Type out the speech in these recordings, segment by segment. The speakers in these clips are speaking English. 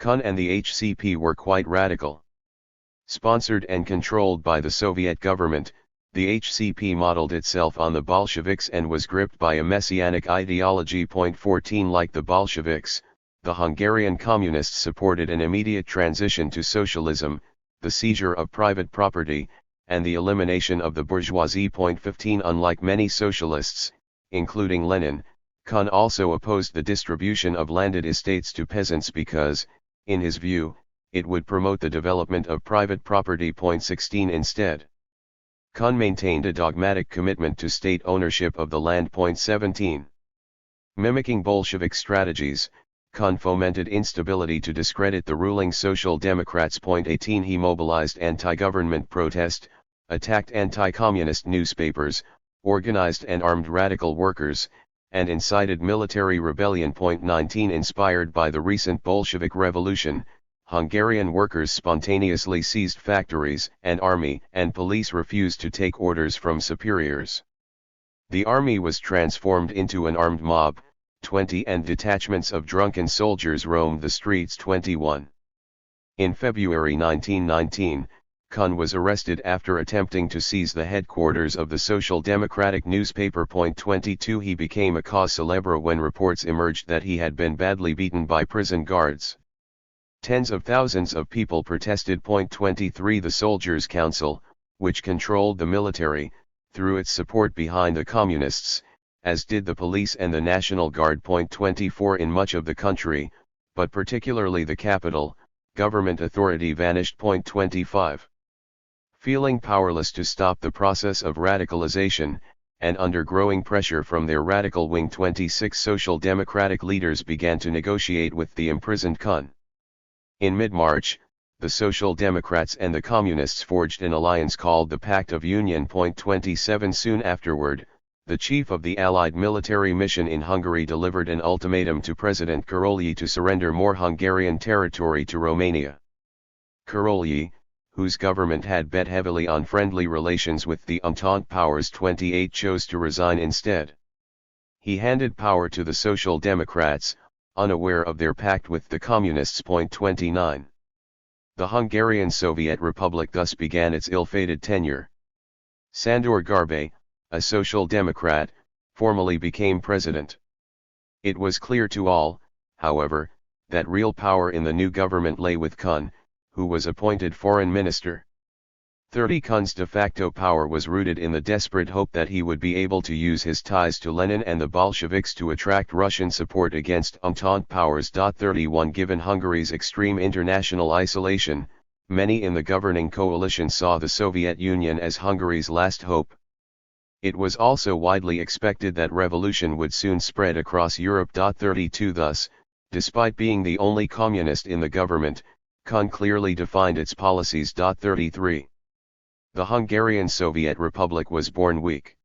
Kun and the HCP were quite radical. Sponsored and controlled by the Soviet government, the HCP modeled itself on the Bolsheviks and was gripped by a messianic ideology. 14 Like the Bolsheviks, the Hungarian communists supported an immediate transition to socialism, the seizure of private property, and the elimination of the bourgeoisie. 15 Unlike many socialists, including Lenin, Kun also opposed the distribution of landed estates to peasants because, in his view, it would promote the development of private property. 16 Instead, Kun maintained a dogmatic commitment to state ownership of the land. 17 Mimicking Bolshevik strategies, Kun fomented instability to discredit the ruling Social Democrats. 18 He mobilized anti-government protest, attacked anti-communist newspapers, organized and armed radical workers, and incited military rebellion. 19 Inspired by the recent Bolshevik Revolution, Hungarian workers spontaneously seized factories, and army and police refused to take orders from superiors. The army was transformed into an armed mob, 20 and detachments of drunken soldiers roamed the streets. 21 In February 1919, Kun was arrested after attempting to seize the headquarters of the Social Democratic newspaper. 22 He became a cause célèbre when reports emerged that he had been badly beaten by prison guards. Tens of thousands of people protested. 23 The Soldiers' Council, which controlled the military, threw its support behind the communists, as did the police and the National Guard. 24 In much of the country, but particularly the capital, government authority vanished. 25 Feeling powerless to stop the process of radicalization, and under growing pressure from their radical wing, 26 Social Democratic leaders began to negotiate with the imprisoned Kun. In mid-March, the Social Democrats and the Communists forged an alliance called the Pact of Union. 27 Soon afterward, the chief of the Allied military mission in Hungary delivered an ultimatum to President Károlyi to surrender more Hungarian territory to Romania. Károlyi, whose government had bet heavily on friendly relations with the Entente powers, 28 chose to resign instead. He handed power to the Social Democrats, unaware of their pact with the Communists. 29 The Hungarian Soviet Republic thus began its ill-fated tenure. Sándor Garbe, a Social Democrat, formally became president. It was clear to all, however, that real power in the new government lay with Kun, who was appointed foreign minister. 30 Kun's de facto power was rooted in the desperate hope that he would be able to use his ties to Lenin and the Bolsheviks to attract Russian support against Entente powers. 31 Given Hungary's extreme international isolation, many in the governing coalition saw the Soviet Union as Hungary's last hope. It was also widely expected that revolution would soon spread across Europe. 32 Thus, despite being the only communist in the government, Kun clearly defined its policies. 33 The Hungarian Soviet Republic was born weak.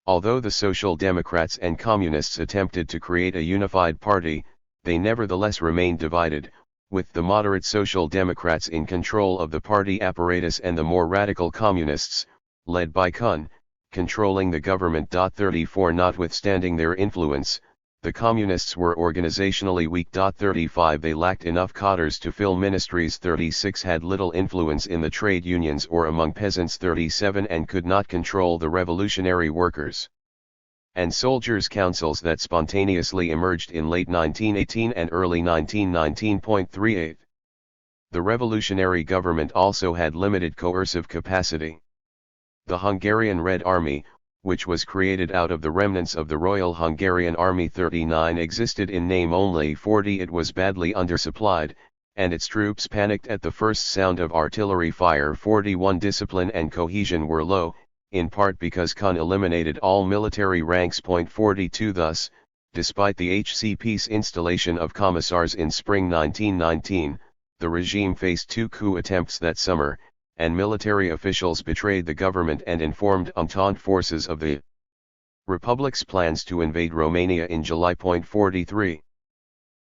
Although the Social Democrats and Communists attempted to create a unified party, they nevertheless remained divided, with the moderate Social Democrats in control of the party apparatus and the more radical Communists, led by Kun, controlling the government. 34 Notwithstanding their influence, the Communists were organizationally weak. 35 They lacked enough cadres to fill ministries. 36 Had little influence in the trade unions or among peasants. 37 And could not control the revolutionary workers and soldiers' councils that spontaneously emerged in late 1918 and early 1919. 38 The revolutionary government also had limited coercive capacity. The Hungarian Red Army, which was created out of the remnants of the Royal Hungarian Army. 39 Existed in name only. 40 It was badly undersupplied, and its troops panicked at the first sound of artillery fire. 41 Discipline and cohesion were low, in part because Kun eliminated all military ranks. 42 Thus, despite the HCP's installation of commissars in spring 1919, the regime faced 2 coup attempts that summer, and military officials betrayed the government and informed Entente forces of the Republic's plans to invade Romania in July. 43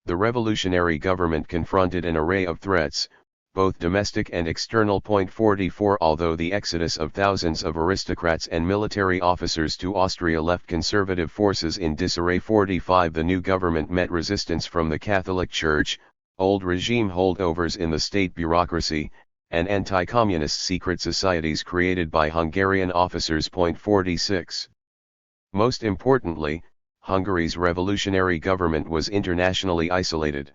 The revolutionary government confronted an array of threats, both domestic and external. 44 Although the exodus of thousands of aristocrats and military officers to Austria left conservative forces in disarray. 45 The new government met resistance from the Catholic Church, old regime holdovers in the state bureaucracy, and anti-communist secret societies created by Hungarian officers. 46. Most importantly, Hungary's revolutionary government was internationally isolated.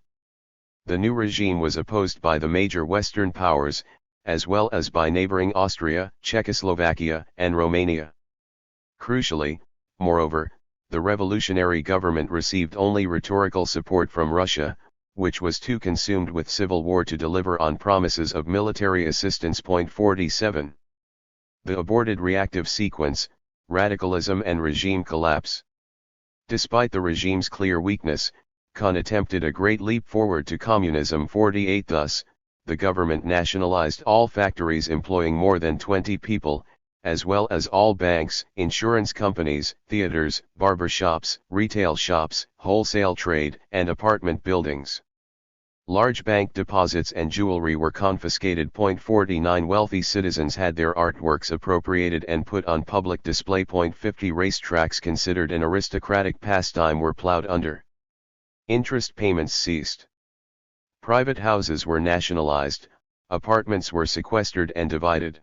The new regime was opposed by the major Western powers, as well as by neighboring Austria, Czechoslovakia, and Romania. Crucially, moreover, the revolutionary government received only rhetorical support from Russia, which was too consumed with civil war to deliver on promises of military assistance. 47. The aborted reactive sequence, radicalism and regime collapse. Despite the regime's clear weakness, Kun attempted a great leap forward to communism. 48. Thus, the government nationalized all factories employing more than 20 people, as well as all banks, insurance companies, theaters, barber shops, retail shops, wholesale trade, and apartment buildings. Large bank deposits and jewelry were confiscated. 49. Wealthy citizens had their artworks appropriated and put on public display. 50. Racetracks considered an aristocratic pastime were plowed under. Interest payments ceased. Private houses were nationalized, apartments were sequestered and divided.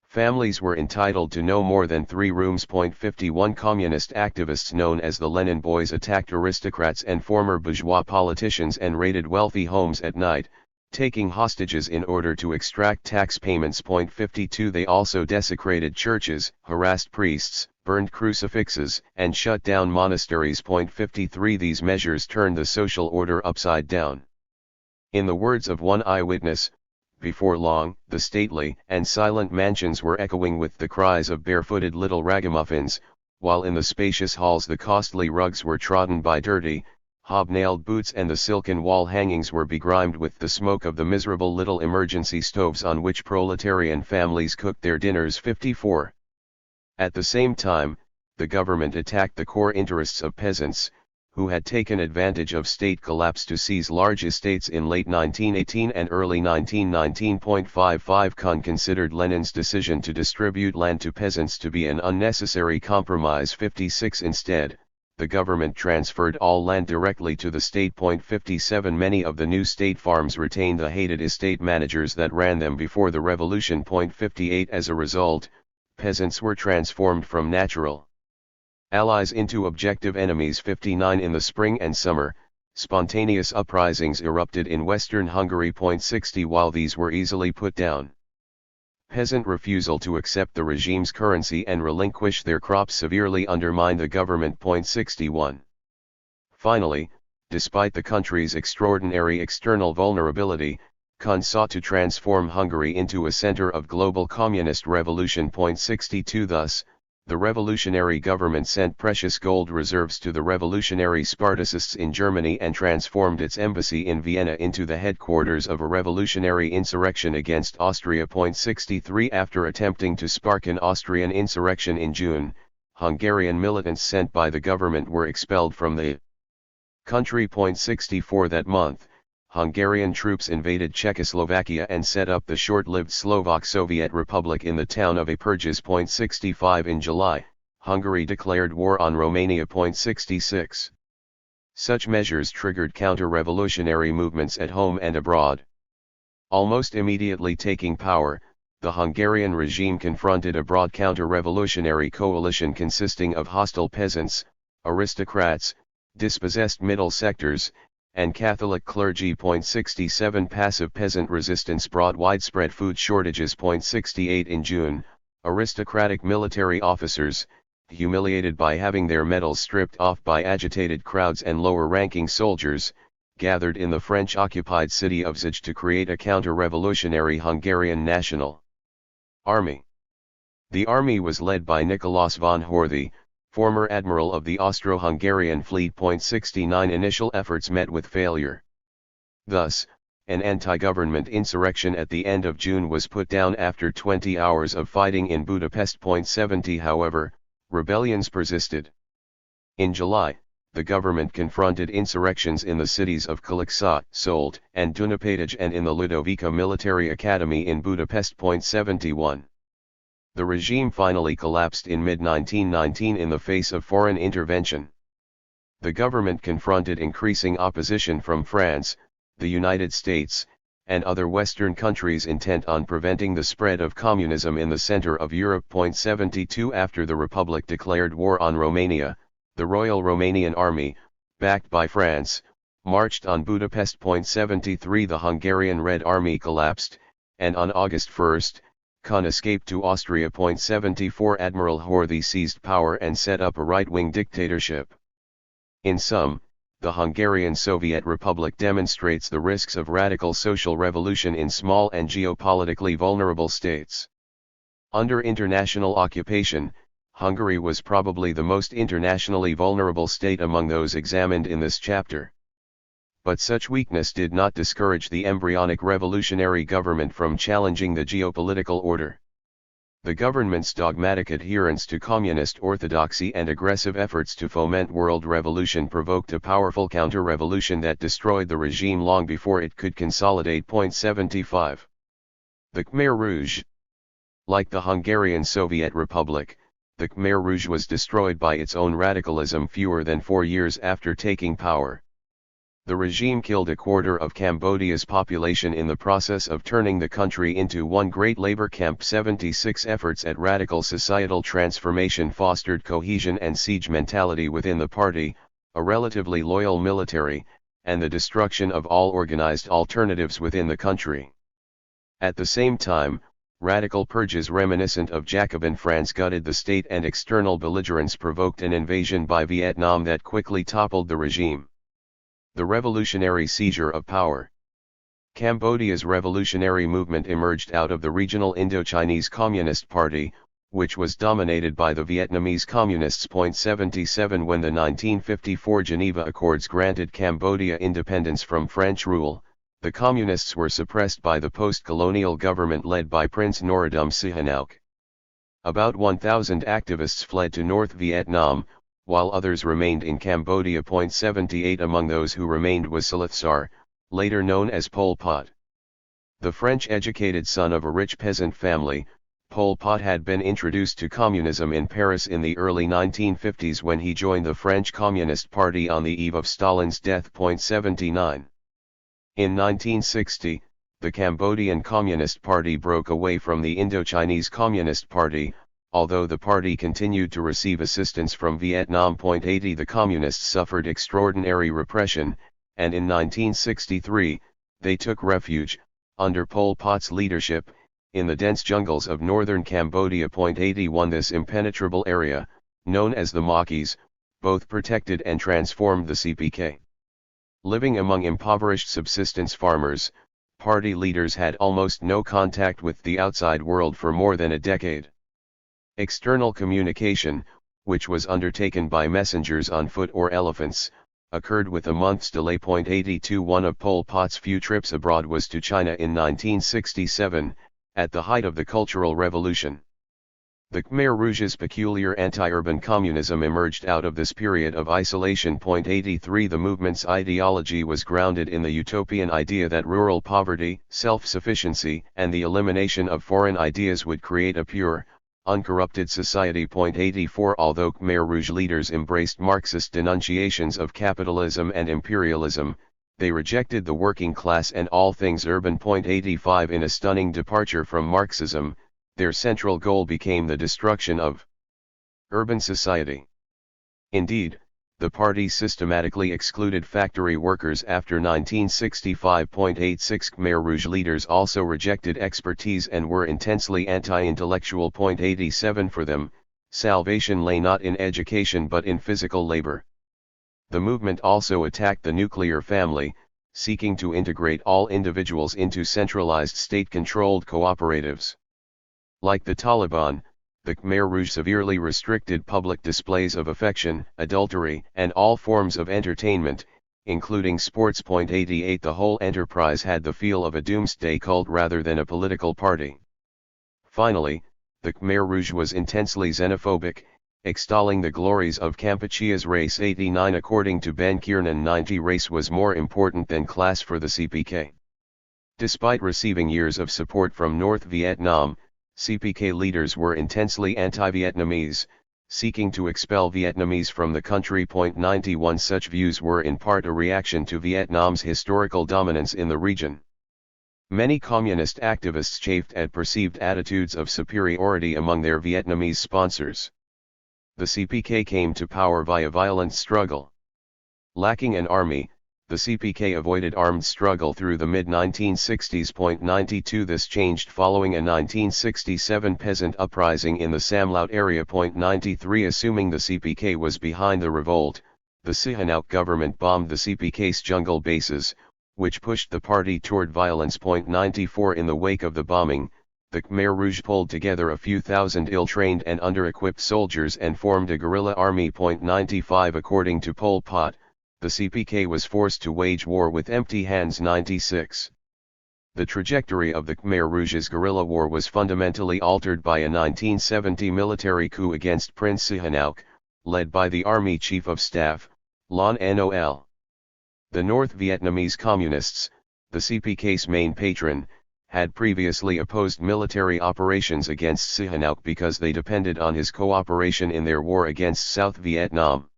Families were entitled to no more than 3 rooms. 51. Communist activists known as the Lenin Boys attacked aristocrats and former bourgeois politicians and raided wealthy homes at night, taking hostages in order to extract tax payments. 52. They also desecrated churches, harassed priests, burned crucifixes, and shut down monasteries. 53. These measures turned the social order upside down. In the words of one eyewitness, before long, the stately and silent mansions were echoing with the cries of barefooted little ragamuffins, while in the spacious halls the costly rugs were trodden by dirty, hobnailed boots and the silken wall hangings were begrimed with the smoke of the miserable little emergency stoves on which proletarian families cooked their dinners. 54. At the same time, the government attacked the core interests of peasants, who had taken advantage of state collapse to seize large estates in late 1918 and early 1919. 55. Kun considered Lenin's decision to distribute land to peasants to be an unnecessary compromise. 56. Instead, the government transferred all land directly to the state. 57. Many of the new state farms retained the hated estate managers that ran them before the revolution. 58. As a result, peasants were transformed from natural allies into objective enemies. 59. In the spring and summer, spontaneous uprisings erupted in western Hungary. 60. While these were easily put down, peasant refusal to accept the regime's currency and relinquish their crops severely undermined the government. 61. Finally, despite the country's extraordinary external vulnerability, Kun sought to transform Hungary into a center of global communist revolution. 62. Thus, the revolutionary government sent precious gold reserves to the revolutionary Spartacists in Germany and transformed its embassy in Vienna into the headquarters of a revolutionary insurrection against Austria. 63. After attempting to spark an Austrian insurrection in June, Hungarian militants sent by the government were expelled from the country. 64. That month, Hungarian troops invaded Czechoslovakia and set up the short-lived Slovak Soviet Republic in the town of Eperjes. 65. In July, Hungary declared war on Romania. 66. Such measures triggered counter-revolutionary movements at home and abroad. Almost immediately taking power, the Hungarian regime confronted a broad counter-revolutionary coalition consisting of hostile peasants, aristocrats, dispossessed middle sectors, and Catholic clergy. 67. Passive peasant resistance brought widespread food shortages. 68. In June, aristocratic military officers, humiliated by having their medals stripped off by agitated crowds and lower-ranking soldiers, gathered in the French-occupied city of Zaj to create a counter-revolutionary Hungarian National Army. The army was led by Nicholas von Horthy, former admiral of the Austro-Hungarian fleet. 69. Initial efforts met with failure. Thus, an anti-government insurrection at the end of June was put down after 20 hours of fighting in Budapest. 70. However, rebellions persisted. In July, the government confronted insurrections in the cities of Kalixá, Solt, and Dunapétage and in the Ludovica Military Academy in Budapest. 71. The regime finally collapsed in mid-1919 in the face of foreign intervention. The government confronted increasing opposition from France, the United States, and other Western countries intent on preventing the spread of communism in the center of Europe. 72 After the Republic declared war on Romania, the Royal Romanian Army, backed by France, marched on Budapest. 73 The Hungarian Red Army collapsed, and on August 1, Kun escaped to Austria. 74 Admiral Horthy seized power and set up a right-wing dictatorship. In sum, the Hungarian Soviet Republic demonstrates the risks of radical social revolution in small and geopolitically vulnerable states. Under international occupation, Hungary was probably the most internationally vulnerable state among those examined in this chapter. But such weakness did not discourage the embryonic revolutionary government from challenging the geopolitical order. The government's dogmatic adherence to communist orthodoxy and aggressive efforts to foment world revolution provoked a powerful counter-revolution that destroyed the regime long before it could consolidate. 75 The Khmer Rouge. Like the Hungarian Soviet Republic, the Khmer Rouge was destroyed by its own radicalism fewer than 4 years after taking power. The regime killed a quarter of Cambodia's population in the process of turning the country into one great labor camp. 76 Efforts at radical societal transformation fostered cohesion and siege mentality within the party, a relatively loyal military, and the destruction of all organized alternatives within the country. At the same time, radical purges reminiscent of Jacobin France gutted the state, and external belligerence provoked an invasion by Vietnam that quickly toppled the regime. The revolutionary seizure of power. Cambodia's revolutionary movement emerged out of the regional Indochinese Communist Party, which was dominated by the Vietnamese Communists. 77 When the 1954 Geneva Accords granted Cambodia independence from French rule, the Communists were suppressed by the post-colonial government led by Prince Norodom Sihanouk. About 1,000 activists fled to North Vietnam, while others remained in Cambodia. 78 Among those who remained was Salothsar, later known as Pol Pot. The French-educated son of a rich peasant family, Pol Pot had been introduced to communism in Paris in the early 1950s when he joined the French Communist Party on the eve of Stalin's death. 79 In 1960, the Cambodian Communist Party broke away from the Indochinese Communist Party, although the party continued to receive assistance from Vietnam. 80 The Communists suffered extraordinary repression, and in 1963, they took refuge, under Pol Pot's leadership, in the dense jungles of northern Cambodia. 81 This impenetrable area, known as the Maquis, both protected and transformed the CPK. Living among impoverished subsistence farmers, party leaders had almost no contact with the outside world for more than a decade. External communication, which was undertaken by messengers on foot or elephants, occurred with a month's delay. 82 One of Pol Pot's few trips abroad was to China in 1967, at the height of the Cultural Revolution. The Khmer Rouge's peculiar anti-urban communism emerged out of this period of isolation. 83 The movement's ideology was grounded in the utopian idea that rural poverty, self-sufficiency, and the elimination of foreign ideas would create a pure, uncorrupted society. 84 Although Khmer Rouge leaders embraced Marxist denunciations of capitalism and imperialism, they rejected the working class and all things urban. 85 In a stunning departure from Marxism, their central goal became the destruction of urban society. Indeed, the party systematically excluded factory workers after 1965. 86 Khmer Rouge leaders also rejected expertise and were intensely anti-intellectual. 87 For them, salvation lay not in education but in physical labor. The movement also attacked the nuclear family, seeking to integrate all individuals into centralized state-controlled cooperatives. Like the Taliban, the Khmer Rouge severely restricted public displays of affection, adultery, and all forms of entertainment, including sports. 88 The whole enterprise had the feel of a doomsday cult rather than a political party. Finally, the Khmer Rouge was intensely xenophobic, extolling the glories of Kampuchea's race. 89 According to Ben Kiernan, 90 race was more important than class for the CPK. Despite receiving years of support from North Vietnam, CPK leaders were intensely anti-Vietnamese, seeking to expel Vietnamese from the country. 91 Such views were in part a reaction to Vietnam's historical dominance in the region. Many communist activists chafed at perceived attitudes of superiority among their Vietnamese sponsors. The CPK came to power via violent struggle. Lacking an army, the CPK avoided armed struggle through the mid-1960s. 92 This changed following a 1967 peasant uprising in the Samlout area. 93 Assuming the CPK was behind the revolt, the Sihanouk government bombed the CPK's jungle bases, which pushed the party toward violence. 94 In the wake of the bombing, the Khmer Rouge pulled together a few thousand ill-trained and under-equipped soldiers and formed a guerrilla army. 95 According to Pol Pot, the CPK was forced to wage war with empty hands. 96 The trajectory of the Khmer Rouge's guerrilla war was fundamentally altered by a 1970 military coup against Prince Sihanouk, led by the Army Chief of Staff, Lon Nol. The North Vietnamese Communists, the CPK's main patron, had previously opposed military operations against Sihanouk because they depended on his cooperation in their war against South Vietnam.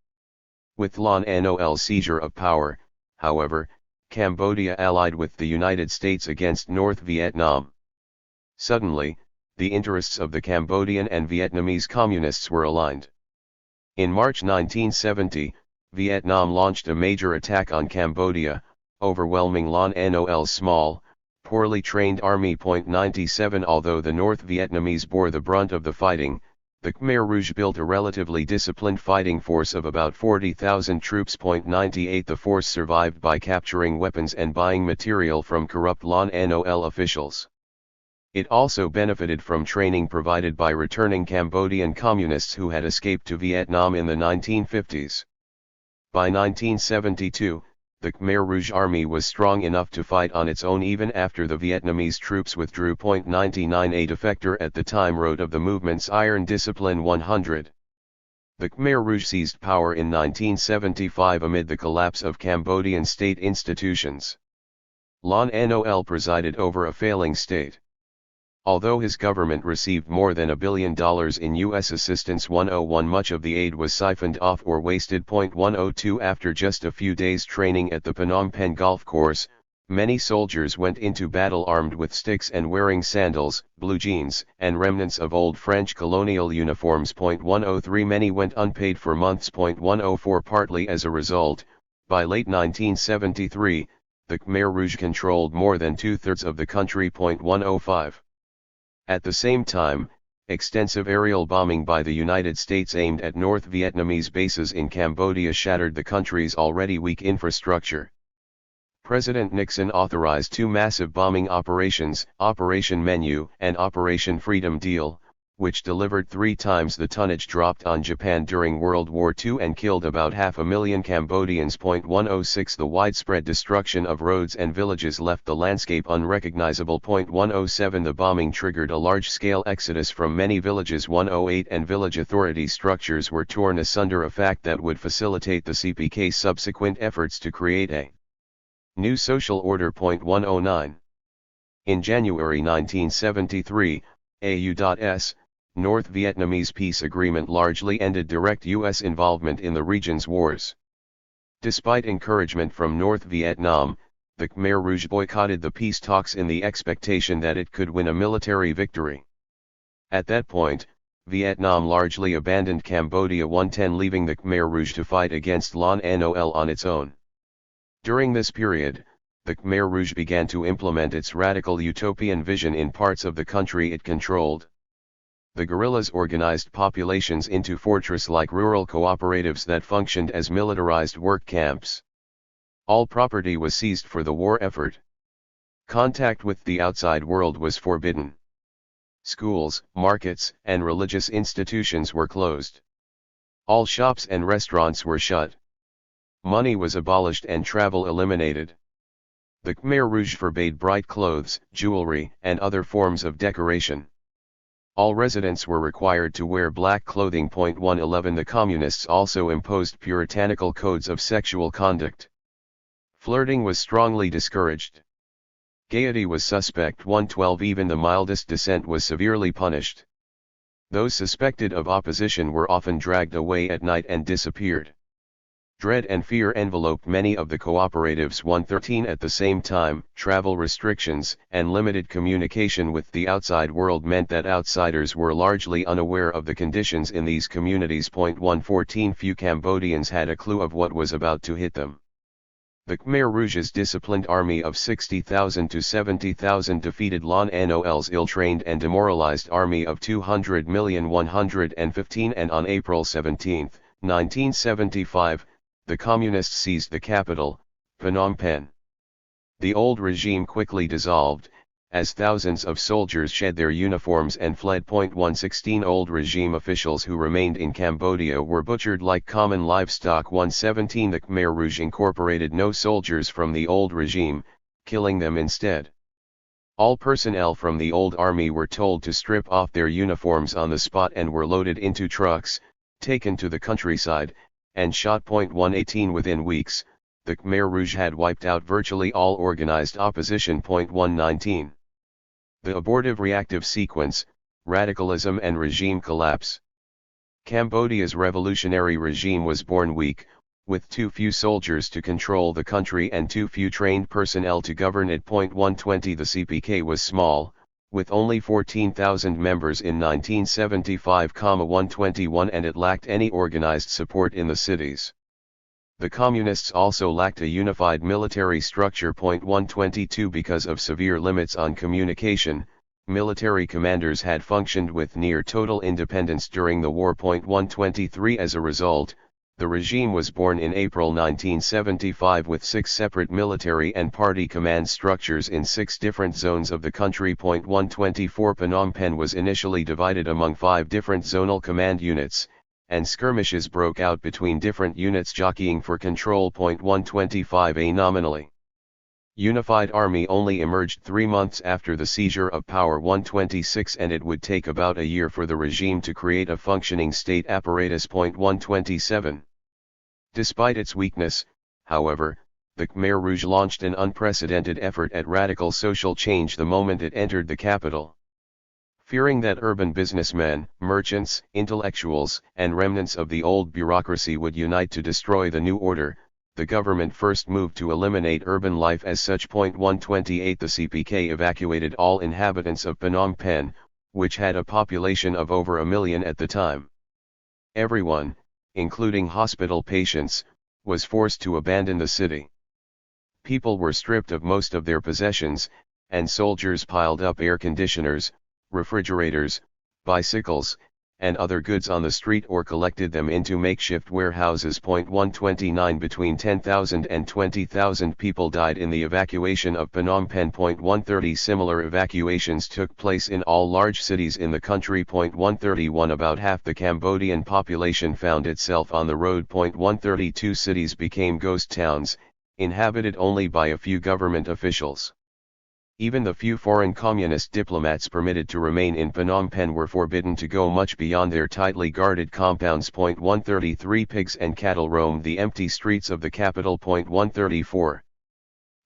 With Lon Nol's seizure of power, however, Cambodia allied with the United States against North Vietnam. Suddenly, the interests of the Cambodian and Vietnamese communists were aligned. In March 1970, Vietnam launched a major attack on Cambodia, overwhelming Lon Nol's small, poorly trained army. 97 Although the North Vietnamese bore the brunt of the fighting, the Khmer Rouge built a relatively disciplined fighting force of about 40,000 troops. 98 The force survived by capturing weapons and buying material from corrupt Lon Nol officials. It also benefited from training provided by returning Cambodian communists who had escaped to Vietnam in the 1950s. By 1972, the Khmer Rouge army was strong enough to fight on its own even after the Vietnamese troops withdrew. 99 A defector at the time wrote of the movement's iron discipline. 100. The Khmer Rouge seized power in 1975 amid the collapse of Cambodian state institutions. Lon Nol presided over a failing state. Although his government received more than $1 billion in U.S. assistance, 101 much of the aid was siphoned off or wasted. 102 After just a few days training at the Phnom Penh golf course, many soldiers went into battle armed with sticks and wearing sandals, blue jeans, and remnants of old French colonial uniforms. 103 Many went unpaid for months. 104 Partly as a result, by late 1973, the Khmer Rouge controlled more than two-thirds of the country. 105 At the same time, extensive aerial bombing by the United States aimed at North Vietnamese bases in Cambodia shattered the country's already weak infrastructure. President Nixon authorized two massive bombing operations, Operation Menu and Operation Freedom Deal, which delivered 3 times the tonnage dropped on Japan during World War II and killed about 500,000 Cambodians. 106 The widespread destruction of roads and villages left the landscape unrecognizable. 107 The bombing triggered a large-scale exodus from many villages. 108 And village authority structures were torn asunder, a fact that would facilitate the CPK's subsequent efforts to create a new social order. 109 In January 1973, AU.S. North Vietnamese peace agreement largely ended direct U.S. involvement in the region's wars. Despite encouragement from North Vietnam, the Khmer Rouge boycotted the peace talks in the expectation that it could win a military victory. At that point, Vietnam largely abandoned Cambodia. 110 Leaving the Khmer Rouge to fight against Lon Nol on its own. During this period, the Khmer Rouge began to implement its radical utopian vision in parts of the country it controlled. The guerrillas organized populations into fortress-like rural cooperatives that functioned as militarized work camps. All property was seized for the war effort. Contact with the outside world was forbidden. Schools, markets, and religious institutions were closed. All shops and restaurants were shut. Money was abolished and travel eliminated. The Khmer Rouge forbade bright clothes, jewelry, and other forms of decoration. All residents were required to wear black clothing. 111 The communists also imposed puritanical codes of sexual conduct. Flirting was strongly discouraged. Gaiety was suspect. 112 Even the mildest dissent was severely punished. Those suspected of opposition were often dragged away at night and disappeared. Dread and fear enveloped many of the cooperatives. 113 At the same time, travel restrictions and limited communication with the outside world meant that outsiders were largely unaware of the conditions in these communities. 114 Few Cambodians had a clue of what was about to hit them. The Khmer Rouge's disciplined army of 60,000 to 70,000 defeated Lon Nol's ill-trained and demoralized army of 200,115, and on April 17, 1975, the Communists seized the capital, Phnom Penh. The old regime quickly dissolved, as thousands of soldiers shed their uniforms and fled. 116 Old regime officials who remained in Cambodia were butchered like common livestock. 117 The Khmer Rouge incorporated no soldiers from the old regime, killing them instead. All personnel from the old army were told to strip off their uniforms on the spot and were loaded into trucks, taken to the countryside, and shot. 118 Within weeks, the Khmer Rouge had wiped out virtually all organized opposition. 119 The abortive reactive sequence, radicalism and regime collapse. Cambodia's revolutionary regime was born weak, with too few soldiers to control the country and too few trained personnel to govern it. 120 The CPK was small, with only 14,000 members in 1975,121, and it lacked any organized support in the cities. The Communists also lacked a unified military structure. 122 Because of severe limits on communication, military commanders had functioned with near total independence during the war. 123 As a result, the regime was born in April 1975 with 6 separate military and party command structures in 6 different zones of the country. 124 Phnom Penh was initially divided among 5 different zonal command units, and skirmishes broke out between different units jockeying for control. 125 A nominally unified army only emerged 3 months after the seizure of power. 126 And it would take about a year for the regime to create a functioning state apparatus. 127 Despite its weakness, however, the Khmer Rouge launched an unprecedented effort at radical social change the moment it entered the capital. Fearing that urban businessmen, merchants, intellectuals, and remnants of the old bureaucracy would unite to destroy the new order, the government first moved to eliminate urban life as such. 128 The CPK evacuated all inhabitants of Phnom Penh, which had a population of over 1 million at the time. Everyone, including hospital patients, was forced to abandon the city. People were stripped of most of their possessions, and soldiers piled up air conditioners, refrigerators, bicycles, and other goods on the street or collected them into makeshift warehouses. 129 Between 10,000 and 20,000 people died in the evacuation of Phnom Penh. 130 Similar evacuations took place in all large cities in the country. 131 About half the Cambodian population found itself on the road. 132 Cities became ghost towns, inhabited only by a few government officials. Even the few foreign communist diplomats permitted to remain in Phnom Penh were forbidden to go much beyond their tightly guarded compounds. 133 Pigs and cattle roamed the empty streets of the capital. 134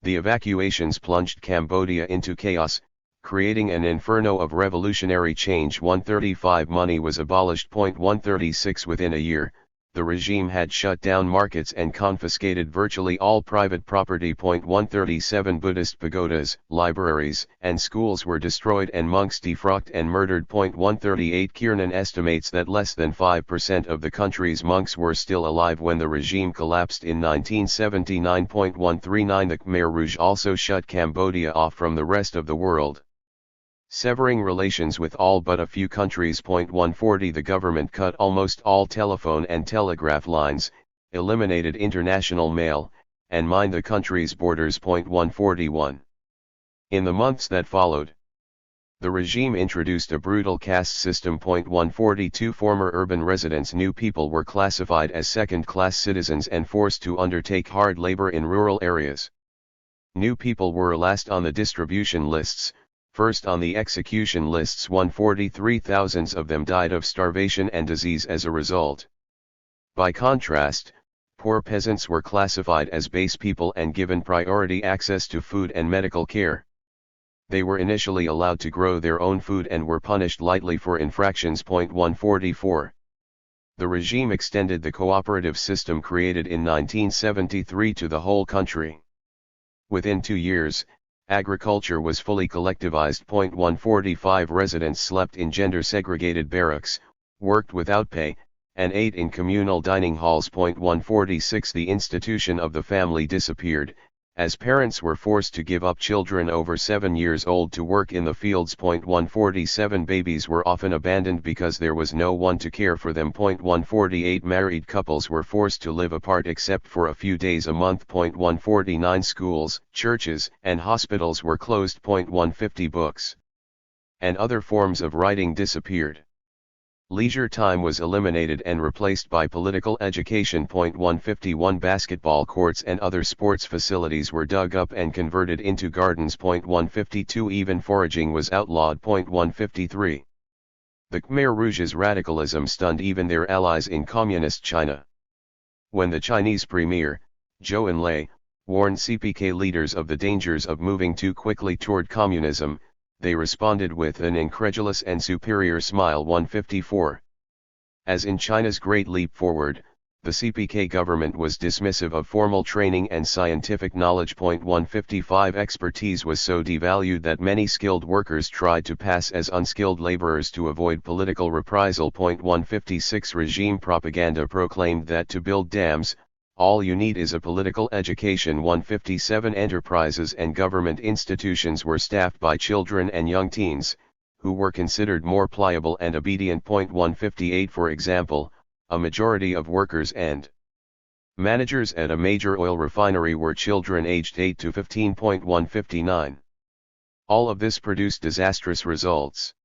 The evacuations plunged Cambodia into chaos, creating an inferno of revolutionary change. 135 Money was abolished. 136 Within a year, the regime had shut down markets and confiscated virtually all private property. 137 Buddhist pagodas, libraries, and schools were destroyed and monks defrocked and murdered. 138 Kiernan estimates that less than 5% of the country's monks were still alive when the regime collapsed in 1979. 139 The Khmer Rouge also shut Cambodia off from the rest of the world, severing relations with all but a few countries. 140 The government cut almost all telephone and telegraph lines, eliminated international mail, and mined the country's borders. 141 In the months that followed, the regime introduced a brutal caste system. 142 Former urban residents, new people, were classified as second-class citizens and forced to undertake hard labor in rural areas. New people were last on the distribution lists, first on the execution lists. 143 Thousands of them died of starvation and disease as a result. By contrast, poor peasants were classified as base people and given priority access to food and medical care. They were initially allowed to grow their own food and were punished lightly for infractions. 144. The regime extended the cooperative system created in 1973 to the whole country. Within 2 years, agriculture was fully collectivized. 145. Residents slept in gender-segregated barracks, worked without pay, and ate in communal dining halls. 146. The institution of the family disappeared, as parents were forced to give up children over 7 years old to work in the fields. 147. Babies were often abandoned because there was no one to care for them. 148. Married couples were forced to live apart except for a few days a month. 149. Schools, churches, and hospitals were closed. 150. Books and other forms of writing disappeared. Leisure time was eliminated and replaced by political education. 151. Basketball courts and other sports facilities were dug up and converted into gardens. 152. Even foraging was outlawed. 153. The Khmer Rouge's radicalism stunned even their allies in communist China. When the Chinese premier, Zhou Enlai, warned CPK leaders of the dangers of moving too quickly toward communism, they responded with an incredulous and superior smile. 154. As in China's Great Leap Forward, the CPK government was dismissive of formal training and scientific knowledge. 155. Expertise was so devalued that many skilled workers tried to pass as unskilled laborers to avoid political reprisal. 156. Regime propaganda proclaimed that to build dams, all you need is a political education. 157. Enterprises and government institutions were staffed by children and young teens, who were considered more pliable and obedient. 158. For example, a majority of workers and managers at a major oil refinery were children aged 8 to 15. 159. All of this produced disastrous results.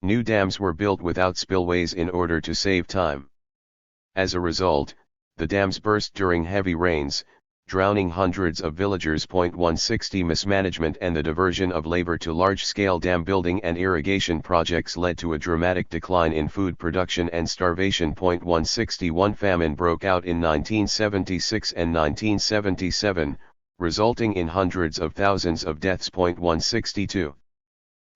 New dams were built without spillways in order to save time. As a result, the dams burst during heavy rains, drowning hundreds of villagers. 160. Mismanagement and the diversion of labor to large-scale dam building and irrigation projects led to a dramatic decline in food production and starvation. 161. Famine broke out in 1976 and 1977, resulting in hundreds of thousands of deaths. 162.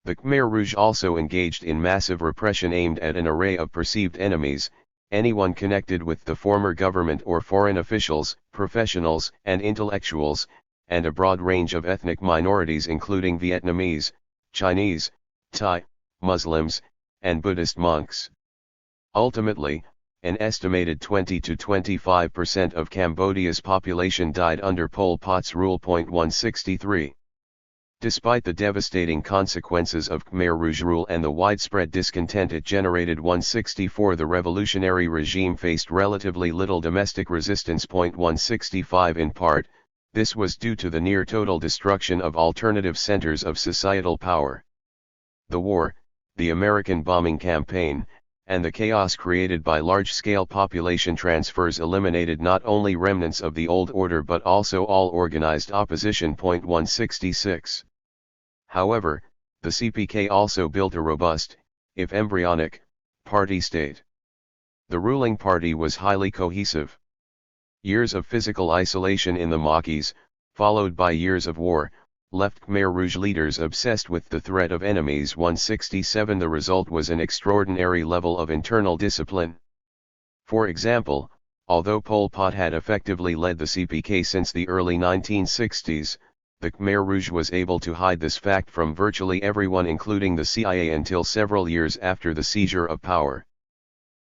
The Khmer Rouge also engaged in massive repression aimed at an array of perceived enemies, anyone connected with the former government or foreign officials, professionals and intellectuals, and a broad range of ethnic minorities including Vietnamese, Chinese, Thai, Muslims, and Buddhist monks. Ultimately, an estimated 20 to 25% of Cambodia's population died under Pol Pot's rule. 163. Despite the devastating consequences of Khmer Rouge rule and the widespread discontent it generated. 164. The revolutionary regime faced relatively little domestic resistance. 165. In part, this was due to the near-total destruction of alternative centers of societal power. The war, the American bombing campaign, and the chaos created by large-scale population transfers eliminated not only remnants of the old order but also all organized opposition. 166. However, the CPK also built a robust, if embryonic, party state. The ruling party was highly cohesive. Years of physical isolation in the Maquis, followed by years of war, left Khmer Rouge leaders obsessed with the threat of enemies. 167. The result was an extraordinary level of internal discipline. For example, although Pol Pot had effectively led the CPK since the early 1960s, the Khmer Rouge was able to hide this fact from virtually everyone including the CIA until several years after the seizure of power.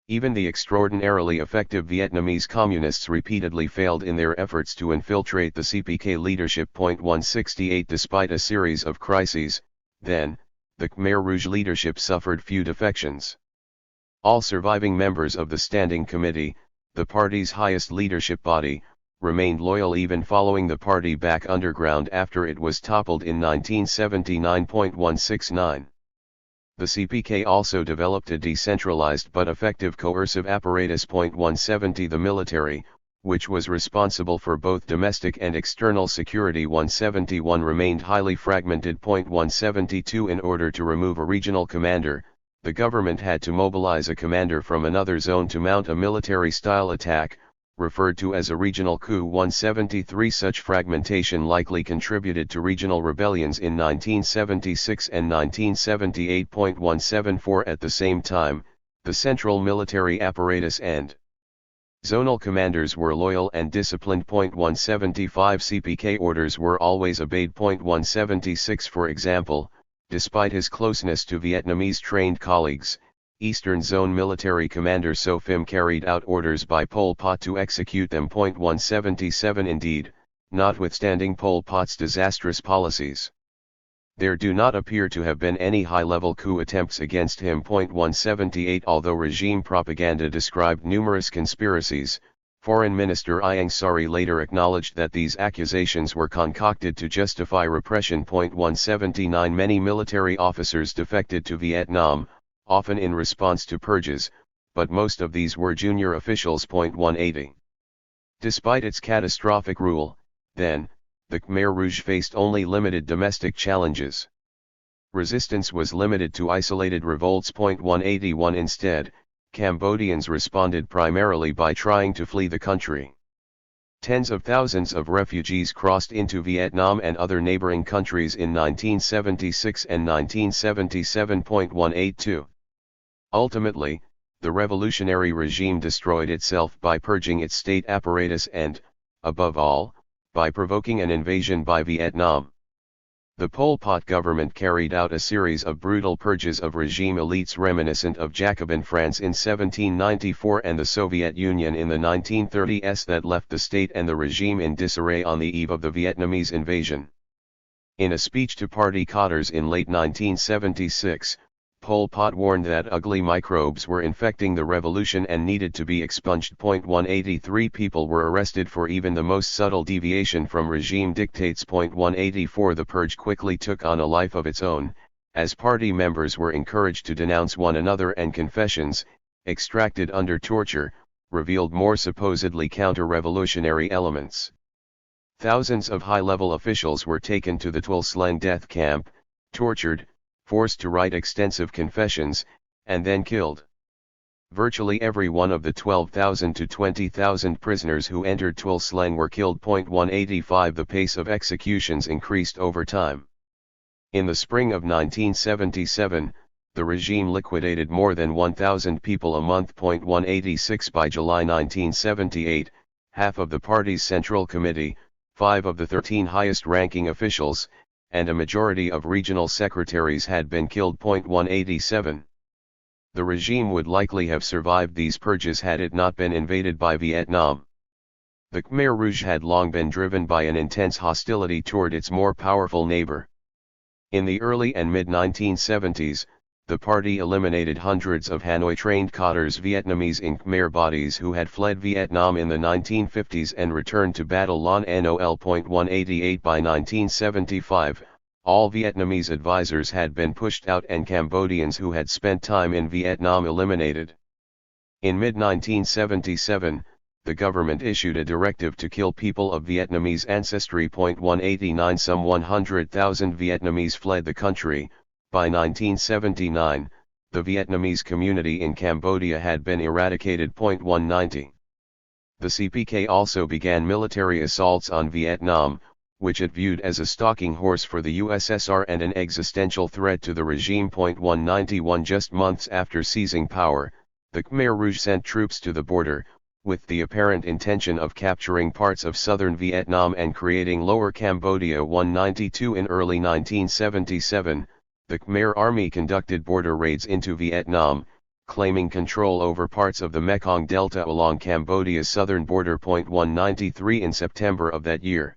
Even the extraordinarily effective Vietnamese communists repeatedly failed in their efforts to infiltrate the CPK leadership. 168. Despite a series of crises, then, the Khmer Rouge leadership suffered few defections. All surviving members of the Standing Committee, the party's highest leadership body, remained loyal even following the party back underground after it was toppled in 1979. 169. The CPK also developed a decentralized but effective coercive apparatus. 170. The military, which was responsible for both domestic and external security. 171. Remained highly fragmented. 172. In order to remove a regional commander, the government had to mobilize a commander from another zone to mount a military-style attack, referred to as a regional coup 173. Such fragmentation likely contributed to regional rebellions in 1976 and 1978. 174 At the same time, the central military apparatus and zonal commanders were loyal and disciplined. 175 CPK orders were always obeyed. 176 For example, despite his closeness to Vietnamese trained colleagues, Eastern Zone military commander So Phim carried out orders by Pol Pot to execute them. 177 Indeed, notwithstanding Pol Pot's disastrous policies, there do not appear to have been any high-level coup attempts against him. 178 Although regime propaganda described numerous conspiracies, Foreign Minister Ieng Sari later acknowledged that these accusations were concocted to justify repression. 179 Many military officers defected to Vietnam, often in response to purges, but most of these were junior officials. 180 Despite its catastrophic rule, then, the Khmer Rouge faced only limited domestic challenges. Resistance was limited to isolated revolts. 181 Instead, Cambodians responded primarily by trying to flee the country. Tens of thousands of refugees crossed into Vietnam and other neighboring countries in 1976 and 1977. 182 Ultimately, the revolutionary regime destroyed itself by purging its state apparatus and, above all, by provoking an invasion by Vietnam. The Pol Pot government carried out a series of brutal purges of regime elites reminiscent of Jacobin France in 1794 and the Soviet Union in the 1930s that left the state and the regime in disarray on the eve of the Vietnamese invasion. In a speech to party cadres in late 1976, Pol Pot warned that ugly microbes were infecting the revolution and needed to be expunged. 183 People were arrested for even the most subtle deviation from regime dictates. 184 The purge quickly took on a life of its own, as party members were encouraged to denounce one another and confessions, extracted under torture, revealed more supposedly counter-revolutionary elements. Thousands of high-level officials were taken to the Tuol Sleng death camp, tortured, forced to write extensive confessions, and then killed. Virtually every one of the 12,000 to 20,000 prisoners who entered Tuol Sleng were killed. 185 The pace of executions increased over time. In the spring of 1977, the regime liquidated more than 1,000 people a month. 186 By July 1978, half of the party's Central Committee, 5 of the 13 highest-ranking officials, and a majority of regional secretaries had been killed. 187 The regime would likely have survived these purges had it not been invaded by Vietnam. The Khmer Rouge had long been driven by an intense hostility toward its more powerful neighbor. In the early and mid-1970s, the party eliminated hundreds of Hanoi-trained cadres Vietnamese in Khmer bodies who had fled Vietnam in the 1950s and returned to battle Lon Nol. 188 By 1975, all Vietnamese advisors had been pushed out and Cambodians who had spent time in Vietnam eliminated. In mid-1977, the government issued a directive to kill people of Vietnamese ancestry. 189 Some 100,000 Vietnamese fled the country. By 1979, the Vietnamese community in Cambodia had been eradicated. 190 The CPK also began military assaults on Vietnam, which it viewed as a stalking horse for the USSR and an existential threat to the regime. 191 Just months after seizing power, the Khmer Rouge sent troops to the border, with the apparent intention of capturing parts of southern Vietnam and creating Lower Cambodia. 192 In early 1977, the Khmer Army conducted border raids into Vietnam, claiming control over parts of the Mekong Delta along Cambodia's southern border. 193 In September of that year,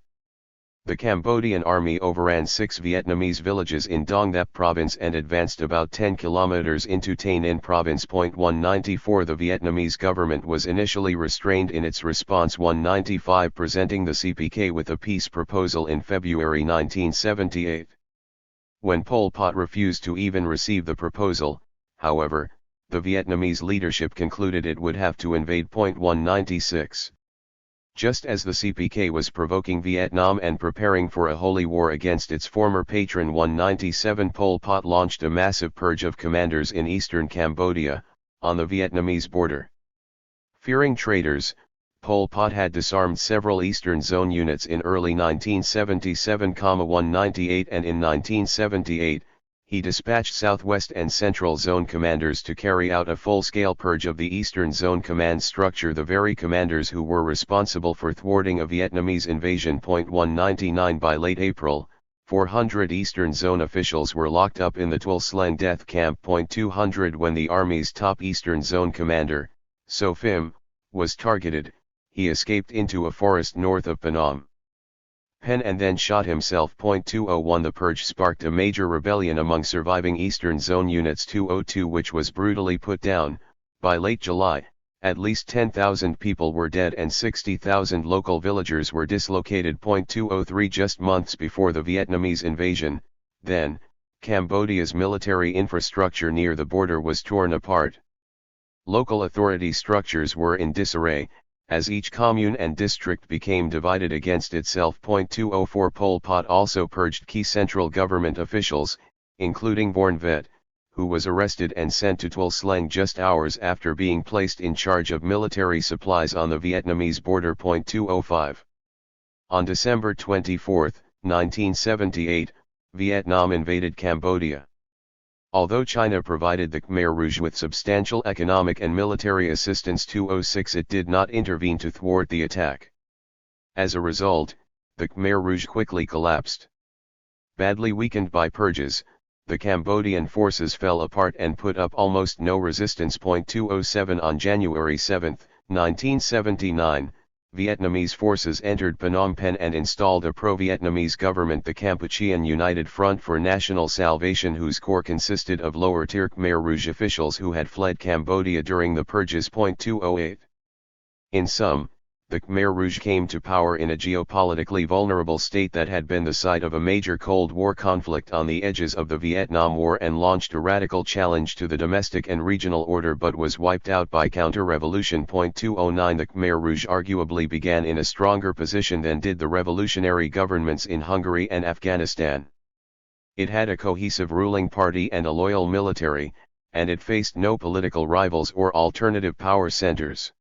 the Cambodian army overran 6 Vietnamese villages in Dong Thap province and advanced about 10 kilometers into Tay Ninh province. 194 The Vietnamese government was initially restrained in its response. 195 Presenting the CPK with a peace proposal in February 1978. When Pol Pot refused to even receive the proposal, however, the Vietnamese leadership concluded it would have to invade. 196 Just as the CPK was provoking Vietnam and preparing for a holy war against its former patron. 197 Pol Pot launched a massive purge of commanders in eastern Cambodia, on the Vietnamese border. Fearing traitors, Pol Pot had disarmed several Eastern Zone units in early 1977-198, and in 1978, he dispatched Southwest and Central Zone commanders to carry out a full-scale purge of the Eastern Zone command structure, the very commanders who were responsible for thwarting a Vietnamese invasion. 199 By late April, 400 Eastern Zone officials were locked up in the Tuol Sleng death camp. 200 When the Army's top Eastern Zone commander, So Phim, was targeted, he escaped into a forest north of Phnom Penh and then shot himself. 201 The purge sparked a major rebellion among surviving Eastern Zone units. 202 Which was brutally put down. By late July, at least 10,000 people were dead and 60,000 local villagers were dislocated. 203 Just months before the Vietnamese invasion, then, Cambodia's military infrastructure near the border was torn apart. Local authority structures were in disarray, as each commune and district became divided against itself. 204 Pol Pot also purged key central government officials, including Vorn Vet, who was arrested and sent to Tuol Sleng just hours after being placed in charge of military supplies on the Vietnamese border. 205 On December 24, 1978, Vietnam invaded Cambodia. Although China provided the Khmer Rouge with substantial economic and military assistance. 206 It did not intervene to thwart the attack. As a result, the Khmer Rouge quickly collapsed. Badly weakened by purges, the Cambodian forces fell apart and put up almost no resistance. 207 On January 7, 1979, Vietnamese forces entered Phnom Penh and installed a pro-Vietnamese government, the Kampuchean United Front for National Salvation, whose core consisted of lower-tier Khmer Rouge officials who had fled Cambodia during the purges. 208 In sum, the Khmer Rouge came to power in a geopolitically vulnerable state that had been the site of a major Cold War conflict on the edges of the Vietnam War and launched a radical challenge to the domestic and regional order, but was wiped out by counter-revolution. 209 The Khmer Rouge arguably began in a stronger position than did the revolutionary governments in Hungary and Afghanistan. It had a cohesive ruling party and a loyal military, and it faced no political rivals or alternative power centers.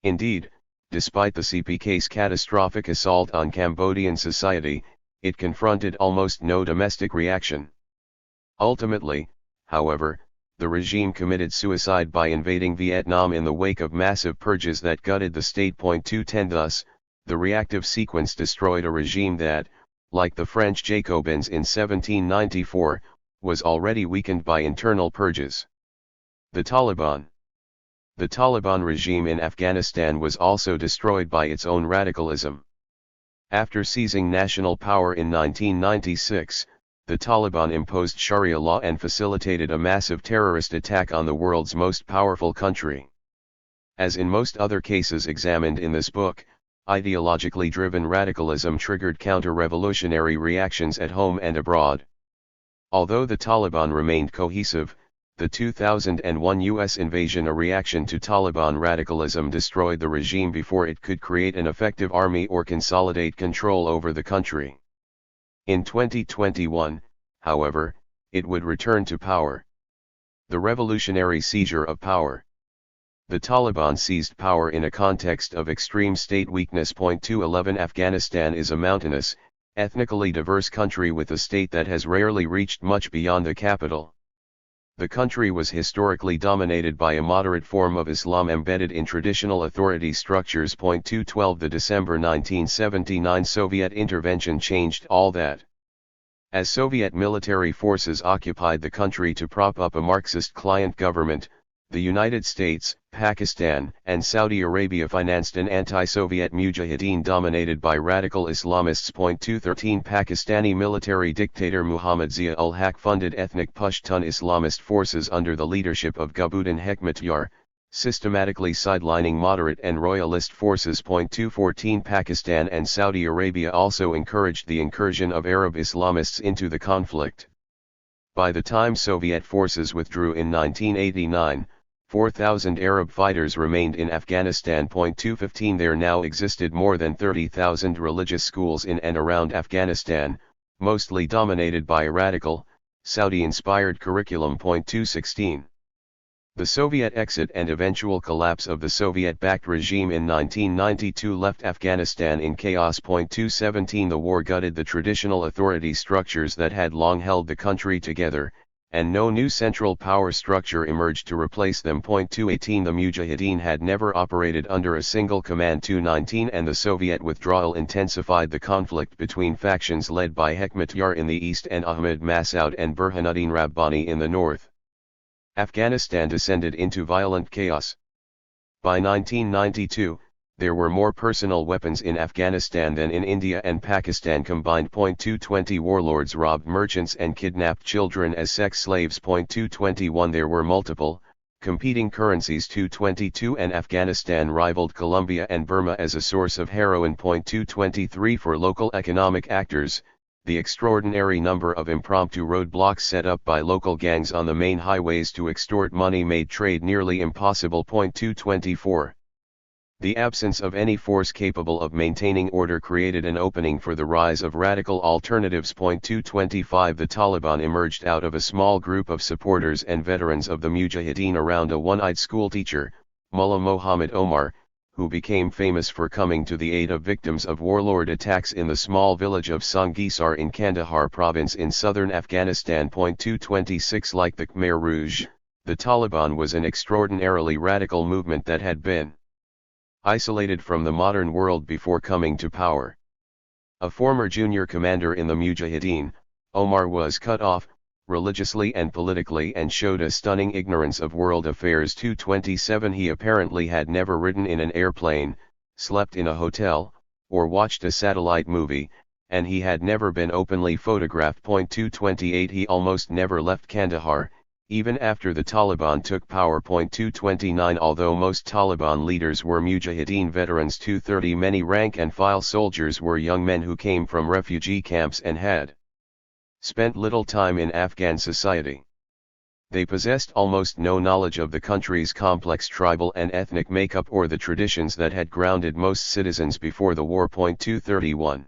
Indeed, despite the CPK's catastrophic assault on Cambodian society, it confronted almost no domestic reaction. Ultimately, however, the regime committed suicide by invading Vietnam in the wake of massive purges that gutted the state. 210 Thus, the reactive sequence destroyed a regime that, like the French Jacobins in 1794, was already weakened by internal purges. The Taliban regime in Afghanistan was also destroyed by its own radicalism. After seizing national power in 1996, the Taliban imposed Sharia law and facilitated a massive terrorist attack on the world's most powerful country. As in most other cases examined in this book, ideologically driven radicalism triggered counter-revolutionary reactions at home and abroad. Although the Taliban remained cohesive, the 2001 U.S. invasion, a reaction to Taliban radicalism, destroyed the regime before it could create an effective army or consolidate control over the country. In 2021, however, it would return to power. The revolutionary seizure of power. The Taliban seized power in a context of extreme state weakness. 211 Afghanistan is a mountainous, ethnically diverse country with a state that has rarely reached much beyond the capital. The country was historically dominated by a moderate form of Islam embedded in traditional authority structures. 212 The December 1979 Soviet intervention changed all that. As Soviet military forces occupied the country to prop up a Marxist client government, the United States, Pakistan, and Saudi Arabia financed an anti-Soviet mujahideen dominated by radical Islamists. 213 Pakistani military dictator Muhammad Zia-ul-Haq funded ethnic Pashtun Islamist forces under the leadership of Gulbuddin Hekmatyar, systematically sidelining moderate and royalist forces. 214 Pakistan and Saudi Arabia also encouraged the incursion of Arab Islamists into the conflict. By the time Soviet forces withdrew in 1989, 4,000 Arab fighters remained in Afghanistan. 215 There now existed more than 30,000 religious schools in and around Afghanistan, mostly dominated by a radical, Saudi-inspired curriculum. 216 The Soviet exit and eventual collapse of the Soviet-backed regime in 1992 left Afghanistan in chaos. 217 The war gutted the traditional authority structures that had long held the country together, and no new central power structure emerged to replace them. 218 The Mujahideen had never operated under a single command. 219 And the Soviet withdrawal intensified the conflict between factions led by Hekmatyar in the east and Ahmad Massoud and Burhanuddin Rabbani in the north. Afghanistan descended into violent chaos. By 1992, there were more personal weapons in Afghanistan than in India and Pakistan combined. 220 Warlords robbed merchants and kidnapped children as sex slaves. 221 There were multiple, competing currencies. 222 And Afghanistan rivaled Colombia and Burma as a source of heroin. 223 For local economic actors, the extraordinary number of impromptu roadblocks set up by local gangs on the main highways to extort money made trade nearly impossible. 224 The absence of any force capable of maintaining order created an opening for the rise of radical alternatives. 225 The Taliban emerged out of a small group of supporters and veterans of the Mujahideen around a one-eyed schoolteacher, Mullah Mohammed Omar, who became famous for coming to the aid of victims of warlord attacks in the small village of Sangisar in Kandahar province in southern Afghanistan. 226 Like the Khmer Rouge, the Taliban was an extraordinarily radical movement that had been isolated from the modern world before coming to power. A former junior commander in the Mujahideen, Omar was cut off, religiously and politically, and showed a stunning ignorance of world affairs. 227 He apparently had never ridden in an airplane, slept in a hotel, or watched a satellite movie, and he had never been openly photographed. 228 He almost never left Kandahar, even after the Taliban took power. 229 Although most Taliban leaders were Mujahideen veterans. 230 Many rank-and-file soldiers were young men who came from refugee camps and had spent little time in Afghan society. They possessed almost no knowledge of the country's complex tribal and ethnic makeup or the traditions that had grounded most citizens before the war. 231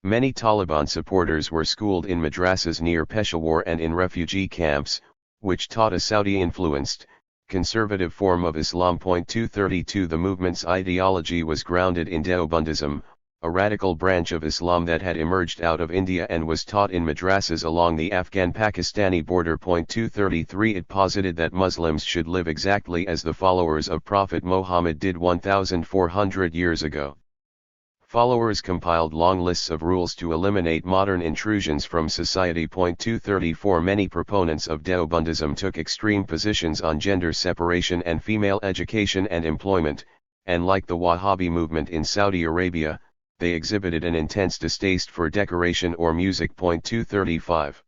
Many Taliban supporters were schooled in madrasas near Peshawar and in refugee camps, which taught a Saudi-influenced, conservative form of Islam. 232 The movement's ideology was grounded in Deobandism, a radical branch of Islam that had emerged out of India and was taught in madrasas along the Afghan-Pakistani border. 233 It posited that Muslims should live exactly as the followers of Prophet Muhammad did 1,400 years ago. Followers compiled long lists of rules to eliminate modern intrusions from society. 234 Many proponents of Deobandism took extreme positions on gender separation and female education and employment, and like the Wahhabi movement in Saudi Arabia, they exhibited an intense distaste for decoration or music. 235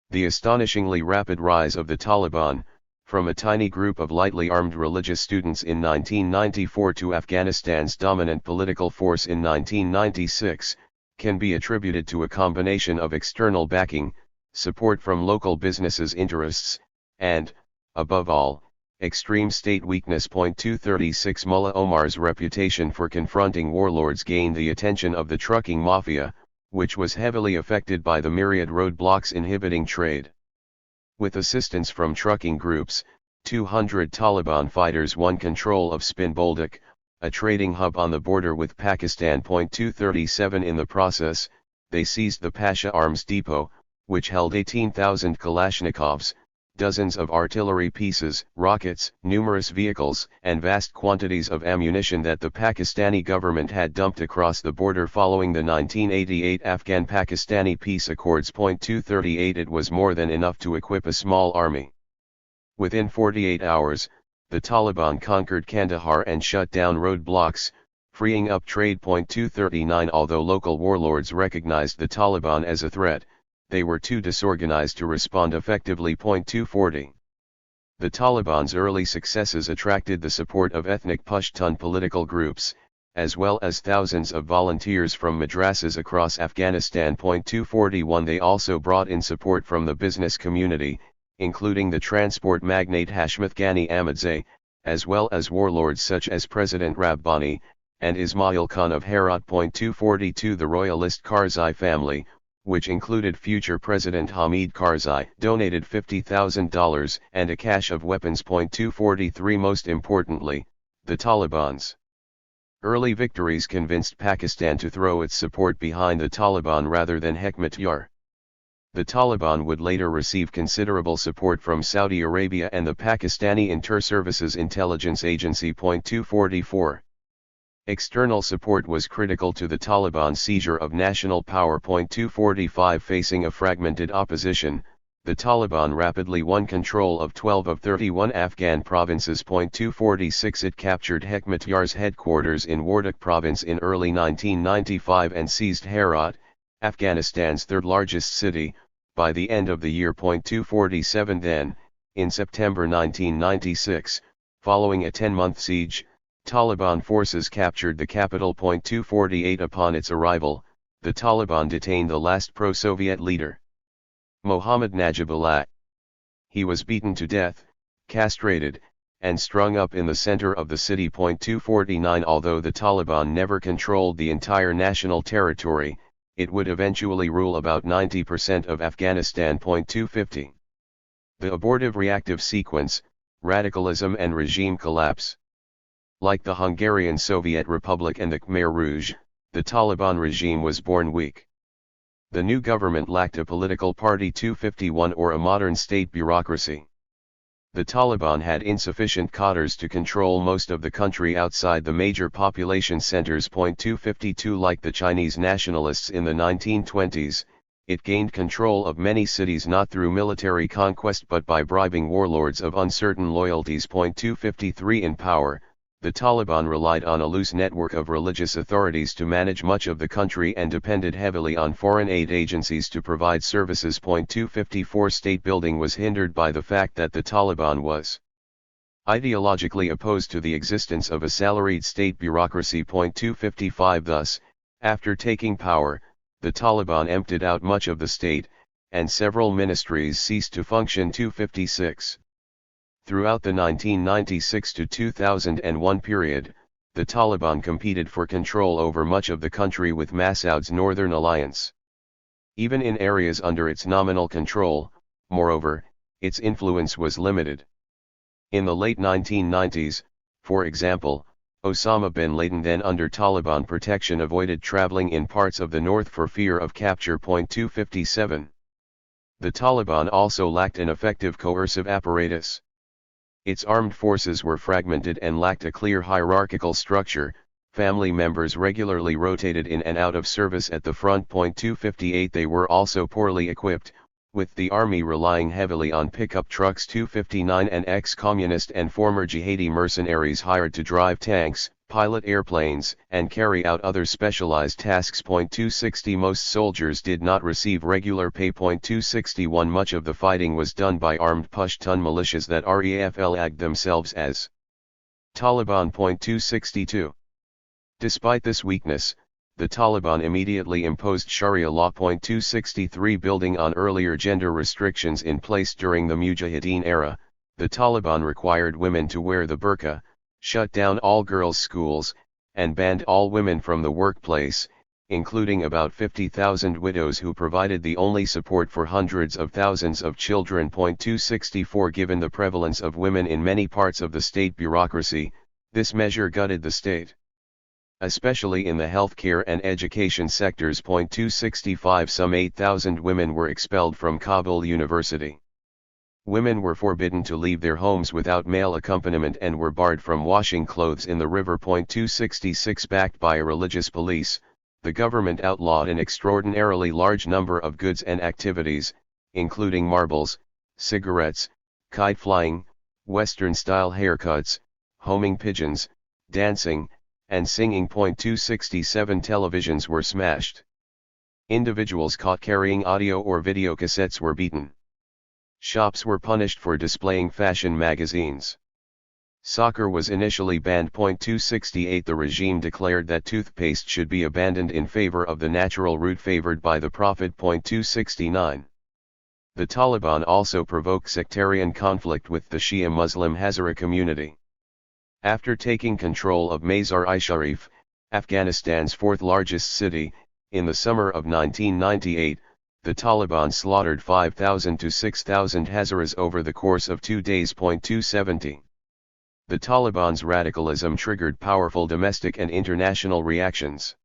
The astonishingly rapid rise of the Taliban, from a tiny group of lightly armed religious students in 1994 to Afghanistan's dominant political force in 1996, can be attributed to a combination of external backing, support from local businesses' interests, and, above all, extreme state weakness. 236 Mullah Omar's reputation for confronting warlords gained the attention of the trucking mafia, which was heavily affected by the myriad roadblocks inhibiting trade. With assistance from trucking groups, 200 Taliban fighters won control of Spin Boldak, a trading hub on the border with Pakistan. 237 In the process, they seized the Pasha Arms Depot, which held 18,000 Kalashnikovs, dozens of artillery pieces, rockets, numerous vehicles, and vast quantities of ammunition that the Pakistani government had dumped across the border following the 1988 Afghan-Pakistani peace accords. 238 It was more than enough to equip a small army. Within 48 hours, the Taliban conquered Kandahar and shut down roadblocks, freeing up trade. 239 Although local warlords recognized the Taliban as a threat, they were too disorganized to respond effectively. 240 The Taliban's early successes attracted the support of ethnic Pashtun political groups, as well as thousands of volunteers from madrasas across Afghanistan. 241 They also brought in support from the business community, including the transport magnate Hashmat Ghani Ahmadzai, as well as warlords such as President Rabbani, and Ismail Khan of Herat. 242 The royalist Karzai family, which included future President Hamid Karzai, donated $50,000 and a cache of weapons. 243 Most importantly, the Taliban's early victories convinced Pakistan to throw its support behind the Taliban rather than Hekmatyar. The Taliban would later receive considerable support from Saudi Arabia and the Pakistani Inter-Services Intelligence Agency. 244. External support was critical to the Taliban's seizure of national power. 245 Facing a fragmented opposition, the Taliban rapidly won control of 12 of 31 Afghan provinces. 246 It captured Hekmatyar's headquarters in Wardak province in early 1995 and seized Herat, Afghanistan's third largest city, by the end of the year. 247 Then, in September 1996, following a 10-month siege, Taliban forces captured the capital. 248 Upon its arrival, the Taliban detained the last pro-Soviet leader, Mohammad Najibullah. He was beaten to death, castrated, and strung up in the center of the city. 249 Although the Taliban never controlled the entire national territory, it would eventually rule about 90% of Afghanistan. 250 The abortive reactive sequence, radicalism and regime collapse. Like the Hungarian Soviet Republic and the Khmer Rouge, the Taliban regime was born weak. The new government lacked a political party. 251 Or a modern state bureaucracy. The Taliban had insufficient cadres to control most of the country outside the major population centers. 252 Like the Chinese nationalists in the 1920s, it gained control of many cities not through military conquest but by bribing warlords of uncertain loyalties. 253 In power, the Taliban relied on a loose network of religious authorities to manage much of the country and depended heavily on foreign aid agencies to provide services. 254 State building was hindered by the fact that the Taliban was ideologically opposed to the existence of a salaried state bureaucracy. 255 Thus, after taking power, the Taliban emptied out much of the state, and several ministries ceased to function. 256 Throughout the 1996 to 2001 period, the Taliban competed for control over much of the country with Massoud's Northern Alliance. Even in areas under its nominal control, moreover, its influence was limited. In the late 1990s, for example, Osama bin Laden, then under Taliban protection, avoided traveling in parts of the north for fear of capture. 257 The Taliban also lacked an effective coercive apparatus. Its armed forces were fragmented and lacked a clear hierarchical structure. Family members regularly rotated in and out of service at the front. 258 They were also poorly equipped, with the army relying heavily on pickup trucks. 259 And ex-communist and former jihadi mercenaries hired to drive tanks, pilot airplanes, and carry out other specialized tasks. 260 Most soldiers did not receive regular pay. 261 Much of the fighting was done by armed Pashtun militias that reflagged themselves as Taliban. 262 Despite this weakness, the Taliban immediately imposed Sharia law. 263 Building on earlier gender restrictions in place during the Mujahideen era, the Taliban required women to wear the burqa, shut down all girls' schools, and banned all women from the workplace, including about 50,000 widows who provided the only support for hundreds of thousands of children. 264 Given the prevalence of women in many parts of the state bureaucracy, this measure gutted the state, especially in the healthcare and education sectors. 265 Some 8,000 women were expelled from Kabul University. Women were forbidden to leave their homes without male accompaniment and were barred from washing clothes in the river. 266 Backed by a religious police, the government outlawed an extraordinarily large number of goods and activities, including marbles, cigarettes, kite flying, Western-style haircuts, homing pigeons, dancing, and singing. 267 Televisions were smashed. Individuals caught carrying audio or video cassettes were beaten. Shops were punished for displaying fashion magazines. Soccer was initially banned. 268 The regime declared that toothpaste should be abandoned in favor of the natural route favored by the Prophet. 269 The Taliban also provoked sectarian conflict with the Shia Muslim Hazara community. After taking control of Mazar-i-Sharif, Afghanistan's fourth largest city, in the summer of 1998, the Taliban slaughtered 5,000 to 6,000 Hazaras over the course of 2 days. 270. The Taliban's radicalism triggered powerful domestic and international reactions.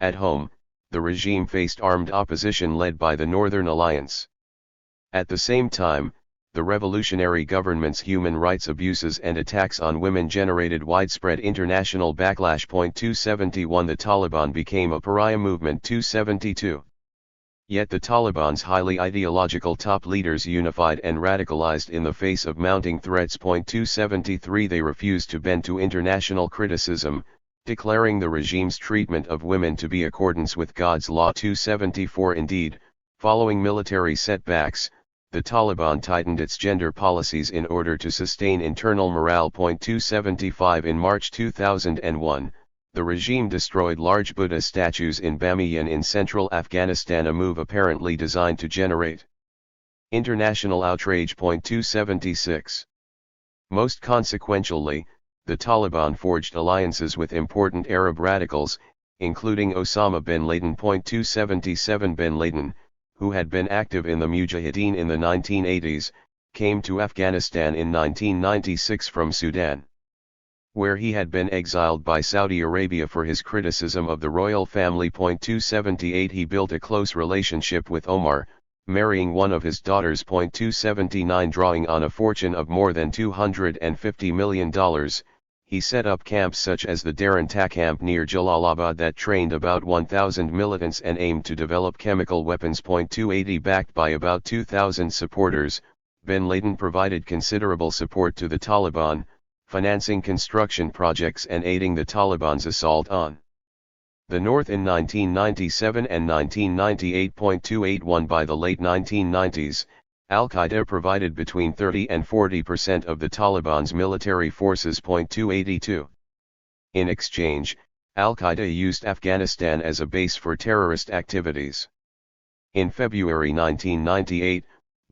At home, the regime faced armed opposition led by the Northern Alliance. At the same time, the revolutionary government's human rights abuses and attacks on women generated widespread international backlash. 271 The Taliban became a pariah movement. 272. Yet the Taliban's highly ideological top leaders unified and radicalized in the face of mounting threats. 273 They refused to bend to international criticism, declaring the regime's treatment of women to be accordance with God's law. 274 Indeed, following military setbacks, the Taliban tightened its gender policies in order to sustain internal morale. 275 In March 2001, the regime destroyed large Buddha statues in Bamiyan in central Afghanistan, a move apparently designed to generate international outrage. 276 Most consequentially, the Taliban forged alliances with important Arab radicals, including Osama bin Laden. 277 Bin Laden, who had been active in the Mujahideen in the 1980s, came to Afghanistan in 1996 from Sudan, where he had been exiled by Saudi Arabia for his criticism of the royal family. 278 He built a close relationship with Omar, marrying one of his daughters. 279 Drawing on a fortune of more than $250 million, he set up camps such as the Daranta camp near Jalalabad that trained about 1,000 militants and aimed to develop chemical weapons. 280 Backed by about 2,000 supporters, bin Laden provided considerable support to the Taliban, financing construction projects and aiding the Taliban's assault on the north in 1997 and 1998. 281 By the late 1990s, Al-Qaeda provided between 30 and 40% of the Taliban's military forces. 282 In exchange, Al-Qaeda used Afghanistan as a base for terrorist activities. In February 1998,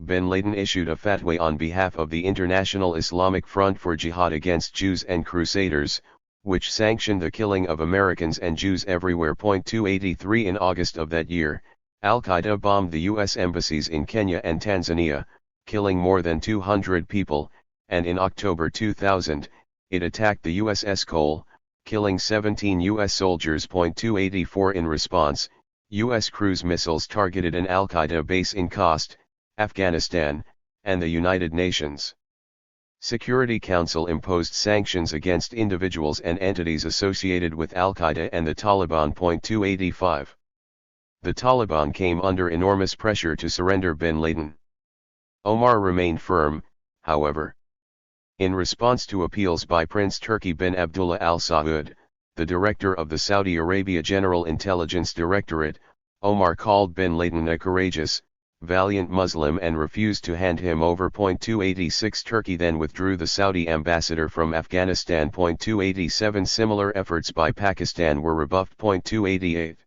bin Laden issued a fatwa on behalf of the International Islamic Front for Jihad against Jews and Crusaders, which sanctioned the killing of Americans and Jews everywhere. 283 In August of that year, Al-Qaeda bombed the U.S. embassies in Kenya and Tanzania, killing more than 200 people, and in October 2000, it attacked the USS Cole, killing 17 U.S. soldiers. 284 In response, U.S. cruise missiles targeted an Al-Qaeda base in Khost, Afghanistan, and the United Nations Security Council imposed sanctions against individuals and entities associated with Al-Qaeda and the Taliban. 285 The Taliban came under enormous pressure to surrender bin Laden. Omar remained firm, however. In response to appeals by Prince Turki bin Abdullah Al Saud, the director of the Saudi Arabia General Intelligence Directorate, Omar called bin Laden a courageous, valiant Muslim and refused to hand him over. 286 Turkey then withdrew the Saudi ambassador from Afghanistan. 287 Similar efforts by Pakistan were rebuffed. 288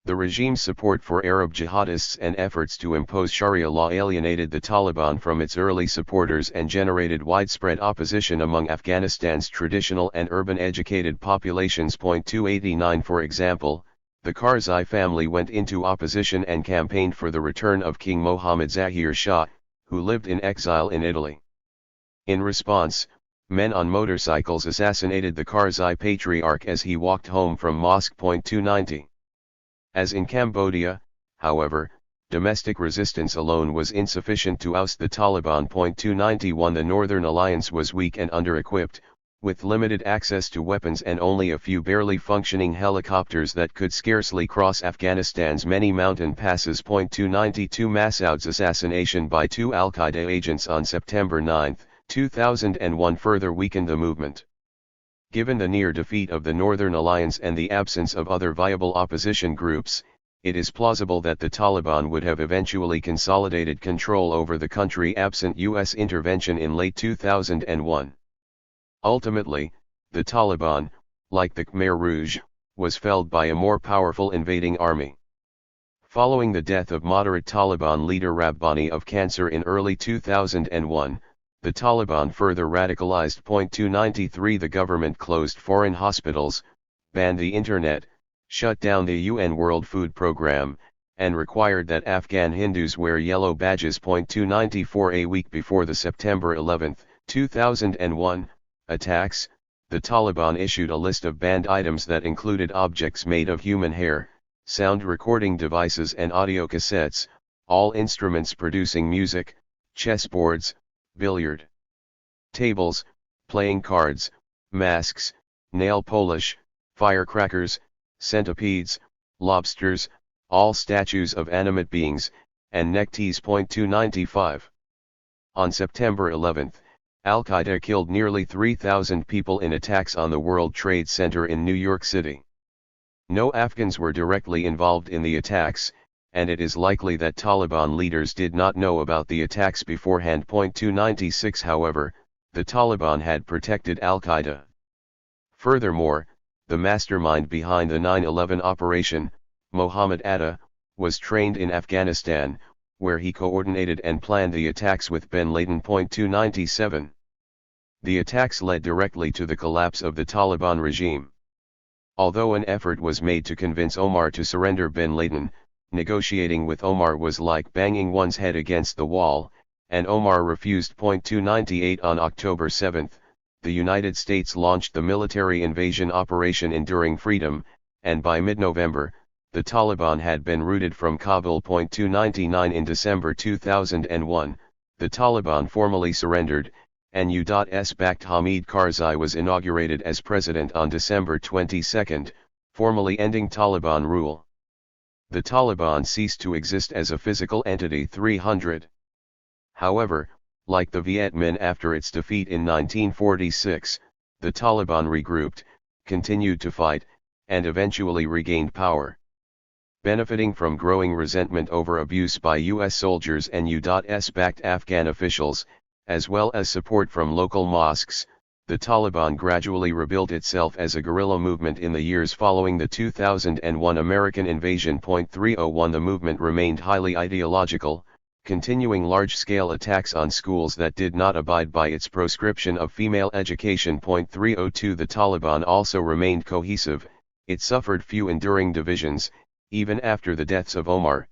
The regime's support for Arab jihadists and efforts to impose Sharia law alienated the Taliban from its early supporters and generated widespread opposition among Afghanistan's traditional and urban educated populations. 289 For example, the Karzai family went into opposition and campaigned for the return of King Mohammad Zahir Shah, who lived in exile in Italy. In response, men on motorcycles assassinated the Karzai patriarch as he walked home from mosque. 290 As in Cambodia, however, domestic resistance alone was insufficient to oust the Taliban. 291 The Northern Alliance was weak and under-equipped, with limited access to weapons and only a few barely functioning helicopters that could scarcely cross Afghanistan's many mountain passes. 292 Massoud's assassination by two Al-Qaeda agents on September 9, 2001 further weakened the movement. Given the near defeat of the Northern Alliance and the absence of other viable opposition groups, it is plausible that the Taliban would have eventually consolidated control over the country absent U.S. intervention in late 2001. Ultimately, the Taliban, like the Khmer Rouge, was felled by a more powerful invading army. Following the death of moderate Taliban leader Rabbani of cancer in early 2001, the Taliban further radicalized. 293 The government closed foreign hospitals, banned the internet, shut down the UN World Food Programme, and required that Afghan Hindus wear yellow badges. 294. A week before the September 11, 2001, attacks, the Taliban issued a list of banned items that included objects made of human hair, sound recording devices and audio cassettes, all instruments producing music, chessboards, billiard tables, playing cards, masks, nail polish, firecrackers, centipedes, lobsters, all statues of animate beings, and neckties. 295. On September 11, Al-Qaeda killed nearly 3,000 people in attacks on the World Trade Center in New York City. No Afghans were directly involved in the attacks, and it is likely that Taliban leaders did not know about the attacks beforehand. 296. However, the Taliban had protected Al-Qaeda. Furthermore, the mastermind behind the 9/11 operation, Mohammed Atta, was trained in Afghanistan, where he coordinated and planned the attacks with bin Laden. 297. The attacks led directly to the collapse of the Taliban regime. Although an effort was made to convince Omar to surrender bin Laden, negotiating with Omar was like banging one's head against the wall, and Omar refused. 298. On October 7, the United States launched the military invasion Operation Enduring Freedom, and by mid-November, the Taliban had been routed from Kabul. 299. In December 2001, the Taliban formally surrendered, and U.S.-backed Hamid Karzai was inaugurated as president on December 22, formally ending Taliban rule. The Taliban ceased to exist as a physical entity. 300. However, like the Viet Minh after its defeat in 1946, the Taliban regrouped, continued to fight, and eventually regained power. Benefiting from growing resentment over abuse by U.S. soldiers and U.S.-backed Afghan officials, as well as support from local mosques, the Taliban gradually rebuilt itself as a guerrilla movement in the years following the 2001 American invasion. 301. The movement remained highly ideological, continuing large-scale attacks on schools that did not abide by its proscription of female education. 302. The Taliban also remained cohesive, it suffered few enduring divisions, even after the deaths of Omar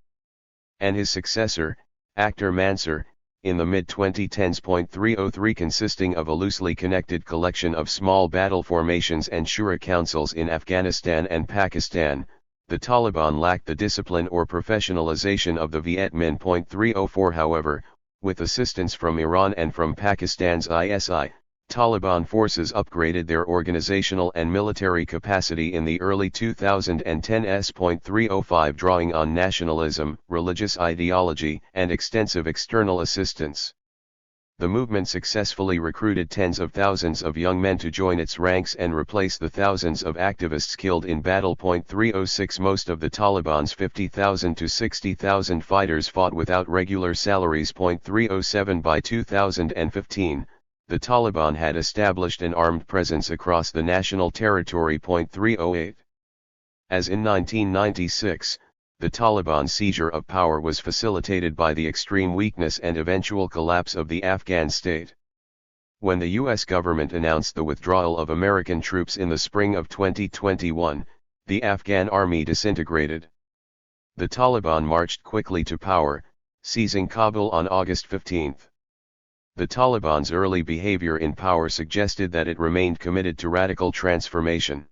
and his successor, Akhtar Mansur, in the mid-2010s. 303. Consisting of a loosely connected collection of small battle formations and shura councils in Afghanistan and Pakistan, the Taliban lacked the discipline or professionalization of the Viet Minh. 304. However, with assistance from Iran and from Pakistan's ISI, Taliban forces upgraded their organizational and military capacity in the early 2010s. 305. Drawing on nationalism, religious ideology, and extensive external assistance, the movement successfully recruited tens of thousands of young men to join its ranks and replace the thousands of activists killed in battle. 306. Most of the Taliban's 50,000 to 60,000 fighters fought without regular salaries. 307. By 2015, the Taliban had established an armed presence across the national territory. 308. As in 1996, the Taliban's seizure of power was facilitated by the extreme weakness and eventual collapse of the Afghan state. When the U.S. government announced the withdrawal of American troops in the spring of 2021, the Afghan army disintegrated. The Taliban marched quickly to power, seizing Kabul on August 15. The Taliban's early behavior in power suggested that it remained committed to radical transformation.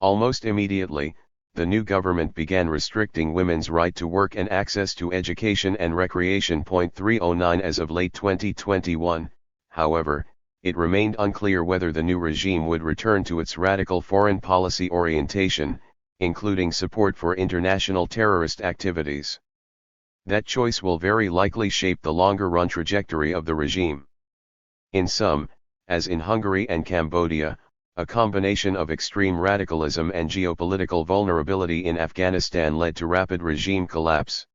Almost immediately, the new government began restricting women's right to work and access to education and recreation. 309. As of late 2021, however, it remained unclear whether the new regime would return to its radical foreign policy orientation, including support for international terrorist activities. That choice will very likely shape the longer-run trajectory of the regime. In some, as in Hungary and Cambodia, a combination of extreme radicalism and geopolitical vulnerability in Afghanistan led to rapid regime collapse.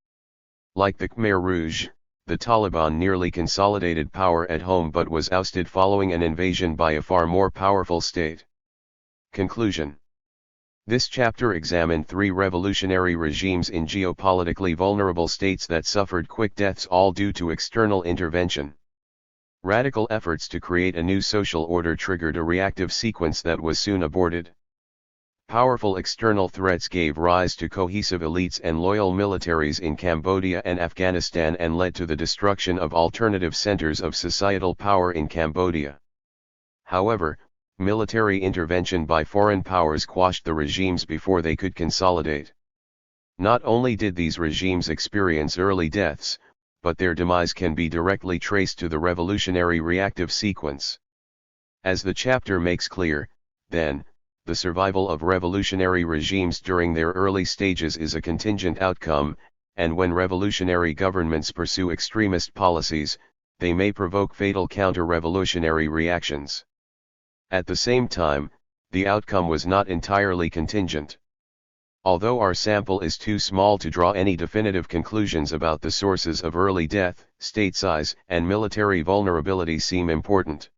Like the Khmer Rouge, the Taliban nearly consolidated power at home but was ousted following an invasion by a far more powerful state. Conclusion. This chapter examined three revolutionary regimes in geopolitically vulnerable states that suffered quick deaths all due to external intervention. Radical efforts to create a new social order triggered a reactive sequence that was soon aborted. Powerful external threats gave rise to cohesive elites and loyal militaries in Cambodia and Afghanistan and led to the destruction of alternative centers of societal power in Cambodia. However, military intervention by foreign powers quashed the regimes before they could consolidate. Not only did these regimes experience early deaths, but their demise can be directly traced to the revolutionary reactive sequence. As the chapter makes clear, then, the survival of revolutionary regimes during their early stages is a contingent outcome, and when revolutionary governments pursue extremist policies, they may provoke fatal counter-revolutionary reactions. At the same time, the outcome was not entirely contingent. Although our sample is too small to draw any definitive conclusions about the sources of early death, state size, and military vulnerability seem important.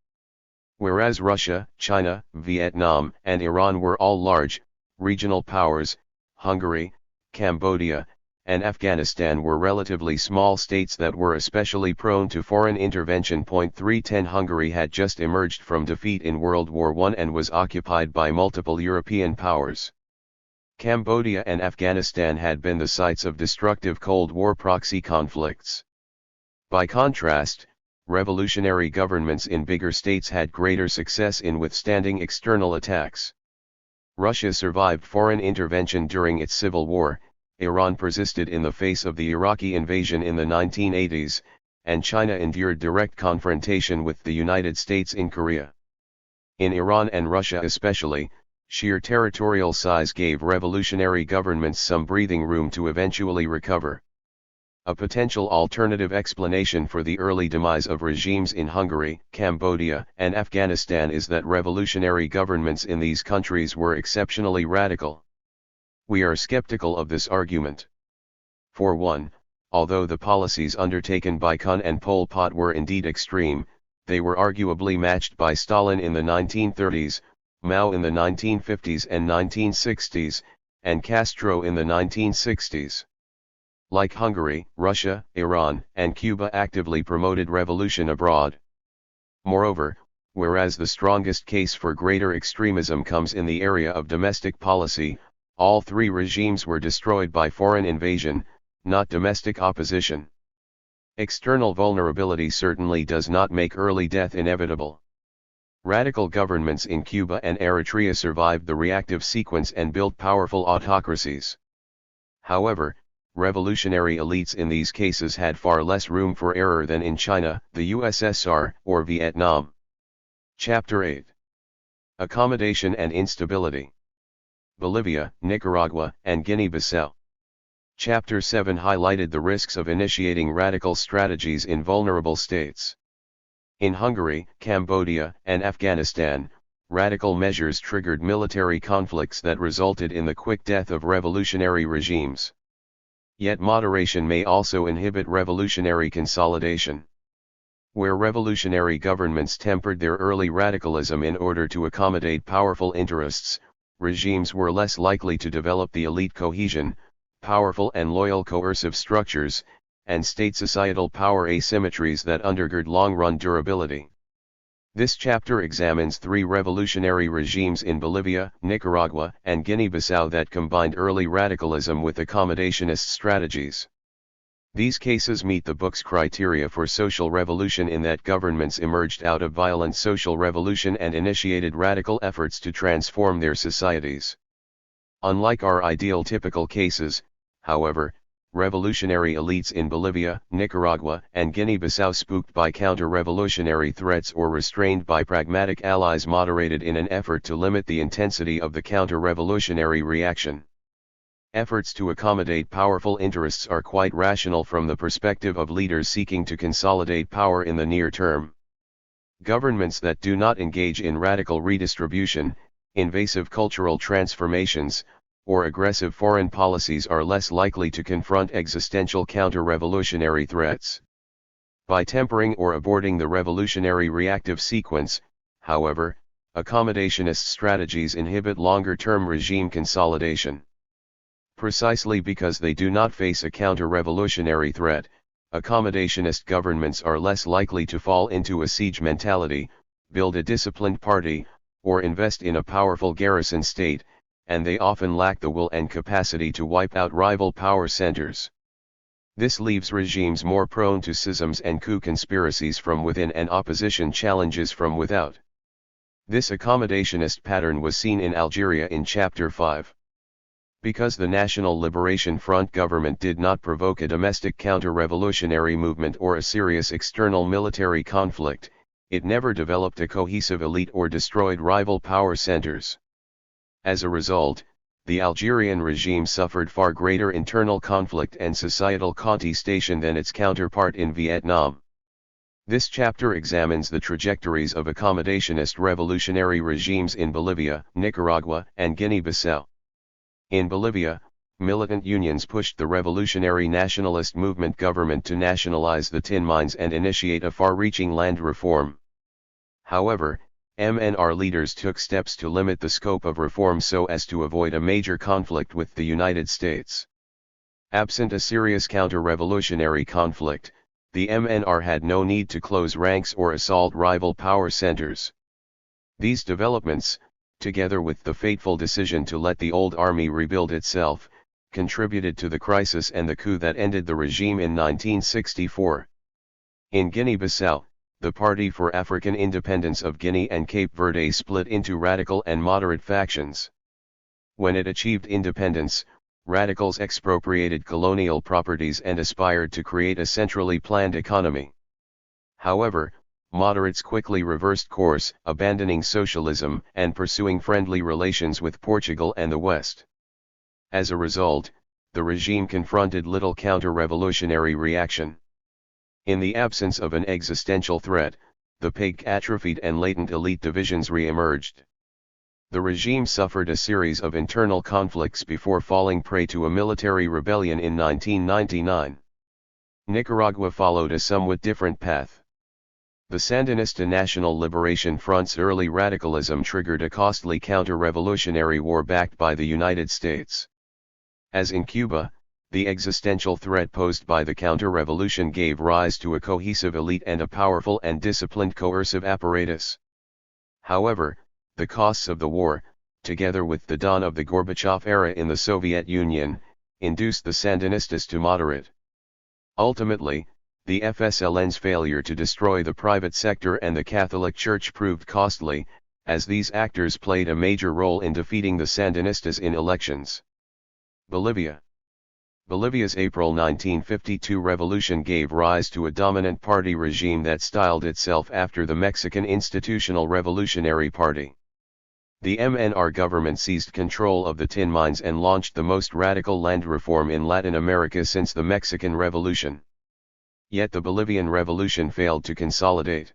Whereas Russia, China, Vietnam, and Iran were all large, regional powers, Hungary, Cambodia, and Afghanistan were relatively small states that were especially prone to foreign intervention. 310 Hungary had just emerged from defeat in World War I and was occupied by multiple European powers. Cambodia and Afghanistan had been the sites of destructive Cold War proxy conflicts. By contrast, revolutionary governments in bigger states had greater success in withstanding external attacks. Russia survived foreign intervention during its civil war, Iran persisted in the face of the Iraqi invasion in the 1980s, and China endured direct confrontation with the United States in Korea. In Iran and Russia especially, sheer territorial size gave revolutionary governments some breathing room to eventually recover. A potential alternative explanation for the early demise of regimes in Hungary, Cambodia, and Afghanistan is that revolutionary governments in these countries were exceptionally radical. We are skeptical of this argument. For one, although the policies undertaken by Kun and Pol Pot were indeed extreme, they were arguably matched by Stalin in the 1930s, Mao in the 1950s and 1960s, and Castro in the 1960s. Like Hungary, Russia, Iran, and Cuba actively promoted revolution abroad. Moreover, whereas the strongest case for greater extremism comes in the area of domestic policy, all three regimes were destroyed by foreign invasion, not domestic opposition. External vulnerability certainly does not make early death inevitable. Radical governments in Cuba and Eritrea survived the reactive sequence and built powerful autocracies. However, revolutionary elites in these cases had far less room for error than in China, the USSR, or Vietnam. Chapter 8. Accommodation and Instability. Bolivia, Nicaragua, and Guinea-Bissau. Chapter 7 highlighted the risks of initiating radical strategies in vulnerable states. In Hungary, Cambodia, and Afghanistan, radical measures triggered military conflicts that resulted in the quick death of revolutionary regimes. Yet moderation may also inhibit revolutionary consolidation. Where revolutionary governments tempered their early radicalism in order to accommodate powerful interests, regimes were less likely to develop the elite cohesion, powerful and loyal coercive structures, and state-societal power asymmetries that undergird long-run durability. This chapter examines three revolutionary regimes in Bolivia, Nicaragua, and Guinea-Bissau that combined early radicalism with accommodationist strategies. These cases meet the book's criteria for social revolution in that governments emerged out of violent social revolution and initiated radical efforts to transform their societies. Unlike our ideal typical cases, however, revolutionary elites in Bolivia, Nicaragua, and Guinea-Bissau, spooked by counter-revolutionary threats or restrained by pragmatic allies, moderated in an effort to limit the intensity of the counter-revolutionary reaction. Efforts to accommodate powerful interests are quite rational from the perspective of leaders seeking to consolidate power in the near term. Governments that do not engage in radical redistribution, invasive cultural transformations, or aggressive foreign policies are less likely to confront existential counter-revolutionary threats. By tempering or aborting the revolutionary reactive sequence, however, accommodationist strategies inhibit longer-term regime consolidation. Precisely because they do not face a counter-revolutionary threat, accommodationist governments are less likely to fall into a siege mentality, build a disciplined party, or invest in a powerful garrison state, and they often lack the will and capacity to wipe out rival power centers. This leaves regimes more prone to schisms and coup conspiracies from within and opposition challenges from without. This accommodationist pattern was seen in Algeria in Chapter 5. Because the National Liberation Front government did not provoke a domestic counter-revolutionary movement or a serious external military conflict, it never developed a cohesive elite or destroyed rival power centers. As a result, the Algerian regime suffered far greater internal conflict and societal contestation than its counterpart in Vietnam. This chapter examines the trajectories of accommodationist revolutionary regimes in Bolivia, Nicaragua, and Guinea-Bissau. In Bolivia, militant unions pushed the revolutionary nationalist movement government to nationalize the tin mines and initiate a far-reaching land reform. However, MNR leaders took steps to limit the scope of reform so as to avoid a major conflict with the United States. Absent a serious counter-revolutionary conflict, the MNR had no need to close ranks or assault rival power centers. These developments, together with the fateful decision to let the old army rebuild itself, contributed to the crisis and the coup that ended the regime in 1964. In Guinea-Bissau, the Party for African Independence of Guinea and Cape Verde split into radical and moderate factions. When it achieved independence, radicals expropriated colonial properties and aspired to create a centrally planned economy. However, moderates quickly reversed course, abandoning socialism and pursuing friendly relations with Portugal and the West. As a result, the regime confronted little counter-revolutionary reaction. In the absence of an existential threat, the PEG atrophied and latent elite divisions re-emerged. The regime suffered a series of internal conflicts before falling prey to a military rebellion in 1999. Nicaragua followed a somewhat different path. The Sandinista National Liberation Front's early radicalism triggered a costly counter-revolutionary war backed by the United States. As in Cuba, the existential threat posed by the counter-revolution gave rise to a cohesive elite and a powerful and disciplined coercive apparatus. However, the costs of the war, together with the dawn of the Gorbachev era in the Soviet Union, induced the Sandinistas to moderate. Ultimately, the FSLN's failure to destroy the private sector and the Catholic Church proved costly, as these actors played a major role in defeating the Sandinistas in elections. Bolivia. Bolivia's April 1952 revolution gave rise to a dominant party regime that styled itself after the Mexican Institutional Revolutionary Party. The MNR government seized control of the tin mines and launched the most radical land reform in Latin America since the Mexican Revolution. Yet the Bolivian Revolution failed to consolidate.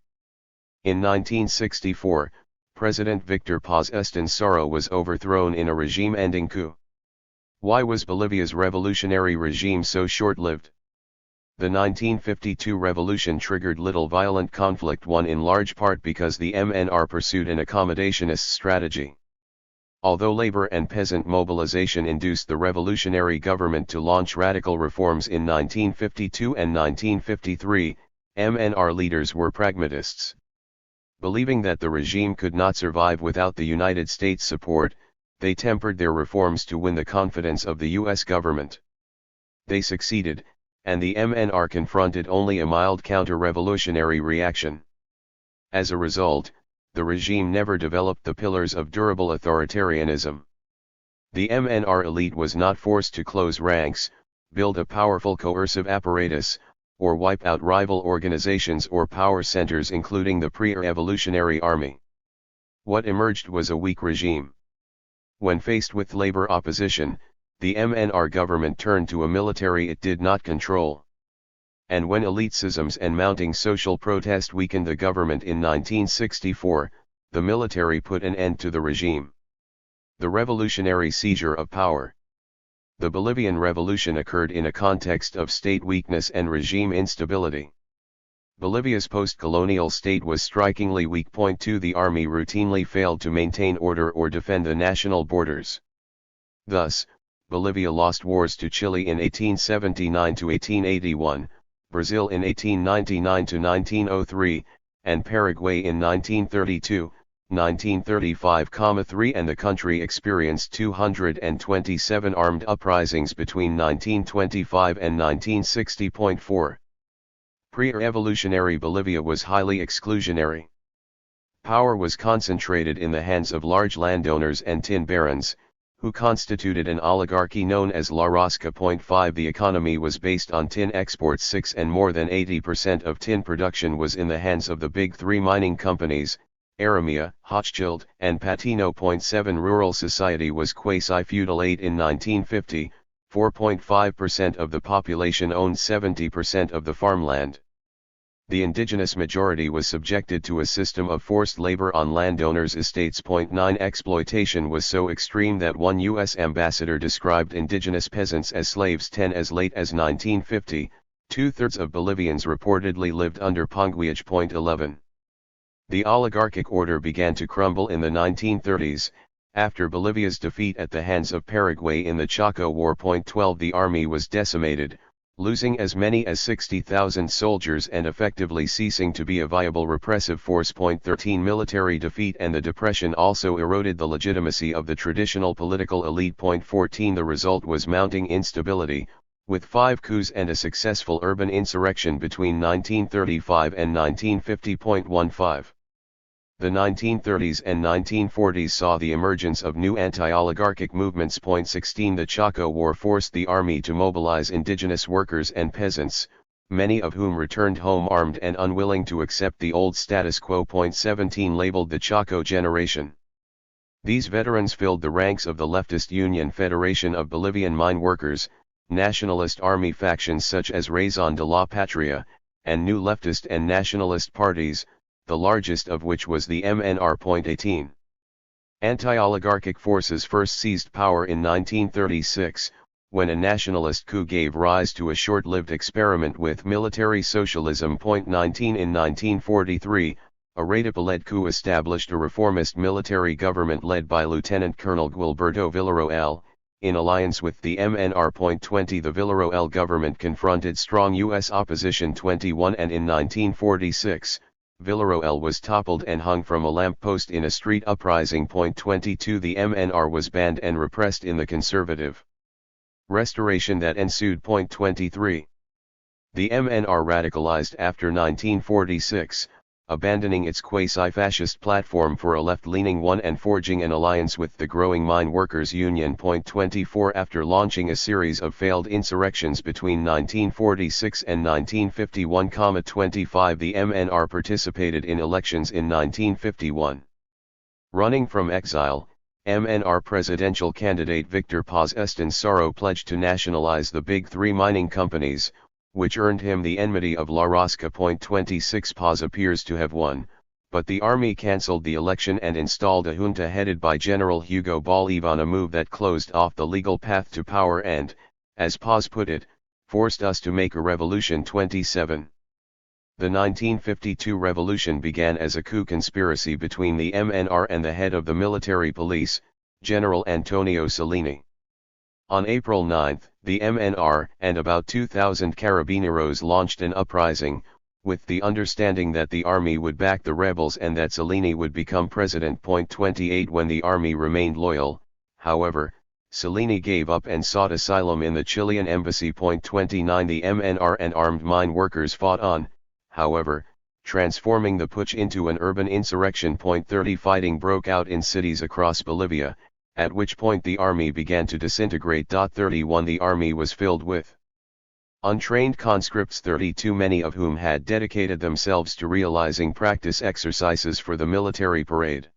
In 1964, President Victor Paz Estancaro was overthrown in a regime-ending coup. Why was Bolivia's revolutionary regime so short-lived? The 1952 revolution triggered little violent conflict, one in large part because the MNR pursued an accommodationist strategy. Although labor and peasant mobilization induced the revolutionary government to launch radical reforms in 1952 and 1953, MNR leaders were pragmatists. Believing that the regime could not survive without the United States support, they tempered their reforms to win the confidence of the U.S. government. They succeeded, and the MNR confronted only a mild counter-revolutionary reaction. As a result, the regime never developed the pillars of durable authoritarianism. The MNR elite was not forced to close ranks, build a powerful coercive apparatus, or wipe out rival organizations or power centers, including the pre-revolutionary army. What emerged was a weak regime. When faced with labor opposition, the MNR government turned to a military it did not control. And when elite schisms and mounting social protest weakened the government in 1964, the military put an end to the regime. The revolutionary seizure of power. The Bolivian Revolution occurred in a context of state weakness and regime instability. Bolivia's post-colonial state was strikingly weak. 2 The army routinely failed to maintain order or defend the national borders. Thus, Bolivia lost wars to Chile in 1879 to 1881, Brazil in 1899 to 1903, and Paraguay in 1932, 1935,3 and the country experienced 227 armed uprisings between 1925 and 1960.4. Pre-revolutionary Bolivia was highly exclusionary. Power was concentrated in the hands of large landowners and tin barons, who constituted an oligarchy known as La Rosca. 5 The economy was based on tin exports. 6 And more than 80% of tin production was in the hands of the big three mining companies, Aramea, Hochschild, and Patino. 7 Rural society was quasi-feudal. 8 In 1950, 4.5% of the population owned 70% of the farmland. The indigenous majority was subjected to a system of forced labor on landowners' estates. 9 Exploitation was so extreme that one U.S. ambassador described indigenous peasants as slaves. 10 As late as 1950, 2/3 of Bolivians reportedly lived under ponguiage. 11 The oligarchic order began to crumble in the 1930s, after Bolivia's defeat at the hands of Paraguay in the Chaco War. 12 The army was decimated, losing as many as 60,000 soldiers and effectively ceasing to be a viable repressive force. 13 Military defeat and the depression also eroded the legitimacy of the traditional political elite. 14 The result was mounting instability, with 5 coups and a successful urban insurrection between 1935 and 1950. 15 The 1930s and 1940s saw the emergence of new anti-oligarchic movements. 16 The Chaco War forced the army to mobilize indigenous workers and peasants, many of whom returned home armed and unwilling to accept the old status quo. 17 Labeled the Chaco Generation. These veterans filled the ranks of the leftist Union Federation of Bolivian Mine Workers, nationalist army factions such as Razón de la Patria, and new leftist and nationalist parties, the largest of which was the MNR. 18 Anti-oligarchic forces first seized power in 1936, when a nationalist coup gave rise to a short-lived experiment with military socialism. 19 In 1943, a Arequipa-led coup established a reformist military government led by Lieutenant Colonel Guilberto Villarroel, in alliance with the MNR. 20 The Villarroel government confronted strong U.S. opposition. 21 And in 1946, Villarroel was toppled and hung from a lamppost in a street uprising. 22 The MNR was banned and repressed in the conservative restoration that ensued. 23 The MNR radicalized after 1946, abandoning its quasi-fascist platform for a left-leaning one and forging an alliance with the growing Mine Workers Union. 24 After launching a series of failed insurrections between 1946 and 1951, 25 The MNR participated in elections in 1951. Running from exile, MNR presidential candidate Victor Paz Estensaro pledged to nationalize the big three mining companies, which earned him the enmity of La Rosca. 26 Paz appears to have won, but the army cancelled the election and installed a junta headed by General Hugo Bolivar, a move that closed off the legal path to power and, as Paz put it, forced us to make a revolution. 27 The 1952 revolution began as a coup conspiracy between the MNR and the head of the military police, General Antonio Cellini. On April 9, the MNR and about 2,000 carabineros launched an uprising, with the understanding that the army would back the rebels and that Cellini would become president. 28 When the army remained loyal, however, Cellini gave up and sought asylum in the Chilean embassy. 29 The MNR and armed mine workers fought on, however, transforming the putsch into an urban insurrection. 30 Fighting broke out in cities across Bolivia, at which point the army began to disintegrate. 31 The army was filled with untrained conscripts, 32 many of whom had dedicated themselves to realizing practice exercises for the military parade.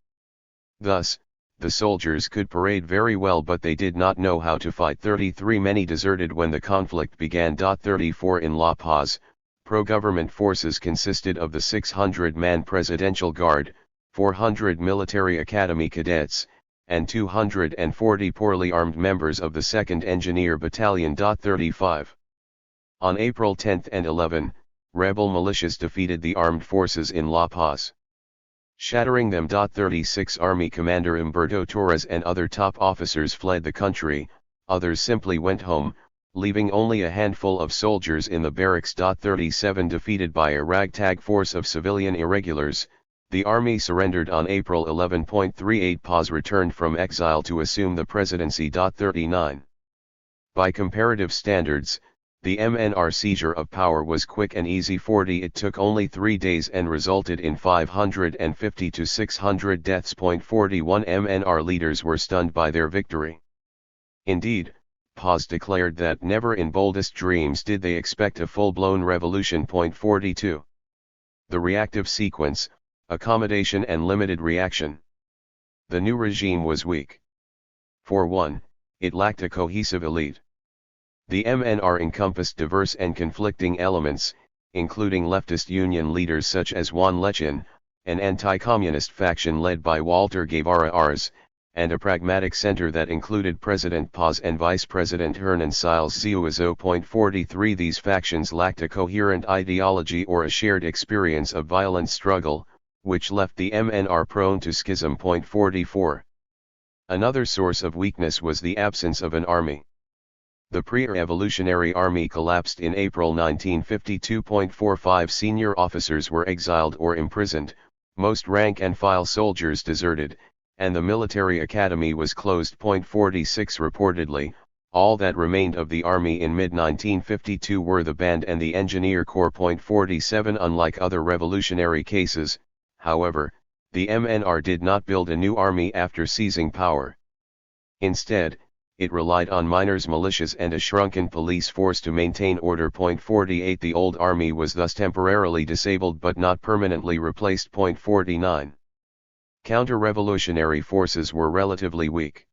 Thus, the soldiers could parade very well, but they did not know how to fight. 33 Many deserted when the conflict began. 34 In La Paz, pro-government forces consisted of the 600-man Presidential Guard, 400 military academy cadets, and 240 poorly armed members of the 2nd Engineer Battalion. 35 On April 10 and 11, rebel militias defeated the armed forces in La Paz, shattering them. 36 Army Commander Humberto Torres and other top officers fled the country, others simply went home, leaving only a handful of soldiers in the barracks. 37 Defeated by a ragtag force of civilian irregulars, The army surrendered on April 11.38. Paz returned from exile to assume the presidency. 39. By comparative standards, the MNR seizure of power was quick and easy. 40. It took only 3 days and resulted in 550 to 600 deaths. 41. MNR leaders were stunned by their victory. Indeed, Paz declared that never in boldest dreams did they expect a full-blown revolution. 42. The reactive sequence, accommodation and limited reaction. The new regime was weak. For one, it lacked a cohesive elite. The MNR encompassed diverse and conflicting elements, including leftist union leaders such as Juan Lechin, an anti-communist faction led by Walter Guevara Ars, and a pragmatic center that included President Paz and Vice President Hernan Siles Ciuazo. 43. These factions lacked a coherent ideology or a shared experience of violent struggle, which left the MNR prone to schism. 44. Another source of weakness was the absence of an army. The pre-revolutionary army collapsed in April 1952. 45 senior officers were exiled or imprisoned, most rank-and-file soldiers deserted, and the military academy was closed. 46. Reportedly, all that remained of the army in mid-1952 were the band and the engineer corps. 47. Unlike other revolutionary cases, however, the MNR did not build a new army after seizing power. Instead, it relied on miners' militias and a shrunken police force to maintain order. 48. The old army was thus temporarily disabled but not permanently replaced. 49. Counter-revolutionary forces were relatively weak.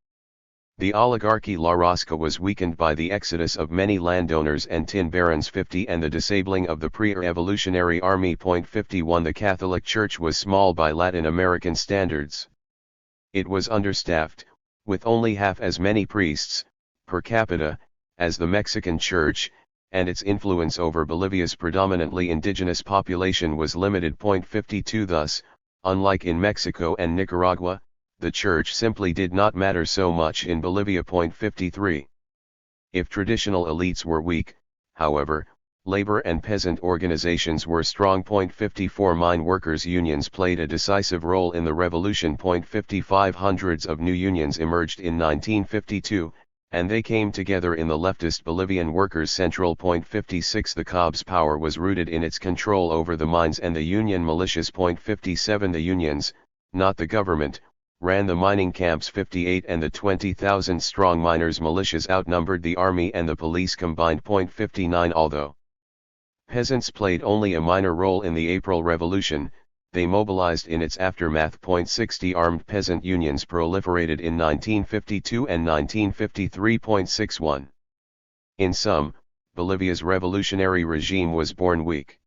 The oligarchy La Rosca was weakened by the exodus of many landowners and tin barons. 50. And the disabling of the pre-revolutionary army. 51. The Catholic Church was small by Latin American standards. It was understaffed, with only half as many priests, per capita, as the Mexican Church, and its influence over Bolivia's predominantly indigenous population was limited. 52. Thus, unlike in Mexico and Nicaragua, the Church simply did not matter so much in Bolivia. 53. If traditional elites were weak, however, labor and peasant organizations were strong. 54. Mine workers' unions played a decisive role in the revolution. 55. Hundreds of new unions emerged in 1952, and they came together in the leftist Bolivian Workers' Central. 56. The COB's power was rooted in its control over the mines and the union militias. 57. The unions, not the government, ran the mining camps. 58. And the 20,000-strong miners' militias outnumbered the army and the police combined. 59. Although peasants played only a minor role in the April Revolution, they mobilized in its aftermath. 60. Armed peasant unions proliferated in 1952 and 1953. 61. In sum, Bolivia's revolutionary regime was born weak.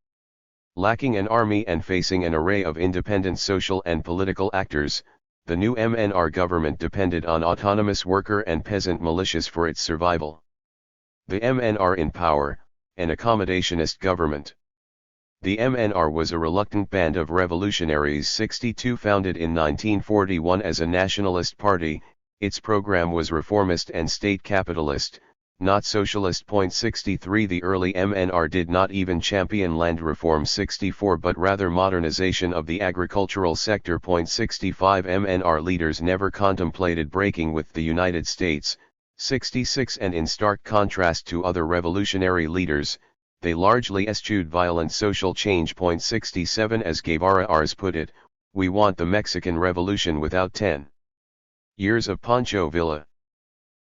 Lacking an army and facing an array of independent social and political actors, the new MNR government depended on autonomous worker and peasant militias for its survival. The MNR in power, an accommodationist government. The MNR was a reluctant band of revolutionaries. 62. Founded in 1941 as a nationalist party, its program was reformist and state capitalist, not socialist. 63. The early MNR did not even champion land reform. 64. But rather modernization of the agricultural sector. 65. MNR leaders never contemplated breaking with the United States. 66. And in stark contrast to other revolutionary leaders, they largely eschewed violent social change. 67. As Guevara Ars put it, we want the Mexican Revolution without 10 years of Pancho Villa.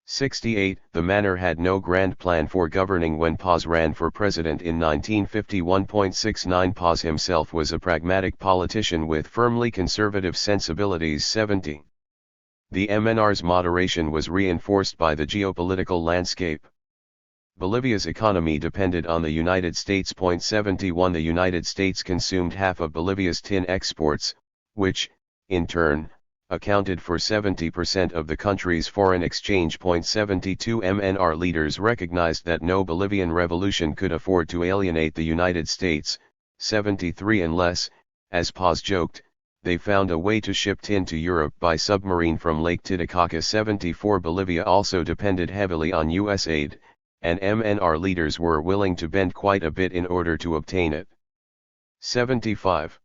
68. The manor had no grand plan for governing when Paz ran for president in 1951. 69. Paz himself was a pragmatic politician with firmly conservative sensibilities. 70. The MNR's moderation was reinforced by the geopolitical landscape. Bolivia's economy depended on the United States. 71. The United States consumed half of Bolivia's tin exports, which, in turn, accounted for 70% of the country's foreign exchange. 72. MNR leaders recognized that no Bolivian revolution could afford to alienate the United States. 73. Unless, as Paz joked, they found a way to ship tin to Europe by submarine from Lake Titicaca. 74. Bolivia also depended heavily on U.S. aid, and MNR leaders were willing to bend quite a bit in order to obtain it. 75.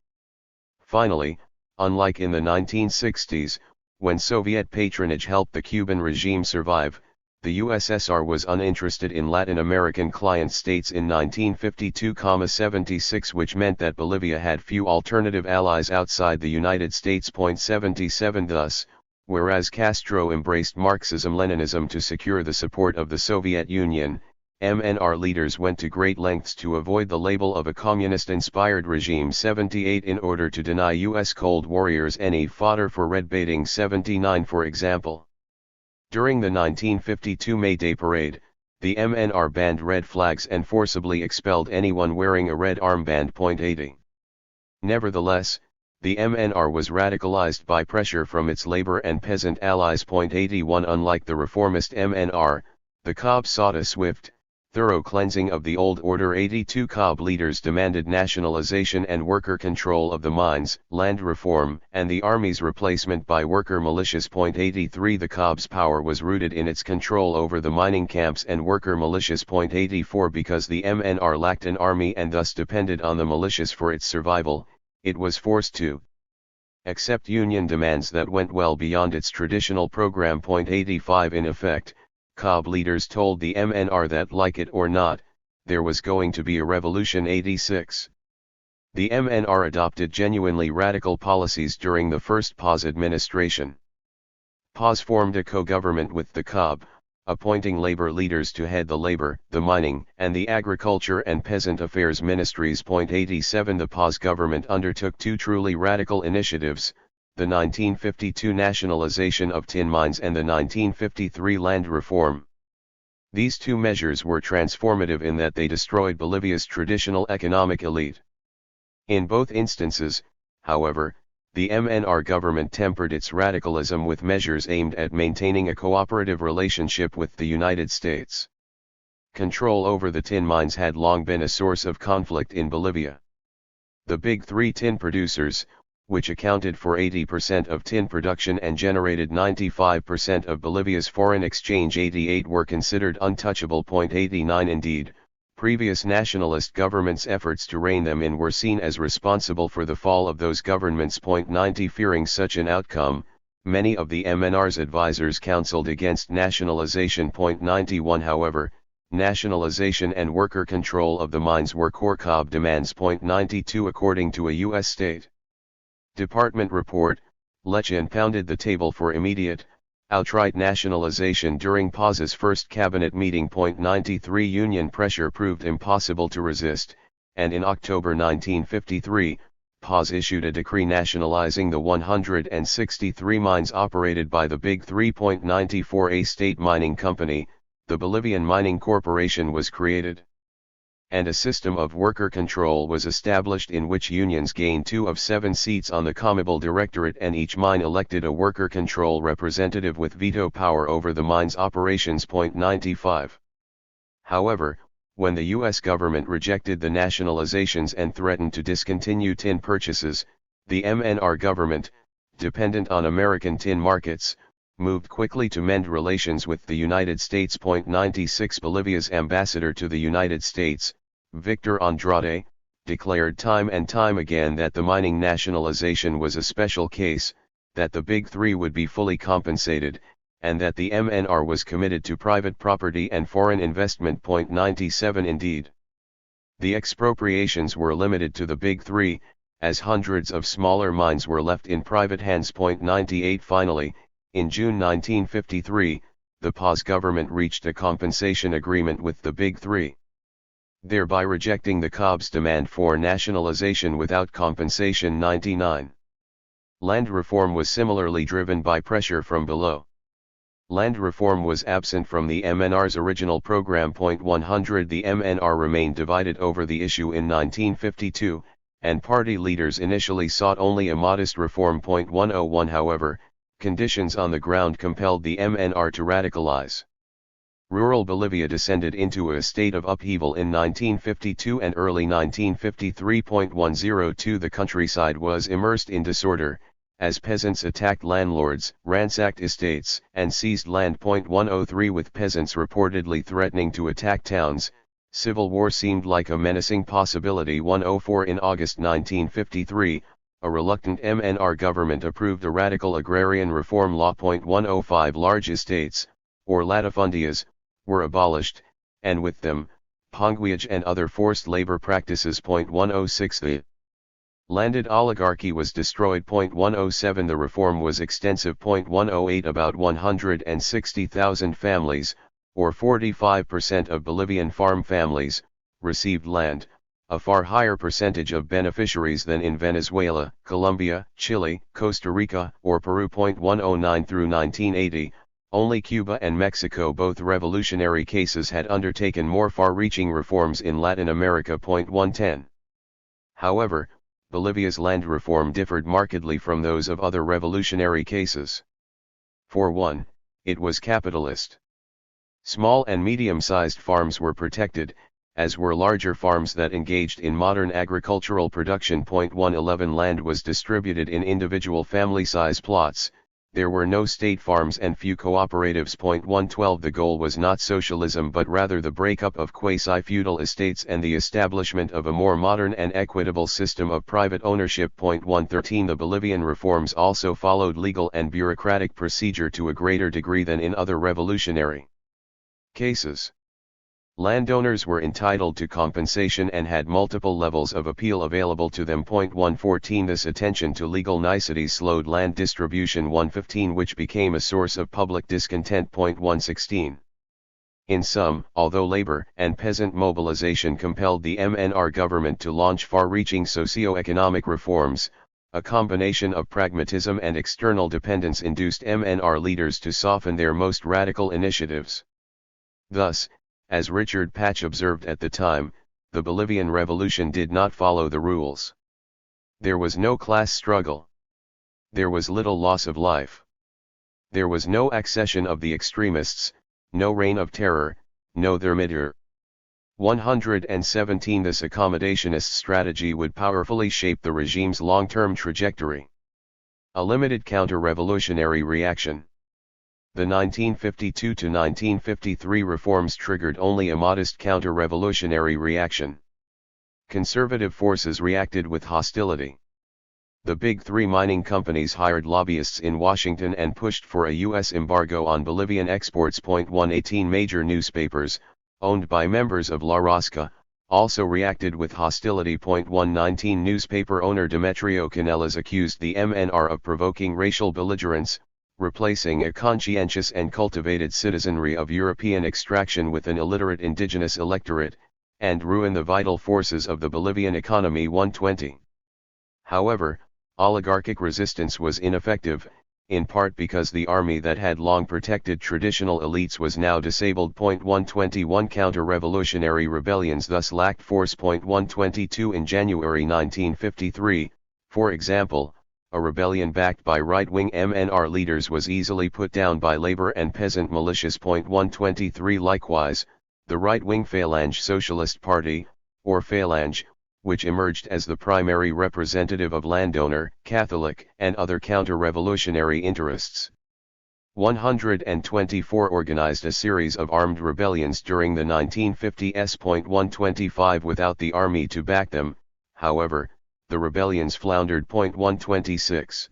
Finally, Unlike in the 1960s, when Soviet patronage helped the Cuban regime survive, the USSR was uninterested in Latin American client states in 1952,76, which meant that Bolivia had few alternative allies outside the United States. 77 Thus, whereas Castro embraced Marxism-Leninism to secure the support of the Soviet Union, MNR leaders went to great lengths to avoid the label of a communist-inspired regime. 78 In order to deny U.S. Cold Warriors any fodder for red baiting. 79 For example, during the 1952 May Day parade, the MNR banned red flags and forcibly expelled anyone wearing a red armband. 80 Nevertheless, the MNR was radicalized by pressure from its labor and peasant allies. 81 Unlike the reformist MNR, the COB sought a swift, thorough cleansing of the old order. 82 COB leaders demanded nationalization and worker control of the mines, land reform, and the army's replacement by worker militias. 83 The COB's power was rooted in its control over the mining camps and worker militias. 84 Because the MNR lacked an army and thus depended on the militias for its survival, it was forced to accept union demands that went well beyond its traditional program. 85 In effect, COB leaders told the MNR that, like it or not, there was going to be a revolution. 86 The MNR adopted genuinely radical policies during the first Paz administration. Paz formed a co-government with the COB, appointing labor leaders to head the labor, the mining, and the agriculture and peasant affairs ministries. 87 The Paz government undertook two truly radical initiatives: the 1952 nationalization of tin mines and the 1953 land reform. These two measures were transformative in that they destroyed Bolivia's traditional economic elite. In both instances, however, the MNR government tempered its radicalism with measures aimed at maintaining a cooperative relationship with the United States. Control over the tin mines had long been a source of conflict in Bolivia. The big three tin producers, which accounted for 80% of tin production and generated 95% of Bolivia's foreign exchange. 88 Were considered untouchable. 89 Indeed, previous nationalist governments' efforts to rein them in were seen as responsible for the fall of those governments. 90 Fearing such an outcome, many of the MNR's advisors counseled against nationalization. 91 However, nationalization and worker control of the mines were core COB demands. 92 According to a U.S. State Department report, Lechin pounded the table for immediate, outright nationalization during Paz's first cabinet meeting. 93 Union pressure proved impossible to resist, and in October 1953, Paz issued a decree nationalizing the 163 mines operated by the Big 3. 94 A state mining company, the Bolivian Mining Corporation, was created, and a system of worker control was established in which unions gained 2 of 7 seats on the Comable Directorate, and each mine elected a worker control representative with veto power over the mine's operations. 95 However, when the U.S. government rejected the nationalizations and threatened to discontinue tin purchases, the MNR government, dependent on American tin markets, moved quickly to mend relations with the United States. 96 Bolivia's ambassador to the United States, Victor Andrade, declared time and time again that the mining nationalization was a special case, that the Big Three would be fully compensated, and that the MNR was committed to private property and foreign investment. 97 Indeed, the expropriations were limited to the Big Three, as hundreds of smaller mines were left in private hands. 98 Finally, in June 1953, the Paz government reached a compensation agreement with the Big Three, thereby rejecting the COB's demand for nationalization without compensation. 99 Land reform was similarly driven by pressure from below. Land reform was absent from the MNR's original program. 100 The MNR remained divided over the issue in 1952, and party leaders initially sought only a modest reform. 101 However, conditions on the ground compelled the MNR to radicalize. Rural Bolivia descended into a state of upheaval in 1952 and early 1953. 102 The countryside was immersed in disorder, as peasants attacked landlords, ransacked estates, and seized land. 103 With peasants reportedly threatening to attack towns, civil war seemed like a menacing possibility. 104 In August 1953, a reluctant MNR government approved a radical agrarian reform law. 105 Large estates, or latifundias, were abolished, and with them, ponguiage and other forced labor practices. 106 The landed oligarchy was destroyed. 107 The reform was extensive. 108 About 160,000 families, or 45% of Bolivian farm families, received land, a far higher percentage of beneficiaries than in Venezuela, Colombia, Chile, Costa Rica, or Peru. 109 Through 1980, only Cuba and Mexico, both revolutionary cases, had undertaken more far-reaching reforms in Latin America. 110 However, Bolivia's land reform differed markedly from those of other revolutionary cases. For one, it was capitalist. Small and medium-sized farms were protected, as were larger farms that engaged in modern agricultural production. 111 Land was distributed in individual family-size plots, there were no state farms and few cooperatives. 112 The goal was not socialism but rather the breakup of quasi-feudal estates and the establishment of a more modern and equitable system of private ownership. 113 The Bolivian reforms also followed legal and bureaucratic procedure to a greater degree than in other revolutionary cases. Landowners were entitled to compensation and had multiple levels of appeal available to them. 114 This attention to legal niceties slowed land distribution. 115 Which became a source of public discontent. 116 In sum, although labor and peasant mobilization compelled the MNR government to launch far-reaching socio-economic reforms, a combination of pragmatism and external dependence induced MNR leaders to soften their most radical initiatives. Thus, as Richard Patch observed at the time, the Bolivian Revolution did not follow the rules. There was no class struggle. There was little loss of life. There was no accession of the extremists, no reign of terror, no thermidor. 117 This accommodationist strategy would powerfully shape the regime's long-term trajectory. A limited counter-revolutionary reaction. The 1952 to 1953 reforms triggered only a modest counter-revolutionary reaction. Conservative forces reacted with hostility. The Big Three mining companies hired lobbyists in Washington and pushed for a U.S. embargo on Bolivian exports. 118 Major newspapers, owned by members of La Rosca, also reacted with hostility. 119 Newspaper owner Demetrio Canellas accused the MNR of provoking racial belligerence, replacing a conscientious and cultivated citizenry of European extraction with an illiterate indigenous electorate, and ruin the vital forces of the Bolivian economy. 120 However, oligarchic resistance was ineffective, in part because the army that had long protected traditional elites was now disabled. 121 Counter-revolutionary rebellions thus lacked force. 122 In January 1953, for example, a rebellion backed by right-wing MNR leaders was easily put down by labor and peasant militias. 123 Likewise, the right-wing Phalange Socialist Party, or Phalange, which emerged as the primary representative of landowner, Catholic, and other counter-revolutionary interests. 124 organized a series of armed rebellions during the 1950s. 125 Without the army to back them, however, the rebellions floundered. 126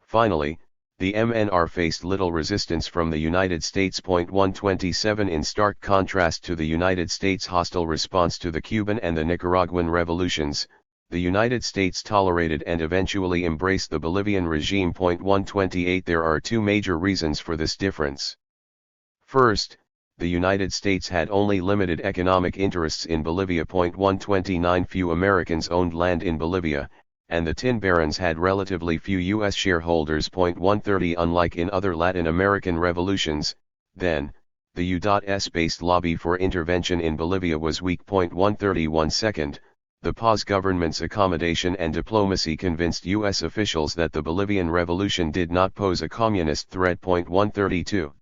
Finally, the MNR faced little resistance from the United States. 127 In stark contrast to the United States' hostile response to the Cuban and the Nicaraguan revolutions, the United States tolerated and eventually embraced the Bolivian regime. 128 There are two major reasons for this difference. First, the United States had only limited economic interests in Bolivia. 129 Few Americans owned land in Bolivia, and the tin barons had relatively few U.S. shareholders. 130 Unlike in other Latin American revolutions, then, the U.S.-based lobby for intervention in Bolivia was weak. 131 Second, the Paz government's accommodation and diplomacy convinced U.S. officials that the Bolivian Revolution did not pose a communist threat. 132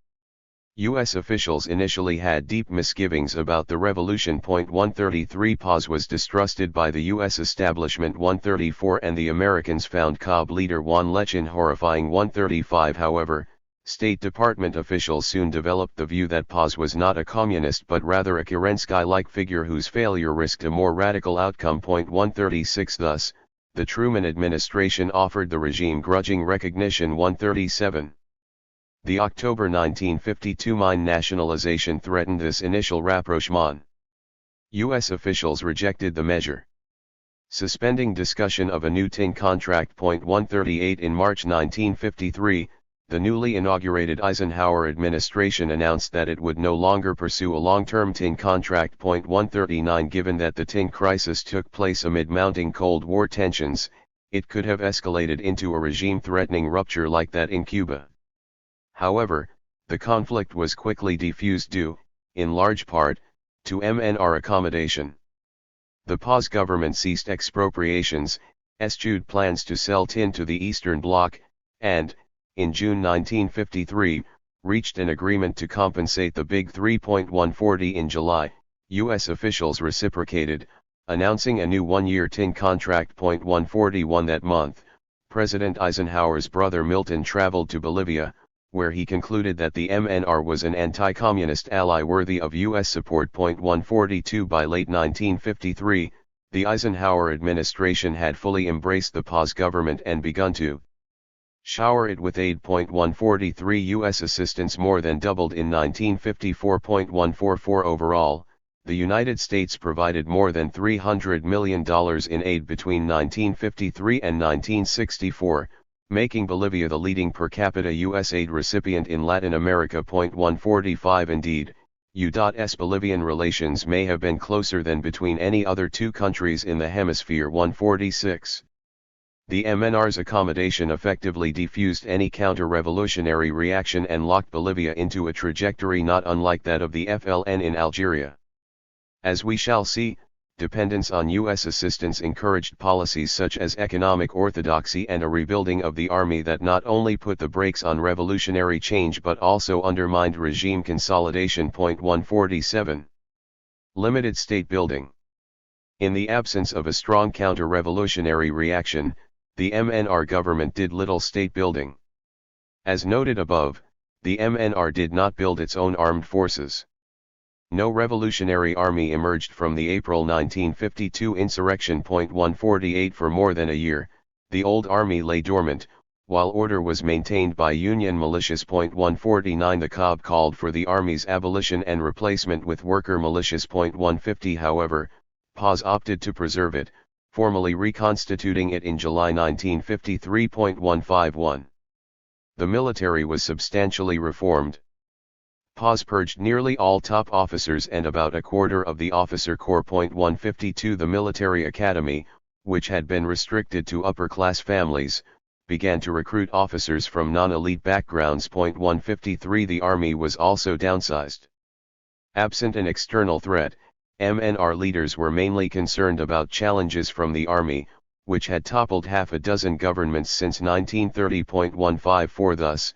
U.S. officials initially had deep misgivings about the revolution. 133 Paz was distrusted by the U.S. establishment. 134 And the Americans found COB leader Juan Lechin horrifying. 135 However, State Department officials soon developed the view that Paz was not a communist but rather a Kerensky-like figure whose failure risked a more radical outcome. 136 Thus, the Truman administration offered the regime grudging recognition. 137. The October 1952 mine nationalization threatened this initial rapprochement. U.S. officials rejected the measure, suspending discussion of a new tin contract. 138. In March 1953, the newly inaugurated Eisenhower administration announced that it would no longer pursue a long-term tin contract. 139. Given that the tin crisis took place amid mounting Cold War tensions, it could have escalated into a regime-threatening rupture like that in Cuba. However, the conflict was quickly defused due, in large part, to MNR accommodation. The Paz government ceased expropriations, eschewed plans to sell tin to the Eastern Bloc, and, in June 1953, reached an agreement to compensate the Big Three. 140. In July, U.S. officials reciprocated, announcing a new one-year tin contract. 141. That month, President Eisenhower's brother Milton traveled to Bolivia, where he concluded that the MNR was an anti-communist ally worthy of U.S. support. 142. By late 1953, the Eisenhower administration had fully embraced the Paz government and begun to shower it with aid. 143. U.S. assistance more than doubled in 1954. 144. Overall, the United States provided more than $300 million in aid between 1953 and 1964, making Bolivia the leading per capita U.S. aid recipient in Latin America. 145. Indeed, U.S. Bolivian relations may have been closer than between any other two countries in the hemisphere. 146. The MNR's accommodation effectively defused any counter-revolutionary reaction and locked Bolivia into a trajectory not unlike that of the FLN in Algeria. As we shall see, dependence on U.S. assistance encouraged policies such as economic orthodoxy and a rebuilding of the army that not only put the brakes on revolutionary change but also undermined regime consolidation. 147. Limited state building. In the absence of a strong counter-revolutionary reaction, the MNR government did little state building. As noted above, the MNR did not build its own armed forces. No revolutionary army emerged from the April 1952 insurrection. 148. For more than a year, the old army lay dormant, while order was maintained by Union militias. 149. The COB called for the army's abolition and replacement with worker militias. 150. However, Paz opted to preserve it, formally reconstituting it in July 1953. 151. The military was substantially reformed. Paz purged nearly all top officers and about a quarter of the officer corps. 152. The military academy, which had been restricted to upper-class families, began to recruit officers from non-elite backgrounds. 153. The army was also downsized. Absent an external threat, MNR leaders were mainly concerned about challenges from the army, which had toppled half a dozen governments since 1930. 154. Thus,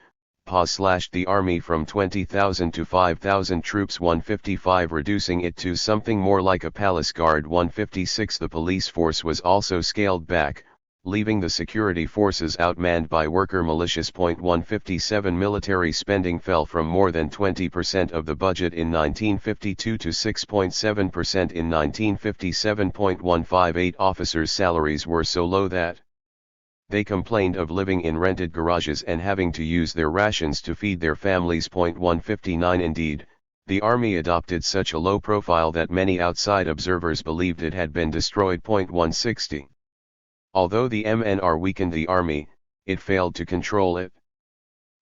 Paz slashed the army from 20,000 to 5,000 troops. 155. Reducing it to something more like a palace guard. 156. The police force was also scaled back, leaving the security forces outmanned by worker militias. 157. Military spending fell from more than 20% of the budget in 1952 to 6.7% in 1957. 158. Officers' salaries were so low that they complained of living in rented garages and having to use their rations to feed their families. 159. Indeed, the army adopted such a low profile that many outside observers believed it had been destroyed. 160. Although the MNR weakened the army, it failed to control it.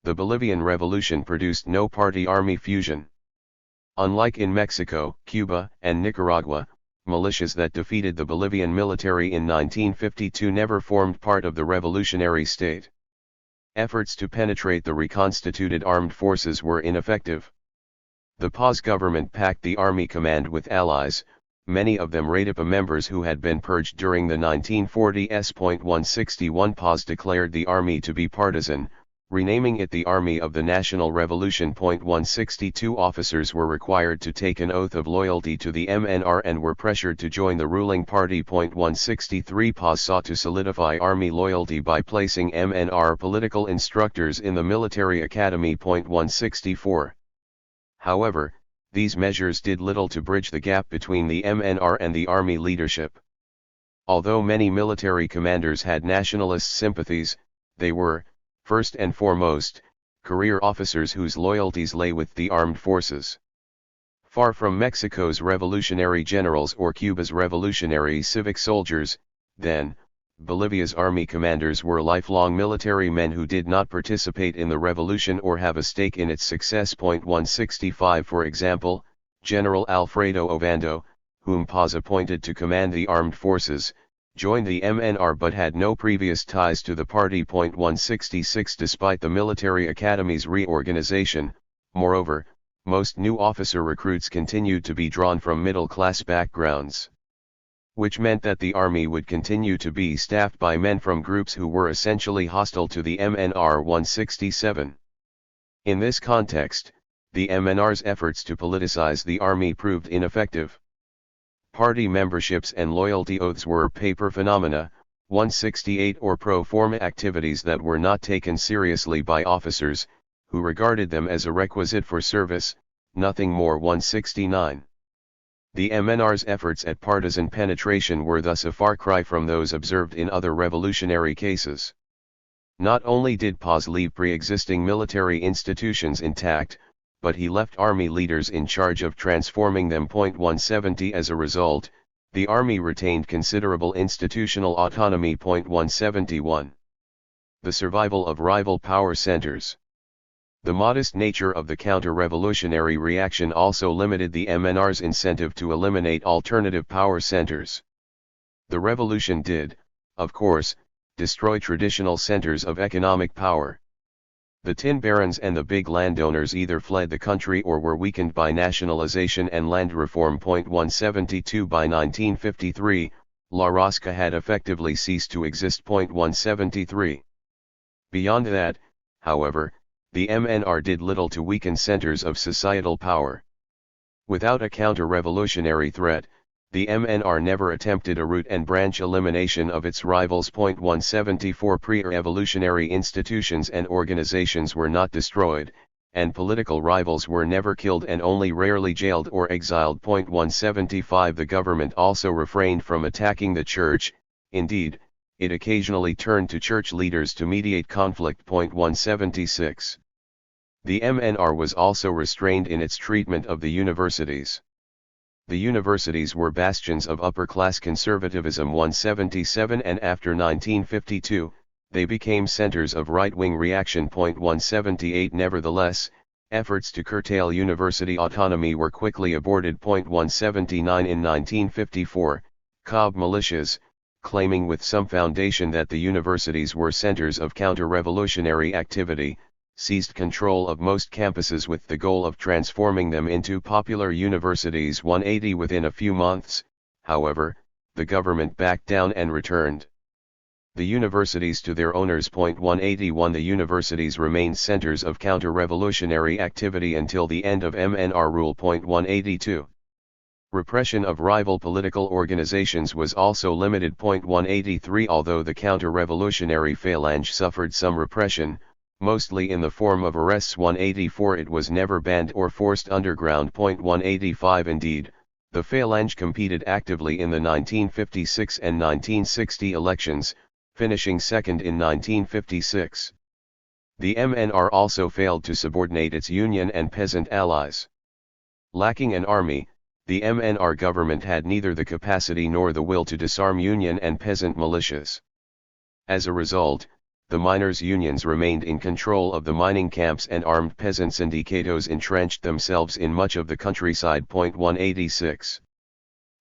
The Bolivian Revolution produced no party-army fusion. Unlike in Mexico, Cuba, and Nicaragua, militias that defeated the Bolivian military in 1952 never formed part of the revolutionary state. Efforts to penetrate the reconstituted armed forces were ineffective. The Paz government packed the army command with allies, many of them Radipa members who had been purged during the 1940s. 161. Paz declared the army to be partisan, renaming it the Army of the National Revolution. 162. Officers were required to take an oath of loyalty to the MNR and were pressured to join the ruling party. 163. Paz sought to solidify army loyalty by placing MNR political instructors in the military academy. 164. However, these measures did little to bridge the gap between the MNR and the army leadership. Although many military commanders had nationalist sympathies, they were, first and foremost, career officers whose loyalties lay with the armed forces. Far from Mexico's revolutionary generals or Cuba's revolutionary civic soldiers, then, Bolivia's army commanders were lifelong military men who did not participate in the revolution or have a stake in its success. 165 For example, General Alfredo Ovando, whom Paz appointed to command the armed forces, joined the MNR but had no previous ties to the party. 166 Despite the military academy's reorganization, moreover, most new officer recruits continued to be drawn from middle-class backgrounds, which meant that the army would continue to be staffed by men from groups who were essentially hostile to the MNR. 167. In this context, the MNR's efforts to politicize the army proved ineffective. Party memberships and loyalty oaths were paper phenomena, 168 or pro forma activities that were not taken seriously by officers, who regarded them as a requisite for service, nothing more. 169. The MNR's efforts at partisan penetration were thus a far cry from those observed in other revolutionary cases. Not only did Paz leave pre-existing military institutions intact, but he left army leaders in charge of transforming them. 170 As a result, the army retained considerable institutional autonomy. 171. The survival of rival power centers. The modest nature of the counter-revolutionary reaction also limited the MNR's incentive to eliminate alternative power centers. The revolution did, of course, destroy traditional centers of economic power. The tin barons and the big landowners either fled the country or were weakened by nationalization and land reform. 172 By 1953, La Rosca had effectively ceased to exist. 173. Beyond that, however, the MNR did little to weaken centers of societal power. Without a counter-revolutionary threat, the MNR never attempted a root and branch elimination of its rivals. 174 Pre-revolutionary institutions and organizations were not destroyed, and political rivals were never killed and only rarely jailed or exiled. 175 The government also refrained from attacking the church, indeed, it occasionally turned to church leaders to mediate conflict. 176. The MNR was also restrained in its treatment of the universities. The universities were bastions of upper-class conservatism. 177 And after 1952, they became centers of right-wing reaction. 178 Nevertheless, efforts to curtail university autonomy were quickly aborted. 179 In 1954, COB militias, claiming with some foundation that the universities were centers of counter-revolutionary activity, seized control of most campuses with the goal of transforming them into popular universities. 180 Within a few months, however, the government backed down and returned the universities to their owners. 181 The universities remained centers of counter-revolutionary activity until the end of MNR rule. 182. Repression of rival political organizations was also limited. 183 Although the counter-revolutionary phalange suffered some repression, mostly in the form of arrests. 184 It was never banned or forced underground. 185 Indeed, the phalange competed actively in the 1956 and 1960 elections, finishing second in 1956. The MNR also failed to subordinate its union and peasant allies. Lacking an army, the MNR government had neither the capacity nor the will to disarm union and peasant militias. As a result, the miners' unions remained in control of the mining camps and armed peasant sindicatos entrenched themselves in much of the countryside. 186.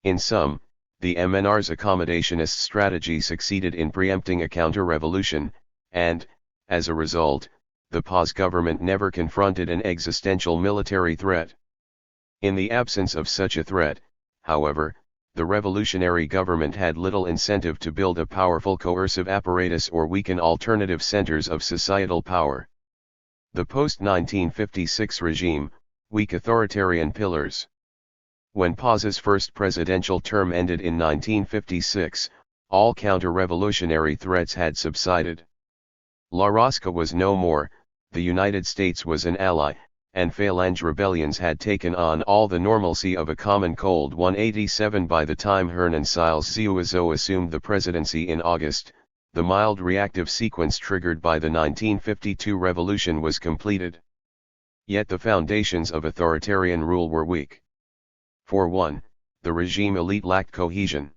In sum, the MNR's accommodationist strategy succeeded in preempting a counter-revolution, and, as a result, the Paz government never confronted an existential military threat. In the absence of such a threat, however, the revolutionary government had little incentive to build a powerful coercive apparatus or weaken alternative centers of societal power. The post-1956 regime, weak authoritarian pillars. When Paz's first presidential term ended in 1956, all counter-revolutionary threats had subsided. La Rosca was no more, the United States was an ally, and phalange rebellions had taken on all the normalcy of a common cold. 187 By the time Hernan Siles Zhuizhou assumed the presidency in August, the mild reactive sequence triggered by the 1952 revolution was completed. Yet the foundations of authoritarian rule were weak. For one, the regime elite lacked cohesion.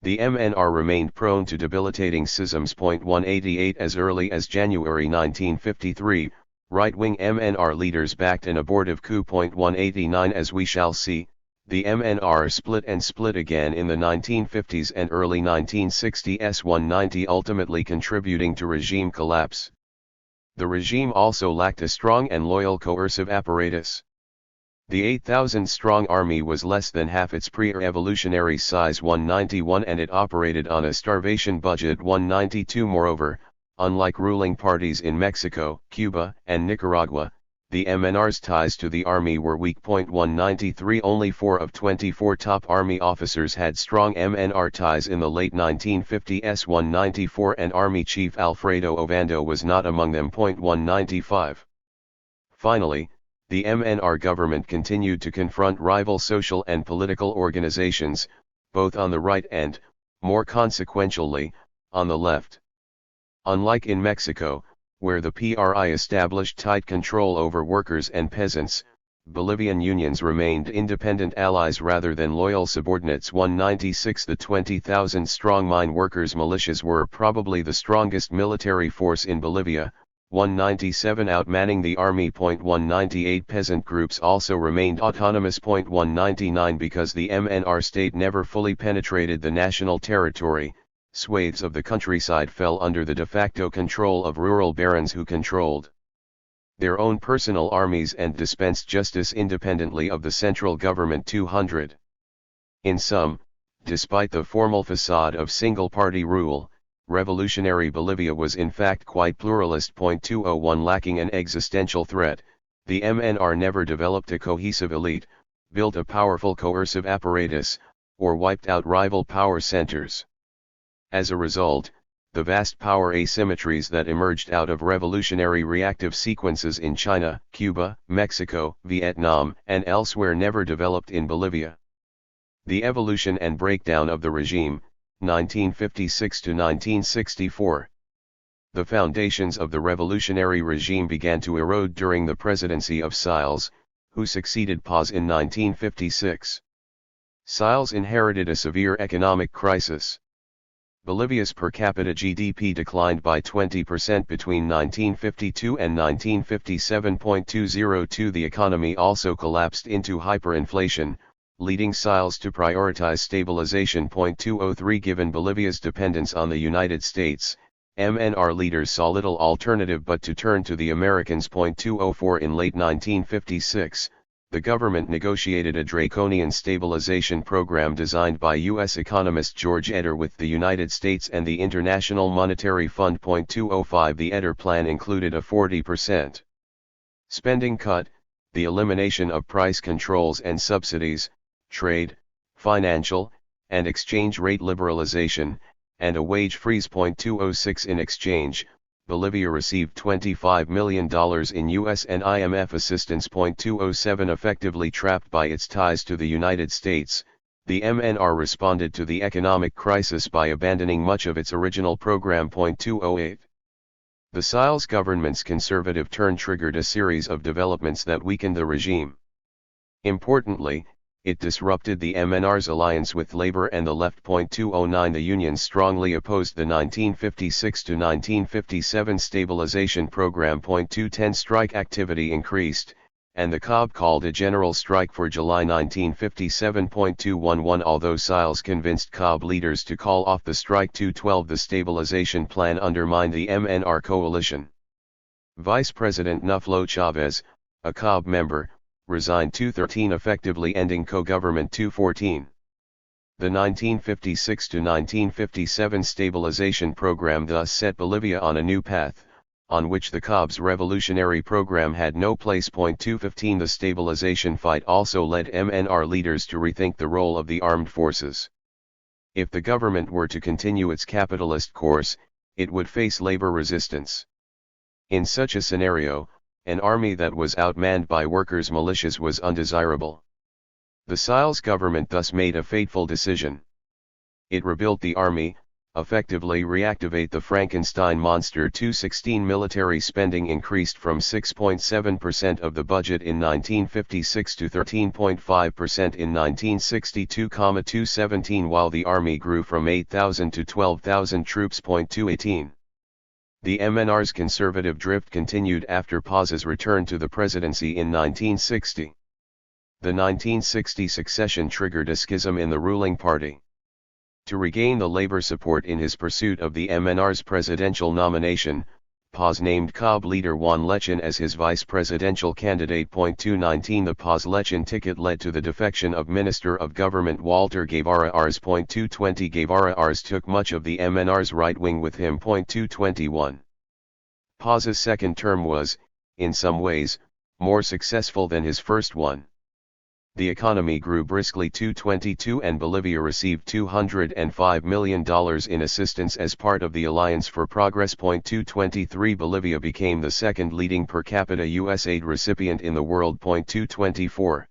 The MNR remained prone to debilitating schisms. 188 As early as January 1953, right-wing MNR leaders backed an abortive coup. 189 As we shall see, the MNR split and split again in the 1950s and early 1960s. 190 Ultimately contributing to regime collapse. The regime also lacked a strong and loyal coercive apparatus. The 8,000-strong army was less than half its pre-revolutionary size. 191 And it operated on a starvation budget. 192 Moreover, unlike ruling parties in Mexico, Cuba, and Nicaragua, the MNR's ties to the army were weak. 193 Only 4 of 24 top army officers had strong MNR ties in the late 1950s. 194 And Army Chief Alfredo Ovando was not among them. 195 Finally, the MNR government continued to confront rival social and political organizations, both on the right and, more consequentially, on the left. Unlike in Mexico, where the PRI established tight control over workers and peasants, Bolivian unions remained independent allies rather than loyal subordinates. 196 The 20,000-strong mine workers' militias were probably the strongest military force in Bolivia. 197 Outmanning the army. 198 Peasant groups also remained autonomous. 199 Because the MNR state never fully penetrated the national territory, swathes of the countryside fell under the de facto control of rural barons who controlled their own personal armies and dispensed justice independently of the central government. 200 In sum, despite the formal facade of single-party rule, revolutionary Bolivia was in fact quite pluralist. 201 Lacking an existential threat, the MNR never developed a cohesive elite, built a powerful coercive apparatus, or wiped out rival power centers. As a result, the vast power asymmetries that emerged out of revolutionary reactive sequences in China, Cuba, Mexico, Vietnam, and elsewhere never developed in Bolivia. The evolution and breakdown of the regime, 1956 to 1964. The foundations of the revolutionary regime began to erode during the presidency of Siles, who succeeded Paz in 1956. Siles inherited a severe economic crisis. Bolivia's per capita GDP declined by 20% between 1952 and 1957.202. The economy also collapsed into hyperinflation, leading Siles to prioritize stabilization. 203 Given Bolivia's dependence on the United States, MNR leaders saw little alternative but to turn to the Americans. 204 In late 1956, the government negotiated a draconian stabilization program designed by U.S. economist George Eder with the United States and the International Monetary Fund. 205 The Eder plan included a 40% spending cut, the elimination of price controls and subsidies, trade, financial, and exchange rate liberalization, and a wage freeze. 206 In exchange, Bolivia received $25 million in U.S. and IMF assistance. 207 Effectively trapped by its ties to the United States, the MNR responded to the economic crisis by abandoning much of its original program. 208 The Siles government's conservative turn triggered a series of developments that weakened the regime. Importantly, it disrupted the MNR's alliance with labor and the left. 209 The unions strongly opposed the 1956 to 1957 stabilization program. 210 Strike activity increased, and the COB called a general strike for July 1957. 211 Although Siles convinced COB leaders to call off the strike. 212 The stabilization plan undermined the MNR coalition. Vice President Nuflo Chavez, a COB member, resigned. 213 Effectively ending co-government. 214 The 1956 to 1957 stabilization program thus set Bolivia on a new path, on which the COB's revolutionary program had no place. 215 The stabilization fight also led MNR leaders to rethink the role of the armed forces. If the government were to continue its capitalist course, it would face labor resistance. In such a scenario, An army that was outmanned by workers' militias was undesirable. The Siles government thus made a fateful decision. It rebuilt the army, effectively reactivate the Frankenstein monster. 2016 military spending increased from 6.7% of the budget in 1956 to 13.5% in 1962, 2017, while the army grew from 8,000 to 12,000 troops. 2018. The MNR's conservative drift continued after Paz's return to the presidency in 1960. The 1960 succession triggered a schism in the ruling party. To regain the labor support in his pursuit of the MNR's presidential nomination, Paz named COB leader Juan Lechin as his vice presidential candidate. 2019 The Paz-Lechin ticket led to the defection of Minister of Government Walter Guevara Ars. 2020 Guevara Ars took much of the MNR's right wing with him. 2021 Paz's second term was, in some ways, more successful than his first one. The economy grew briskly. 2022 and Bolivia received $205 million in assistance as part of the Alliance for Progress. 2023 Bolivia became the second leading per capita U.S. aid recipient in the world. 2024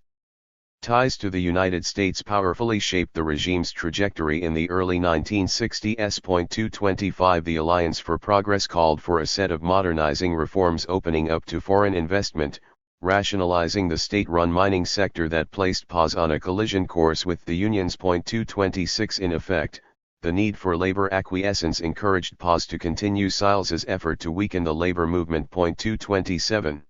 Ties to the United States powerfully shaped the regime's trajectory in the early 1960s. 2025 The Alliance for Progress called for a set of modernizing reforms opening up to foreign investment, rationalizing the state-run mining sector that placed Paz on a collision course with the unions. 226 In effect, the need for labor acquiescence encouraged Paz to continue Siles's effort to weaken the labor movement. 227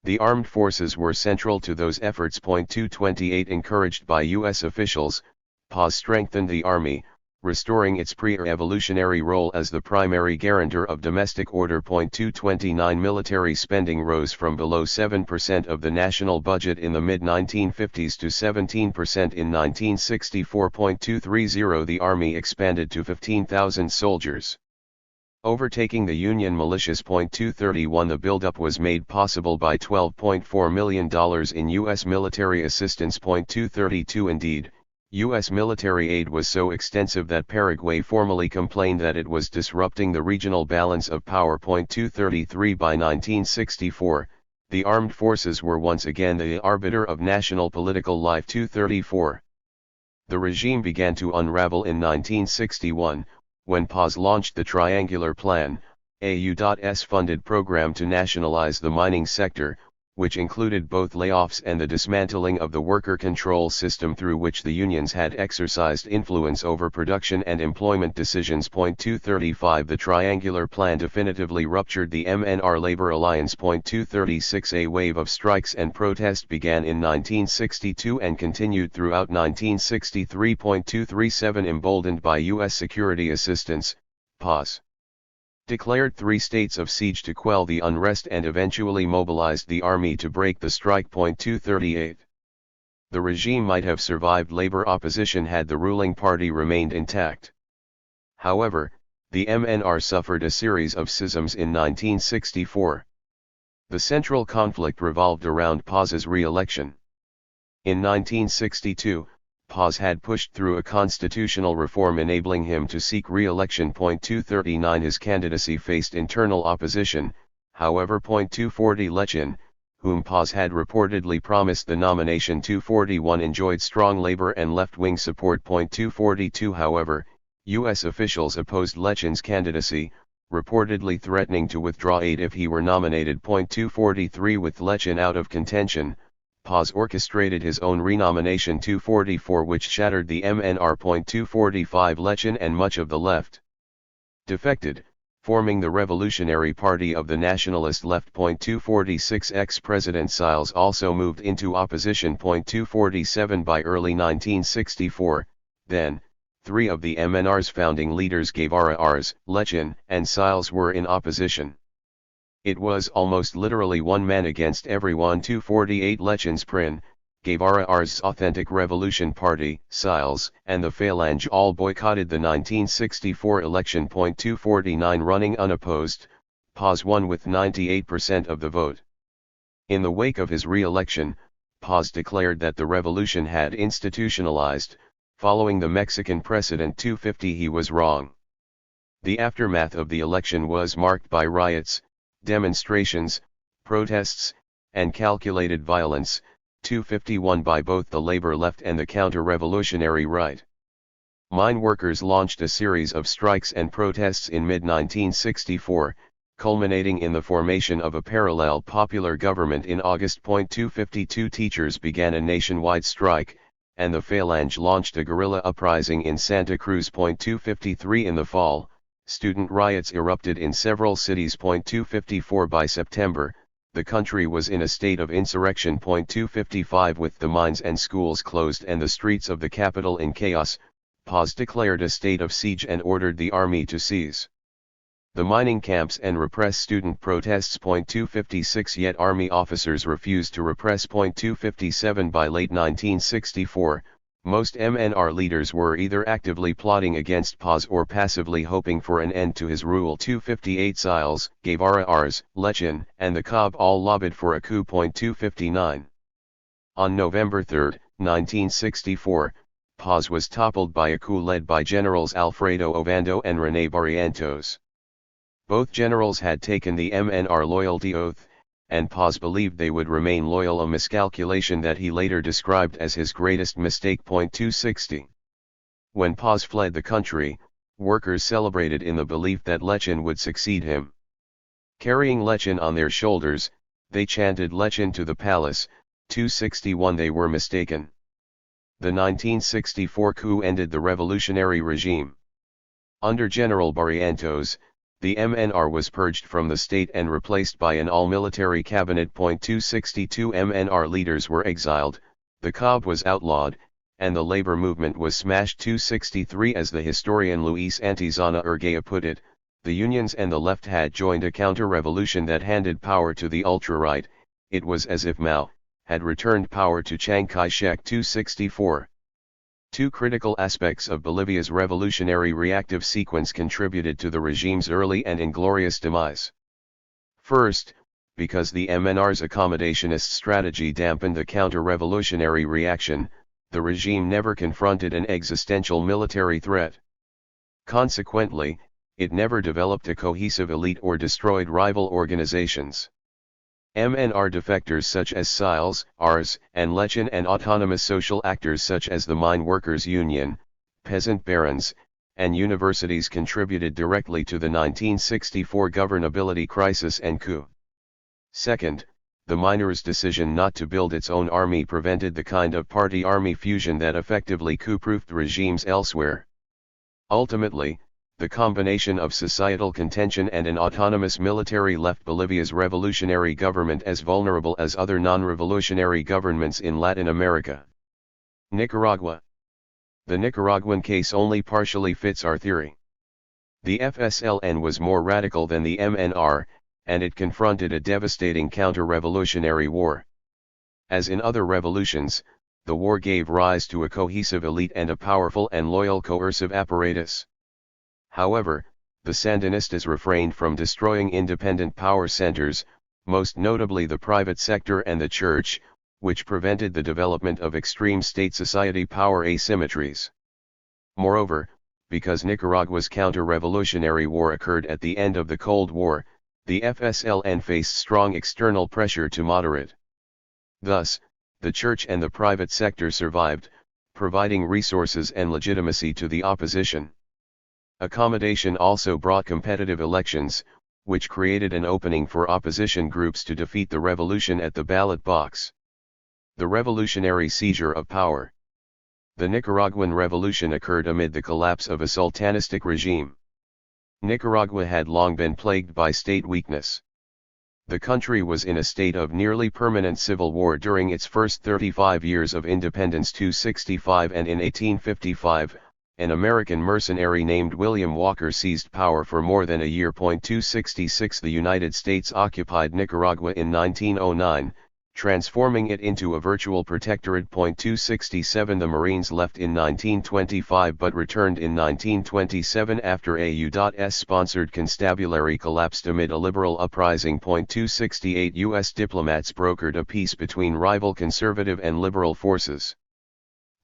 The armed forces were central to those efforts. 228 Encouraged by U.S. officials, Paz strengthened the army, restoring its pre-revolutionary role as the primary guarantor of domestic order. 229 Military spending rose from below 7% of the national budget in the mid-1950s to 17% in 1964. 230 The army expanded to 15,000 soldiers, overtaking the Union militias. 231 The buildup was made possible by $12.4 million in U.S. military assistance. 232 Indeed, U.S. military aid was so extensive that Paraguay formally complained that it was disrupting the regional balance of power. 233 By 1964, the armed forces were once again the arbiter of national political life. 234 The regime began to unravel in 1961, when Paz launched the Triangular Plan, a U.S.-funded program to nationalize the mining sector, which included both layoffs and the dismantling of the worker control system through which the unions had exercised influence over production and employment decisions. 235 The Triangular Plan definitively ruptured the MNR labor alliance. 236 A wave of strikes and protest began in 1962 and continued throughout 1963. 237 Emboldened by U.S. security assistance, Paz declared 3 states of siege to quell the unrest and eventually mobilized the army to break the strike. 238 The regime might have survived labor opposition had the ruling party remained intact. However, the MNR suffered a series of schisms in 1964. The central conflict revolved around Paz's re-election. In 1962, Paz had pushed through a constitutional reform enabling him to seek re-election. 239 His candidacy faced internal opposition, however. 240 Lechin, whom Paz had reportedly promised the nomination. 241 enjoyed strong labor and left-wing support. 242 However, U.S. officials opposed Lechin's candidacy, reportedly threatening to withdraw aid if he were nominated. 243 With Lechin out of contention, Paz orchestrated his own renomination. 244 which shattered the MNR. 245 Lechin and much of the left defected, forming the Revolutionary Party of the Nationalist Left. 246 Ex-President Siles also moved into opposition. 247 By early 1964, then, 3 of the MNR's founding leaders Guevara Ars, Lechin, and Siles were in opposition. It was almost literally one man against everyone. 248 Lechin's PRIN, Guevara Ars' Authentic Revolution Party, Siles, and the Phalange all boycotted the 1964 election. 249 Running unopposed, Paz won with 98% of the vote. In the wake of his re-election, Paz declared that the revolution had institutionalized, following the Mexican precedent. 250 He was wrong. The aftermath of the election was marked by riots, demonstrations, protests, and calculated violence, 251 by both the labor left and the counter-revolutionary right. Mine workers launched a series of strikes and protests in mid-1964, culminating in the formation of a parallel popular government in August. 252 Teachers began a nationwide strike, and the Phalange launched a guerrilla uprising in Santa Cruz. 253 In the fall, student riots erupted in several cities. 254 By September, the country was in a state of insurrection. 255 With the mines and schools closed and the streets of the capital in chaos, Paz declared a state of siege and ordered the army to seize the mining camps and repress student protests. 256 Yet army officers refused to repress. 257 By late 1964, most MNR leaders were either actively plotting against Paz or passively hoping for an end to his rule. 258 Siles, Guevara, Ars, Lechin, and the COB all lobbied for a coup. 259 On November 3, 1964, Paz was toppled by a coup led by Generals Alfredo Ovando and René Barrientos. Both generals had taken the MNR loyalty oath, and Paz believed they would remain loyal, a miscalculation that he later described as his greatest mistake. 260 When Paz fled the country, workers celebrated in the belief that Lechin would succeed him. Carrying Lechin on their shoulders, they chanted "Lechin to the palace." 261 They were mistaken. The 1964 coup ended the revolutionary regime. Under General Barrientos, the MNR was purged from the state and replaced by an all-military cabinet. 262 MNR leaders were exiled, the COB was outlawed, and the labor movement was smashed. 263 As the historian Luis Antizana Urgea put it, the unions and the left had joined a counter-revolution that handed power to the ultra-right. It was as if Mao had returned power to Chiang Kai-shek. 264 Two critical aspects of Bolivia's revolutionary reactive sequence contributed to the regime's early and inglorious demise. First, because the MNR's accommodationist strategy dampened the counter-revolutionary reaction, the regime never confronted an existential military threat. Consequently, it never developed a cohesive elite or destroyed rival organizations. MNR defectors such as Siles, Ars, and Lechin, and autonomous social actors such as the Mine Workers Union, peasant barons, and universities contributed directly to the 1964 governability crisis and coup. Second, the miners' decision not to build its own army prevented the kind of party-army fusion that effectively coup-proofed regimes elsewhere. Ultimately, the combination of societal contention and an autonomous military left Bolivia's revolutionary government as vulnerable as other non-revolutionary governments in Latin America. Nicaragua. The Nicaraguan case only partially fits our theory. The FSLN was more radical than the MNR, and it confronted a devastating counter-revolutionary war. As in other revolutions, the war gave rise to a cohesive elite and a powerful and loyal coercive apparatus. However, the Sandinistas refrained from destroying independent power centers, most notably the private sector and the church, which prevented the development of extreme state-society power asymmetries. Moreover, because Nicaragua's counter-revolutionary war occurred at the end of the Cold War, the FSLN faced strong external pressure to moderate. Thus, the church and the private sector survived, providing resources and legitimacy to the opposition. Accommodation also brought competitive elections, which created an opening for opposition groups to defeat the revolution at the ballot box. The revolutionary seizure of power. The Nicaraguan Revolution occurred amid the collapse of a sultanistic regime. Nicaragua had long been plagued by state weakness. The country was in a state of nearly permanent civil war during its first 35 years of independence. 265 And in 1855, an American mercenary named William Walker seized power for more than a year. 266 The United States occupied Nicaragua in 1909, transforming it into a virtual protectorate. 267 The Marines left in 1925 but returned in 1927 after a U.S.-sponsored constabulary collapsed amid a liberal uprising. 268 U.S. diplomats brokered a peace between rival conservative and liberal forces.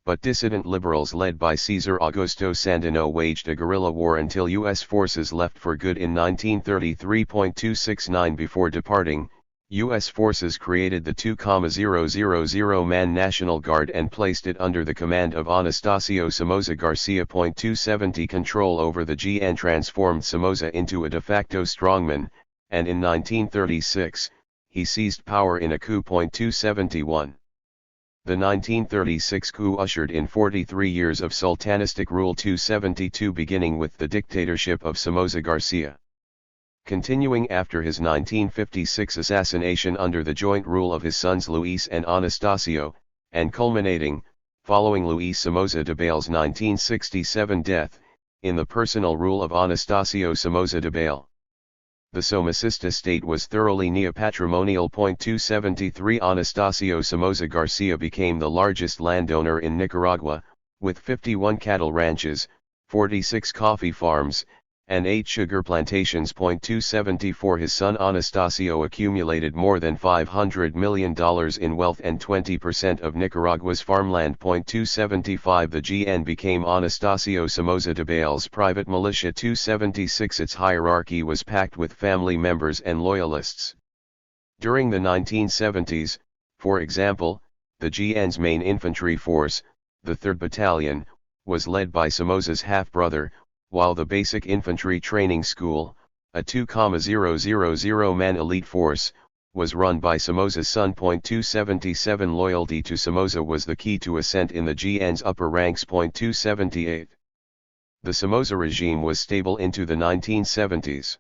But dissident liberals led by Cesar Augusto Sandino waged a guerrilla war until U.S. forces left for good in 1933. 269 Before departing, U.S. forces created the 2,000-man National Guard and placed it under the command of Anastasio Somoza Garcia. 270 Control over the GN transformed Somoza into a de facto strongman, and in 1936, he seized power in a coup. 271. The 1936 coup ushered in 43 years of sultanistic rule. 272 beginning with the dictatorship of Somoza Garcia. Continuing after his 1956 assassination under the joint rule of his sons Luis and Anastasio, and culminating, following Luis Somoza Debaille's 1967 death, in the personal rule of Anastasio Somoza Debaille. The Somocista state was thoroughly neo-patrimonial. 273 Anastasio Somoza Garcia became the largest landowner in Nicaragua, with 51 cattle ranches, 46 coffee farms, and 8 sugar plantations. 274 His son Anastasio accumulated more than $500 million in wealth and 20% of Nicaragua's farmland. 275 The GN became Anastasio Somoza Debaille's private militia. 276 Its hierarchy was packed with family members and loyalists. During the 1970s, for example, the GN's main infantry force, the 3rd Battalion, was led by Somoza's half-brother, while the Basic Infantry Training School, a 2,000-man elite force, was run by Somoza's son. 277 Loyalty to Somoza was the key to ascent in the GN's upper ranks. 278 The Somoza regime was stable into the 1970s.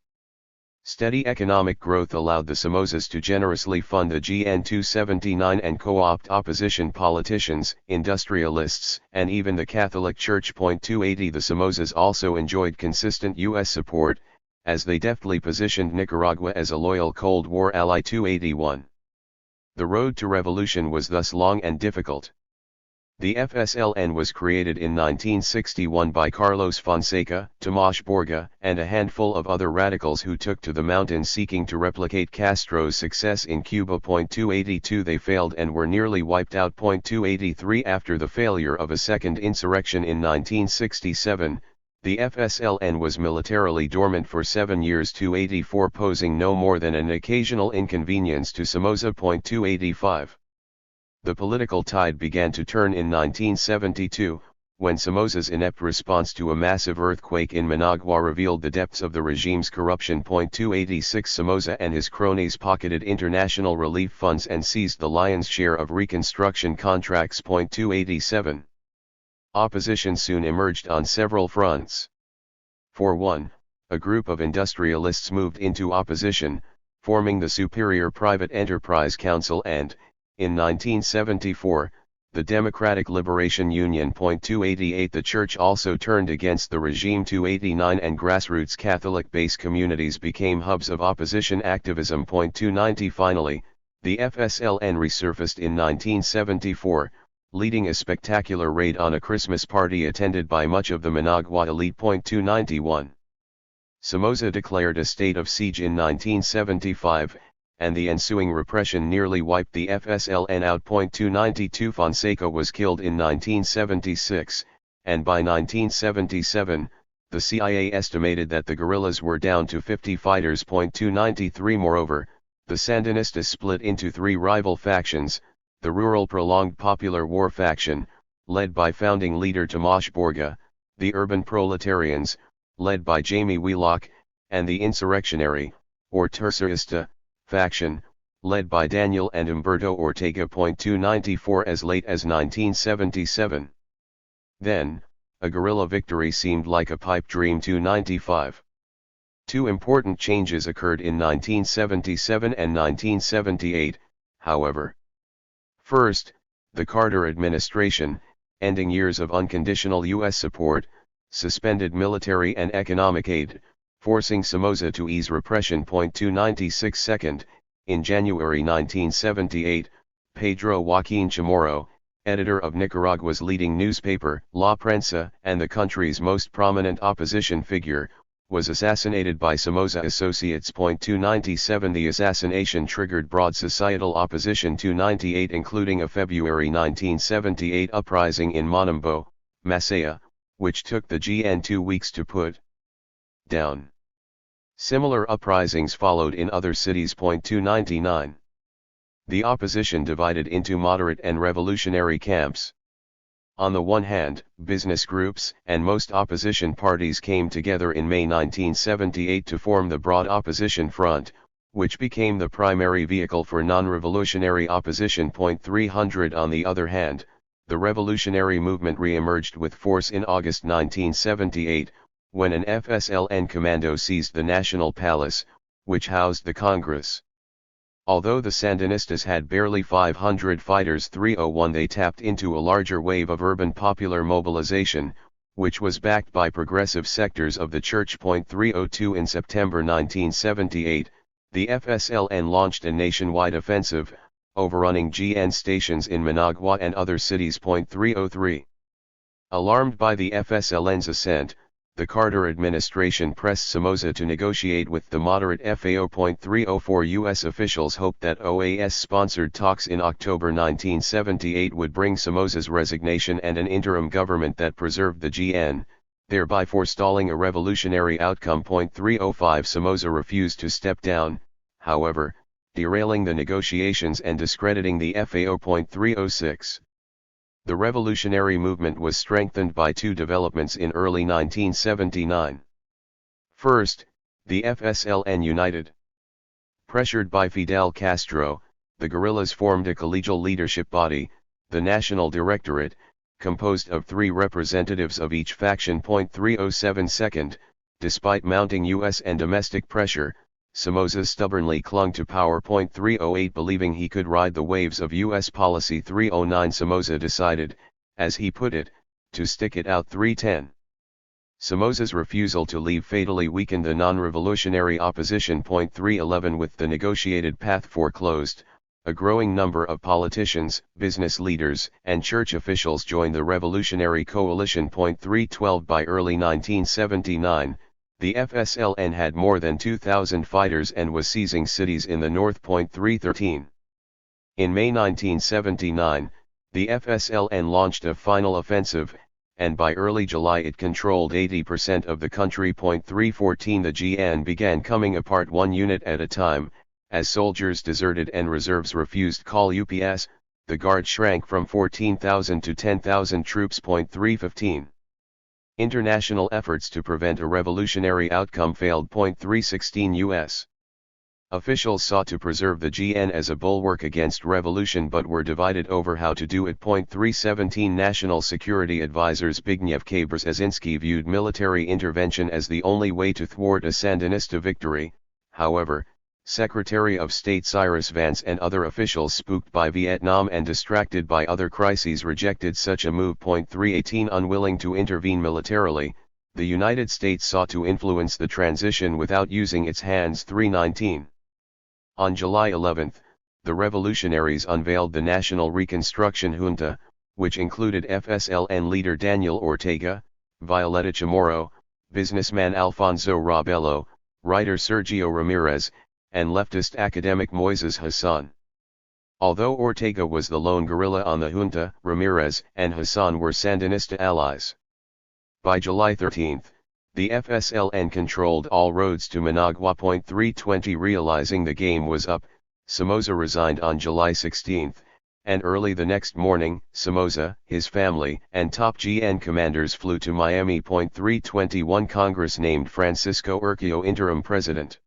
Steady economic growth allowed the Somozas to generously fund the GN. 279 and co-opt opposition politicians, industrialists, and even the Catholic Church. 280 The Somozas also enjoyed consistent U.S. support, as they deftly positioned Nicaragua as a loyal Cold War ally. 281 The road to revolution was thus long and difficult. The FSLN was created in 1961 by Carlos Fonseca, Tomás Borga, and a handful of other radicals who took to the mountains seeking to replicate Castro's success in Cuba. 282 They failed and were nearly wiped out. 283 After the failure of a second insurrection in 1967, the FSLN was militarily dormant for 7 years. 284 Posing no more than an occasional inconvenience to Somoza. 285 The political tide began to turn in 1972, when Somoza's inept response to a massive earthquake in Managua revealed the depths of the regime's corruption. 286 Somoza and his cronies pocketed international relief funds and seized the lion's share of reconstruction contracts. 287 Opposition soon emerged on several fronts. For one, a group of industrialists moved into opposition, forming the Superior Private Enterprise Council and, in 1974, the Democratic Liberation Union. 288 The Church also turned against the regime. 289 And grassroots Catholic-based communities became hubs of opposition activism. 290 Finally, the FSLN resurfaced in 1974, leading a spectacular raid on a Christmas party attended by much of the Managua elite. 291 Somoza declared a state of siege in 1975, and the ensuing repression nearly wiped the FSLN out. 292 Fonseca was killed in 1976, and by 1977, the CIA estimated that the guerrillas were down to 50 fighters. 293 Moreover, the Sandinistas split into 3 rival factions: the rural Prolonged Popular War faction, led by founding leader Tomás Borga, the urban proletarians, led by Jaime Wheelock, and the insurrectionary, or tercerista, faction, led by Daniel and Humberto Ortega. 294 As late as 1977. Then, a guerrilla victory seemed like a pipe dream. 295 Two important changes occurred in 1977 and 1978, however. First, the Carter administration, ending years of unconditional U.S. support, suspended military and economic aid, forcing Somoza to ease repression. 296 Second, in January 1978, Pedro Joaquín Chamorro, editor of Nicaragua's leading newspaper, La Prensa, and the country's most prominent opposition figure, was assassinated by Somoza associates. 297 The assassination triggered broad societal opposition. 298 Including a February 1978 uprising in Monumbo, Masaya, which took the GN 2 weeks to put down. Similar uprisings followed in other cities. 299. The opposition divided into moderate and revolutionary camps. On the one hand, business groups and most opposition parties came together in May 1978 to form the Broad Opposition Front, which became the primary vehicle for non-revolutionary opposition. 300. On the other hand, the revolutionary movement re-emerged with force in August 1978, when an FSLN commando seized the National Palace, which housed the Congress. Although the Sandinistas had barely 500 fighters, 301, they tapped into a larger wave of urban popular mobilization, which was backed by progressive sectors of the church. 302. In September 1978, the FSLN launched a nationwide offensive, overrunning GN stations in Managua and other cities. 303. Alarmed by the FSLN's ascent, the Carter administration pressed Somoza to negotiate with the moderate FAO. 304. U.S. officials hoped that OAS-sponsored talks in October 1978 would bring Somoza's resignation and an interim government that preserved the GN, thereby forestalling a revolutionary outcome. 305. Somoza refused to step down, however, derailing the negotiations and discrediting the FAO. 306. The revolutionary movement was strengthened by two developments in early 1979. First, the FSLN united. Pressured by Fidel Castro, the guerrillas formed a collegial leadership body, the National Directorate, composed of 3 representatives of each faction. 307. Second, despite mounting U.S. and domestic pressure, Somoza stubbornly clung to power. 308. Believing he could ride the waves of U.S. policy. 309. Somoza decided, as he put it, to stick it out. 310. Somoza's refusal to leave fatally weakened the non-revolutionary opposition. 311. With the negotiated path foreclosed, a growing number of politicians, business leaders, and church officials joined the revolutionary coalition. 312. By early 1979, the FSLN had more than 2,000 fighters and was seizing cities in the north. 313. In May 1979, the FSLN launched a final offensive, and by early July it controlled 80% of the country. 314. The GN began coming apart one unit at a time, as soldiers deserted and reserves refused call UPS, the Guard shrank from 14,000 to 10,000 troops. 315. International efforts to prevent a revolutionary outcome failed. 316. U.S. officials sought to preserve the GN as a bulwark against revolution but were divided over how to do it. 317. National Security Advisor Zbigniew K. Brzezinski viewed military intervention as the only way to thwart a Sandinista victory. However, Secretary of State Cyrus Vance and other officials spooked by Vietnam and distracted by other crises rejected such a move. 318. Unwilling to intervene militarily, the United States sought to influence the transition without using its hands. 319. On July 11, the revolutionaries unveiled the National Reconstruction Junta, which included FSLN leader Daniel Ortega, Violeta Chamorro, businessman Alfonso Rabello, writer Sergio Ramirez, and leftist academic Moises Hassan. Although Ortega was the lone guerrilla on the junta, Ramirez and Hassan were Sandinista allies. By July 13, the FSLN controlled all roads to Managua. 320. Realizing the game was up, Somoza resigned on July 16, and early the next morning, Somoza, his family, and top GN commanders flew to Miami. 321. Congress named Francisco Urquijo interim president.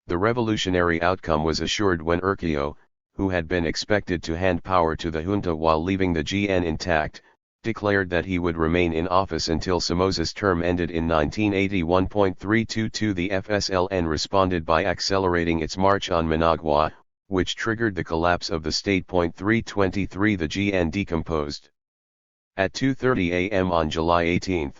The revolutionary outcome was assured when Urquijo, who had been expected to hand power to the junta while leaving the GN intact, declared that he would remain in office until Somoza's term ended in 1981. 322. The FSLN responded by accelerating its march on Managua, which triggered the collapse of the state. 323. The GN decomposed. At 2:30 a.m. on July 18,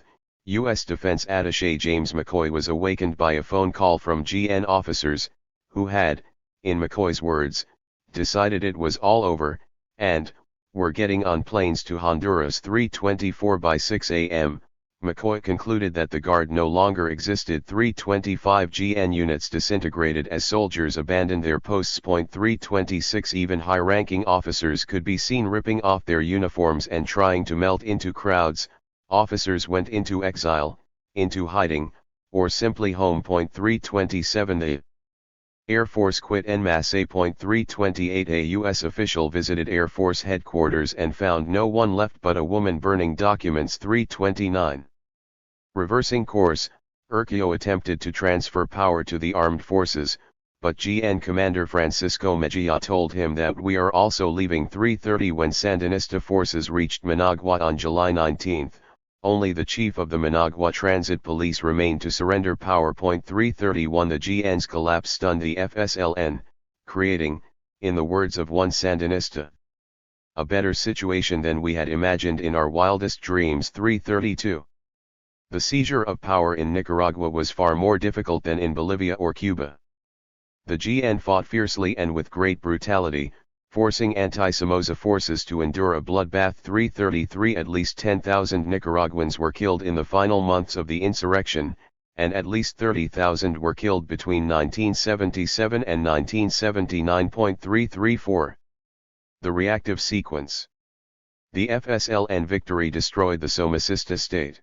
U.S. Defense Attaché James McCoy was awakened by a phone call from GN officers, who had, in McCoy's words, decided it was all over, and were getting on planes to Honduras. 324. By 6 a.m., McCoy concluded that the Guard no longer existed. 325. GN units disintegrated as soldiers abandoned their posts. 326. Even high-ranking officers could be seen ripping off their uniforms and trying to melt into crowds. Officers went into exile, into hiding, or simply home. 327 The Air Force quit en masse. 328 A U.S. official visited Air Force headquarters and found no one left but a woman burning documents. 329 Reversing course, Urquio attempted to transfer power to the armed forces, but GN Commander Francisco Mejia told him that we are also leaving. 330 When Sandinista forces reached Managua on July 19, only the chief of the Managua Transit Police remained to surrender power. 331 The GN's collapse stunned the FSLN, creating, in the words of one Sandinista, a better situation than we had imagined in our wildest dreams. 332 The seizure of power in Nicaragua was far more difficult than in Bolivia or Cuba. The GN fought fiercely and with great brutality, forcing anti-Somoza forces to endure a bloodbath. 333 At least 10,000 Nicaraguans were killed in the final months of the insurrection, and at least 30,000 were killed between 1977 and 1979. 334 The reactive sequence. The FSLN victory destroyed the Somocista state.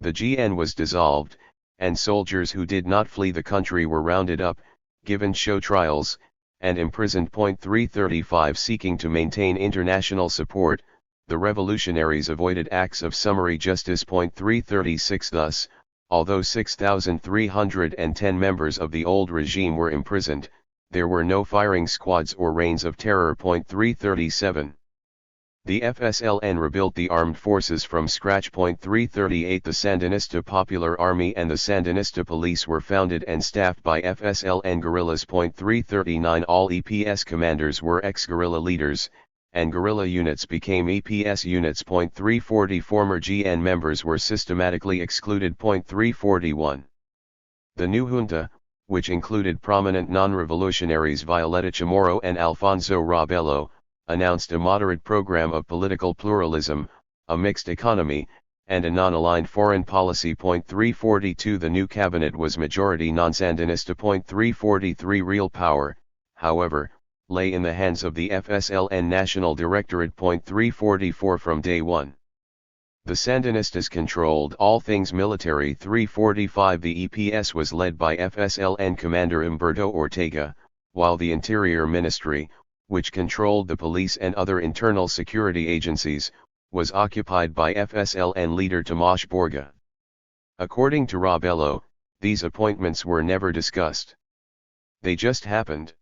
The GN was dissolved, and soldiers who did not flee the country were rounded up, given show trials, and imprisoned. 335 Seeking to maintain international support, the revolutionaries avoided acts of summary justice. 336 Thus, although 6,310 members of the old regime were imprisoned, there were no firing squads or reigns of terror. 337 The FSLN rebuilt the armed forces from scratch. 338 The Sandinista Popular Army and the Sandinista Police were founded and staffed by FSLN guerrillas. 339 All EPS commanders were ex-guerrilla leaders, and guerrilla units became EPS units. 340 Former GN members were systematically excluded. 341 The new junta, which included prominent non-revolutionaries Violeta Chamorro and Alfonso Rabello, announced a moderate program of political pluralism, a mixed economy, and a non-aligned foreign policy. 342 The new cabinet was majority non-Sandinista. 343 Real power, however, lay in the hands of the FSLN National Directorate. 344 From day one, the Sandinistas controlled all things military. 345 The EPS was led by FSLN Commander Humberto Ortega, while the Interior Ministry, which controlled the police and other internal security agencies, was occupied by FSLN leader Tomas Borga. According to Rabello, these appointments were never discussed. They just happened.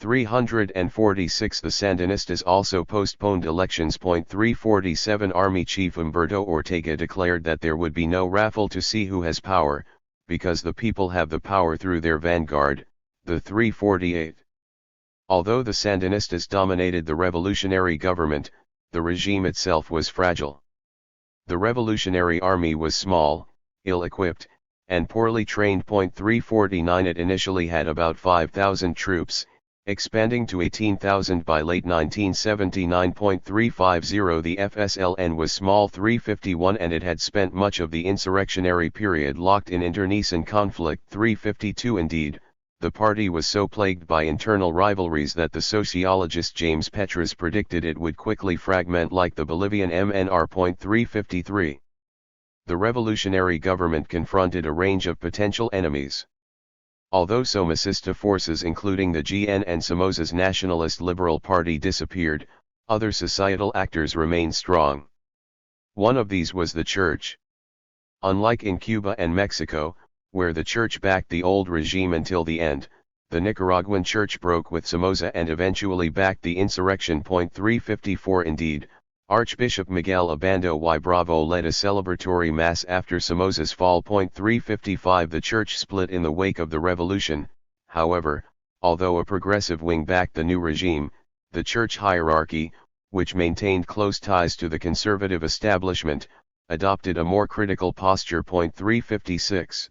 346 The Sandinistas also postponed elections. 347 Army Chief Humberto Ortega declared that there would be no raffle to see who has power, because the people have the power through their vanguard, the 348. Although the Sandinistas dominated the revolutionary government, the regime itself was fragile. The Revolutionary Army was small, ill-equipped, and poorly trained. 349 It initially had about 5,000 troops, expanding to 18,000 by late 1979. 350 The FSLN was small. 351 And it had spent much of the insurrectionary period locked in internecine conflict. 352 Indeed, the party was so plagued by internal rivalries that the sociologist James Petras predicted it would quickly fragment like the Bolivian MNR. 353 The revolutionary government confronted a range of potential enemies. Although Somocista forces including the GN and Somoza's Nationalist Liberal Party disappeared, other societal actors remained strong. One of these was the Church. Unlike in Cuba and Mexico, where the Church backed the old regime until the end, the Nicaraguan Church broke with Somoza and eventually backed the insurrection. 354 Indeed, Archbishop Miguel Abando y Bravo led a celebratory mass after Somoza's fall. 355 The Church split in the wake of the revolution. However, although a progressive wing backed the new regime, the Church hierarchy, which maintained close ties to the conservative establishment, adopted a more critical posture. 356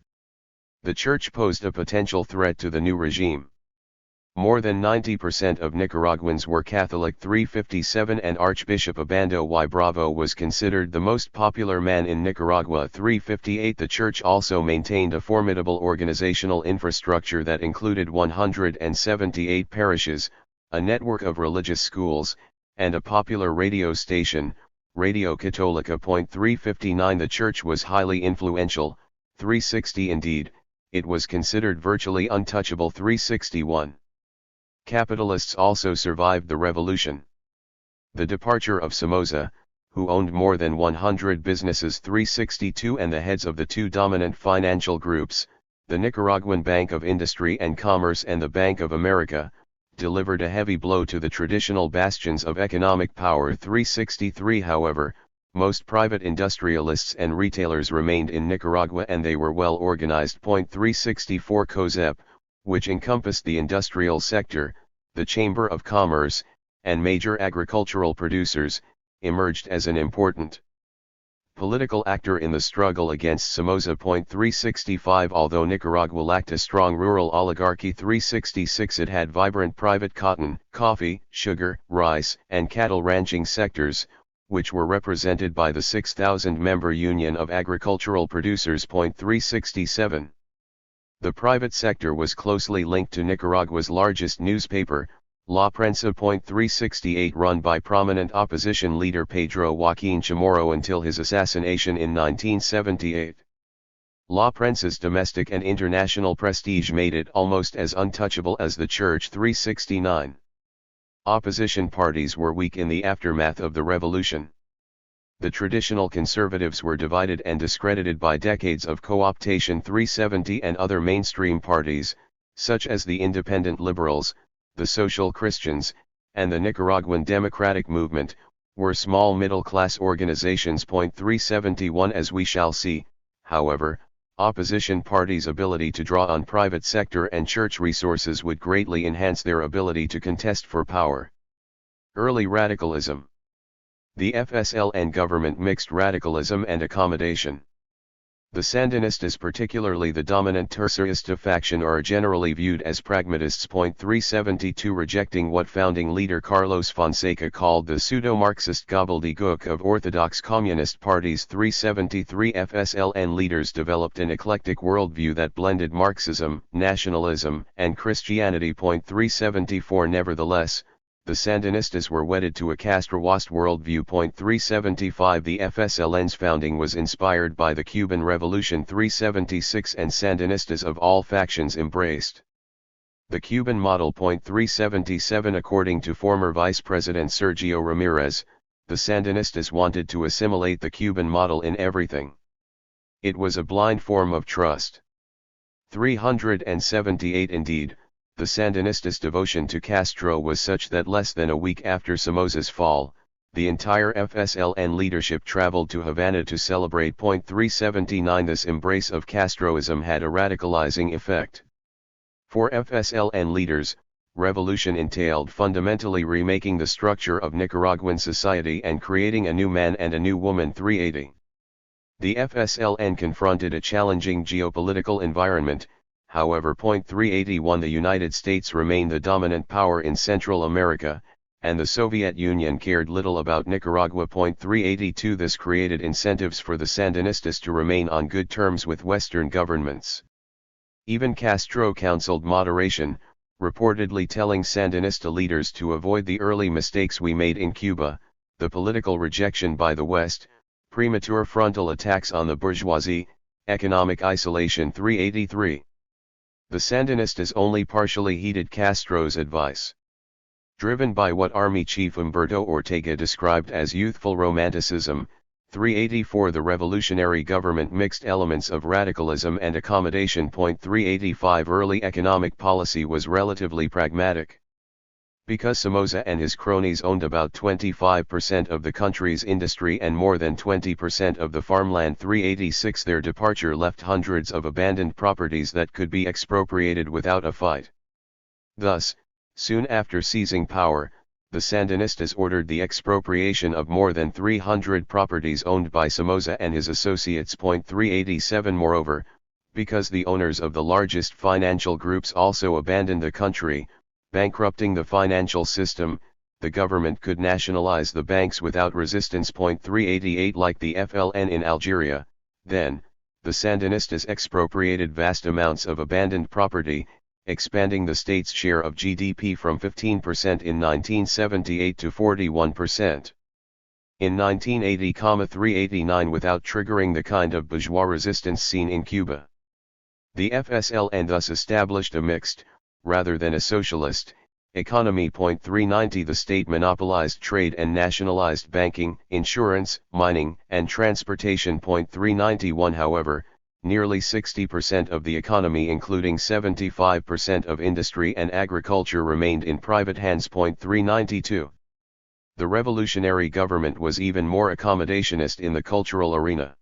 The Church posed a potential threat to the new regime. More than 90% of Nicaraguans were Catholic. 357 And Archbishop Abando y Bravo was considered the most popular man in Nicaragua. 358 The Church also maintained a formidable organizational infrastructure that included 178 parishes, a network of religious schools, and a popular radio station, Radio Católica. 359 The Church was highly influential, 360 Indeed, it was considered virtually untouchable. 361. Capitalists also survived the revolution. The departure of Somoza, who owned more than 100 businesses. 362 And the heads of the two dominant financial groups, the Nicaraguan Bank of Industry and Commerce and the Bank of America, delivered a heavy blow to the traditional bastions of economic power. 363 However, most private industrialists and retailers remained in Nicaragua and they were well organized. 364 COSEP, which encompassed the industrial sector, the Chamber of Commerce, and major agricultural producers, emerged as an important political actor in the struggle against Somoza. 365 Although Nicaragua lacked a strong rural oligarchy. 366 It had vibrant private cotton, coffee, sugar, rice, and cattle ranching sectors, which were represented by the 6,000-member Union of Agricultural Producers. 367 The private sector was closely linked to Nicaragua's largest newspaper, La Prensa. 368 Run by prominent opposition leader Pedro Joaquin Chamorro until his assassination in 1978. La Prensa's domestic and international prestige made it almost as untouchable as the church. 369 Opposition parties were weak in the aftermath of the revolution. The traditional conservatives were divided and discredited by decades of co-optation. 370 And other mainstream parties, such as the Independent Liberals, the Social Christians, and the Nicaraguan Democratic Movement, were small middle-class organizations. 371 As we shall see, however, opposition parties' ability to draw on private sector and church resources would greatly enhance their ability to contest for power. Early radicalism. The FSLN government mixed radicalism and accommodation. The Sandinistas, particularly the dominant tercerista faction, are generally viewed as pragmatists. 372 Rejecting what founding leader Carlos Fonseca called the pseudo-Marxist gobbledygook of orthodox communist parties. 373 FSLN leaders developed an eclectic worldview that blended Marxism, nationalism, and Christianity. 374 Nevertheless, the Sandinistas were wedded to a Castroist worldview. 375 The FSLN's founding was inspired by the Cuban Revolution. 376 And Sandinistas of all factions embraced the Cuban model. 377 According to former Vice President Sergio Ramirez, the Sandinistas wanted to assimilate the Cuban model in everything. It was a blind form of trust. 378 Indeed, the Sandinistas' devotion to Castro was such that less than a week after Somoza's fall, the entire FSLN leadership traveled to Havana to celebrate. 379 This embrace of Castroism had a radicalizing effect. For FSLN leaders, revolution entailed fundamentally remaking the structure of Nicaraguan society and creating a new man and a new woman. 380 The FSLN confronted a challenging geopolitical environment. However. 381 The United States remained the dominant power in Central America, and the Soviet Union cared little about Nicaragua. 382 This created incentives for the Sandinistas to remain on good terms with Western governments. Even Castro counseled moderation, reportedly telling Sandinista leaders to avoid the early mistakes we made in Cuba, the political rejection by the West, premature frontal attacks on the bourgeoisie, economic isolation. 383 The Sandinistas only partially heeded Castro's advice. Driven by what Army Chief Humberto Ortega described as youthful romanticism. 384 The revolutionary government mixed elements of radicalism and accommodation. 385 Early economic policy was relatively pragmatic. Because Somoza and his cronies owned about 25% of the country's industry and more than 20% of the farmland. 386 Their departure left hundreds of abandoned properties that could be expropriated without a fight. Thus, soon after seizing power, the Sandinistas ordered the expropriation of more than 300 properties owned by Somoza and his associates. 387 Moreover, because the owners of the largest financial groups also abandoned the country, bankrupting the financial system, the government could nationalize the banks without resistance. 388 Like the FLN in Algeria, then, the Sandinistas expropriated vast amounts of abandoned property, expanding the state's share of GDP from 15% in 1978 to 41%. in 1980-389 without triggering the kind of bourgeois resistance seen in Cuba. The FSLN thus established a mixed, rather than a socialist, economy. 390 The state monopolized trade and nationalized banking, insurance, mining, and transportation. 391 However, nearly 60% of the economy including 75% of industry and agriculture remained in private hands. 392 The revolutionary government was even more accommodationist in the cultural arena.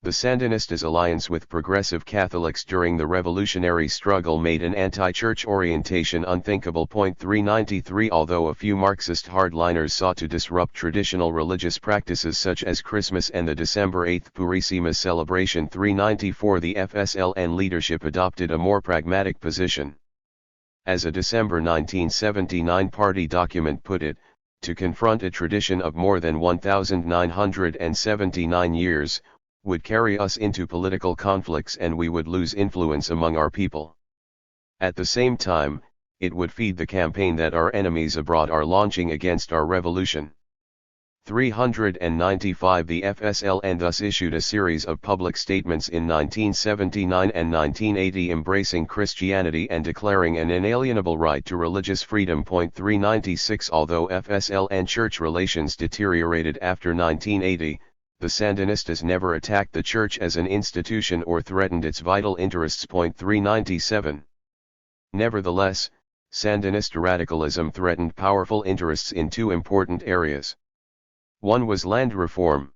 The Sandinistas' alliance with progressive Catholics during the revolutionary struggle made an anti-church orientation unthinkable. 393 Although a few Marxist hardliners sought to disrupt traditional religious practices such as Christmas and the December 8 Purísima celebration. 394 The FSLN leadership adopted a more pragmatic position. As a December 1979 party document put it, to confront a tradition of more than 1,979 years, would carry us into political conflicts and we would lose influence among our people. At the same time, it would feed the campaign that our enemies abroad are launching against our revolution. 395 The FSLN thus issued a series of public statements in 1979 and 1980 embracing Christianity and declaring an inalienable right to religious freedom. 396 Although FSLN church relations deteriorated after 1980, the Sandinistas never attacked the church as an institution or threatened its vital interests. 397 Nevertheless, Sandinista radicalism threatened powerful interests in two important areas. One was land reform.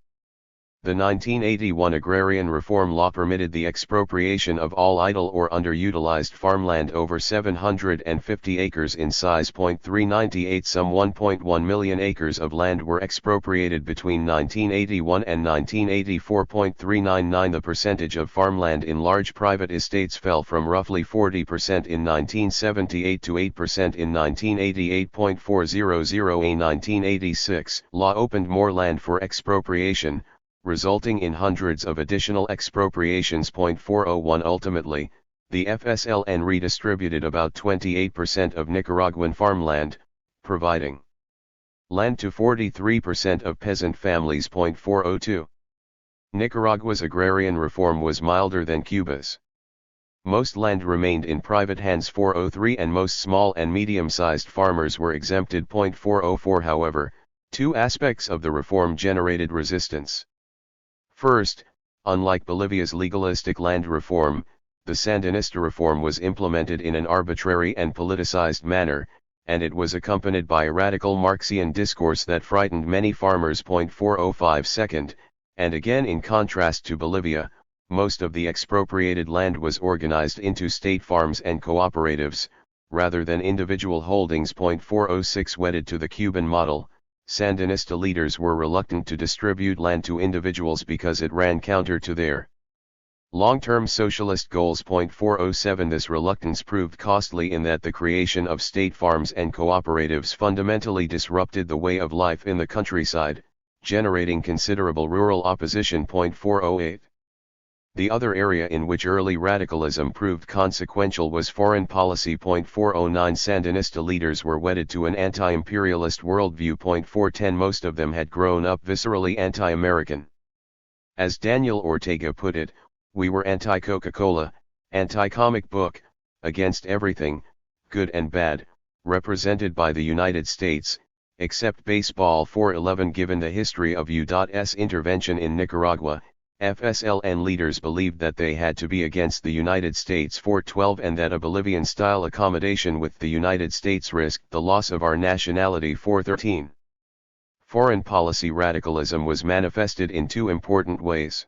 The 1981 Agrarian Reform Law permitted the expropriation of all idle or underutilized farmland over 750 acres in size. 398 Some 1.1 million acres of land were expropriated between 1981 and 1984. 399 The percentage of farmland in large private estates fell from roughly 40% in 1978 to 8% in 1988. 400 A 1986 law opened more land for expropriation, resulting in hundreds of additional expropriations. 401 Ultimately, the FSLN redistributed about 28% of Nicaraguan farmland, providing land to 43% of peasant families. 402 Nicaragua's agrarian reform was milder than Cuba's. Most land remained in private hands. 403 And most small and medium-sized farmers were exempted. 404 However, two aspects of the reform generated resistance. First, unlike Bolivia's legalistic land reform, the Sandinista reform was implemented in an arbitrary and politicized manner, and it was accompanied by a radical Marxian discourse that frightened many farmers. 405 Second, and again in contrast to Bolivia, most of the expropriated land was organized into state farms and cooperatives, rather than individual holdings. 406 Wedded to the Cuban model, Sandinista leaders were reluctant to distribute land to individuals because it ran counter to their long-term socialist goals. 407 This reluctance proved costly in that the creation of state farms and cooperatives fundamentally disrupted the way of life in the countryside, generating considerable rural opposition. 408 The other area in which early radicalism proved consequential was foreign policy. 409 Sandinista leaders were wedded to an anti-imperialist worldview. 410 Most of them had grown up viscerally anti-American. As Daniel Ortega put it, we were anti-Coca-Cola, anti-comic book, against everything, good and bad, represented by the United States, except baseball. 411 Given the history of U.S. intervention in Nicaragua, FSLN leaders believed that they had to be against the United States. 412 And that a Bolivian-style accommodation with the United States risked the loss of our nationality. 413 Foreign policy radicalism was manifested in two important ways.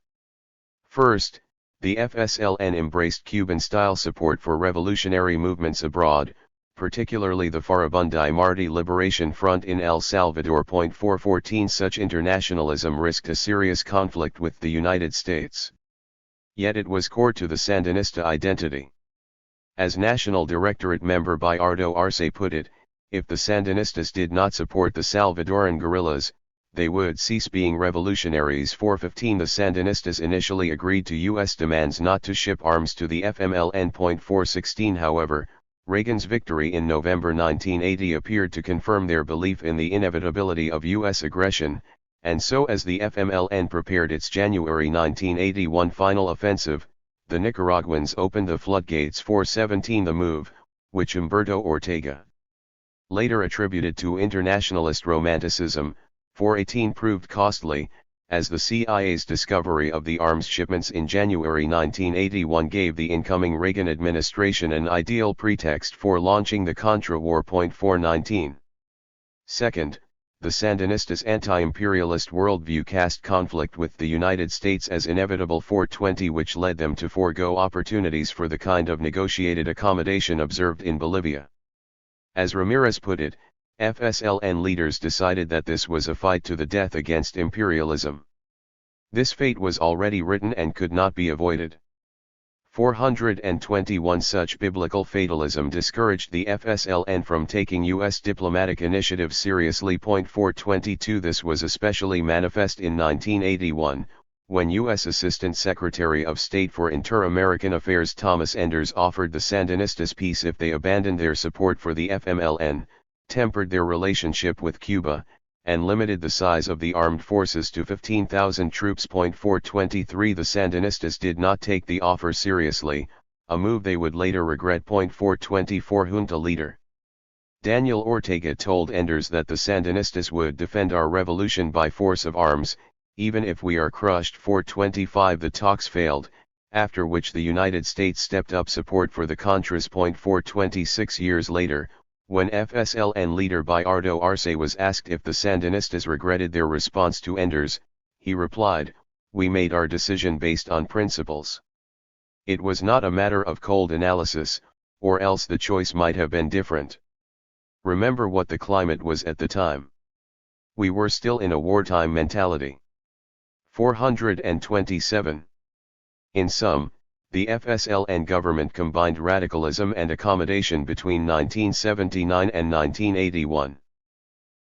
First, the FSLN embraced Cuban-style support for revolutionary movements abroad, particularly the Farabundi Martí Liberation Front in El Salvador. 414 Such internationalism risked a serious conflict with the United States. Yet it was core to the Sandinista identity. As National Directorate member Bayardo Arce put it, if the Sandinistas did not support the Salvadoran guerrillas, they would cease being revolutionaries. 415 The Sandinistas initially agreed to U.S. demands not to ship arms to the FMLN. 416 However, Reagan's victory in November 1980 appeared to confirm their belief in the inevitability of U.S. aggression, And so as the FMLN prepared its January 1981 final offensive, the Nicaraguans opened the floodgates for 17 the move, which Humberto Ortega later attributed to internationalist romanticism. 418 proved costly, as the CIA's discovery of the arms shipments in January 1981 gave the incoming Reagan administration an ideal pretext for launching the Contra War. 419. Second, the Sandinistas' anti-imperialist worldview cast conflict with the United States as inevitable. 420, which led them to forego opportunities for the kind of negotiated accommodation observed in Bolivia. As Ramirez put it, FSLN leaders decided that this was a fight to the death against imperialism. This fate was already written and could not be avoided. 421. Such biblical fatalism discouraged the FSLN from taking U.S. diplomatic initiative seriously. 422. This was especially manifest in 1981, when U.S. Assistant Secretary of State for Inter-American Affairs Thomas Enders offered the Sandinistas peace if they abandoned their support for the FMLN, tempered their relationship with Cuba, and limited the size of the armed forces to 15,000 troops. 423. The Sandinistas did not take the offer seriously, a move they would later regret. 424. Junta leader Daniel Ortega told Enders that the Sandinistas would defend our revolution by force of arms, even if we are crushed. 425. The talks failed, after which the United States stepped up support for the Contras. 426. Years later, when FSLN leader Bayardo Arce was asked if the Sandinistas regretted their response to Enders, he replied, "We made our decision based on principles. It was not a matter of cold analysis, or else the choice might have been different." Remember what the climate was at the time. We were still in a wartime mentality. 427. In sum, the FSLN government combined radicalism and accommodation between 1979 and 1981.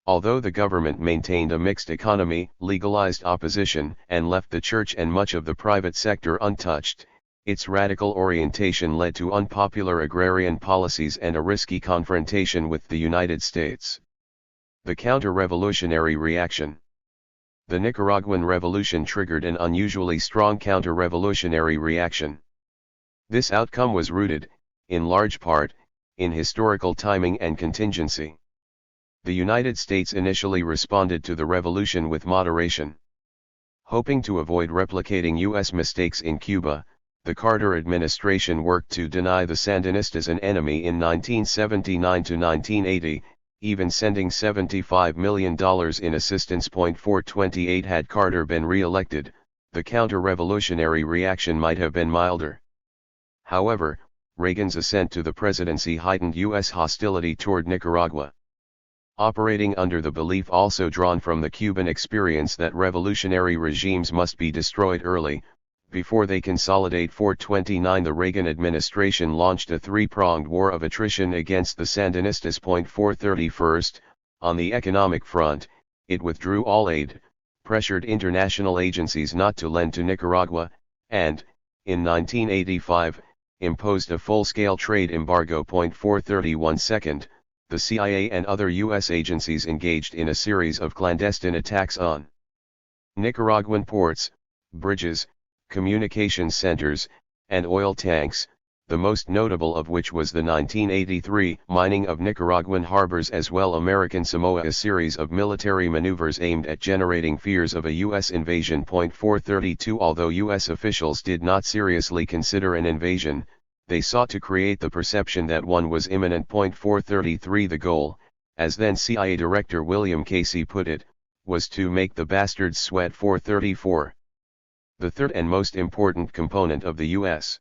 Although the government maintained a mixed economy, legalized opposition, and left the church and much of the private sector untouched, its radical orientation led to unpopular agrarian policies and a risky confrontation with the United States. The counter-revolutionary reaction. The Nicaraguan Revolution triggered an unusually strong counter-revolutionary reaction. This outcome was rooted, in large part, in historical timing and contingency. The United States initially responded to the revolution with moderation. Hoping to avoid replicating U.S. mistakes in Cuba, the Carter administration worked to deny the Sandinistas an enemy in 1979 to 1980, even sending $75 million in assistance. 428. Had Carter been re-elected, the counter-revolutionary reaction might have been milder. However, Reagan's ascent to the presidency heightened U.S. hostility toward Nicaragua. Operating under the belief also drawn from the Cuban experience that revolutionary regimes must be destroyed early, before they consolidate. 429. The Reagan administration launched a three-pronged war of attrition against the Sandinistas. 430. First, on the economic front, it withdrew all aid, pressured international agencies not to lend to Nicaragua, and, in 1985, imposed a full-scale trade embargo. 431. Second, the CIA and other U.S. agencies engaged in a series of clandestine attacks on Nicaraguan ports, bridges, communications centers, and oil tanks, the most notable of which was the 1983 mining of Nicaraguan harbors as well. American Samoa. A series of military maneuvers aimed at generating fears of a U.S. invasion. 432. Although U.S. officials did not seriously consider an invasion, they sought to create the perception that one was imminent. 433. The goal, as then CIA Director William Casey put it, was to make the bastards sweat. 434. The third and most important component of the U.S.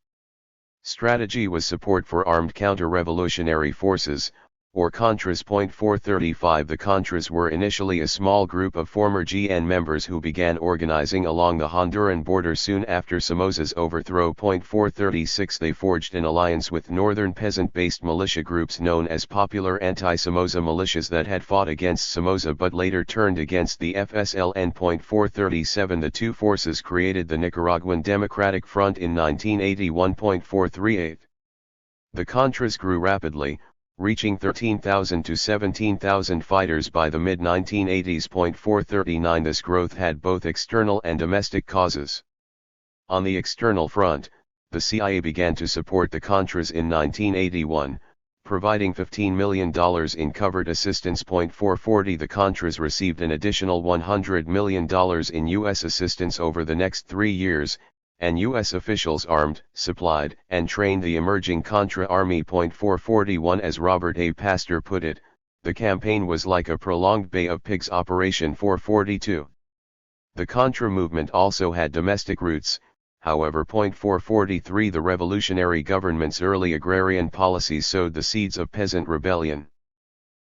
strategy was support for armed counter-revolutionary forces, or Contras. 435. The Contras were initially a small group of former GN members who began organizing along the Honduran border soon after Somoza's overthrow. 436. They forged an alliance with northern peasant-based militia groups known as Popular Anti-Somoza Militias that had fought against Somoza but later turned against the FSLN. 437. The two forces created the Nicaraguan Democratic Front in 1981. 438. The Contras grew rapidly, reaching 13,000 to 17,000 fighters by the mid-1980s. 439 This growth had both external and domestic causes. On the external front, the CIA began to support the Contras in 1981, providing $15 million in covert assistance. 440 The Contras received an additional $100 million in U.S. assistance over the next 3 years, and U.S. officials armed, supplied, and trained the emerging Contra Army. 441 As Robert A. Pastor put it, the campaign was like a prolonged Bay of Pigs operation. 442 The Contra movement also had domestic roots, however. 443 The revolutionary government's early agrarian policies sowed the seeds of peasant rebellion.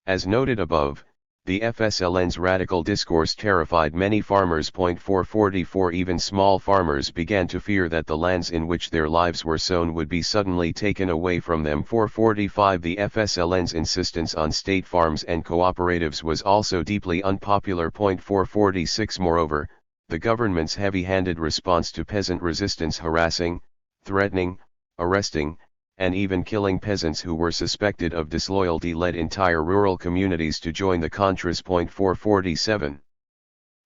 As noted above, the FSLN's radical discourse terrified many farmers. 444 Even small farmers began to fear that the lands in which their lives were sown would be suddenly taken away from them. 445 The FSLN's insistence on state farms and cooperatives was also deeply unpopular. 446 Moreover, the government's heavy-handed response to peasant resistance, harassing, threatening, arresting, and even killing peasants who were suspected of disloyalty, led entire rural communities to join the Contras. 447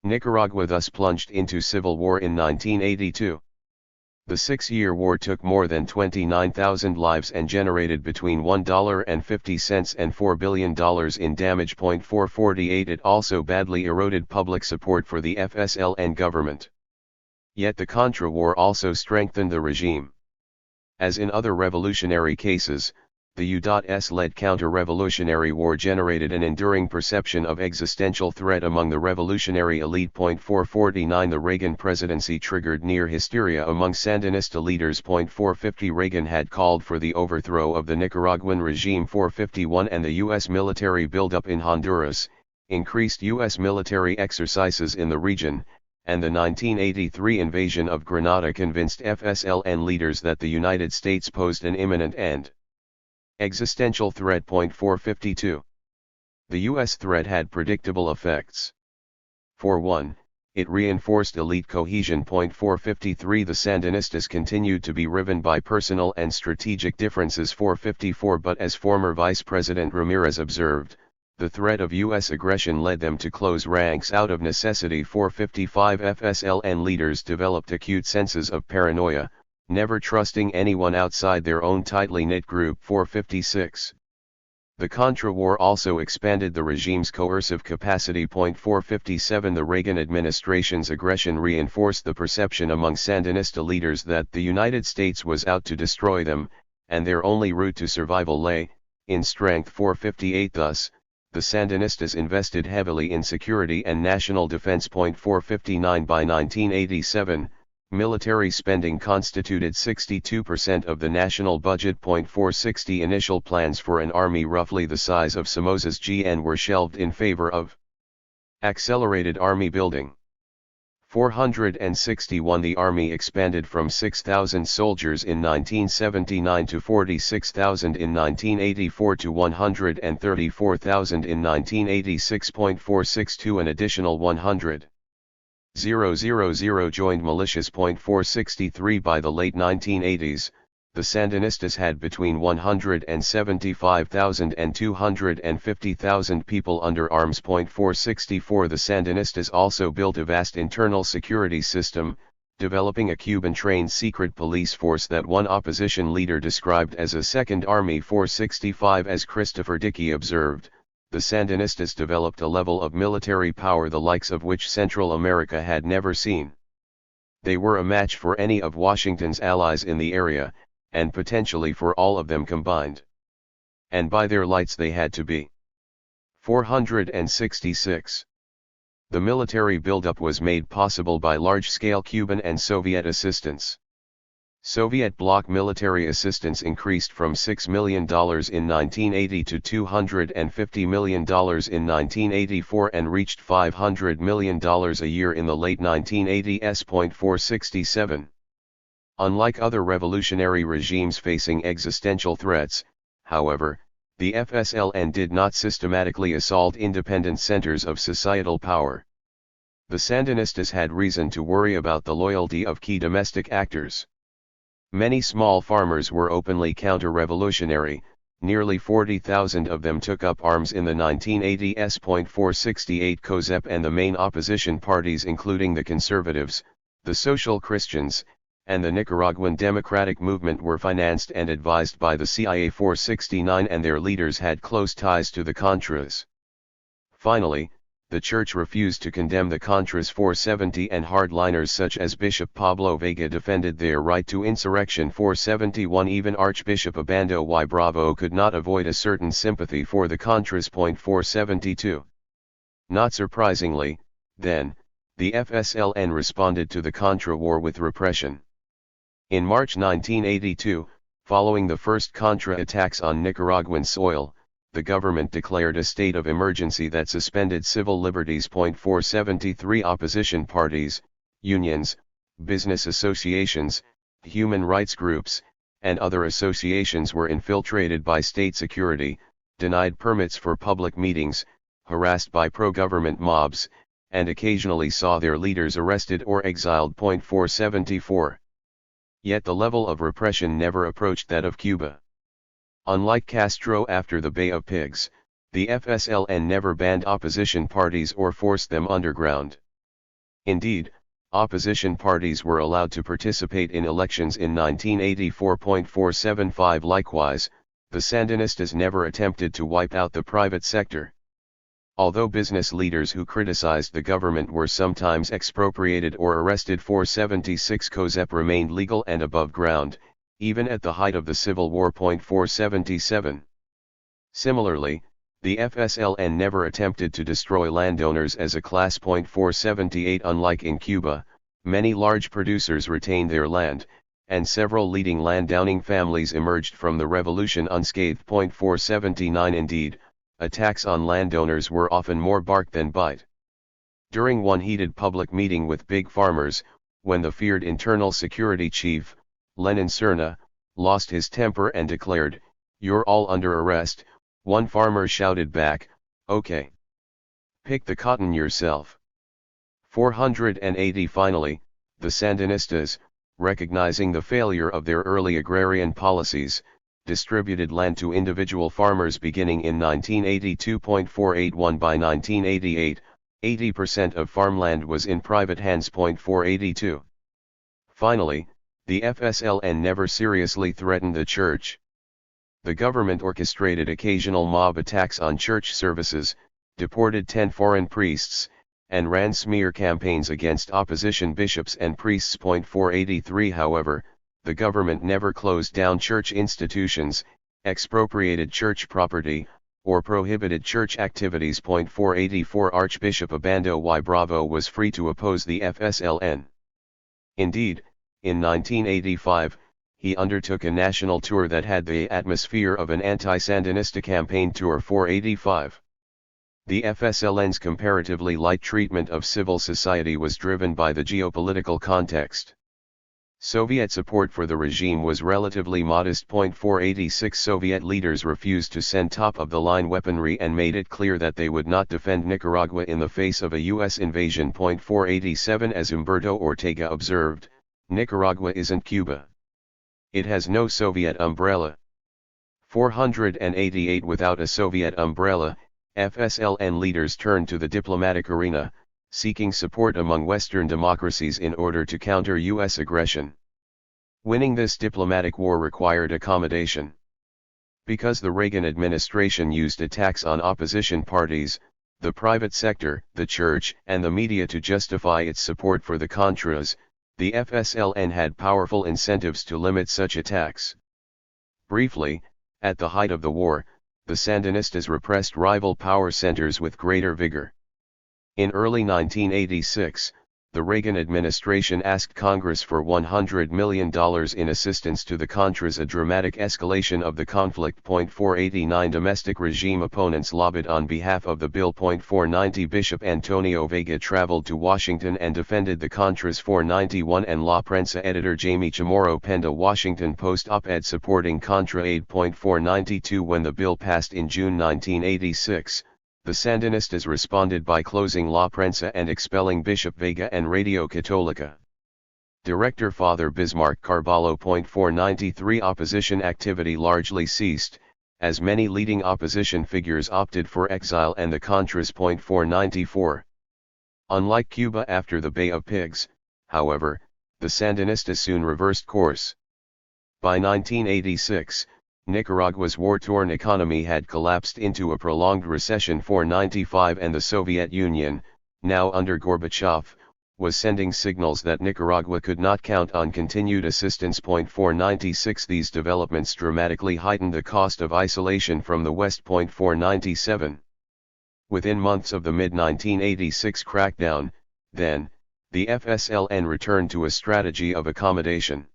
Nicaragua thus plunged into civil war in 1982. The 6-year war took more than 29,000 lives and generated between $1.50 and $4 billion in damage. 448 It also badly eroded public support for the FSLN government. Yet the Contra War also strengthened the regime. As in other revolutionary cases, the U.S.-led counter-revolutionary war generated an enduring perception of existential threat among the revolutionary elite. 449 The Reagan presidency triggered near hysteria among Sandinista leaders. 450 Reagan had called for the overthrow of the Nicaraguan regime. 451 And the U.S. military buildup in Honduras, increased U.S. military exercises in the region, and the 1983 invasion of Grenada convinced FSLN leaders that the United States posed an imminent and existential threat. 452 The U.S. threat had predictable effects. For one, it reinforced elite cohesion. 453 The Sandinistas continued to be riven by personal and strategic differences. 454 But as former Vice President Ramirez observed, the threat of U.S. aggression led them to close ranks out of necessity. 455 FSLN leaders developed acute senses of paranoia, never trusting anyone outside their own tightly knit group. 456 The Contra War also expanded the regime's coercive capacity. 457 The Reagan administration's aggression reinforced the perception among Sandinista leaders that the United States was out to destroy them, and their only route to survival lay in strength. 458 Thus, the Sandinistas invested heavily in security and national defense. 459 By 1987, military spending constituted 62% of the national budget. 460 Initial plans for an army roughly the size of Somoza's GN were shelved in favor of accelerated army building. 461 The army expanded from 6,000 soldiers in 1979 to 46,000 in 1984 to 134,000 in 1986. 462 An additional 100,000 joined militias. 463 By the late 1980s, the Sandinistas had between 175,000 and 250,000 people under arms. 464 The Sandinistas also built a vast internal security system, developing a Cuban-trained secret police force that one opposition leader described as a second army. 465 As Christopher Dickey observed, the Sandinistas developed a level of military power the likes of which Central America had never seen. They were a match for any of Washington's allies in the area, and potentially for all of them combined. And by their lights they had to be. 466 The military buildup was made possible by large-scale Cuban and Soviet assistance. Soviet bloc military assistance increased from $6 million in 1980 to $250 million in 1984 and reached $500 million a year in the late 1980s. 467 Unlike other revolutionary regimes facing existential threats, however, the FSLN did not systematically assault independent centers of societal power. The Sandinistas had reason to worry about the loyalty of key domestic actors. Many small farmers were openly counter-revolutionary, Nearly 40,000 of them took up arms in the 1980 S.468 COSEP, and the main opposition parties, including the Conservatives, the Social Christians, and the Nicaraguan Democratic Movement, were financed and advised by the CIA. 469 and their leaders had close ties to the Contras. Finally, the Church refused to condemn the Contras. 470 and hardliners such as Bishop Pablo Vega defended their right to insurrection. 471 Even Archbishop Abando y Bravo could not avoid a certain sympathy for the Contras. 472. Not surprisingly, then, the FSLN responded to the Contra war with repression. In March 1982, following the first Contra attacks on Nicaraguan soil, the government declared a state of emergency that suspended civil liberties. 473 Opposition parties, unions, business associations, human rights groups, and other associations were infiltrated by state security, denied permits for public meetings, harassed by pro-government mobs, and occasionally saw their leaders arrested or exiled. 474. Yet the level of repression never approached that of Cuba. Unlike Castro after the Bay of Pigs, the FSLN never banned opposition parties or forced them underground. Indeed, opposition parties were allowed to participate in elections in 1984. 475 Likewise, the Sandinistas never attempted to wipe out the private sector. Although business leaders who criticized the government were sometimes expropriated or arrested. 476 COSEP remained legal and above ground, even at the height of the Civil War. 477. Similarly, the FSLN never attempted to destroy landowners as a class. 478 Unlike in Cuba, many large producers retained their land, and several leading landowning families emerged from the revolution unscathed. 479 Indeed, attacks on landowners were often more bark than bite. During one heated public meeting with big farmers, when the feared internal security chief, Lenin Cerna, lost his temper and declared, "You're all under arrest," one farmer shouted back, "Okay. Pick the cotton yourself." 480 Finally, the Sandinistas, recognizing the failure of their early agrarian policies, distributed land to individual farmers beginning in 1982. 481 By 1988, 80% of farmland was in private hands. 482. Finally, the FSLN never seriously threatened the church. The government orchestrated occasional mob attacks on church services, deported 10 foreign priests, and ran smear campaigns against opposition bishops and priests. 483 However, the government never closed down church institutions, expropriated church property, or prohibited church activities. 484 Archbishop Abando y Bravo was free to oppose the FSLN. Indeed, in 1985, he undertook a national tour that had the atmosphere of an anti-Sandinista campaign tour. 485. The FSLN's comparatively light treatment of civil society was driven by the geopolitical context. Soviet support for the regime was relatively modest. 486 Soviet leaders refused to send top-of-the-line weaponry and made it clear that they would not defend Nicaragua in the face of a U.S. invasion. 487 As Humberto Ortega observed, Nicaragua isn't Cuba. It has no Soviet umbrella. 488 Without a Soviet umbrella, FSLN leaders turned to the diplomatic arena, seeking support among Western democracies in order to counter U.S. aggression. Winning this diplomatic war required accommodation. Because the Reagan administration used attacks on opposition parties, the private sector, the church, and the media to justify its support for the Contras, the FSLN had powerful incentives to limit such attacks. Briefly, at the height of the war, the Sandinistas repressed rival power centers with greater vigor. In early 1986, the Reagan administration asked Congress for $100 million in assistance to the Contras, a dramatic escalation of the conflict. 489 Domestic regime opponents lobbied on behalf of the bill. 490 Bishop Antonio Vega traveled to Washington and defended the Contras. 491 and La Prensa editor Jamie Chamorro penned a Washington Post op-ed supporting Contra aid. 492 When the bill passed in June 1986, the Sandinistas responded by closing La Prensa and expelling Bishop Vega and Radio Católica. Director Father Bismarck Carballo. 493 Opposition activity largely ceased, as many leading opposition figures opted for exile and the Contras. 494. Unlike Cuba after the Bay of Pigs, however, the Sandinistas soon reversed course. By 1986, Nicaragua's war-torn economy had collapsed into a prolonged recession. 495, and the Soviet Union, now under Gorbachev, was sending signals that Nicaragua could not count on continued assistance. 496. These developments dramatically heightened the cost of isolation from the West. 497. Within months of the mid-1986 crackdown, then, the FSLN returned to a strategy of accommodation.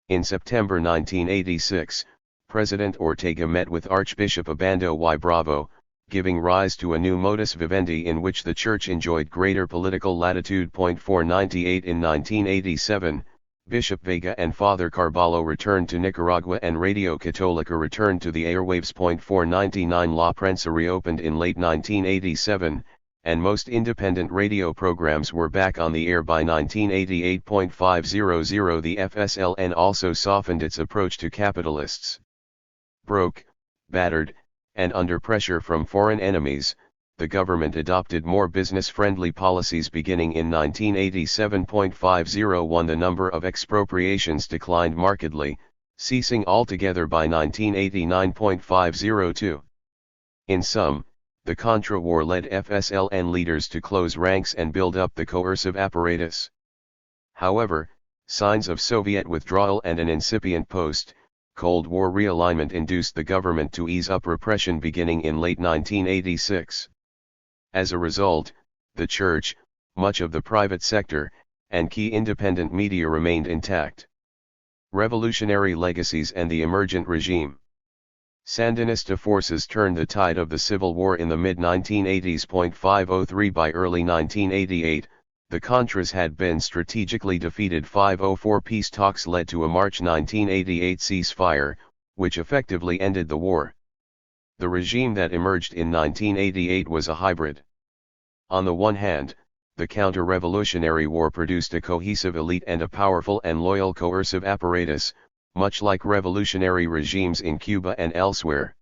In September 1986, President Ortega met with Archbishop Obando y Bravo, giving rise to a new modus vivendi in which the Church enjoyed greater political latitude. 498. In 1987, Bishop Vega and Father Carballo returned to Nicaragua and Radio Católica returned to the airwaves. 499. La Prensa reopened in late 1987, and most independent radio programs were back on the air by 1988. 500. The FSLN also softened its approach to capitalists. Broke, battered, and under pressure from foreign enemies, the government adopted more business-friendly policies beginning in 1987. 501. The number of expropriations declined markedly, ceasing altogether by 1989. 502. In sum, the Contra-war led FSLN leaders to close ranks and build up the coercive apparatus. However, signs of Soviet withdrawal and an incipient post-Cold War realignment induced the government to ease up repression beginning in late 1986. As a result, the Church, much of the private sector, and key independent media remained intact. Revolutionary legacies and the emergent regime. Sandinista forces turned the tide of the civil war in the mid-1980s. 503. By early 1988, the Contras had been strategically defeated. 504. Peace talks led to a March 1988 ceasefire, which effectively ended the war. The regime that emerged in 1988 was a hybrid. On the one hand, the counter-revolutionary war produced a cohesive elite and a powerful and loyal coercive apparatus, much like revolutionary regimes in Cuba and elsewhere.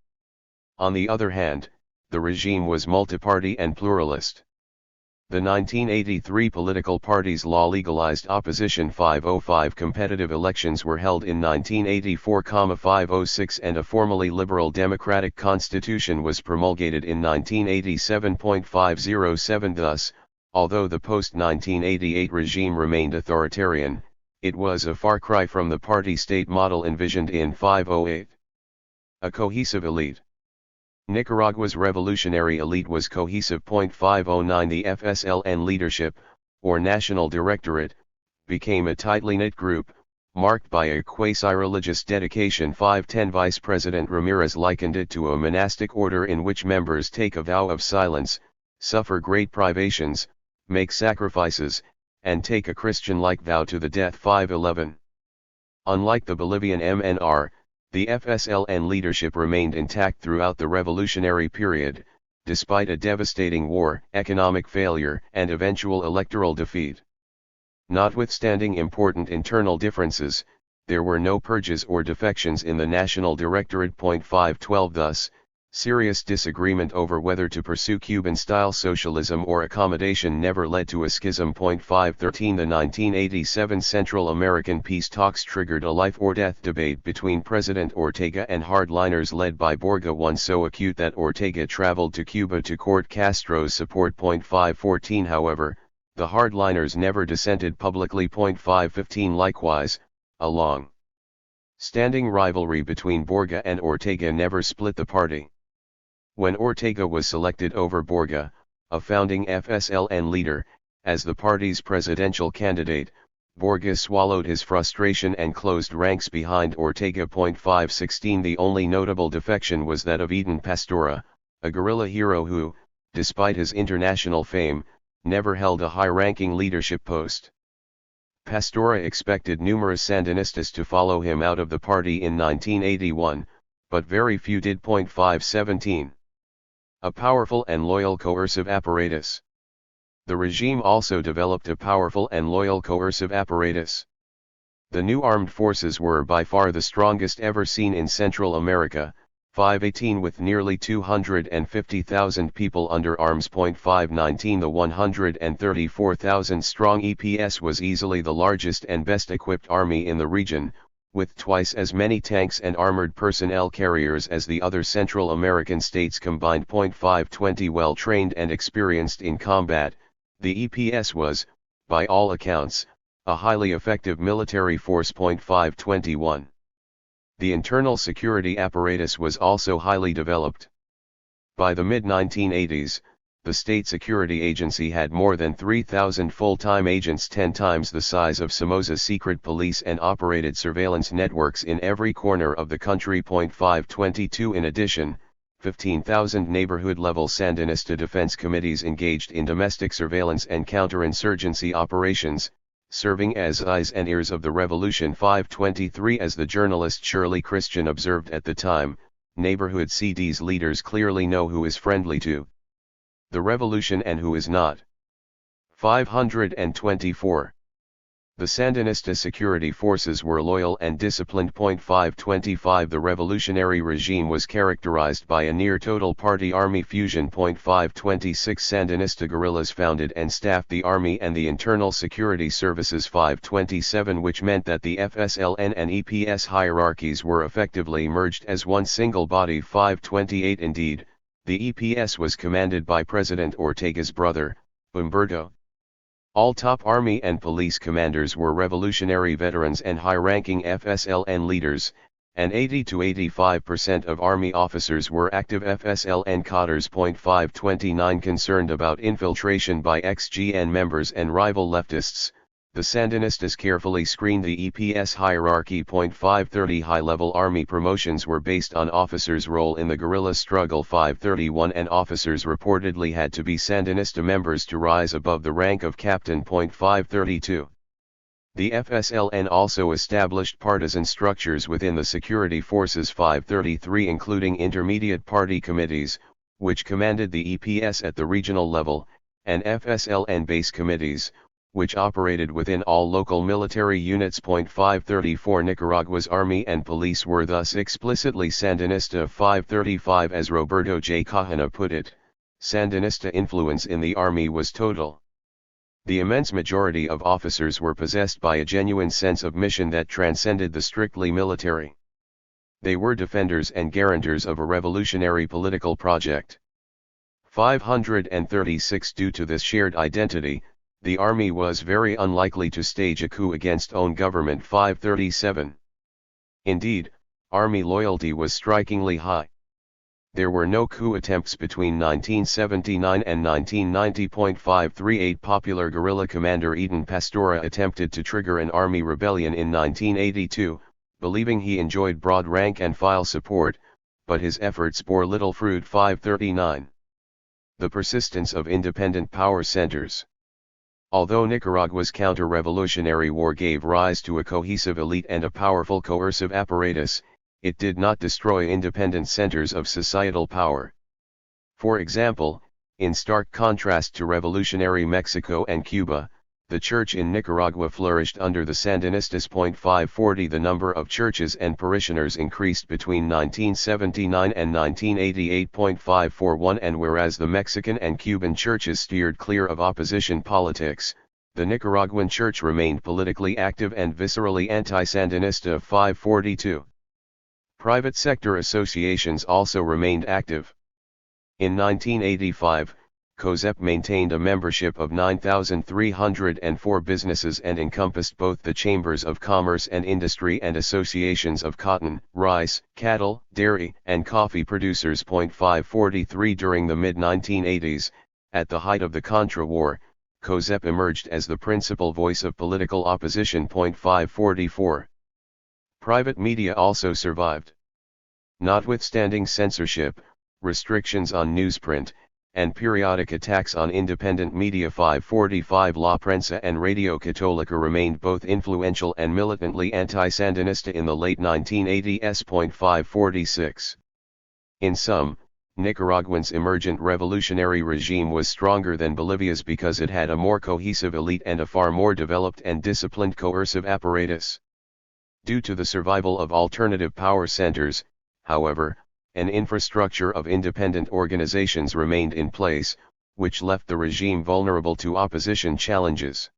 On the other hand, the regime was multiparty and pluralist. The 1983 political parties law legalized opposition. 505. Competitive elections were held in 1984. 506. And a formally liberal democratic constitution was promulgated in 1987. 507. Thus, although the post-1988 regime remained authoritarian, it was a far cry from the party-state model envisioned in 508. A cohesive elite. Nicaragua's revolutionary elite was cohesive. 509. The FSLN leadership, or National Directorate, became a tightly knit group, marked by a quasi-religious dedication. 510. Vice President Ramirez likened it to a monastic order in which members take a vow of silence, suffer great privations, make sacrifices, and take a Christian-like vow to the death. 511. Unlike the Bolivian MNR, the FSLN leadership remained intact throughout the revolutionary period, despite a devastating war, economic failure, and eventual electoral defeat. Notwithstanding important internal differences, there were no purges or defections in the National Directorate. 512. Thus, serious disagreement over whether to pursue Cuban-style socialism or accommodation never led to a schism. 513. The 1987 Central American peace talks triggered a life-or-death debate between President Ortega and hardliners led by Borga, one so acute that Ortega traveled to Cuba to court Castro's support. 514. However, the hardliners never dissented publicly. 515. Likewise, a long-standing rivalry between Borga and Ortega never split the party. When Ortega was selected over Borga, a founding FSLN leader, as the party's presidential candidate, Borga swallowed his frustration and closed ranks behind Ortega. 516. The only notable defection was that of Eden Pastora, a guerrilla hero who, despite his international fame, never held a high-ranking leadership post. Pastora expected numerous Sandinistas to follow him out of the party in 1981, but very few did. 517. A powerful and loyal coercive apparatus. The regime also developed a powerful and loyal coercive apparatus. The new armed forces were by far the strongest ever seen in Central America, 518 with nearly 250,000 people under arms. 519 The 134,000 strong EPS was easily the largest and best equipped army in the region, with twice as many tanks and armored personnel carriers as the other Central American states combined. 520 Well trained and experienced in combat, the EPS was, by all accounts, a highly effective military force. 521 The internal security apparatus was also highly developed. By the mid-1980s, the state security agency had more than 3,000 full-time agents, 10 times the size of Somoza's secret police, and operated surveillance networks in every corner of the country. 522 In addition, 15,000 neighborhood-level Sandinista defense committees engaged in domestic surveillance and counterinsurgency operations, serving as eyes and ears of the revolution. 523 As the journalist Shirley Christian observed at the time, neighborhood CD's leaders clearly know who is friendly to the revolution and who is not. 524 The Sandinista security forces were loyal and disciplined. 525 The revolutionary regime was characterized by a near-total party-army fusion. 526 Sandinista guerrillas founded and staffed the army and the internal security services. 527 Which meant that the FSLN and EPS hierarchies were effectively merged as one single body. 528 Indeed, the EPS was commanded by President Ortega's brother, Humberto. All top army and police commanders were revolutionary veterans and high-ranking FSLN leaders, and 80 to 85% of army officers were active FSLN cadres. 529 Concerned about infiltration by ex-GN members and rival leftists, the Sandinistas carefully screened the EPS hierarchy. 530 High-level army promotions were based on officers' role in the guerrilla struggle. 531 And officers reportedly had to be Sandinista members to rise above the rank of captain. 532 The FSLN also established partisan structures within the security forces. 533 Including intermediate party committees, which commanded the EPS at the regional level, and FSLN base committees, which operated within all local military units. 534 Nicaragua's army and police were thus explicitly Sandinista. 535 As Roberto J. Cajana put it, Sandinista influence in the army was total. The immense majority of officers were possessed by a genuine sense of mission that transcended the strictly military. They were defenders and guarantors of a revolutionary political project. 536 Due to this shared identity, the army was very unlikely to stage a coup against own government. 537 Indeed, army loyalty was strikingly high. There were no coup attempts between 1979 and 1990. 538 Popular guerrilla commander Eden Pastora attempted to trigger an army rebellion in 1982, believing he enjoyed broad rank and file support, but his efforts bore little fruit. 539 The persistence of independent power centers. Although Nicaragua's counter-revolutionary war gave rise to a cohesive elite and a powerful coercive apparatus, it did not destroy independent centers of societal power. For example, in stark contrast to revolutionary Mexico and Cuba, the church in Nicaragua flourished under the Sandinistas. 540 The number of churches and parishioners increased between 1979 and 1988. 541 And whereas the Mexican and Cuban churches steered clear of opposition politics, the Nicaraguan church remained politically active and viscerally anti-Sandinista. 542 Private sector associations also remained active. In 1985, COSEP maintained a membership of 9,304 businesses and encompassed both the chambers of commerce and industry and associations of cotton, rice, cattle, dairy, and coffee producers. 543 During the mid-1980s, at the height of the Contra War, COSEP emerged as the principal voice of political opposition. 544 Private media also survived. Notwithstanding censorship, restrictions on newsprint, and periodic attacks on independent media. 545 La Prensa and Radio Católica remained both influential and militantly anti-Sandinista in the late 1980s. 546 In sum, Nicaragua's emergent revolutionary regime was stronger than Bolivia's because it had a more cohesive elite and a far more developed and disciplined coercive apparatus. Due to the survival of alternative power centers, however, an infrastructure of independent organizations remained in place, which left the regime vulnerable to opposition challenges.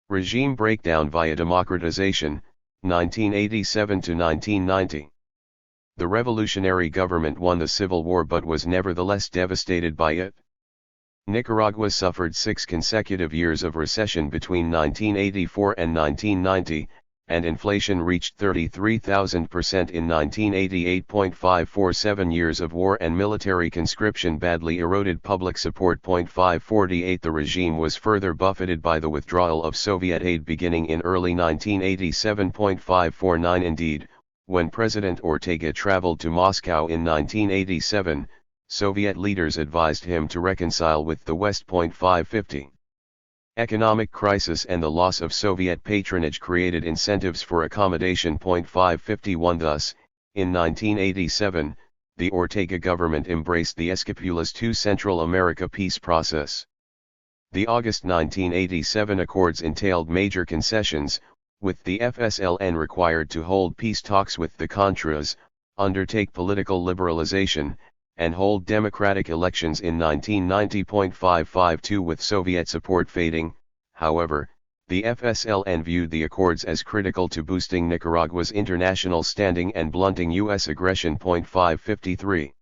Regime breakdown via democratization, 1987 to 1990. The revolutionary government won the civil war but was nevertheless devastated by it. Nicaragua suffered 6 consecutive years of recession between 1984 and 1990, and inflation reached 33,000% in 1988. 7 years of war and military conscription badly eroded public support. 548 The regime was further buffeted by the withdrawal of Soviet aid beginning in early 1987. 549 Indeed, when President Ortega traveled to Moscow in 1987, Soviet leaders advised him to reconcile with the West. 550 Economic crisis and the loss of Soviet patronage created incentives for accommodation. 551 Thus, in 1987, the Ortega government embraced the Escapula's II Central America peace process. The August 1987 accords entailed major concessions, with the FSLN required to hold peace talks with the Contras, undertake political liberalization, and hold democratic elections in 1990. 552 With Soviet support fading, however, the FSLN viewed the accords as critical to boosting Nicaragua's international standing and blunting U.S. aggression. 553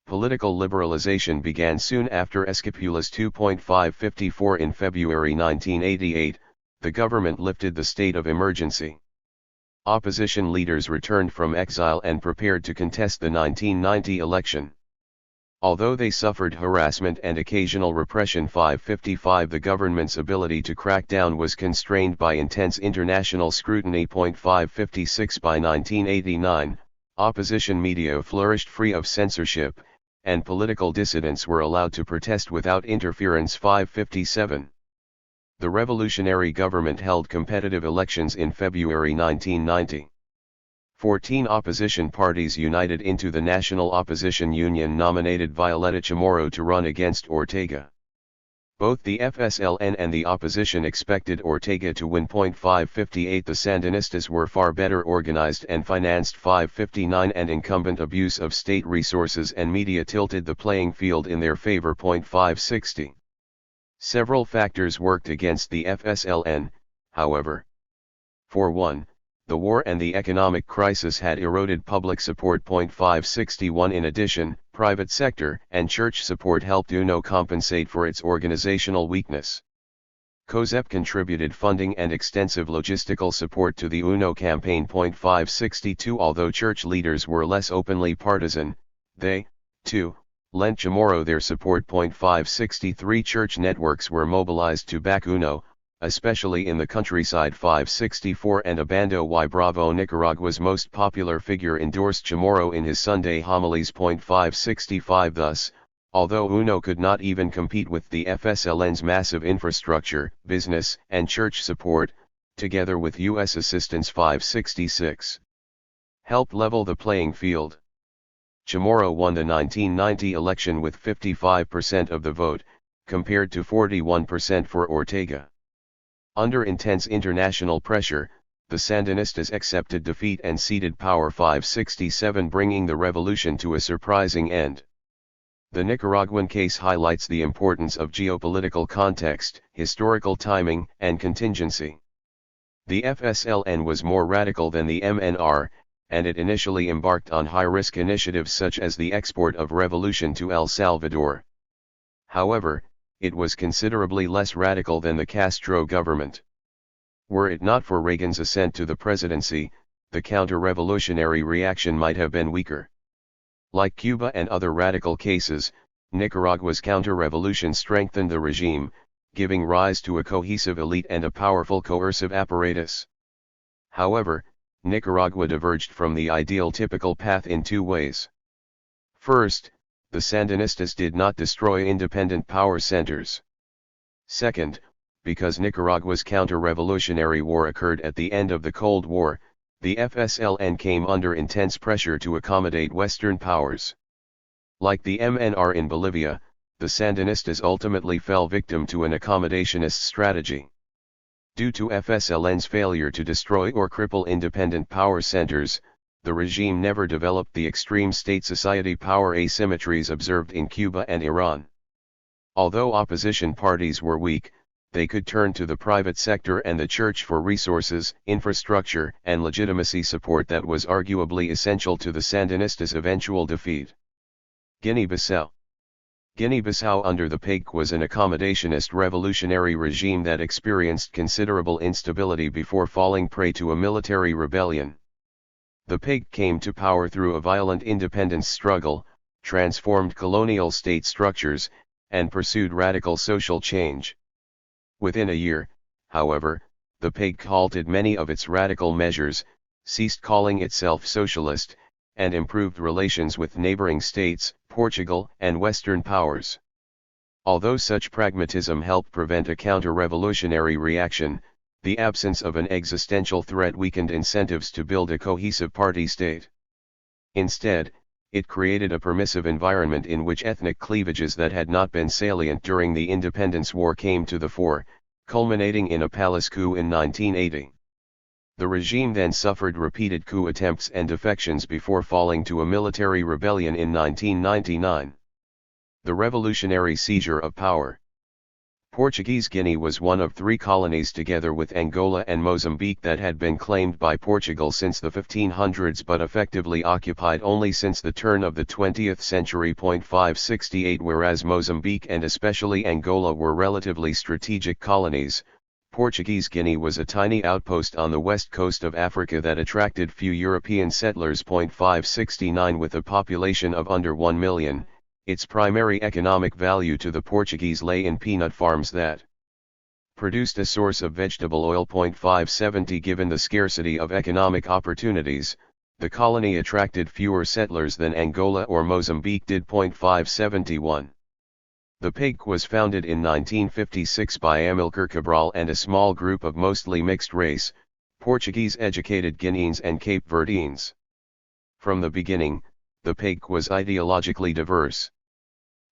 Political liberalization began soon after Escapula's 2.554 In February 1988, the government lifted the state of emergency. Opposition leaders returned from exile and prepared to contest the 1990 election. Although they suffered harassment and occasional repression. 555 The government's ability to crack down was constrained by intense international scrutiny. 556 By 1989, opposition media flourished free of censorship, and political dissidents were allowed to protest without interference. 557 The revolutionary government held competitive elections in February 1990. 14 opposition parties united into the National Opposition Union nominated Violeta Chamorro to run against Ortega. Both the FSLN and the opposition expected Ortega to win. 558 The Sandinistas were far better organized and financed. 559 And incumbent abuse of state resources and media tilted the playing field in their favor. 560 Several factors worked against the FSLN, however. For one, the war and the economic crisis had eroded public support. 561 In addition, private sector and church support helped UNO compensate for its organizational weakness. COSEP contributed funding and extensive logistical support to the UNO campaign. 562 Although church leaders were less openly partisan, they, too, lent Chamorro their support. 563 Church networks were mobilized to back UNO, especially in the countryside. 564 And Abando y Bravo, Nicaragua's most popular figure, endorsed Chamorro in his Sunday homilies. 565 Thus, although UNO could not even compete with the FSLN's massive infrastructure, business, and church support, together with U.S. assistance. 566 helped level the playing field. Chamorro won the 1990 election with 55% of the vote, compared to 41% for Ortega. Under intense international pressure, the Sandinistas accepted defeat and ceded power. 567 Bringing the revolution to a surprising end. The Nicaraguan case highlights the importance of geopolitical context, historical timing, and contingency. The FSLN was more radical than the MNR, and it initially embarked on high-risk initiatives such as the export of revolution to El Salvador. However, it was considerably less radical than the Castro government. Were it not for Reagan's ascent to the presidency, the counter-revolutionary reaction might have been weaker. Like Cuba and other radical cases, Nicaragua's counter-revolution strengthened the regime, giving rise to a cohesive elite and a powerful coercive apparatus. However, Nicaragua diverged from the ideal typical path in two ways. First, the Sandinistas did not destroy independent power centers. Second, because Nicaragua's counter-revolutionary war occurred at the end of the Cold War, the FSLN came under intense pressure to accommodate Western powers. Like the MNR in Bolivia, the Sandinistas ultimately fell victim to an accommodationist strategy. Due to FSLN's failure to destroy or cripple independent power centers, the regime never developed the extreme state-society power asymmetries observed in Cuba and Iran. Although opposition parties were weak, they could turn to the private sector and the church for resources, infrastructure, and legitimacy support that was arguably essential to the Sandinistas' eventual defeat. Guinea-Bissau. Guinea-Bissau under the PAIGC was an accommodationist revolutionary regime that experienced considerable instability before falling prey to a military rebellion. The PAIGC came to power through a violent independence struggle, transformed colonial state structures, and pursued radical social change. Within a year, however, the PAIGC halted many of its radical measures, ceased calling itself socialist, and improved relations with neighboring states, Portugal, and Western powers. Although such pragmatism helped prevent a counter-revolutionary reaction, the absence of an existential threat weakened incentives to build a cohesive party state. Instead, it created a permissive environment in which ethnic cleavages that had not been salient during the Independence War came to the fore, culminating in a palace coup in 1980. The regime then suffered repeated coup attempts and defections before falling to a military rebellion in 1999. The revolutionary seizure of power. Portuguese Guinea was one of 3 colonies together with Angola and Mozambique that had been claimed by Portugal since the 1500s but effectively occupied only since the turn of the 20th century. 568 Whereas Mozambique and especially Angola were relatively strategic colonies, Portuguese Guinea was a tiny outpost on the west coast of Africa that attracted few European settlers. 569 With a population of under 1 million, its primary economic value to the Portuguese lay in peanut farms that produced a source of vegetable oil. 570 Given the scarcity of economic opportunities, the colony attracted fewer settlers than Angola or Mozambique did. 571 The PAIGC was founded in 1956 by Amilcar Cabral and a small group of mostly mixed-race, Portuguese-educated Guineans and Cape Verdeans. From the beginning, the PAIGC was ideologically diverse.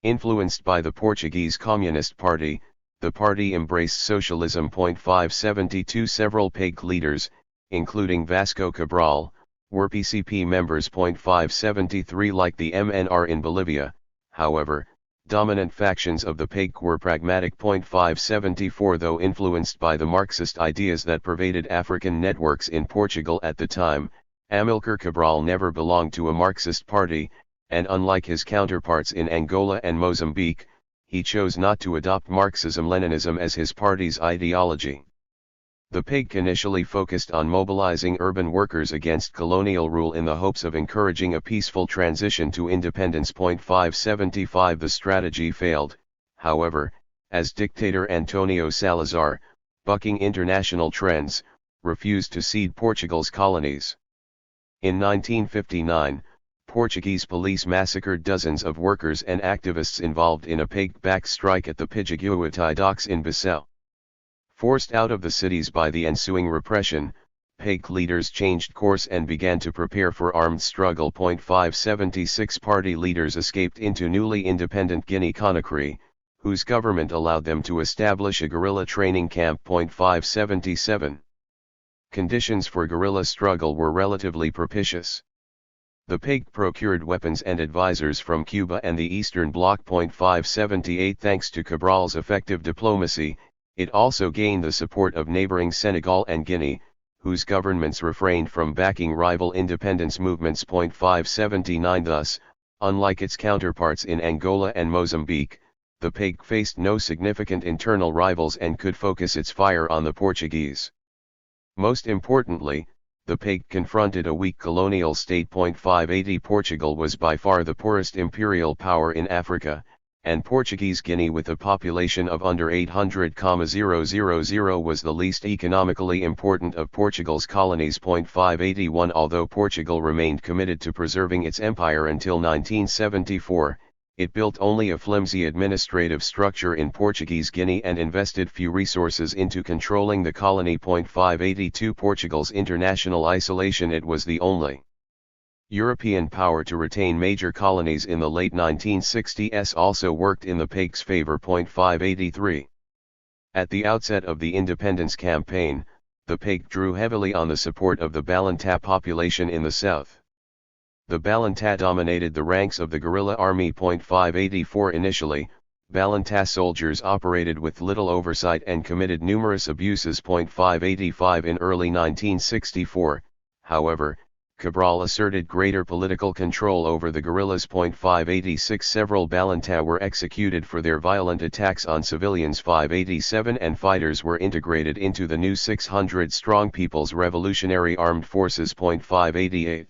Influenced by the Portuguese Communist Party, the party embraced socialism. 572 Several PAIGC leaders, including Vasco Cabral, were PCP members. 573 Like the MNR in Bolivia, however, dominant factions of the PAIGC were pragmatic. 574 Though influenced by the Marxist ideas that pervaded African networks in Portugal at the time, Amilcar Cabral never belonged to a Marxist party, and unlike his counterparts in Angola and Mozambique, he chose not to adopt Marxism-Leninism as his party's ideology. The PAIGC initially focused on mobilizing urban workers against colonial rule in the hopes of encouraging a peaceful transition to independence. 575 The strategy failed, however, as dictator Antonio Salazar, bucking international trends, refused to cede Portugal's colonies. In 1959, Portuguese police massacred dozens of workers and activists involved in a PAIGC-backed strike at the Pijiguatai docks in Bissau. Forced out of the cities by the ensuing repression, PAIGC leaders changed course and began to prepare for armed struggle. 576 Party leaders escaped into newly independent Guinea-Conakry, whose government allowed them to establish a guerrilla training camp. 577 Conditions for guerrilla struggle were relatively propitious. The PAIGC procured weapons and advisors from Cuba and the Eastern Bloc. 578 Thanks to Cabral's effective diplomacy, it also gained the support of neighboring Senegal and Guinea, whose governments refrained from backing rival independence movements. 579 Thus, unlike its counterparts in Angola and Mozambique, the PAIGC faced no significant internal rivals and could focus its fire on the Portuguese. Most importantly, the PAIGC confronted a weak colonial state. 580 Portugal was by far the poorest imperial power in Africa, and Portuguese Guinea with a population of under 800,000 was the least economically important of Portugal's colonies. 581 Although Portugal remained committed to preserving its empire until 1974, it built only a flimsy administrative structure in Portuguese Guinea and invested few resources into controlling the colony. 582 Portugal's international isolation It was the only European power to retain major colonies in the late 1960s also worked in the PAIGC's favor. 583 At the outset of the independence campaign, the PAIGC drew heavily on the support of the Balanta population in the south. The Balanta dominated the ranks of the guerrilla army. 584 Initially, Balanta soldiers operated with little oversight and committed numerous abuses. 585 In early 1964, however, Cabral asserted greater political control over the guerrillas. 586 Several Balanta were executed for their violent attacks on civilians. 587 And fighters were integrated into the new 600-strong People's Revolutionary Armed Forces. 588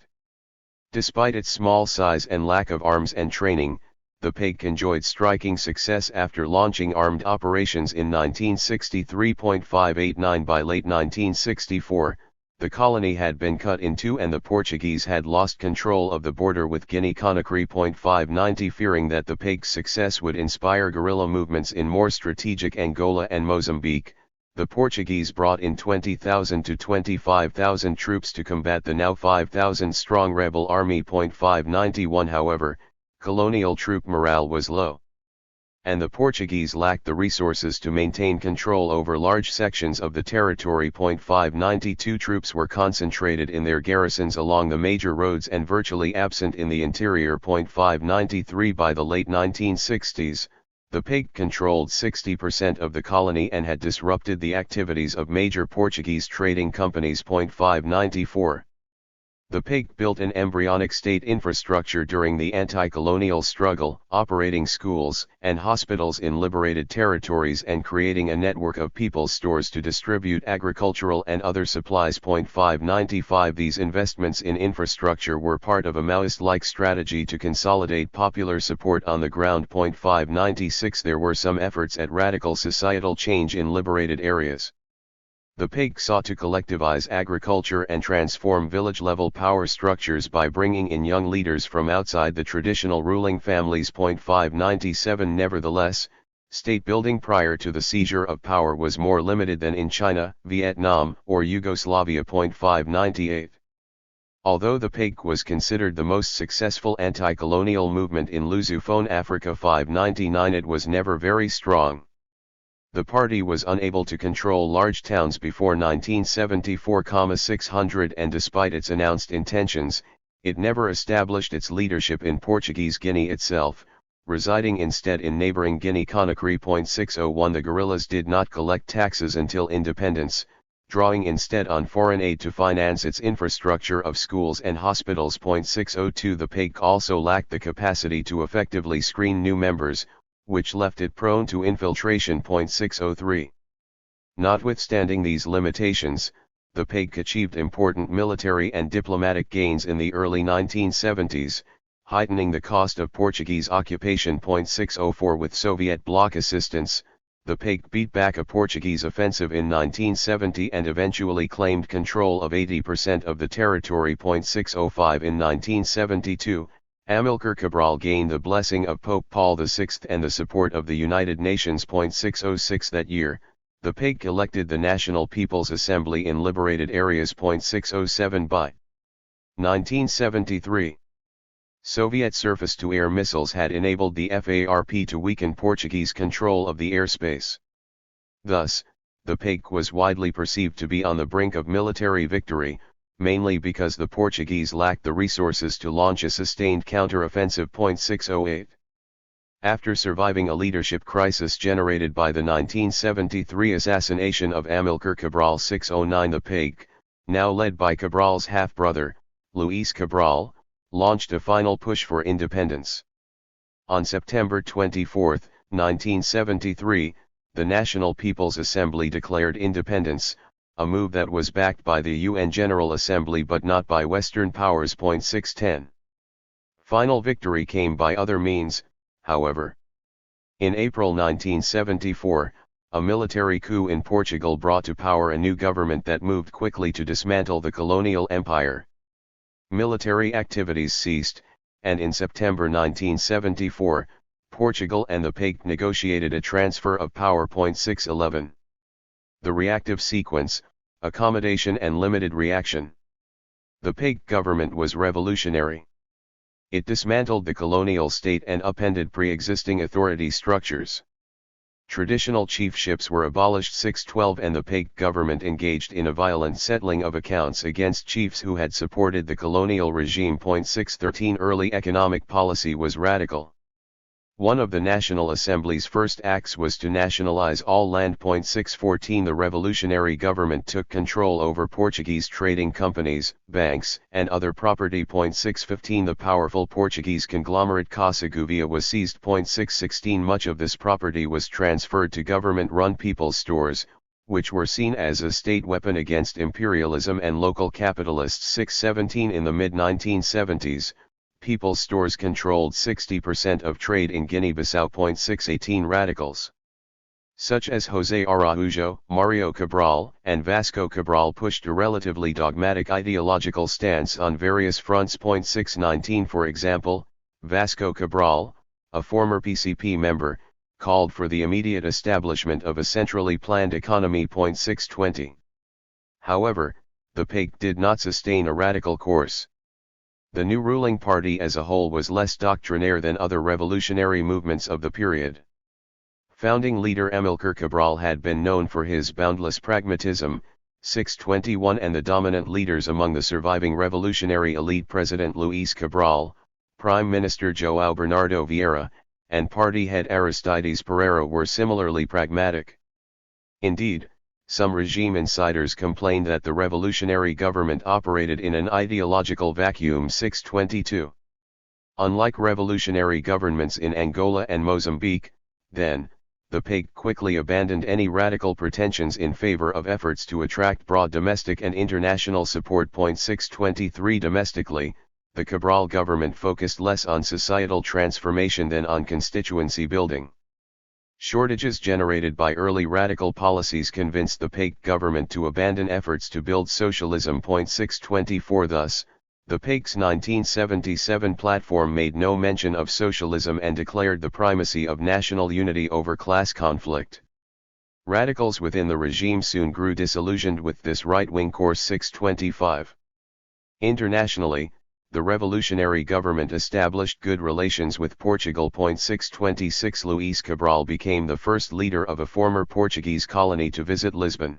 Despite its small size and lack of arms and training, the PEG enjoyed striking success after launching armed operations in 1963. 589 By late 1964, the colony had been cut in two and the Portuguese had lost control of the border with Guinea-Conakry. 590 Fearing that the PEG's success would inspire guerrilla movements in more strategic Angola and Mozambique, the Portuguese brought in 20,000 to 25,000 troops to combat the now 5,000-strong rebel army. 591 However, colonial troop morale was low, and the Portuguese lacked the resources to maintain control over large sections of the territory. 592 Troops were concentrated in their garrisons along the major roads and virtually absent in the interior. 593 By the late 1960s, the PEG controlled 60% of the colony and had disrupted the activities of major Portuguese trading companies. 594 The PEG built an embryonic state infrastructure during the anti-colonial struggle, operating schools and hospitals in liberated territories and creating a network of people's stores to distribute agricultural and other supplies. 595 These investments in infrastructure were part of a Maoist-like strategy to consolidate popular support on the ground. 596 There were some efforts at radical societal change in liberated areas. The PEG sought to collectivize agriculture and transform village-level power structures by bringing in young leaders from outside the traditional ruling families. 597 Nevertheless, state building prior to the seizure of power was more limited than in China, Vietnam, or Yugoslavia. 598 Although the PEG was considered the most successful anti-colonial movement in Lusophone Africa. 599 It was never very strong. The party was unable to control large towns before 1974, 600 and despite its announced intentions, it never established its leadership in Portuguese Guinea itself, residing instead in neighboring Guinea-Conakry. 601 The guerrillas did not collect taxes until independence, drawing instead on foreign aid to finance its infrastructure of schools and hospitals. 602 The PEG also lacked the capacity to effectively screen new members, which left it prone to infiltration. 603 Notwithstanding these limitations, the PEG achieved important military and diplomatic gains in the early 1970s, heightening the cost of Portuguese occupation. 604 With Soviet bloc assistance, the PEG beat back a Portuguese offensive in 1970 and eventually claimed control of 80% of the territory. 605 In 1972, Amilcar Cabral gained the blessing of Pope Paul VI and the support of the United Nations. 606 That year, the PEG elected the National People's Assembly in liberated areas. 607 By 1973, Soviet surface-to-air missiles had enabled the FARP to weaken Portuguese control of the airspace. Thus, the PEG was widely perceived to be on the brink of military victory, mainly because the Portuguese lacked the resources to launch a sustained counter-offensive. 608 After surviving a leadership crisis generated by the 1973 assassination of Amilcar Cabral. 609 The PEG, now led by Cabral's half-brother, Luis Cabral, launched a final push for independence. On September 24, 1973, the National People's Assembly declared independence, a move that was backed by the UN General Assembly but not by Western powers. 610 Final victory came by other means, however. In April 1974, a military coup in Portugal brought to power a new government that moved quickly to dismantle the colonial empire. Military activities ceased, and in September 1974, Portugal and the PEG negotiated a transfer of power. 611 The reactive sequence, accommodation and limited reaction. The PEG government was revolutionary. It dismantled the colonial state and upended pre-existing authority structures. Traditional chiefships were abolished 612 and the Paik government engaged in a violent settling of accounts against chiefs who had supported the colonial regime. 613 Early economic policy was radical. One of the National Assembly's first acts was to nationalize all land. 614 The revolutionary government took control over Portuguese trading companies, banks, and other property. 615 The powerful Portuguese conglomerate Casa Gouveia was seized. 616 Much of this property was transferred to government-run people's stores, which were seen as a state weapon against imperialism and local capitalists. 617 In the mid-1970s, people's stores controlled 60% of trade in Guinea-Bissau. 618 Radicals such as José Araujo, Mario Cabral, and Vasco Cabral pushed a relatively dogmatic ideological stance on various fronts. 619 For example, Vasco Cabral, a former PCP member, called for the immediate establishment of a centrally planned economy. 620 However, the Paik did not sustain a radical course. The new ruling party as a whole was less doctrinaire than other revolutionary movements of the period. Founding leader Amilcar Cabral had been known for his boundless pragmatism. 621 And the dominant leaders among the surviving revolutionary elite President Luís Cabral, Prime Minister João Bernardo Vieira, and party head Aristides Pereira were similarly pragmatic. Indeed, some regime insiders complained that the revolutionary government operated in an ideological vacuum. 622 Unlike revolutionary governments in Angola and Mozambique, then, the Paik quickly abandoned any radical pretensions in favor of efforts to attract broad domestic and international support. 623 Domestically, the Cabral government focused less on societal transformation than on constituency building. Shortages generated by early radical policies convinced the Paik government to abandon efforts to build socialism. 624 Thus, the Paik's 1977 platform made no mention of socialism and declared the primacy of national unity over class conflict. Radicals within the regime soon grew disillusioned with this right-wing course. 625 Internationally, the revolutionary government established good relations with Portugal. 626 Luís Cabral became the first leader of a former Portuguese colony to visit Lisbon.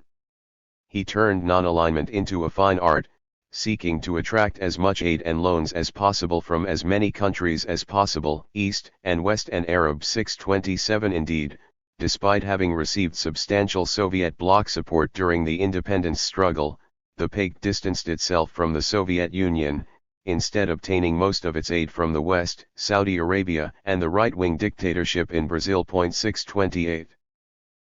He turned non-alignment into a fine art, seeking to attract as much aid and loans as possible from as many countries as possible, East and West and Arab. 627 Indeed, despite having received substantial Soviet bloc support during the independence struggle, the Paik distanced itself from the Soviet Union, instead obtaining most of its aid from the West, Saudi Arabia, and the right-wing dictatorship in Brazil. 628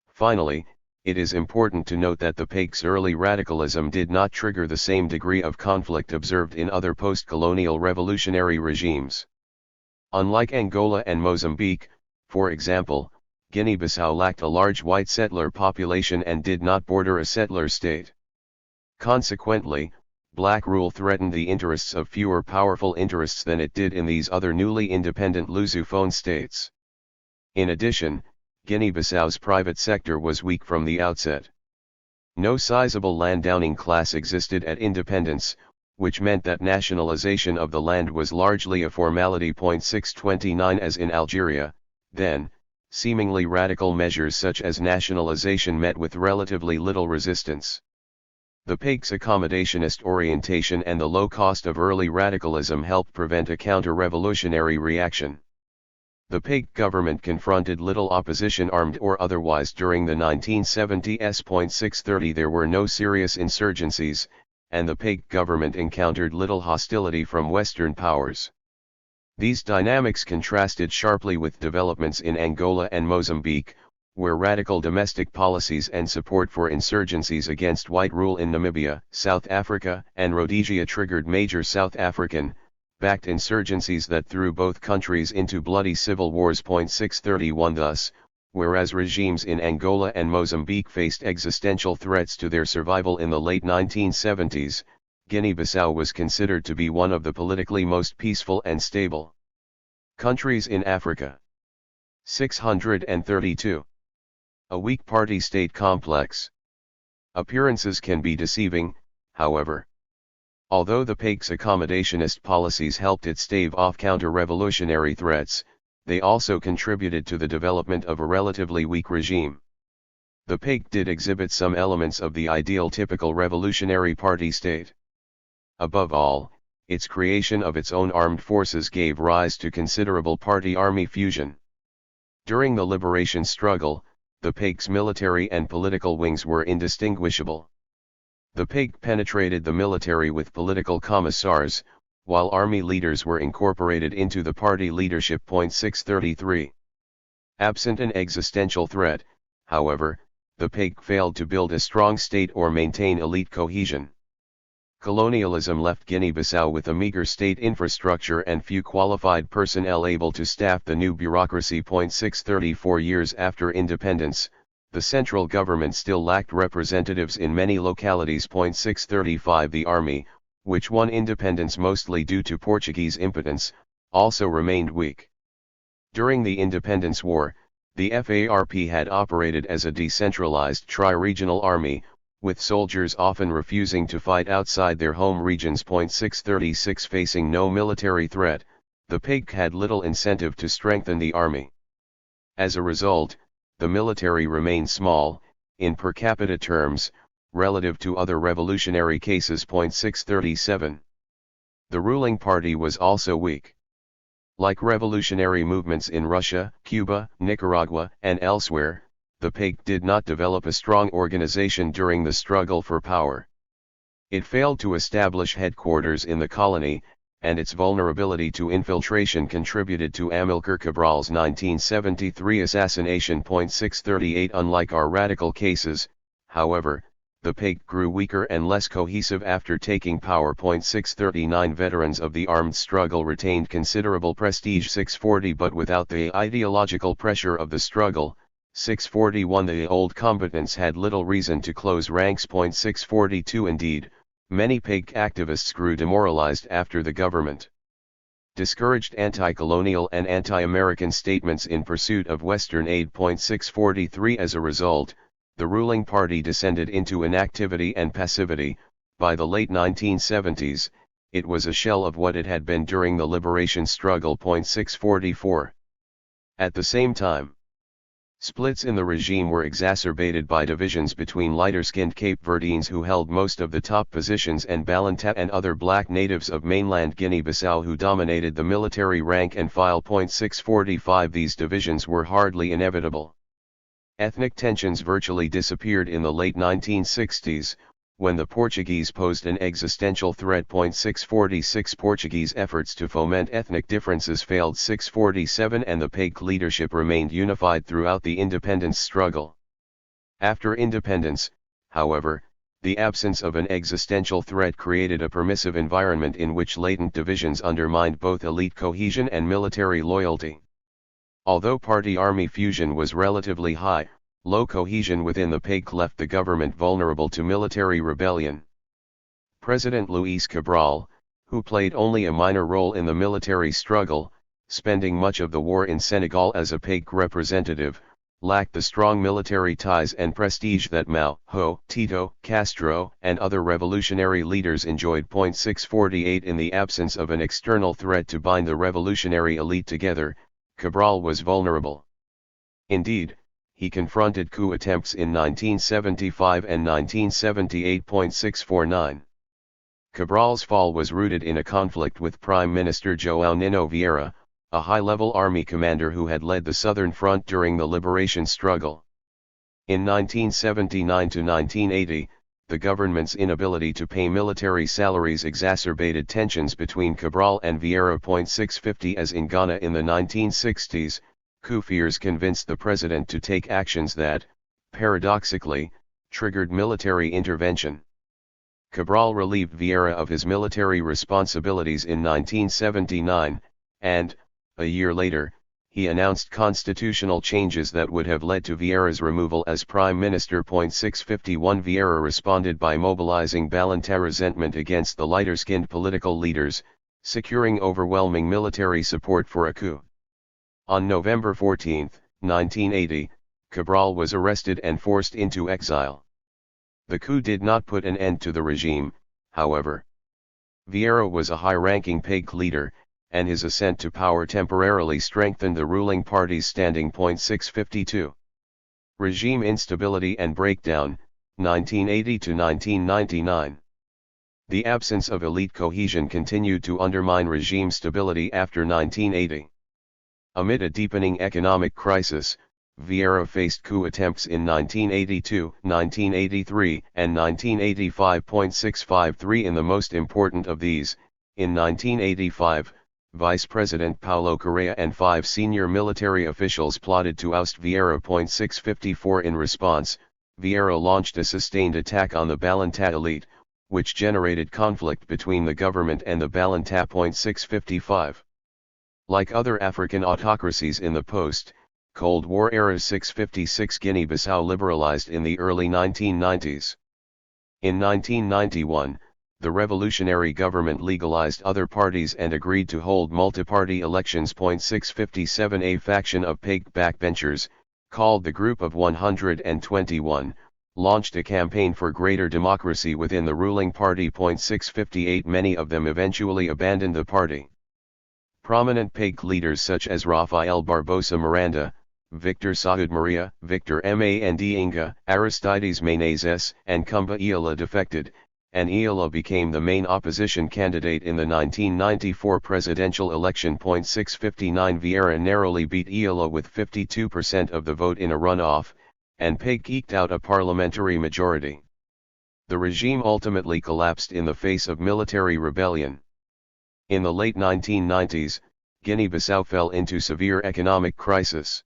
Finally, it is important to note that the Paik's early radicalism did not trigger the same degree of conflict observed in other post-colonial revolutionary regimes. Unlike Angola and Mozambique, for example, Guinea-Bissau lacked a large white settler population and did not border a settler state. Consequently, black rule threatened the interests of fewer powerful interests than it did in these other newly independent Lusophone states. In addition, Guinea-Bissau's private sector was weak from the outset. No sizable landowning class existed at independence, which meant that nationalization of the land was largely a formality. 629 As in Algeria, then, seemingly radical measures such as nationalization met with relatively little resistance. The Paik's accommodationist orientation and the low cost of early radicalism helped prevent a counter-revolutionary reaction. The Paik government confronted little opposition armed or otherwise during the 1970s. 630 There were no serious insurgencies, and the Paik government encountered little hostility from Western powers. These dynamics contrasted sharply with developments in Angola and Mozambique, where radical domestic policies and support for insurgencies against white rule in Namibia, South Africa, and Rhodesia triggered major South African-backed insurgencies that threw both countries into bloody civil wars. 631 Thus, whereas regimes in Angola and Mozambique faced existential threats to their survival in the late 1970s, Guinea-Bissau was considered to be one of the politically most peaceful and stable countries in Africa. 632 A weak party-state complex. Appearances can be deceiving, however. Although the Paik's accommodationist policies helped it stave off counter-revolutionary threats, they also contributed to the development of a relatively weak regime. The PIG did exhibit some elements of the ideal typical revolutionary party state. Above all, its creation of its own armed forces gave rise to considerable party-army fusion. During the liberation struggle, the PIG's military and political wings were indistinguishable. The PIG penetrated the military with political commissars, while army leaders were incorporated into the party leadership. 633. Absent an existential threat, however, the PIG failed to build a strong state or maintain elite cohesion. Colonialism left Guinea-Bissau with a meager state infrastructure and few qualified personnel able to staff the new bureaucracy. 634 years after independence, the central government still lacked representatives in many localities. 635 The army, which won independence mostly due to Portuguese impotence, also remained weak. During the Independence War, the FARP had operated as a decentralized tri-regional army, with soldiers often refusing to fight outside their home regions. 636 Facing no military threat, the PIG had little incentive to strengthen the army. As a result, the military remained small, in per capita terms, relative to other revolutionary cases. 637. The ruling party was also weak. Like revolutionary movements in Russia, Cuba, Nicaragua, and elsewhere, the PIG did not develop a strong organization during the struggle for power. It failed to establish headquarters in the colony, and its vulnerability to infiltration contributed to Amilcar Cabral's 1973 assassination. 638 Unlike our radical cases, however, the PIG grew weaker and less cohesive after taking power. 639 Veterans of the armed struggle retained considerable prestige. 640 But without the ideological pressure of the struggle. 641 The old combatants had little reason to close ranks. 642 Indeed, many PIG activists grew demoralized after the government discouraged anti-colonial and anti-American statements in pursuit of Western aid. 643 As a result, the ruling party descended into inactivity and passivity. By the late 1970s, it was a shell of what it had been during the liberation struggle. 644 At the same time, splits in the regime were exacerbated by divisions between lighter-skinned Cape Verdeans who held most of the top positions and Balanta and other black natives of mainland Guinea-Bissau who dominated the military rank and file. 645 These divisions were hardly inevitable. Ethnic tensions virtually disappeared in the late 1960s, when the Portuguese posed an existential threat. 646 Portuguese efforts to foment ethnic differences failed. 647 And the PIG leadership remained unified throughout the independence struggle. After independence, however, the absence of an existential threat created a permissive environment in which latent divisions undermined both elite cohesion and military loyalty. Although party-army fusion was relatively high, low cohesion within the PIG left the government vulnerable to military rebellion. President Luis Cabral, who played only a minor role in the military struggle, spending much of the war in Senegal as a PIG representative, lacked the strong military ties and prestige that Mao, Ho, Tito, Castro, and other revolutionary leaders enjoyed. 648 In the absence of an external threat to bind the revolutionary elite together, Cabral was vulnerable. Indeed, he confronted coup attempts in 1975 and 1978. 649 Cabral's fall was rooted in a conflict with Prime Minister João Nino Vieira, a high-level army commander who had led the Southern Front during the liberation struggle. In 1979 to 1980, the government's inability to pay military salaries exacerbated tensions between Cabral and Vieira. 650 As in Ghana in the 1960s, coup fears convinced the president to take actions that, paradoxically, triggered military intervention. Cabral relieved Vieira of his military responsibilities in 1979, and, a year later, he announced constitutional changes that would have led to Vieira's removal as prime minister. 651 Vieira responded by mobilizing Balanta resentment against the lighter-skinned political leaders, securing overwhelming military support for a coup. On November 14, 1980, Cabral was arrested and forced into exile. The coup did not put an end to the regime, however. Vieira was a high-ranking PIG leader, and his ascent to power temporarily strengthened the ruling party's standing. 652. Regime instability and breakdown, 1980 to 1999. The absence of elite cohesion continued to undermine regime stability after 1980. Amid a deepening economic crisis, Vieira faced coup attempts in 1982, 1983, and 1985. 653. In the most important of these, in 1985, Vice President Paulo Correa and 5 senior military officials plotted to oust Vieira. 654. In response, Vieira launched a sustained attack on the Balanta elite, which generated conflict between the government and the Balanta. 655. Like other African autocracies in the post-Cold War era, 656 Guinea-Bissau liberalized in the early 1990s. In 1991, the revolutionary government legalized other parties and agreed to hold multi-party elections. 657. A faction of PAIG backbenchers, called the Group of 121, launched a campaign for greater democracy within the ruling party. 658. Many of them eventually abandoned the party. Prominent PAIG leaders such as Rafael Barbosa Miranda, Victor Saud Maria, Victor Mandinga, Aristides Menezes, and Kumba Iala defected, and Iala became the main opposition candidate in the 1994 presidential election. 659. Vieira narrowly beat Iala with 52% of the vote in a runoff, and PAIG eked out a parliamentary majority. The regime ultimately collapsed in the face of military rebellion. In the late 1990s, Guinea-Bissau fell into severe economic crisis.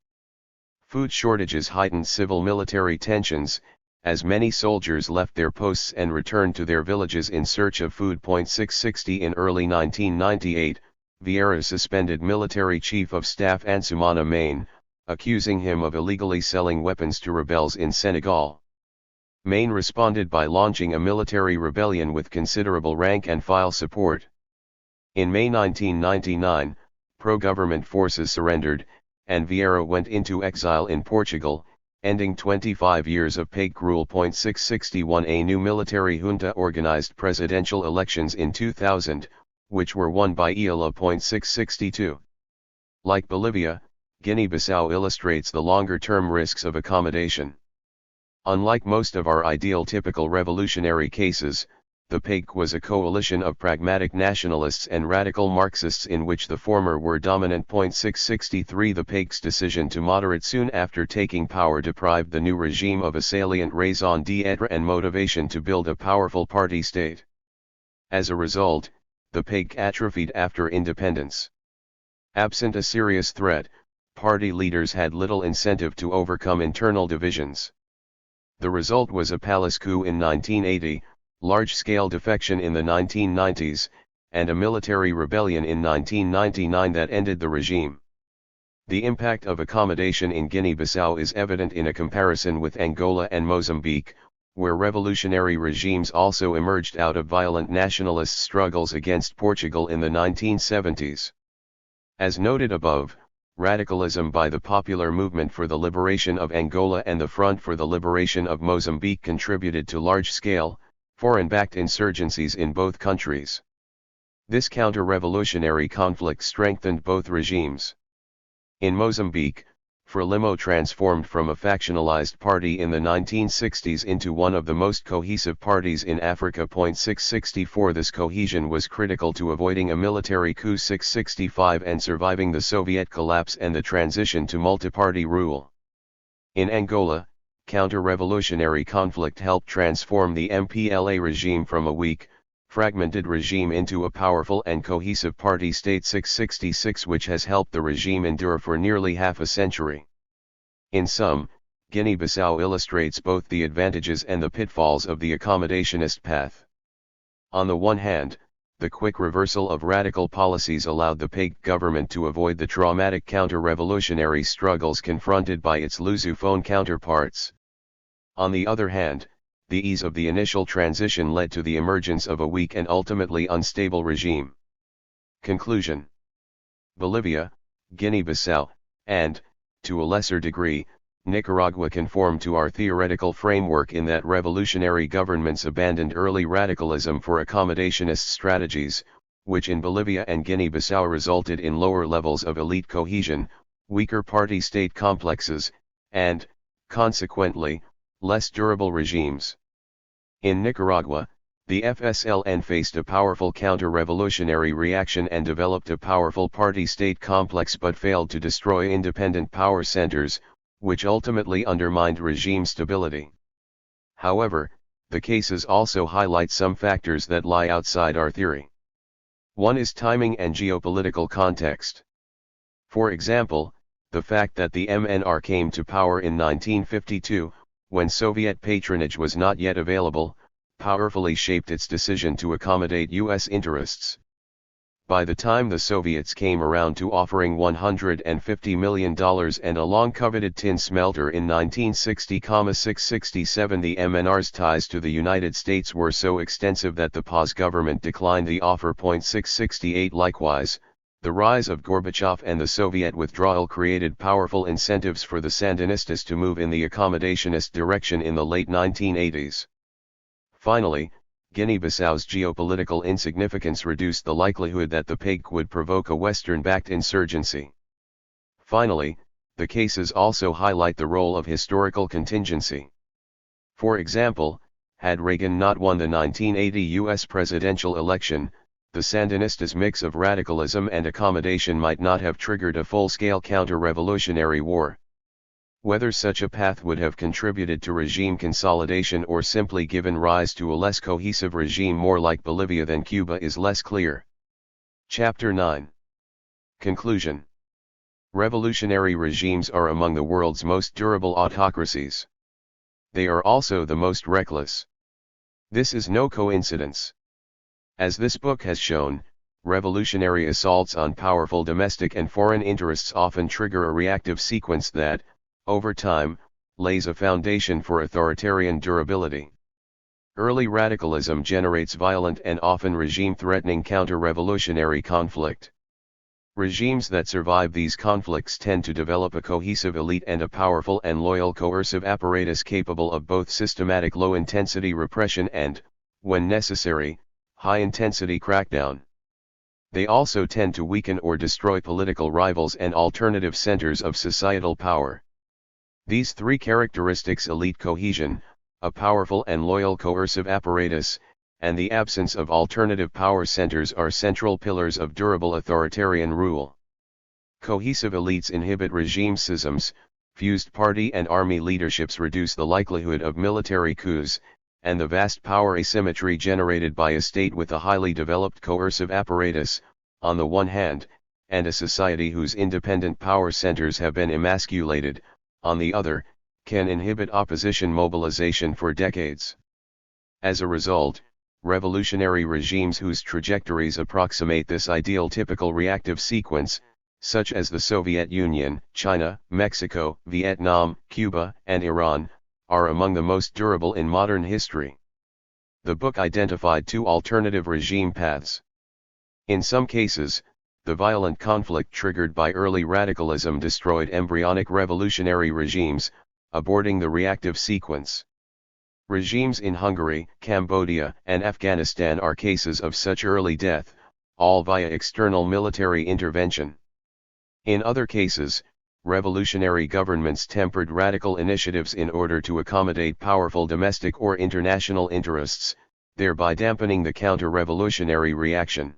Food shortages heightened civil-military tensions, as many soldiers left their posts and returned to their villages in search of food. 660. In early 1998, Vieira suspended military chief of staff Ansoumana Main, accusing him of illegally selling weapons to rebels in Senegal. Main responded by launching a military rebellion with considerable rank-and-file support. In May 1999, pro-government forces surrendered, and Vieira went into exile in Portugal, ending 25 years of PAIG rule. 661. A new military junta organized presidential elections in 2000, which were won by Iala. 662. Like Bolivia, Guinea-Bissau illustrates the longer-term risks of accommodation. Unlike most of our ideal typical revolutionary cases, the PAIG was a coalition of pragmatic nationalists and radical Marxists in which the former were dominant. 663. The PAIG's decision to moderate soon after taking power deprived the new regime of a salient raison d'etre and motivation to build a powerful party state. As a result, the PAIG atrophied after independence. Absent a serious threat, party leaders had little incentive to overcome internal divisions. The result was a palace coup in 1980, large-scale defection in the 1990s, and a military rebellion in 1999 that ended the regime. The impact of accommodation in Guinea-Bissau is evident in a comparison with Angola and Mozambique, where revolutionary regimes also emerged out of violent nationalist struggles against Portugal in the 1970s. As noted above, radicalism by the Popular Movement for the Liberation of Angola and the Front for the Liberation of Mozambique contributed to large-scale, foreign-backed insurgencies in both countries. This counter-revolutionary conflict strengthened both regimes. In Mozambique, Frelimo transformed from a factionalized party in the 1960s into one of the most cohesive parties in Africa. 664. This cohesion was critical to avoiding a military coup. 665 and surviving the Soviet collapse and the transition to multi-party rule. In Angola, counter-revolutionary conflict helped transform the MPLA regime from a weak, fragmented regime into a powerful and cohesive party state. 666 which has helped the regime endure for nearly half a century. In sum, Guinea-Bissau illustrates both the advantages and the pitfalls of the accommodationist path. On the one hand, the quick reversal of radical policies allowed the PAIG government to avoid the traumatic counter-revolutionary struggles confronted by its Lusophone counterparts. On the other hand, the ease of the initial transition led to the emergence of a weak and ultimately unstable regime. Conclusion: Bolivia, Guinea-Bissau, and, to a lesser degree, Nicaragua conform to our theoretical framework in that revolutionary governments abandoned early radicalism for accommodationist strategies, which in Bolivia and Guinea-Bissau resulted in lower levels of elite cohesion, weaker party-state complexes, and, consequently, less durable regimes. In Nicaragua, the FSLN faced a powerful counter-revolutionary reaction and developed a powerful party-state complex but failed to destroy independent power centers, which ultimately undermined regime stability. However, the cases also highlight some factors that lie outside our theory. One is timing and geopolitical context. For example, the fact that the MNR came to power in 1952, when Soviet patronage was not yet available, powerfully shaped its decision to accommodate U.S. interests. By the time the Soviets came around to offering $150 million and a long-coveted tin smelter in 1960-667, the MNR's ties to the United States were so extensive that the PAS government declined the offer. 668 Likewise, the rise of Gorbachev and the Soviet withdrawal created powerful incentives for the Sandinistas to move in the accommodationist direction in the late 1980s. Finally, Guinea-Bissau's geopolitical insignificance reduced the likelihood that the PAIGC would provoke a Western-backed insurgency. Finally, the cases also highlight the role of historical contingency. For example, had Reagan not won the 1980 U.S. presidential election, the Sandinistas' mix of radicalism and accommodation might not have triggered a full-scale counter-revolutionary war. Whether such a path would have contributed to regime consolidation or simply given rise to a less cohesive regime more like Bolivia than Cuba is less clear. Chapter 9. Conclusion. Revolutionary regimes are among the world's most durable autocracies. They are also the most reckless. This is no coincidence. As this book has shown, revolutionary assaults on powerful domestic and foreign interests often trigger a reactive sequence that, over time, lays a foundation for authoritarian durability. Early radicalism generates violent and often regime-threatening counter-revolutionary conflict. Regimes that survive these conflicts tend to develop a cohesive elite and a powerful and loyal coercive apparatus capable of both systematic low-intensity repression and, when necessary, high-intensity crackdown. They also tend to weaken or destroy political rivals and alternative centers of societal power. These three characteristics, elite cohesion, a powerful and loyal coercive apparatus, and the absence of alternative power centers, are central pillars of durable authoritarian rule. Cohesive elites inhibit regime schisms, fused party and army leaderships reduce the likelihood of military coups, and the vast power asymmetry generated by a state with a highly developed coercive apparatus, on the one hand, and a society whose independent power centers have been emasculated, on the other, can inhibit opposition mobilization for decades. As a result, revolutionary regimes whose trajectories approximate this ideal typical reactive sequence, such as the Soviet Union, China, Mexico, Vietnam, Cuba, and Iran, are among the most durable in modern history. The book identified two alternative regime paths. In some cases, the violent conflict triggered by early radicalism destroyed embryonic revolutionary regimes, aborting the reactive sequence. Regimes in Hungary, Cambodia, and Afghanistan are cases of such early death, all via external military intervention. In other cases, revolutionary governments tempered radical initiatives in order to accommodate powerful domestic or international interests, thereby dampening the counter-revolutionary reaction.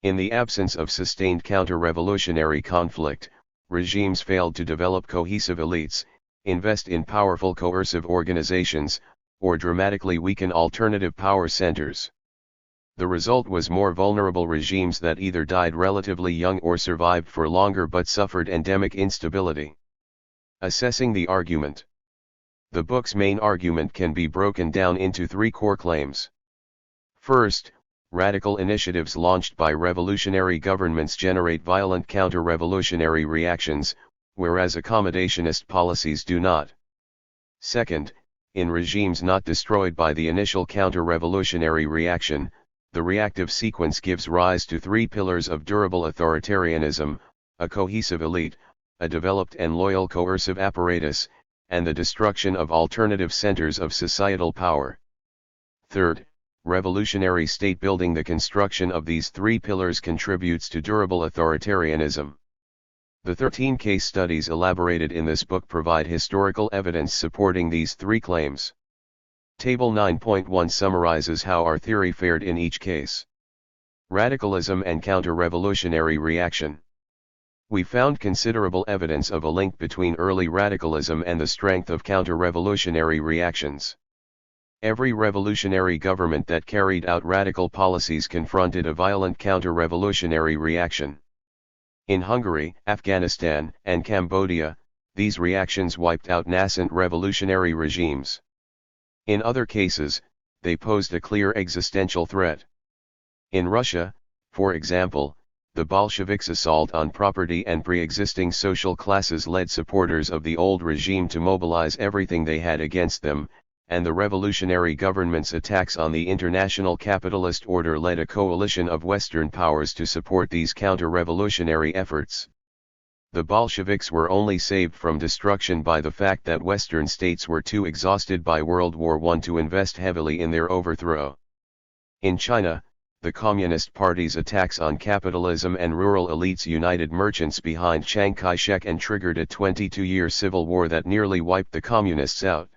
In the absence of sustained counter-revolutionary conflict, regimes failed to develop cohesive elites, invest in powerful coercive organizations, or dramatically weaken alternative power centers. The result was more vulnerable regimes that either died relatively young or survived for longer but suffered endemic instability. Assessing the argument. The book's main argument can be broken down into three core claims. First, radical initiatives launched by revolutionary governments generate violent counter-revolutionary reactions, whereas accommodationist policies do not. Second, in regimes not destroyed by the initial counter-revolutionary reaction, the reactive sequence gives rise to three pillars of durable authoritarianism: a cohesive elite, a developed and loyal coercive apparatus, and the destruction of alternative centers of societal power. Third, revolutionary state building. The construction of these three pillars contributes to durable authoritarianism. The 13 case studies elaborated in this book provide historical evidence supporting these three claims. Table 9.1 summarizes how our theory fared in each case. Radicalism and counter-revolutionary reaction. We found considerable evidence of a link between early radicalism and the strength of counter-revolutionary reactions. Every revolutionary government that carried out radical policies confronted a violent counter-revolutionary reaction. In Hungary, Afghanistan, and Cambodia, these reactions wiped out nascent revolutionary regimes. In other cases, they posed a clear existential threat. In Russia, for example, the Bolsheviks' assault on property and pre-existing social classes led supporters of the old regime to mobilize everything they had against them, and the revolutionary government's attacks on the international capitalist order led a coalition of Western powers to support these counter-revolutionary efforts. The Bolsheviks were only saved from destruction by the fact that Western states were too exhausted by World War I to invest heavily in their overthrow. In China, the Communist Party's attacks on capitalism and rural elites united merchants behind Chiang Kai-shek and triggered a 22-year civil war that nearly wiped the Communists out.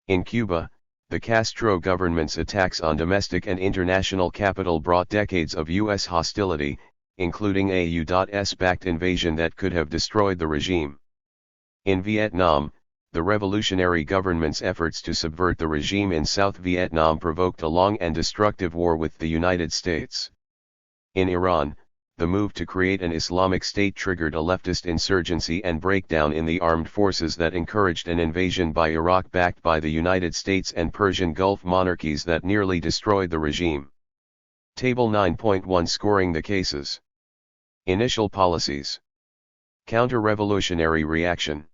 In Cuba, the Castro government's attacks on domestic and international capital brought decades of U.S. hostility, including a U.S.-backed invasion that could have destroyed the regime. In Vietnam, the revolutionary government's efforts to subvert the regime in South Vietnam provoked a long and destructive war with the United States. In Iran, the move to create an Islamic State triggered a leftist insurgency and breakdown in the armed forces that encouraged an invasion by Iraq backed by the United States and Persian Gulf monarchies that nearly destroyed the regime. Table 9.1 scoring the cases. Initial policies. Counter-revolutionary reaction.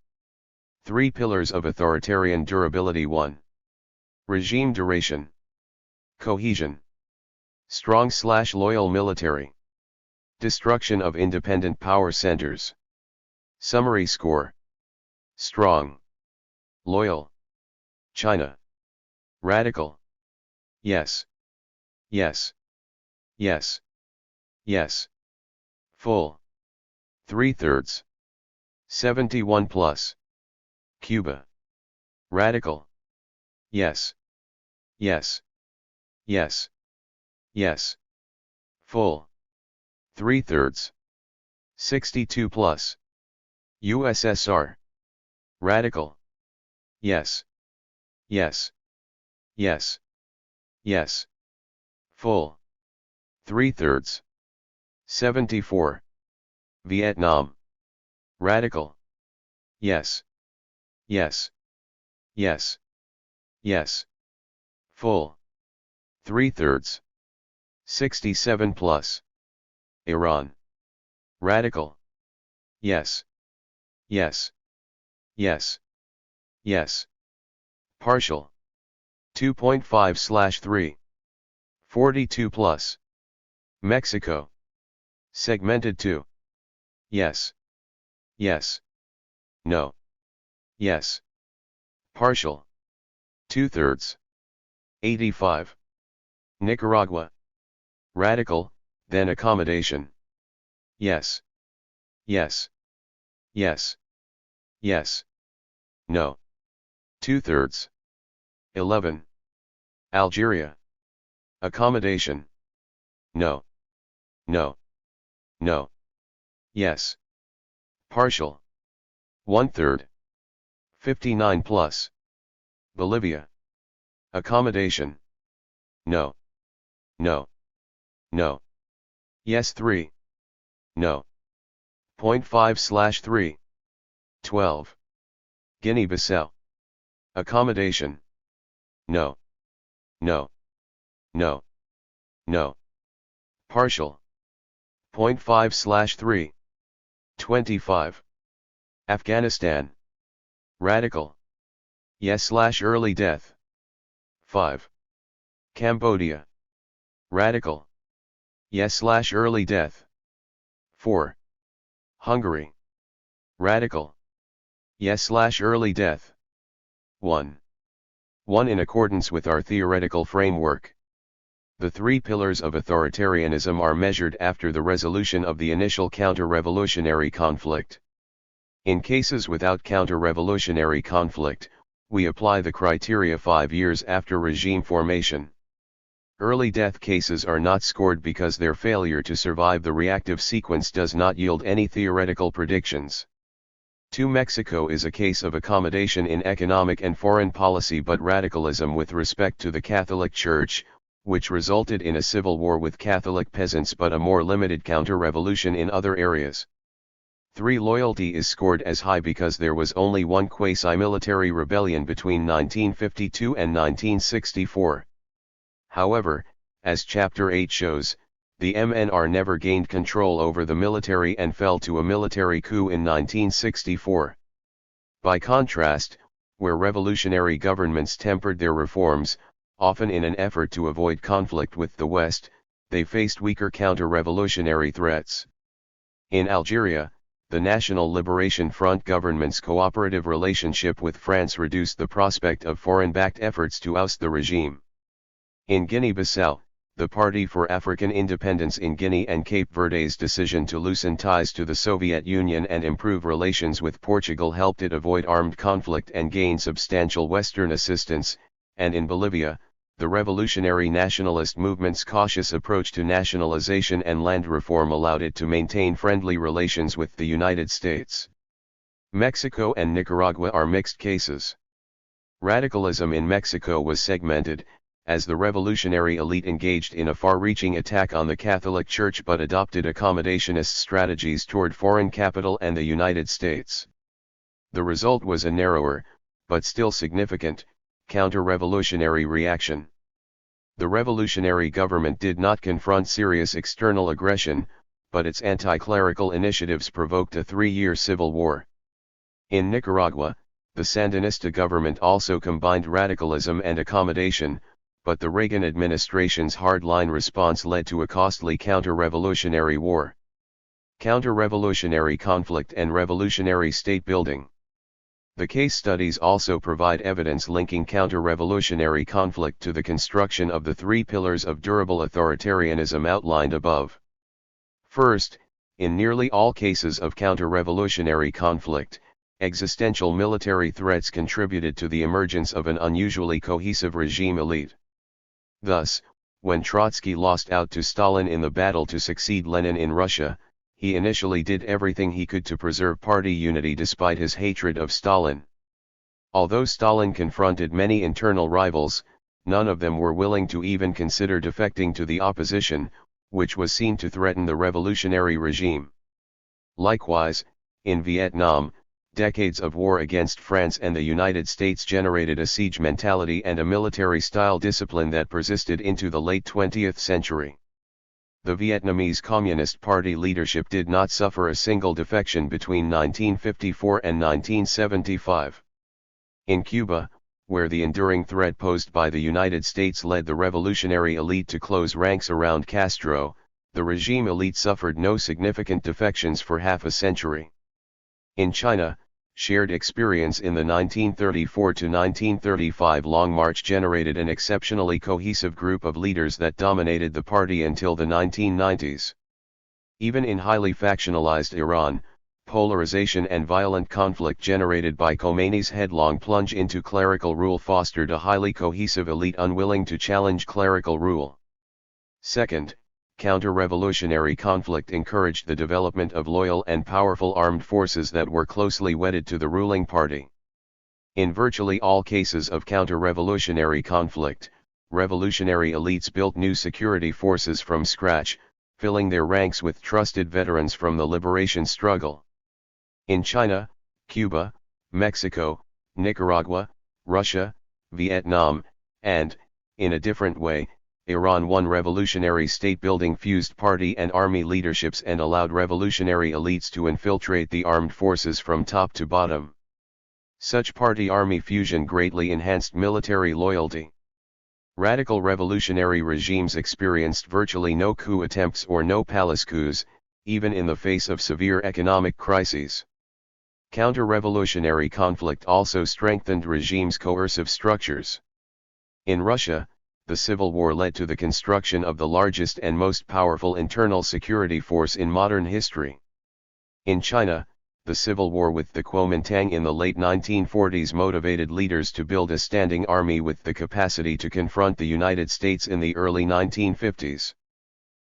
Three pillars of authoritarian durability. 1. Regime duration. Cohesion. Strong/loyal military. Destruction of independent power centers. Summary score. Strong. Loyal. China. Radical. Yes. Yes. Yes. Yes. Full. 3/3. 71 plus. Cuba. Radical. Yes. Yes. Yes. Yes. Full. 3/3. 62 plus. USSR. Radical. Yes. Yes. Yes. Yes. Full. 3/3. 74. Vietnam. Radical. Yes. Yes. Yes. Yes. Full. 3/3. 67 plus. Iran. Radical. Yes. Yes. Yes. Yes. Partial. 2.5/3. 42 plus. Mexico. Segmented 2. Yes. Yes. No. Yes. Partial. 2/3. 85. Nicaragua. Radical, then accommodation. Yes. Yes. Yes. Yes. No. 2/3. 11. Algeria. Accommodation. No. No. No. Yes. Partial. 1/3. 59 plus. Bolivia. Accommodation. No. No. No. Yes 3. No. 0.5/3. 12. Guinea-Bissau. Accommodation. No. No. No. No. Partial. 0.5/3. 25. Afghanistan. Radical. Yes/early death. 5. Cambodia. Radical. Yes/early death. 4. Hungary. Radical. Yes/early death. 1. In accordance with our theoretical framework, The three pillars of authoritarianism are measured after the resolution of the initial counter-revolutionary conflict. In cases without counter-revolutionary conflict, we apply the criteria 5 years after regime formation. Early death cases are not scored because their failure to survive the reactive sequence does not yield any theoretical predictions. 2. Mexico is a case of accommodation in economic and foreign policy but radicalism with respect to the Catholic Church, which resulted in a civil war with Catholic peasants but a more limited counter-revolution in other areas. 3. Loyalty is scored as high because there was only one quasi-military rebellion between 1952 and 1964. However, as Chapter 8 shows, the MNR never gained control over the military and fell to a military coup in 1964. By contrast, where revolutionary governments tempered their reforms, often in an effort to avoid conflict with the West, they faced weaker counter-revolutionary threats. In Algeria, the National Liberation Front government's cooperative relationship with France reduced the prospect of foreign-backed efforts to oust the regime. In Guinea-Bissau, the Party for African Independence in Guinea and Cape Verde's decision to loosen ties to the Soviet Union and improve relations with Portugal helped it avoid armed conflict and gain substantial Western assistance, and in Bolivia, the revolutionary nationalist movement's cautious approach to nationalization and land reform allowed it to maintain friendly relations with the United States. Mexico and Nicaragua are mixed cases. Radicalism in Mexico was segmented, as the revolutionary elite engaged in a far-reaching attack on the Catholic Church but adopted accommodationist strategies toward foreign capital and the United States. The result was a narrower, but still significant, counter-revolutionary reaction. The revolutionary government did not confront serious external aggression, but its anti-clerical initiatives provoked a 3-year civil war. In Nicaragua, the Sandinista government also combined radicalism and accommodation, but the Reagan administration's hardline response led to a costly counter-revolutionary war. Counter-revolutionary conflict and revolutionary state building. The case studies also provide evidence linking counter-revolutionary conflict to the construction of the three pillars of durable authoritarianism outlined above. First, in nearly all cases of counter-revolutionary conflict, existential military threats contributed to the emergence of an unusually cohesive regime elite. Thus, when Trotsky lost out to Stalin in the battle to succeed Lenin in Russia, he initially did everything he could to preserve party unity despite his hatred of Stalin. Although Stalin confronted many internal rivals, none of them were willing to even consider defecting to the opposition, which was seen to threaten the revolutionary regime. Likewise, in Vietnam, decades of war against France and the United States generated a siege mentality and a military-style discipline that persisted into the late 20th century. The Vietnamese Communist Party leadership did not suffer a single defection between 1954 and 1975. In Cuba, where the enduring threat posed by the United States led the revolutionary elite to close ranks around Castro, the regime elite suffered no significant defections for half a century. In China, shared experience in the 1934 to 1935 Long March generated an exceptionally cohesive group of leaders that dominated the party until the 1990s. Even in highly factionalized Iran, polarization and violent conflict generated by Khomeini's headlong plunge into clerical rule fostered a highly cohesive elite unwilling to challenge clerical rule. Second, counter-revolutionary conflict encouraged the development of loyal and powerful armed forces that were closely wedded to the ruling party. In virtually all cases of counter-revolutionary conflict, revolutionary elites built new security forces from scratch, filling their ranks with trusted veterans from the liberation struggle. In China, Cuba, Mexico, Nicaragua, Russia, Vietnam, and, in a different way, Iran, one revolutionary state-building fused party and army leaderships and allowed revolutionary elites to infiltrate the armed forces from top to bottom. Such party-army fusion greatly enhanced military loyalty. Radical revolutionary regimes experienced virtually no coup attempts or no palace coups, even in the face of severe economic crises. Counter-revolutionary conflict also strengthened regimes' coercive structures. In Russia, the Civil War led to the construction of the largest and most powerful internal security force in modern history. In China, the civil war with the Kuomintang in the late 1940s motivated leaders to build a standing army with the capacity to confront the United States in the early 1950s.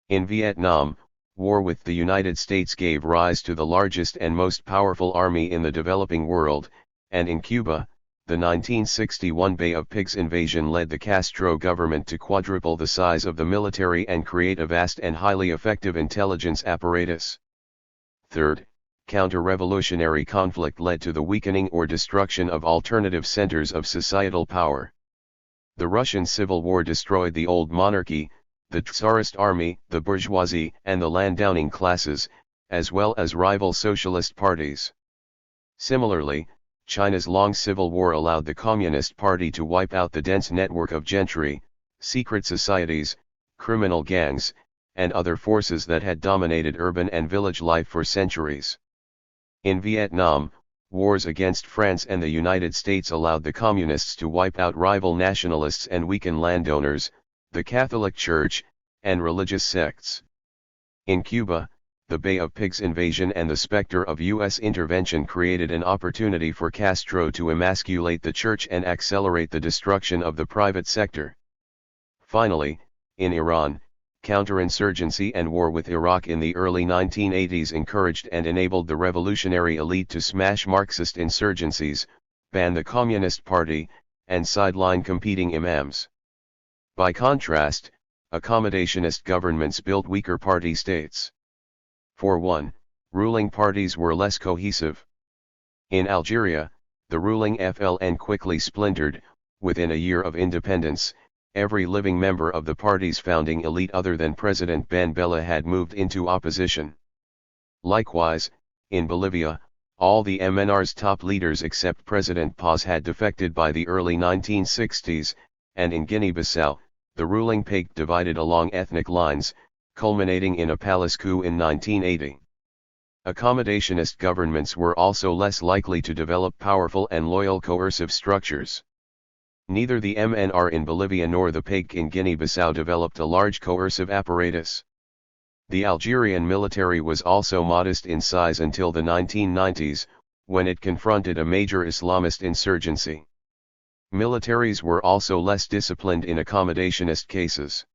In Vietnam, war with the United States gave rise to the largest and most powerful army in the developing world, and in Cuba, the 1961 Bay of Pigs invasion led the Castro government to quadruple the size of the military and create a vast and highly effective intelligence apparatus. Third, counter-revolutionary conflict led to the weakening or destruction of alternative centers of societal power. The Russian Civil War destroyed the old monarchy, the Tsarist army, the bourgeoisie, and the landowning classes, as well as rival socialist parties. Similarly, China's long civil war allowed the Communist Party to wipe out the dense network of gentry, secret societies, criminal gangs, and other forces that had dominated urban and village life for centuries. In Vietnam, wars against France and the United States allowed the Communists to wipe out rival nationalists and weaken landowners, the Catholic Church, and religious sects. In Cuba, the Bay of Pigs invasion and the specter of U.S. intervention created an opportunity for Castro to emasculate the church and accelerate the destruction of the private sector. Finally, in Iran, counterinsurgency and war with Iraq in the early 1980s encouraged and enabled the revolutionary elite to smash Marxist insurgencies, ban the Communist Party, and sideline competing imams. By contrast, accommodationist governments built weaker party states. For one, ruling parties were less cohesive. In Algeria, the ruling FLN quickly splintered. Within a year of independence, every living member of the party's founding elite other than President Ben Bella had moved into opposition. Likewise, in Bolivia, all the MNR's top leaders except President Paz had defected by the early 1960s, and in Guinea-Bissau, the ruling PAIC divided along ethnic lines, culminating in a palace coup in 1980. Accommodationist governments were also less likely to develop powerful and loyal coercive structures. Neither the MNR in Bolivia nor the PAIC in Guinea-Bissau developed a large coercive apparatus. The Algerian military was also modest in size until the 1990s, when it confronted a major Islamist insurgency. Militaries were also less disciplined in accommodationist cases.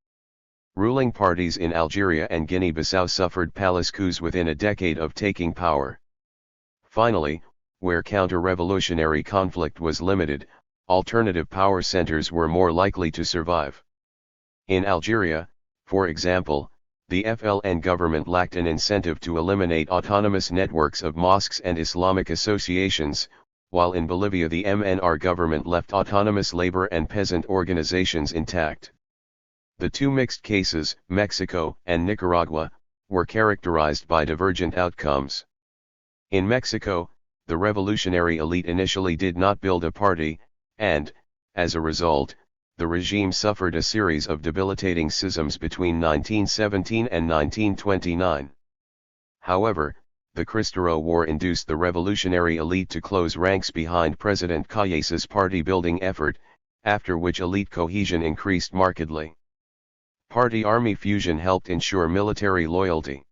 Ruling parties in Algeria and Guinea-Bissau suffered palace coups within a decade of taking power. Finally, where counter-revolutionary conflict was limited, alternative power centers were more likely to survive. In Algeria, for example, the FLN government lacked an incentive to eliminate autonomous networks of mosques and Islamic associations, while in Bolivia the MNR government left autonomous labor and peasant organizations intact. The two mixed cases, Mexico and Nicaragua, were characterized by divergent outcomes. In Mexico, the revolutionary elite initially did not build a party, and, as a result, the regime suffered a series of debilitating schisms between 1917 and 1929. However, the Cristero War induced the revolutionary elite to close ranks behind President Calles' party-building effort, after which elite cohesion increased markedly. Party-army fusion helped ensure military loyalty.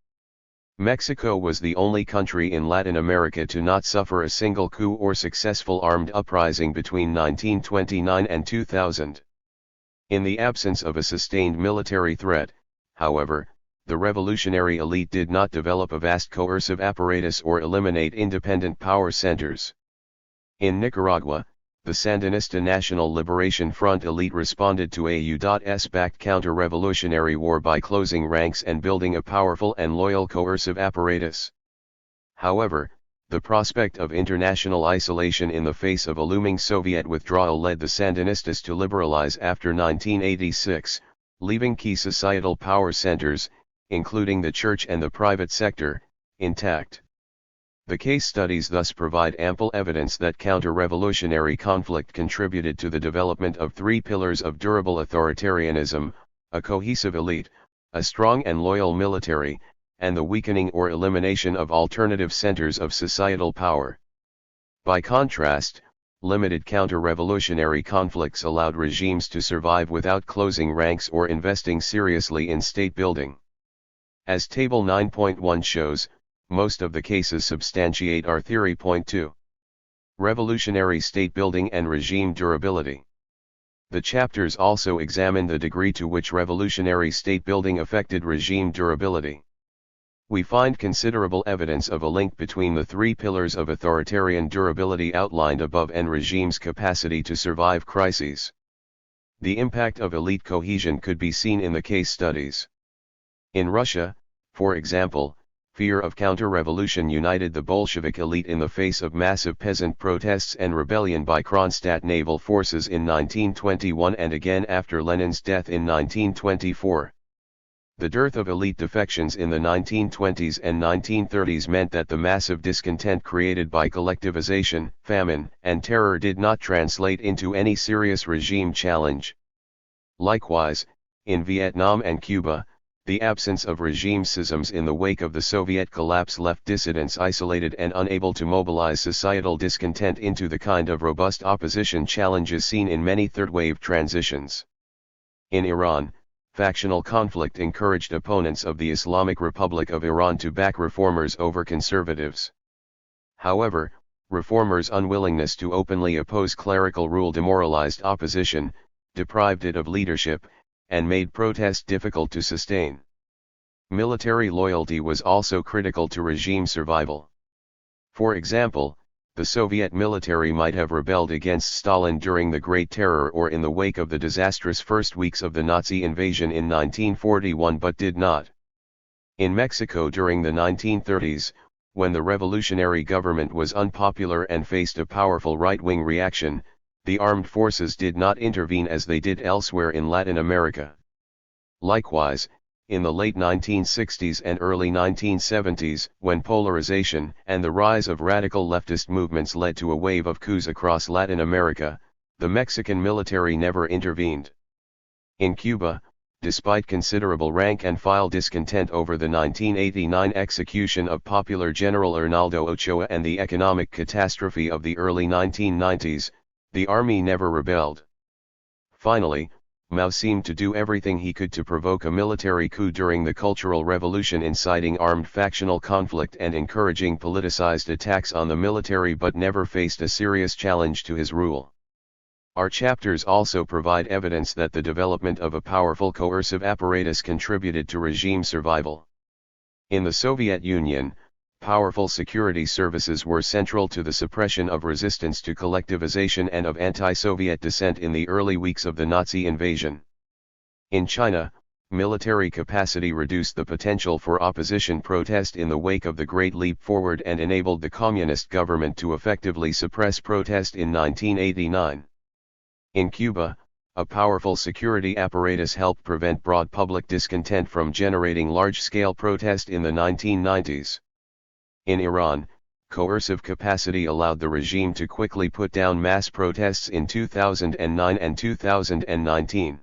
Mexico was the only country in Latin America to not suffer a single coup or successful armed uprising between 1929 and 2000. In the absence of a sustained military threat, however, the revolutionary elite did not develop a vast coercive apparatus or eliminate independent power centers. In Nicaragua, the Sandinista National Liberation Front elite responded to a U.S.-backed counter-revolutionary war by closing ranks and building a powerful and loyal coercive apparatus. However, the prospect of international isolation in the face of a looming Soviet withdrawal led the Sandinistas to liberalize after 1986, leaving key societal power centers, including the church and the private sector, intact. The case studies thus provide ample evidence that counter-revolutionary conflict contributed to the development of three pillars of durable authoritarianism: a cohesive elite, a strong and loyal military, and the weakening or elimination of alternative centers of societal power. By contrast, limited counter-revolutionary conflicts allowed regimes to survive without closing ranks or investing seriously in state building. As Table 9.1 shows, most of the cases substantiate our theory. Point 2. Revolutionary state building and regime durability. The chapters also examine the degree to which revolutionary state building affected regime durability. We find considerable evidence of a link between the three pillars of authoritarian durability outlined above and regimes' capacity to survive crises. The impact of elite cohesion could be seen in the case studies. In Russia, for example, fear of counter-revolution united the Bolshevik elite in the face of massive peasant protests and rebellion by Kronstadt naval forces in 1921 and again after Lenin's death in 1924. The dearth of elite defections in the 1920s and 1930s meant that the massive discontent created by collectivization, famine, and terror did not translate into any serious regime challenge. Likewise, in Vietnam and Cuba, the absence of regime schisms in the wake of the Soviet collapse left dissidents isolated and unable to mobilize societal discontent into the kind of robust opposition challenges seen in many third-wave transitions. In Iran, factional conflict encouraged opponents of the Islamic Republic of Iran to back reformers over conservatives. However, reformers' unwillingness to openly oppose clerical rule demoralized opposition, deprived it of leadership, and made protest difficult to sustain. Military loyalty was also critical to regime survival. For example, the Soviet military might have rebelled against Stalin during the Great Terror or in the wake of the disastrous first weeks of the Nazi invasion in 1941 but did not. In Mexico during the 1930s, when the revolutionary government was unpopular and faced a powerful right-wing reaction, the armed forces did not intervene as they did elsewhere in Latin America. Likewise, in the late 1960s and early 1970s, when polarization and the rise of radical leftist movements led to a wave of coups across Latin America, the Mexican military never intervened. In Cuba, despite considerable rank-and-file discontent over the 1989 execution of popular General Arnaldo Ochoa and the economic catastrophe of the early 1990s, the army never rebelled. Finally, Mao seemed to do everything he could to provoke a military coup during the Cultural Revolution, inciting armed factional conflict and encouraging politicized attacks on the military, but never faced a serious challenge to his rule. Our chapters also provide evidence that the development of a powerful coercive apparatus contributed to regime survival. In the Soviet Union, powerful security services were central to the suppression of resistance to collectivization and of anti-Soviet dissent in the early weeks of the Nazi invasion. In China, military capacity reduced the potential for opposition protest in the wake of the Great Leap Forward and enabled the communist government to effectively suppress protest in 1989. In Cuba, a powerful security apparatus helped prevent broad public discontent from generating large-scale protest in the 1990s. In Iran, coercive capacity allowed the regime to quickly put down mass protests in 2009 and 2019.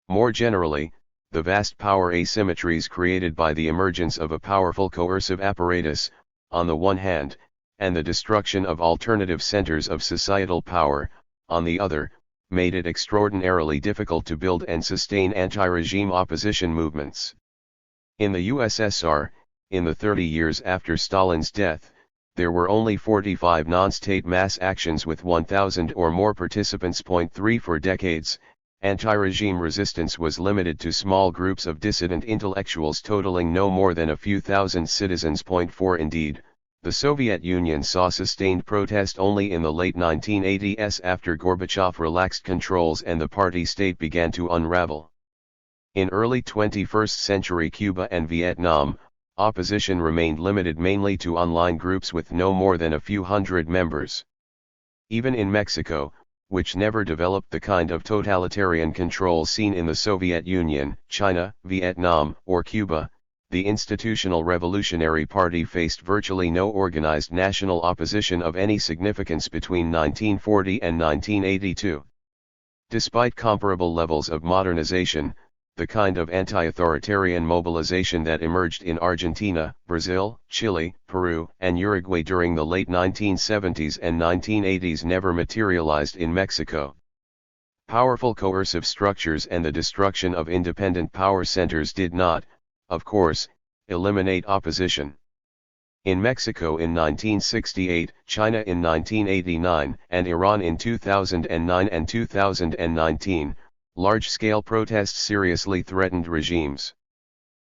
More generally, the vast power asymmetries created by the emergence of a powerful coercive apparatus, on the one hand, and the destruction of alternative centers of societal power, on the other, made it extraordinarily difficult to build and sustain anti-regime opposition movements. In the USSR, in the 30 years after Stalin's death, there were only 45 non-state mass actions with 1,000 or more participants. 3 For decades, anti-regime resistance was limited to small groups of dissident intellectuals totaling no more than a few thousand citizens. 4 Indeed, the Soviet Union saw sustained protest only in the late 1980s after Gorbachev relaxed controls and the party state began to unravel. In early 21st century Cuba and Vietnam, opposition remained limited mainly to online groups with no more than a few hundred members. Even in Mexico, which never developed the kind of totalitarian control seen in the Soviet Union, China, Vietnam, or Cuba, the Institutional Revolutionary Party faced virtually no organized national opposition of any significance between 1940 and 1982. Despite comparable levels of modernization, the kind of anti-authoritarian mobilization that emerged in Argentina, Brazil, Chile, Peru, and Uruguay during the late 1970s and 1980s never materialized in Mexico. Powerful coercive structures and the destruction of independent power centers did not, of course, eliminate opposition. In Mexico in 1968, China in 1989, and Iran in 2009 and 2019, large-scale protests seriously threatened regimes.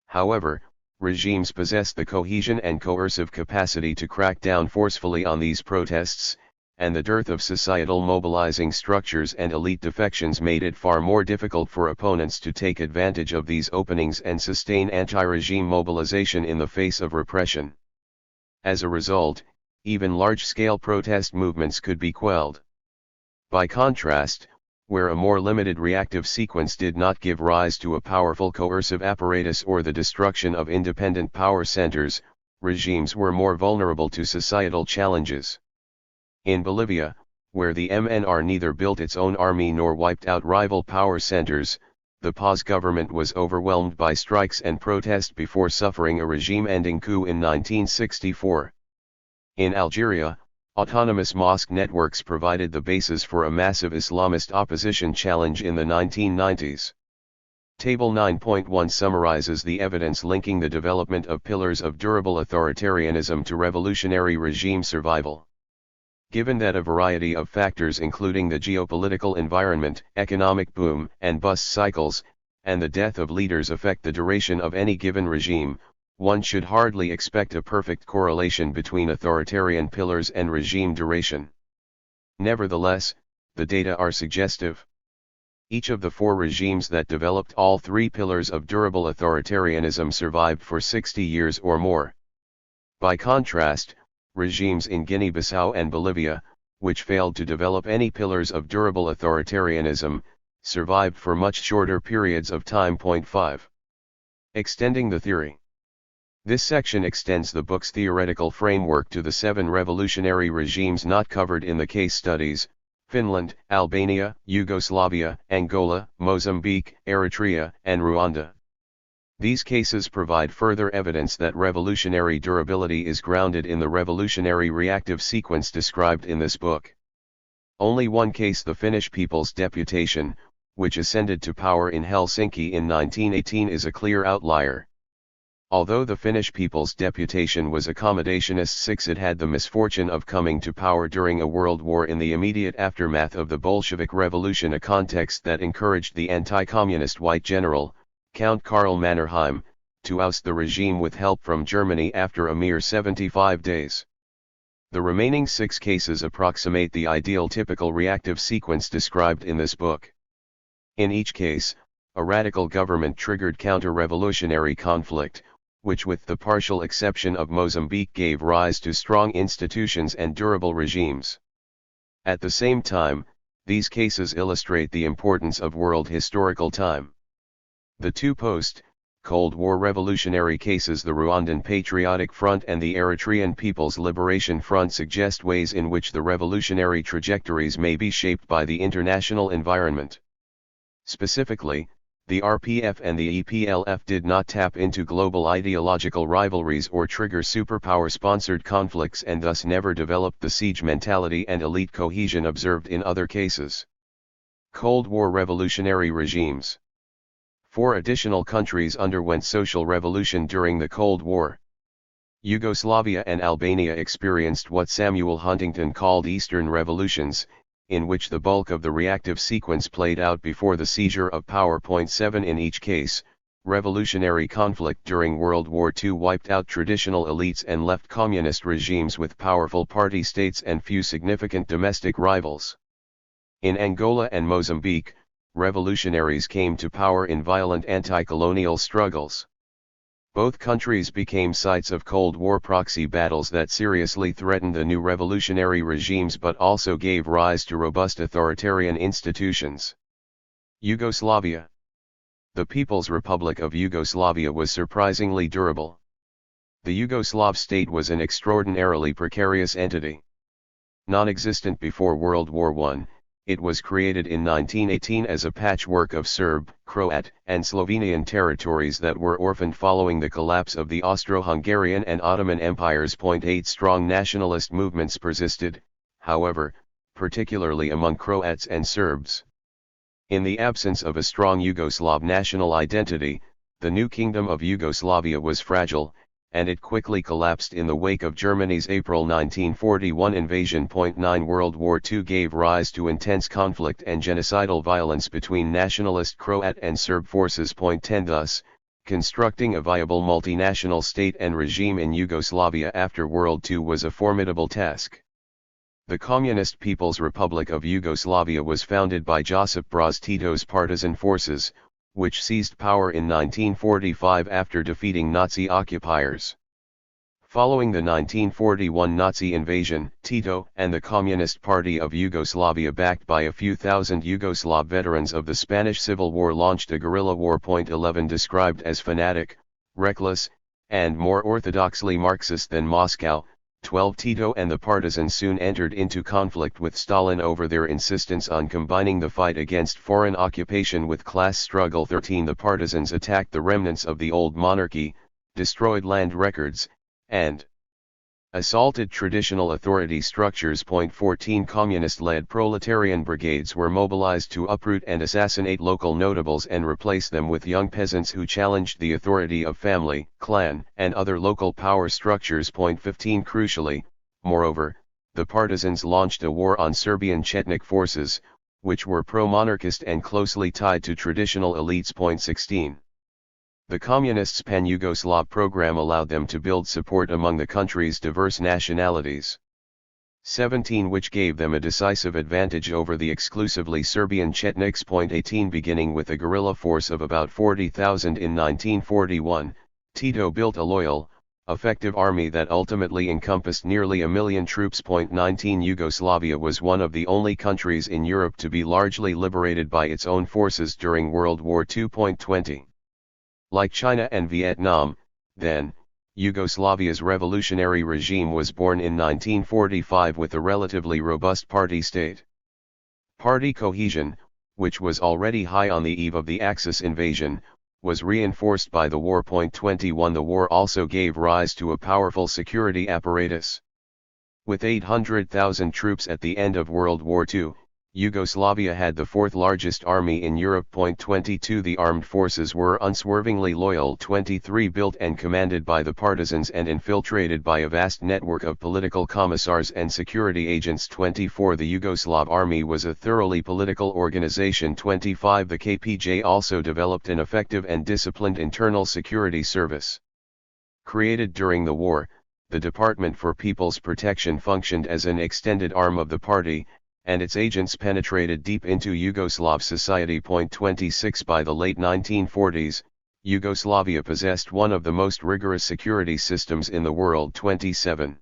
However, regimes possess the cohesion and coercive capacity to crack down forcefully on these protests, and the dearth of societal mobilizing structures and elite defections made it far more difficult for opponents to take advantage of these openings and sustain anti-regime mobilization in the face of repression. As a result, even large-scale protest movements could be quelled. By contrast, where a more limited reactive sequence did not give rise to a powerful coercive apparatus or the destruction of independent power centers, regimes were more vulnerable to societal challenges. In Bolivia, where the MNR neither built its own army nor wiped out rival power centers, the Paz government was overwhelmed by strikes and protest before suffering a regime-ending coup in 1964. In Algeria, autonomous mosque networks provided the basis for a massive Islamist opposition challenge in the 1990s. Table 9.1 summarizes the evidence linking the development of pillars of durable authoritarianism to revolutionary regime survival. Given that a variety of factors including the geopolitical environment, economic boom and bust cycles, and the death of leaders affect the duration of any given regime, one should hardly expect a perfect correlation between authoritarian pillars and regime duration. Nevertheless, the data are suggestive. Each of the four regimes that developed all three pillars of durable authoritarianism survived for 60 years or more. By contrast, regimes in Guinea-Bissau and Bolivia, which failed to develop any pillars of durable authoritarianism, survived for much shorter periods of time. 5. Extending the theory. This section extends the book's theoretical framework to the 7 revolutionary regimes not covered in the case studies: Finland, Albania, Yugoslavia, Angola, Mozambique, Eritrea, and Rwanda. These cases provide further evidence that revolutionary durability is grounded in the revolutionary reactive sequence described in this book. Only one case, the Finnish People's Deputation, which ascended to power in Helsinki in 1918, is a clear outlier. Although the Finnish People's Deputation was accommodationist 6, it had the misfortune of coming to power during a world war in the immediate aftermath of the Bolshevik Revolution, a context that encouraged the anti-communist white general, Count Karl Mannerheim, to oust the regime with help from Germany after a mere 75 days. The remaining 6 cases approximate the ideal typical reactive sequence described in this book. In each case, a radical government triggered counter-revolutionary conflict, which with the partial exception of Mozambique gave rise to strong institutions and durable regimes. At the same time, these cases illustrate the importance of world historical time. The 2 post-Cold War revolutionary cases, the Rwandan Patriotic Front and the Eritrean People's Liberation Front, suggest ways in which the revolutionary trajectories may be shaped by the international environment. Specifically, the RPF and the EPLF did not tap into global ideological rivalries or trigger superpower-sponsored conflicts, and thus never developed the siege mentality and elite cohesion observed in other cases. Cold War revolutionary regimes. 4 additional countries underwent social revolution during the Cold War. Yugoslavia and Albania experienced what Samuel Huntington called Eastern revolutions, in which the bulk of the reactive sequence played out before the seizure of power. 7 In each case, revolutionary conflict during World War II wiped out traditional elites and left communist regimes with powerful party states and few significant domestic rivals. In Angola and Mozambique, revolutionaries came to power in violent anti-colonial struggles. Both countries became sites of Cold War proxy battles that seriously threatened the new revolutionary regimes but also gave rise to robust authoritarian institutions. Yugoslavia. The People's Republic of Yugoslavia was surprisingly durable. The Yugoslav state was an extraordinarily precarious entity. Non-existent before World War I, It was created in 1918 as a patchwork of Serb, Croat, and Slovenian territories that were orphaned following the collapse of the Austro-Hungarian and Ottoman empires. 8 Strong nationalist movements persisted, however, particularly among Croats and Serbs. In the absence of a strong Yugoslav national identity, the new Kingdom of Yugoslavia was fragile, and it quickly collapsed in the wake of Germany's April 1941 invasion. 9 World War II gave rise to intense conflict and genocidal violence between nationalist Croat and Serb forces. 10 Thus, constructing a viable multinational state and regime in Yugoslavia after World II was a formidable task. The Communist People's Republic of Yugoslavia was founded by Josip Broz Tito's partisan forces, which seized power in 1945 after defeating Nazi occupiers. Following the 1941 Nazi invasion, Tito and the Communist Party of Yugoslavia, backed by a few thousand Yugoslav veterans of the Spanish Civil War, launched a guerrilla war. 11 Described as fanatic, reckless, and more orthodoxly Marxist than Moscow, 12 Tito and the partisans soon entered into conflict with Stalin over their insistence on combining the fight against foreign occupation with class struggle. 13 The partisans attacked the remnants of the old monarchy, destroyed land records, and assaulted traditional authority structures. 14 Communist-led proletarian brigades were mobilized to uproot and assassinate local notables and replace them with young peasants who challenged the authority of family, clan, and other local power structures. 15 Crucially, moreover, the partisans launched a war on Serbian Chetnik forces, which were pro-monarchist and closely tied to traditional elites. 16 The Communists' pan-Yugoslav program allowed them to build support among the country's diverse nationalities. 17 Which gave them a decisive advantage over the exclusively Serbian Chetniks. 18 Beginning with a guerrilla force of about 40,000 in 1941, Tito built a loyal, effective army that ultimately encompassed nearly 1 million troops. 19 Yugoslavia was one of the only countries in Europe to be largely liberated by its own forces during World War II. 20 Like China and Vietnam, then, Yugoslavia's revolutionary regime was born in 1945 with a relatively robust party state. Party cohesion, which was already high on the eve of the Axis invasion, was reinforced by the war. 21 The war also gave rise to a powerful security apparatus. With 800,000 troops at the end of World War II, Yugoslavia had the fourth largest army in Europe. 22 The armed forces were unswervingly loyal. 23 Built and commanded by the partisans and infiltrated by a vast network of political commissars and security agents. 24 The Yugoslav army was a thoroughly political organization. 25 The KPJ also developed an effective and disciplined internal security service. Created during the war, the Department for People's Protection functioned as an extended arm of the party, and its agents penetrated deep into Yugoslav society. 26 By the late 1940s, Yugoslavia possessed one of the most rigorous security systems in the world. 27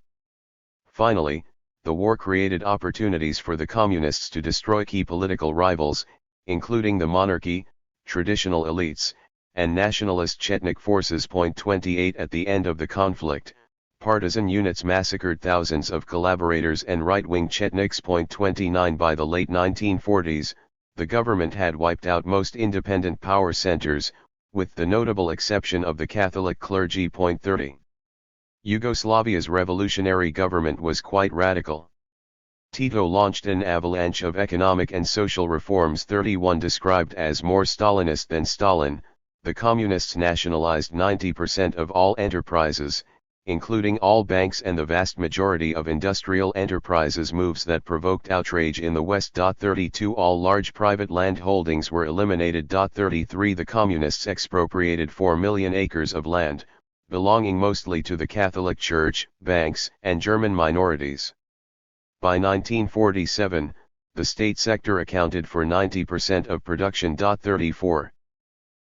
Finally, the war created opportunities for the communists to destroy key political rivals, including the monarchy, traditional elites, and nationalist Chetnik forces. 28 At the end of the conflict, partisan units massacred thousands of collaborators and right-wing Chetniks. 29 By the late 1940s, the government had wiped out most independent power centers, with the notable exception of the Catholic clergy. 30 Yugoslavia's revolutionary government was quite radical. Tito launched an avalanche of economic and social reforms. 31 Described as more Stalinist than Stalin, the communists nationalized 90% of all enterprises, including all banks and the vast majority of industrial enterprises, moves that provoked outrage in the West. 32 All large private land holdings were eliminated. 33 The communists expropriated 4 million acres of land, belonging mostly to the Catholic Church, banks, and German minorities. By 1947, the state sector accounted for 90% of production. 34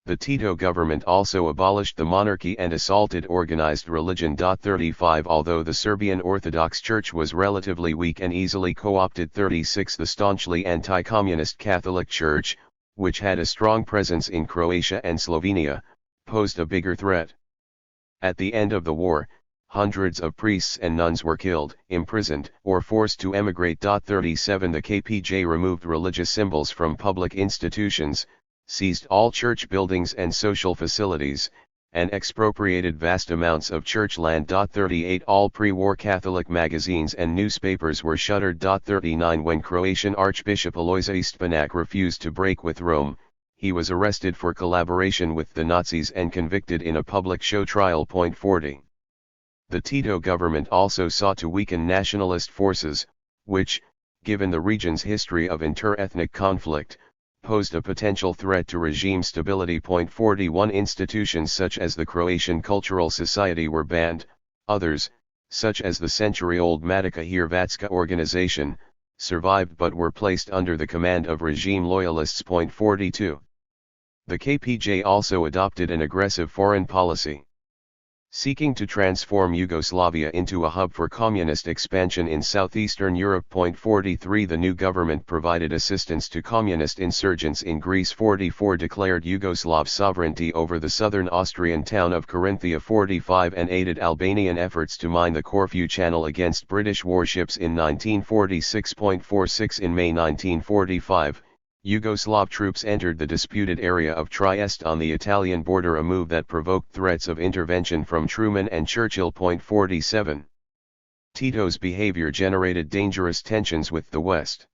The Tito government also abolished the monarchy and assaulted organized religion. 35 Although the Serbian Orthodox Church was relatively weak and easily co-opted. 36 The staunchly anti-communist Catholic Church, which had a strong presence in Croatia and Slovenia, posed a bigger threat. At the end of the war, hundreds of priests and nuns were killed, imprisoned, or forced to emigrate. 37 The KPJ removed religious symbols from public institutions, seized all church buildings and social facilities, and expropriated vast amounts of church land. 38 All pre-war Catholic magazines and newspapers were shuttered. 39 When Croatian Archbishop Alojzij Stepinac refused to break with Rome, he was arrested for collaboration with the Nazis and convicted in a public show trial. 40 The Tito government also sought to weaken nationalist forces, which, given the region's history of inter-ethnic conflict, posed a potential threat to regime stability. 41 Institutions such as the Croatian Cultural Society were banned, others, such as the century-old Matica Hrvatska organization, survived but were placed under the command of regime loyalists. 42 The KPJ also adopted an aggressive foreign policy, seeking to transform Yugoslavia into a hub for communist expansion in southeastern Europe. 43 The new government provided assistance to communist insurgents in Greece. 44 Declared Yugoslav sovereignty over the southern Austrian town of Carinthia. 45 And aided Albanian efforts to mine the Corfu Channel against British warships in 1946. 46 In May 1945, Yugoslav troops entered the disputed area of Trieste on the Italian border, a move that provoked threats of intervention from Truman and Churchill. 47 Tito's behavior generated dangerous tensions with the West.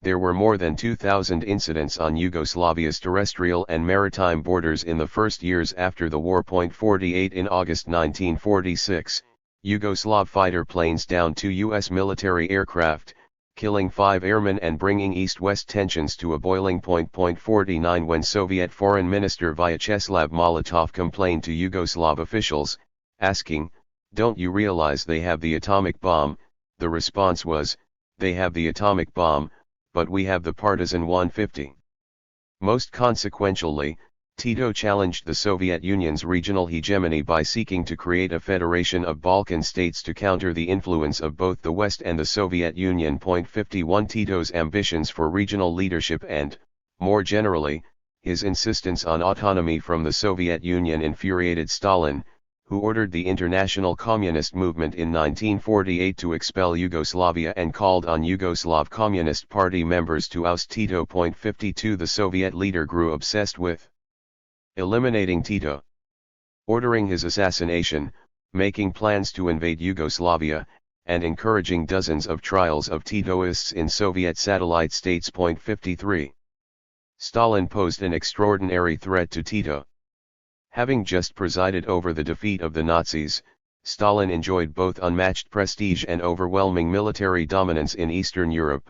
There were more than 2,000 incidents on Yugoslavia's terrestrial and maritime borders in the first years after the war. 48 In August 1946, Yugoslav fighter planes downed 2 U.S. military aircraft, killing 5 airmen and bringing east-west tensions to a boiling point. 49 When Soviet Foreign Minister Vyacheslav Molotov complained to Yugoslav officials, asking, "Don't you realize they have the atomic bomb?" the response was, "They have the atomic bomb, but we have the Partisan 150. Most consequentially, Tito challenged the Soviet Union's regional hegemony by seeking to create a federation of Balkan states to counter the influence of both the West and the Soviet Union. 51 Tito's ambitions for regional leadership and, more generally, his insistence on autonomy from the Soviet Union infuriated Stalin, who ordered the international communist movement in 1948 to expel Yugoslavia and called on Yugoslav Communist Party members to oust Tito. 52 The Soviet leader grew obsessed with eliminating Tito, ordering his assassination, making plans to invade Yugoslavia, and encouraging dozens of trials of Titoists in Soviet satellite states. 53 Stalin posed an extraordinary threat to Tito. Having just presided over the defeat of the Nazis, Stalin enjoyed both unmatched prestige and overwhelming military dominance in Eastern Europe.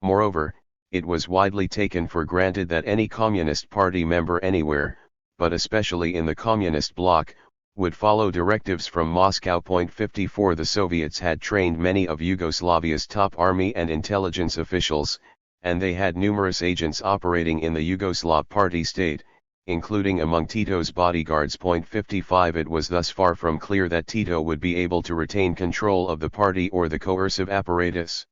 Moreover, it was widely taken for granted that any Communist Party member anywhere, but especially in the Communist bloc, would follow directives from Moscow. 54 The Soviets had trained many of Yugoslavia's top army and intelligence officials, and they had numerous agents operating in the Yugoslav party state, including among Tito's bodyguards. 55 It was thus far from clear that Tito would be able to retain control of the party or the coercive apparatus.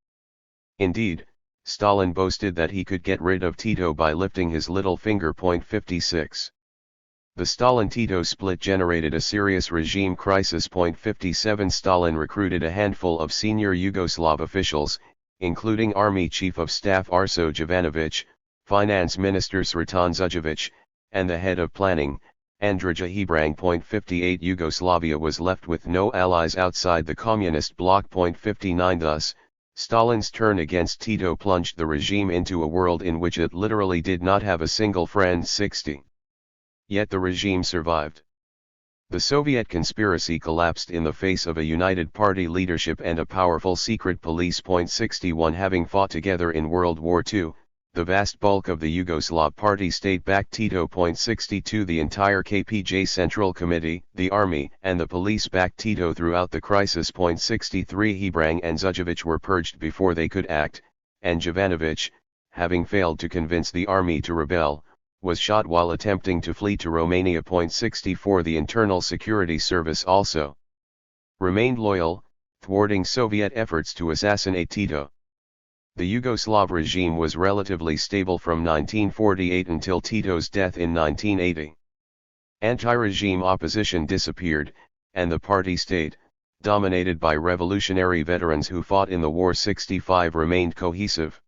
Indeed, Stalin boasted that he could get rid of Tito by lifting his little finger. 56 The Stalin-Tito split generated a serious regime crisis. 57 Stalin recruited a handful of senior Yugoslav officials, including Army Chief of Staff Arso Jovanović, Finance Minister Sreten Zujović, and the head of planning, Andrija Hebrang. 58 Yugoslavia was left with no allies outside the communist bloc. 59 Thus, Stalin's turn against Tito plunged the regime into a world in which it literally did not have a single friend. 60 Yet the regime survived. The Soviet conspiracy collapsed in the face of a united party leadership and a powerful secret police. 61 Having fought together in World War II, the vast bulk of the Yugoslav party state backed Tito. 62 The entire KPJ Central Committee, the army, and the police backed Tito throughout the crisis. 63 Hebrang and Zujović were purged before they could act, and Jovanović, having failed to convince the army to rebel, was shot while attempting to flee to Romania. 64 The Internal Security Service also remained loyal, thwarting Soviet efforts to assassinate Tito. The Yugoslav regime was relatively stable from 1948 until Tito's death in 1980. Anti-regime opposition disappeared, and the party state, dominated by revolutionary veterans who fought in the War 65, remained cohesive.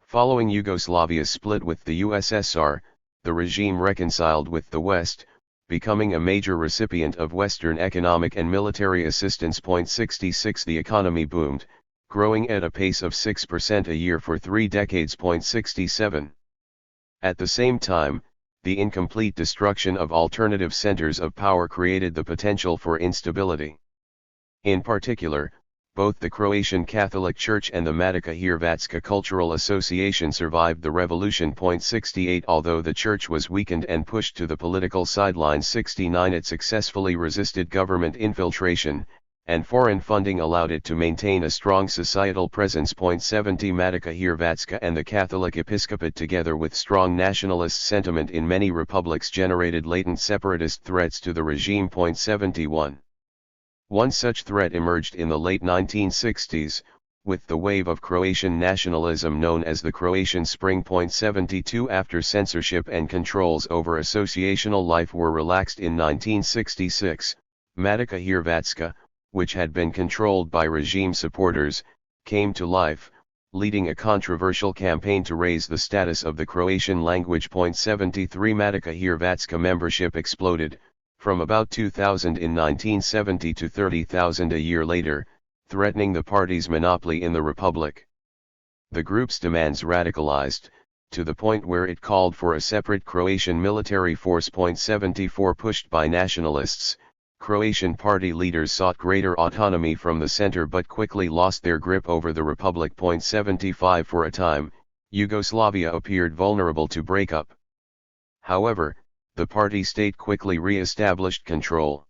Following Yugoslavia's split with the USSR, the regime reconciled with the West, becoming a major recipient of Western economic and military assistance. 66 The economy boomed, growing at a pace of 6% a year for 3 decades. 67 At the same time, the incomplete destruction of alternative centers of power created the potential for instability. In particular, both the Croatian Catholic Church and the Matica Hrvatska Cultural Association survived the revolution. 68 Although the Church was weakened and pushed to the political sidelines. 69 It successfully resisted government infiltration, and foreign funding allowed it to maintain a strong societal presence. 70 Matica Hrvatska and the Catholic Episcopate, together with strong nationalist sentiment in many republics, generated latent separatist threats to the regime. 71 One such threat emerged in the late 1960s, with the wave of Croatian nationalism known as the Croatian Spring. 72 After censorship and controls over associational life were relaxed in 1966, Matica Hrvatska, which had been controlled by regime supporters, came to life, leading a controversial campaign to raise the status of the Croatian language. 73 Matica Hrvatska membership exploded, from about 2,000 in 1970 to 30,000 a year later, threatening the party's monopoly in the republic. The group's demands radicalized, to the point where it called for a separate Croatian military force. 74 Pushed by nationalists, Croatian party leaders sought greater autonomy from the center but quickly lost their grip over the republic. 75 For a time, Yugoslavia appeared vulnerable to breakup. However, the party state quickly re-established control.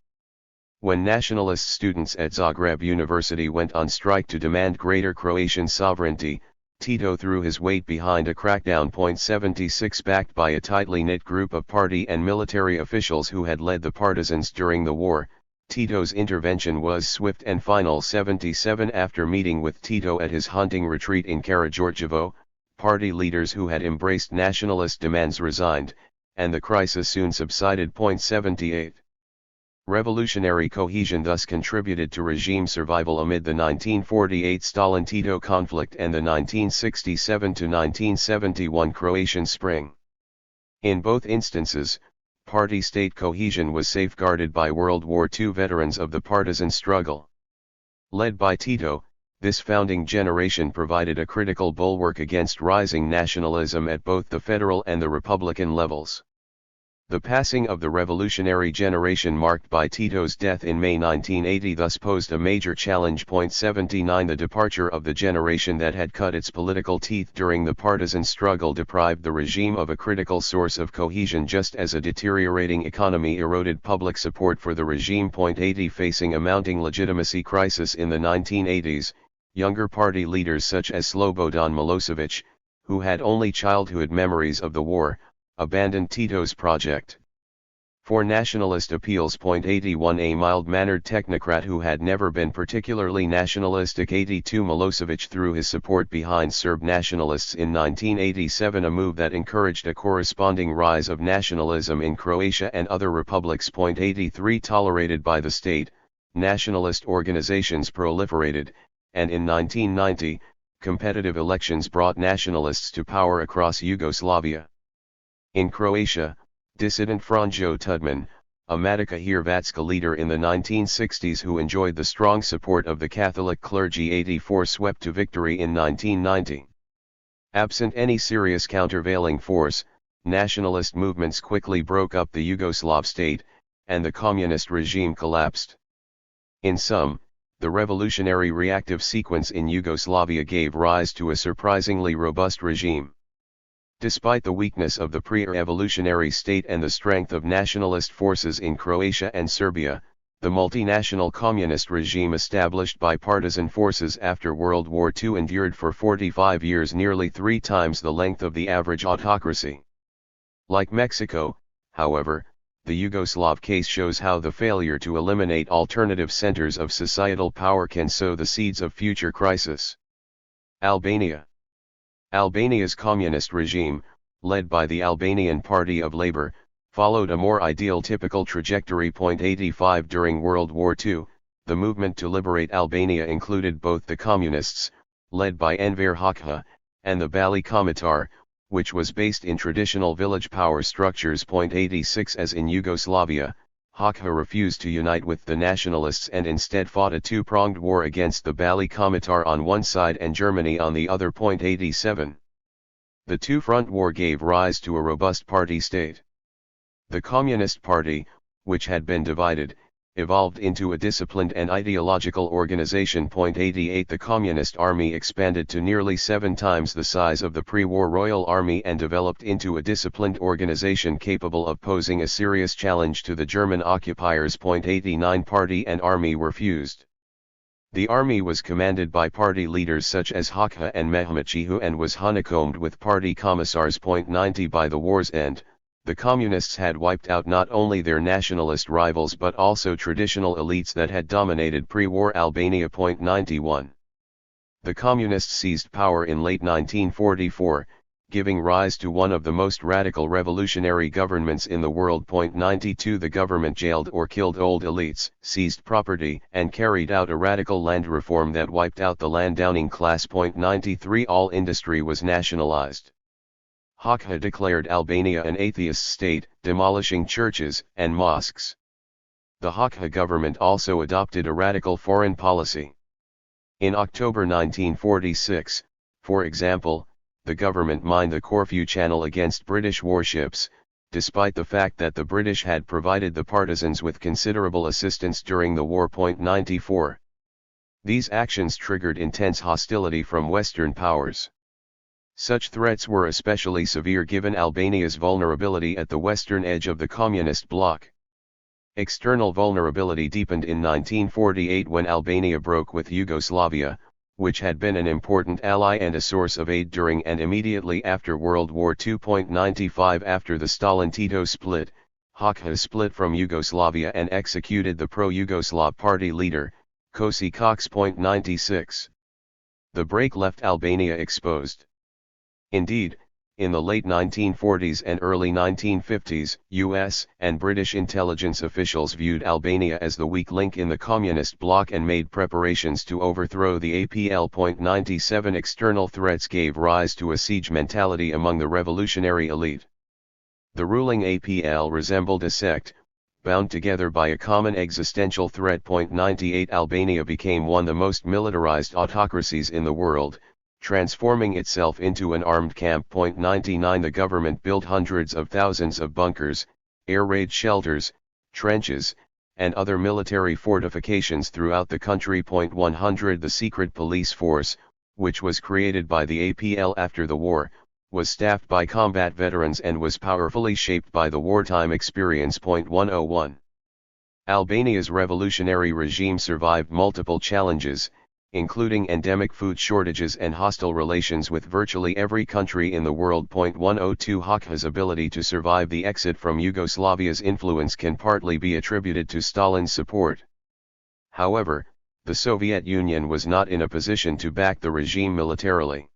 When nationalist students at Zagreb University went on strike to demand greater Croatian sovereignty, Tito threw his weight behind a crackdown. 76 Backed by a tightly knit group of party and military officials who had led the partisans during the war, Tito's intervention was swift and final. 77 After meeting with Tito at his hunting retreat in Karađorđevo, party leaders who had embraced nationalist demands resigned, and the crisis soon subsided. 78 Revolutionary cohesion thus contributed to regime survival amid the 1948 Stalin-Tito conflict and the 1967–1971 Croatian Spring. In both instances, party-state cohesion was safeguarded by World War II veterans of the partisan struggle. Led by Tito, this founding generation provided a critical bulwark against rising nationalism at both the federal and the republican levels. The passing of the revolutionary generation marked by Tito's death in May 1980 thus posed a major challenge. 79 The departure of the generation that had cut its political teeth during the partisan struggle deprived the regime of a critical source of cohesion, just as a deteriorating economy eroded public support for the regime. 80 Facing a mounting legitimacy crisis in the 1980s, younger party leaders such as Slobodan Milosevic, who had only childhood memories of the war, abandoned Tito's project. For nationalist appeals. 81 A mild-mannered technocrat who had never been particularly nationalistic. 82 Milosevic threw his support behind Serb nationalists in 1987, a move that encouraged a corresponding rise of nationalism in Croatia and other republics. 83 Tolerated by the state, nationalist organizations proliferated, and in 1990, competitive elections brought nationalists to power across Yugoslavia. In Croatia, dissident Franjo Tudman, a Matica Hrvatska leader in the 1960s who enjoyed the strong support of the Catholic clergy. 84 Swept to victory in 1990. Absent any serious countervailing force, nationalist movements quickly broke up the Yugoslav state, and the communist regime collapsed. In sum, the revolutionary reactive sequence in Yugoslavia gave rise to a surprisingly robust regime. Despite the weakness of the pre-revolutionary state and the strength of nationalist forces in Croatia and Serbia, the multinational communist regime established by partisan forces after World War II endured for 45 years, nearly 3 times the length of the average autocracy. Like Mexico, however, the Yugoslav case shows how the failure to eliminate alternative centers of societal power can sow the seeds of future crisis. Albania. Albania's communist regime, led by the Albanian Party of Labour, followed a more ideal typical trajectory. 85 During World War II, the movement to liberate Albania included both the communists, led by Enver Hoxha, and the Bali Komitar, which was based in traditional village power structures. 86 As in Yugoslavia, Hoxha refused to unite with the nationalists and instead fought a two-pronged war against the Bali Komitar on one side and Germany on the other. 87 The two-front war gave rise to a robust party state. The Communist Party, which had been divided, evolved into a disciplined and ideological organization. 88 The Communist Army expanded to nearly 7 times the size of the pre-war Royal Army and developed into a disciplined organization capable of posing a serious challenge to the German occupiers. 89 Party and army were fused. The army was commanded by party leaders such as Hoxha and Mehmetçihu and was honeycombed with party commissars. 90 By the war's end, the communists had wiped out not only their nationalist rivals but also traditional elites that had dominated pre-war Albania. 91 The communists seized power in late 1944, giving rise to one of the most radical revolutionary governments in the world. 92 The government jailed or killed old elites, seized property, and carried out a radical land reform that wiped out the landowning class. 93 All industry was nationalized. Hoxha declared Albania an atheist state, demolishing churches and mosques. The Hoxha government also adopted a radical foreign policy. In October 1946, for example, the government mined the Corfu Channel against British warships, despite the fact that the British had provided the partisans with considerable assistance during the war. 94 These actions triggered intense hostility from Western powers. Such threats were especially severe given Albania's vulnerability at the western edge of the communist bloc. External vulnerability deepened in 1948 when Albania broke with Yugoslavia, which had been an important ally and a source of aid during and immediately after World War II. 95 After the Stalin-Tito split, Hoxha split from Yugoslavia and executed the pro-Yugoslav party leader, Kosi Cox. 96 The break left Albania exposed. Indeed, in the late 1940s and early 1950s, US and British intelligence officials viewed Albania as the weak link in the communist bloc and made preparations to overthrow the APL. 97 External threats gave rise to a siege mentality among the revolutionary elite. The ruling APL resembled a sect, bound together by a common existential threat. 98 Albania became one of the most militarized autocracies in the world, transforming itself into an armed camp. 99 The government built hundreds of thousands of bunkers, air raid shelters, trenches, and other military fortifications throughout the country. 100 The secret police force, which was created by the APL after the war, was staffed by combat veterans and was powerfully shaped by the wartime experience. 101 Albania's revolutionary regime survived multiple challenges, including endemic food shortages and hostile relations with virtually every country in the world. 102 Hoxha's ability to survive the exit from Yugoslavia's influence can partly be attributed to Stalin's support. However, the Soviet Union was not in a position to back the regime militarily.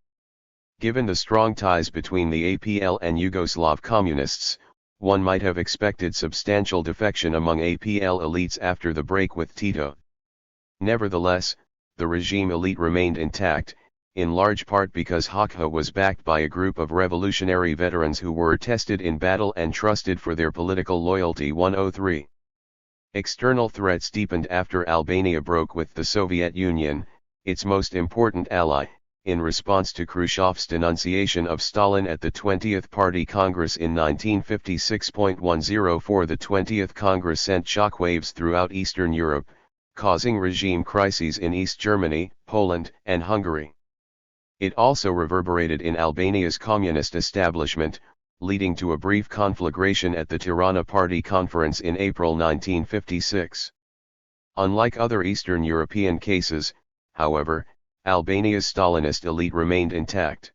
Given the strong ties between the APL and Yugoslav communists, one might have expected substantial defection among APL elites after the break with Tito. Nevertheless, the regime elite remained intact, in large part because Hoxha was backed by a group of revolutionary veterans who were tested in battle and trusted for their political loyalty. 103 External threats deepened after Albania broke with the Soviet Union, its most important ally, in response to Khrushchev's denunciation of Stalin at the 20th Party Congress in 1956. 104 The 20th Congress sent shockwaves throughout Eastern Europe, causing regime crises in East Germany, Poland, and Hungary. It also reverberated in Albania's communist establishment, leading to a brief conflagration at the Tirana Party Conference in April 1956. Unlike other Eastern European cases, however, Albania's Stalinist elite remained intact.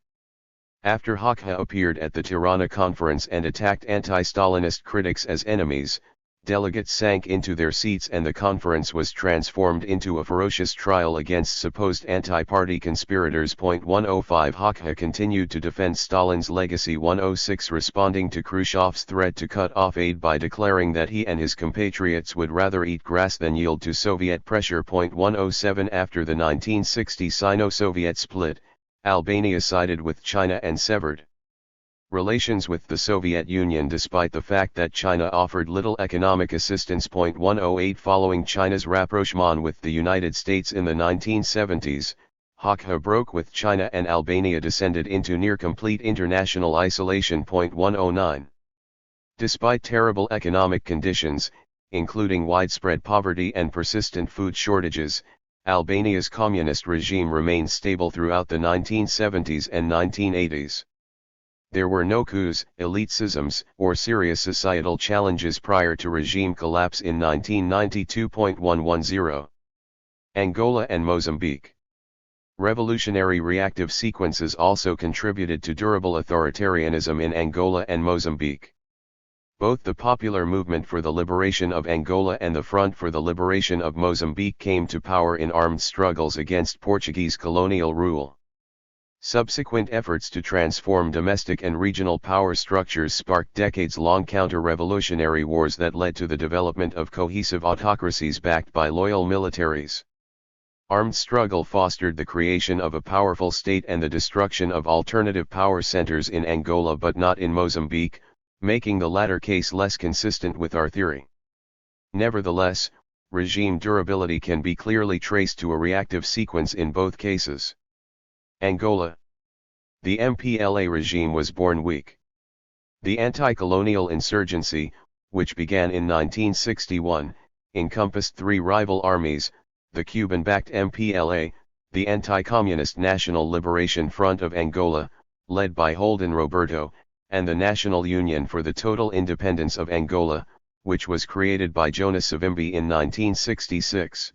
After Hoxha appeared at the Tirana Conference and attacked anti-Stalinist critics as enemies, delegates sank into their seats and the conference was transformed into a ferocious trial against supposed anti-party conspirators. 105 Hakha continued to defend Stalin's legacy. 106 Responding to Khrushchev's threat to cut off aid by declaring that he and his compatriots would rather eat grass than yield to Soviet pressure. 107 After the 1960 Sino-Soviet split, Albania sided with China and severed relations with the Soviet Union despite the fact that China offered little economic assistance. 108 Following China's rapprochement with the United States in the 1970s, Hakha broke with China and Albania descended into near-complete international isolation. 109 Despite terrible economic conditions, including widespread poverty and persistent food shortages, Albania's communist regime remained stable throughout the 1970s and 1980s. There were no coups, elite schisms, or serious societal challenges prior to regime collapse in 1992. 110 Angola and Mozambique. Revolutionary reactive sequences also contributed to durable authoritarianism in Angola and Mozambique. Both the Popular Movement for the Liberation of Angola and the Front for the Liberation of Mozambique came to power in armed struggles against Portuguese colonial rule. Subsequent efforts to transform domestic and regional power structures sparked decades-long counter-revolutionary wars that led to the development of cohesive autocracies backed by loyal militaries. Armed struggle fostered the creation of a powerful state and the destruction of alternative power centers in Angola but not in Mozambique, making the latter case less consistent with our theory. Nevertheless, regime durability can be clearly traced to a reactive sequence in both cases. Angola. The MPLA regime was born weak. The anti-colonial insurgency, which began in 1961, encompassed three rival armies: the Cuban-backed MPLA, the Anti-Communist National Liberation Front of Angola, led by Holden Roberto, and the National Union for the Total Independence of Angola, which was created by Jonas Savimbi in 1966.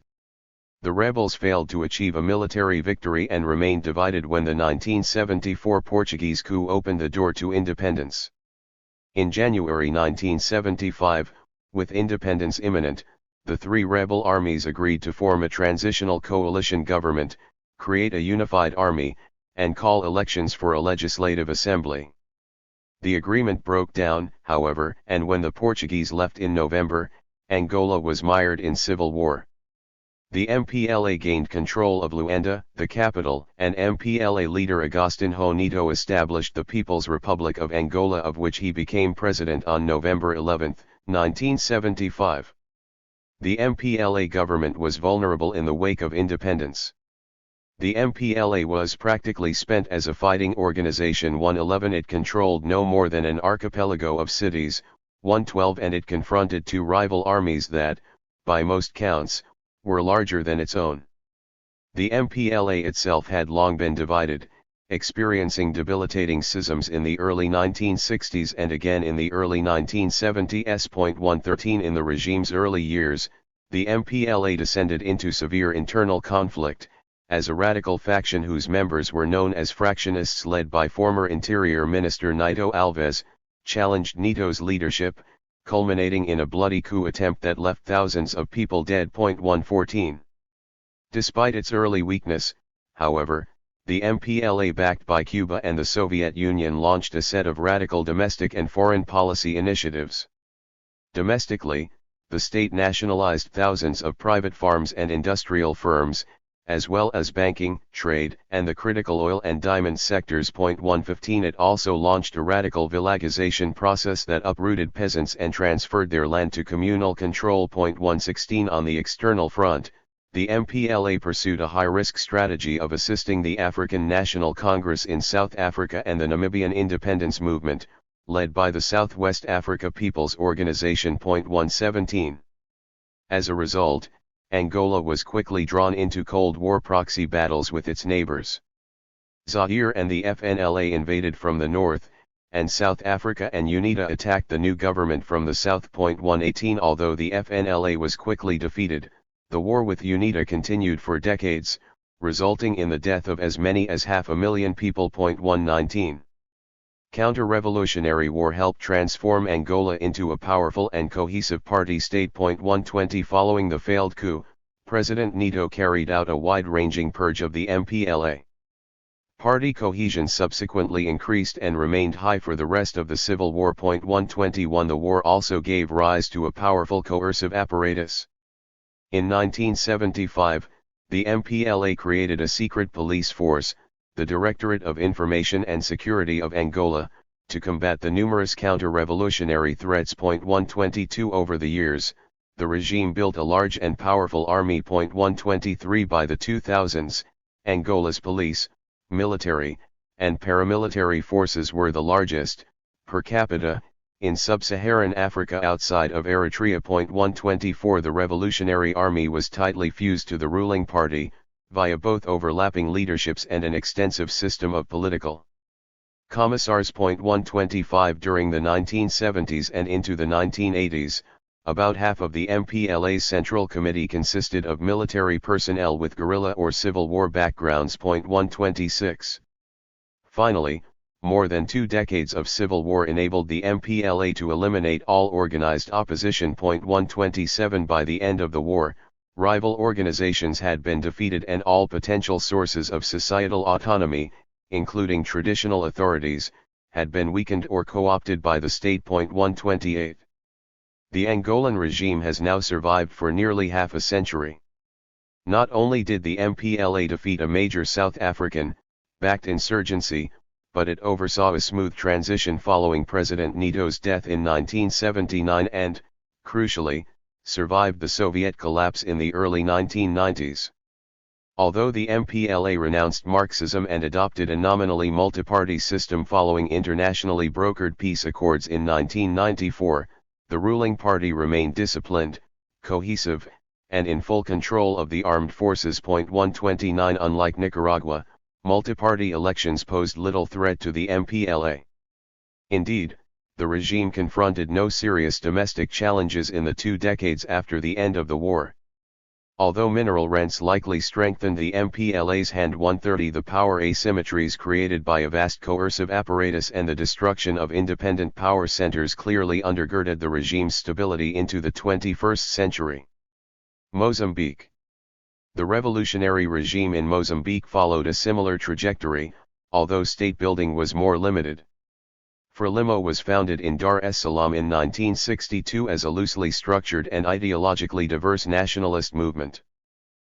The rebels failed to achieve a military victory and remained divided when the 1974 Portuguese coup opened the door to independence. In January 1975, with independence imminent, the three rebel armies agreed to form a transitional coalition government, create a unified army, and call elections for a legislative assembly. The agreement broke down, however, and when the Portuguese left in November, Angola was mired in civil war. The MPLA gained control of Luanda, the capital, and MPLA leader Agostinho Neto established the People's Republic of Angola, of which he became president on November 11, 1975. The MPLA government was vulnerable in the wake of independence. The MPLA was practically spent as a fighting organization. 111 It controlled no more than an archipelago of cities. 112 And it confronted two rival armies that, by most counts, were larger than its own. The MPLA itself had long been divided, experiencing debilitating schisms in the early 1960s and again in the early 1970s. 113 In the regime's early years, the MPLA descended into severe internal conflict, as a radical faction whose members were known as fractionists led by former Interior Minister Nito Alves, challenged Nito's leadership, culminating in a bloody coup attempt that left thousands of people dead. 114 Despite its early weakness, however, the MPLA, backed by Cuba and the Soviet Union, launched a set of radical domestic and foreign policy initiatives. Domestically, the state nationalized thousands of private farms and industrial firms, as well as banking, trade, and the critical oil and diamond sectors. 115 It also launched a radical villagization process that uprooted peasants and transferred their land to communal control. 116 On the external front, the MPLA pursued a high-risk strategy of assisting the African National Congress in South Africa and the Namibian independence movement, led by the Southwest Africa People's Organization. 117 As a result, Angola was quickly drawn into Cold War proxy battles with its neighbors. Zaire and the FNLA invaded from the north, and South Africa and UNITA attacked the new government from the south. 118 Although the FNLA was quickly defeated, the war with UNITA continued for decades, resulting in the death of as many as 500,000 people. 119 Counter-revolutionary war helped transform Angola into a powerful and cohesive party state. 120 Following the failed coup, President Neto carried out a wide-ranging purge of the MPLA. Party cohesion subsequently increased and remained high for the rest of the civil war. 121 The war also gave rise to a powerful coercive apparatus. In 1975, the MPLA created a secret police force, the Directorate of Information and Security of Angola, to combat the numerous counter-revolutionary threats. 122 Over the years, the regime built a large and powerful army. 123 By the 2000s, Angola's police, military, and paramilitary forces were the largest, per capita, in sub-Saharan Africa outside of Eritrea. 124 The Revolutionary Army was tightly fused to the ruling party, via both overlapping leaderships and an extensive system of political commissars. 125 During the 1970s and into the 1980s, about half of the MPLA's Central Committee consisted of military personnel with guerrilla or civil war backgrounds. 126 Finally, more than 2 decades of civil war enabled the MPLA to eliminate all organized opposition. 127 By the end of the war, rival organizations had been defeated and all potential sources of societal autonomy, including traditional authorities, had been weakened or co-opted by the state. 128 The Angolan regime has now survived for nearly half a century. Not only did the MPLA defeat a major South African-backed insurgency, but it oversaw a smooth transition following President Neto's death in 1979 and, crucially, survived the Soviet collapse in the early 1990s. Although the MPLA renounced Marxism and adopted a nominally multi-party system following internationally brokered peace accords in 1994, the ruling party remained disciplined, cohesive, and in full control of the armed forces. 129 Unlike Nicaragua, multi-party elections posed little threat to the MPLA. Indeed, the regime confronted no serious domestic challenges in the 2 decades after the end of the war. Although mineral rents likely strengthened the MPLA's hand. 130 The power asymmetries created by a vast coercive apparatus and the destruction of independent power centers clearly undergirded the regime's stability into the 21st century. Mozambique. The revolutionary regime in Mozambique followed a similar trajectory, although state building was more limited. Frelimo was founded in Dar es Salaam in 1962 as a loosely structured and ideologically diverse nationalist movement.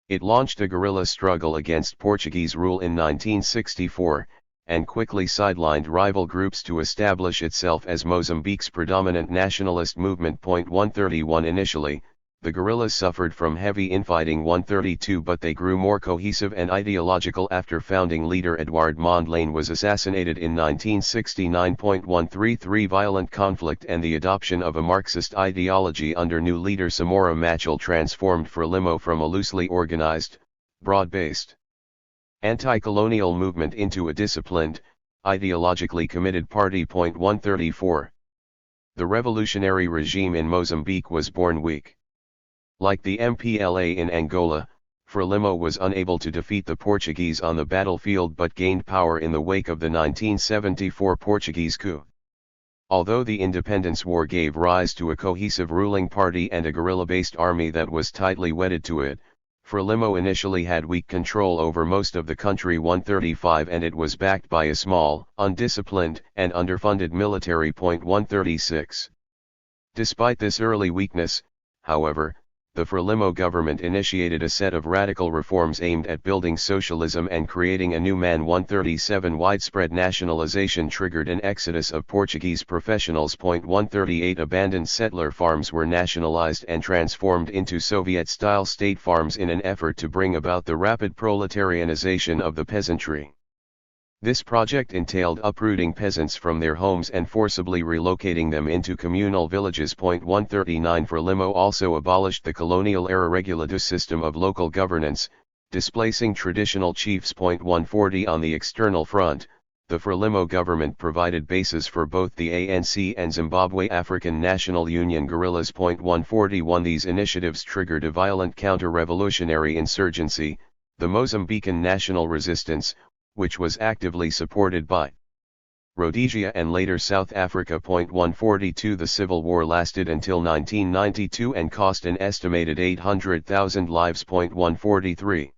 It launched a guerrilla struggle against Portuguese rule in 1964, and quickly sidelined rival groups to establish itself as Mozambique's predominant nationalist movement. 131 Initially, the guerrillas suffered from heavy infighting. 132 But they grew more cohesive and ideological after founding leader Edouard Mondlane was assassinated in 1969. 133 Violent conflict and the adoption of a Marxist ideology under new leader Samora Machel transformed Frelimo from a loosely organized, broad-based, anti-colonial movement into a disciplined, ideologically committed party. 134 The revolutionary regime in Mozambique was born weak. Like the MPLA in Angola, Frelimo was unable to defeat the Portuguese on the battlefield but gained power in the wake of the 1974 Portuguese coup. Although the independence war gave rise to a cohesive ruling party and a guerrilla-based army that was tightly wedded to it, Frelimo initially had weak control over most of the country. 135 And it was backed by a small, undisciplined, and underfunded military. 136 Despite this early weakness, however, the Frelimo government initiated a set of radical reforms aimed at building socialism and creating a new man. 137 Widespread nationalization triggered an exodus of Portuguese professionals. 138 Abandoned settler farms were nationalized and transformed into Soviet-style state farms in an effort to bring about the rapid proletarianization of the peasantry. This project entailed uprooting peasants from their homes and forcibly relocating them into communal villages. 139 Frelimo also abolished the colonial-era regulative system of local governance, displacing traditional chiefs. 140 On the external front, the Frelimo government provided bases for both the ANC and Zimbabwe African National Union guerrillas. 141 These initiatives triggered a violent counter-revolutionary insurgency, the Mozambican National Resistance, which was actively supported by Rhodesia and later South Africa. 142 The Civil War lasted until 1992 and cost an estimated 800,000 lives. 143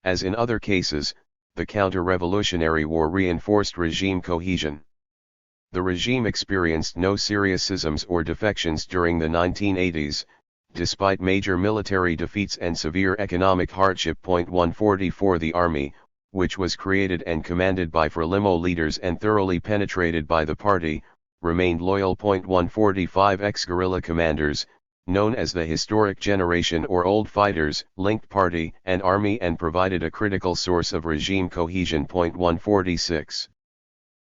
As in other cases, the counter-revolutionary war reinforced regime cohesion. The regime experienced no serious schisms or defections during the 1980s, despite major military defeats and severe economic hardship. 144 The army, which was created and commanded by Frelimo leaders and thoroughly penetrated by the party, remained loyal. 145 Ex-guerrilla commanders, known as the historic generation or old fighters, linked party and army and provided a critical source of regime cohesion. 146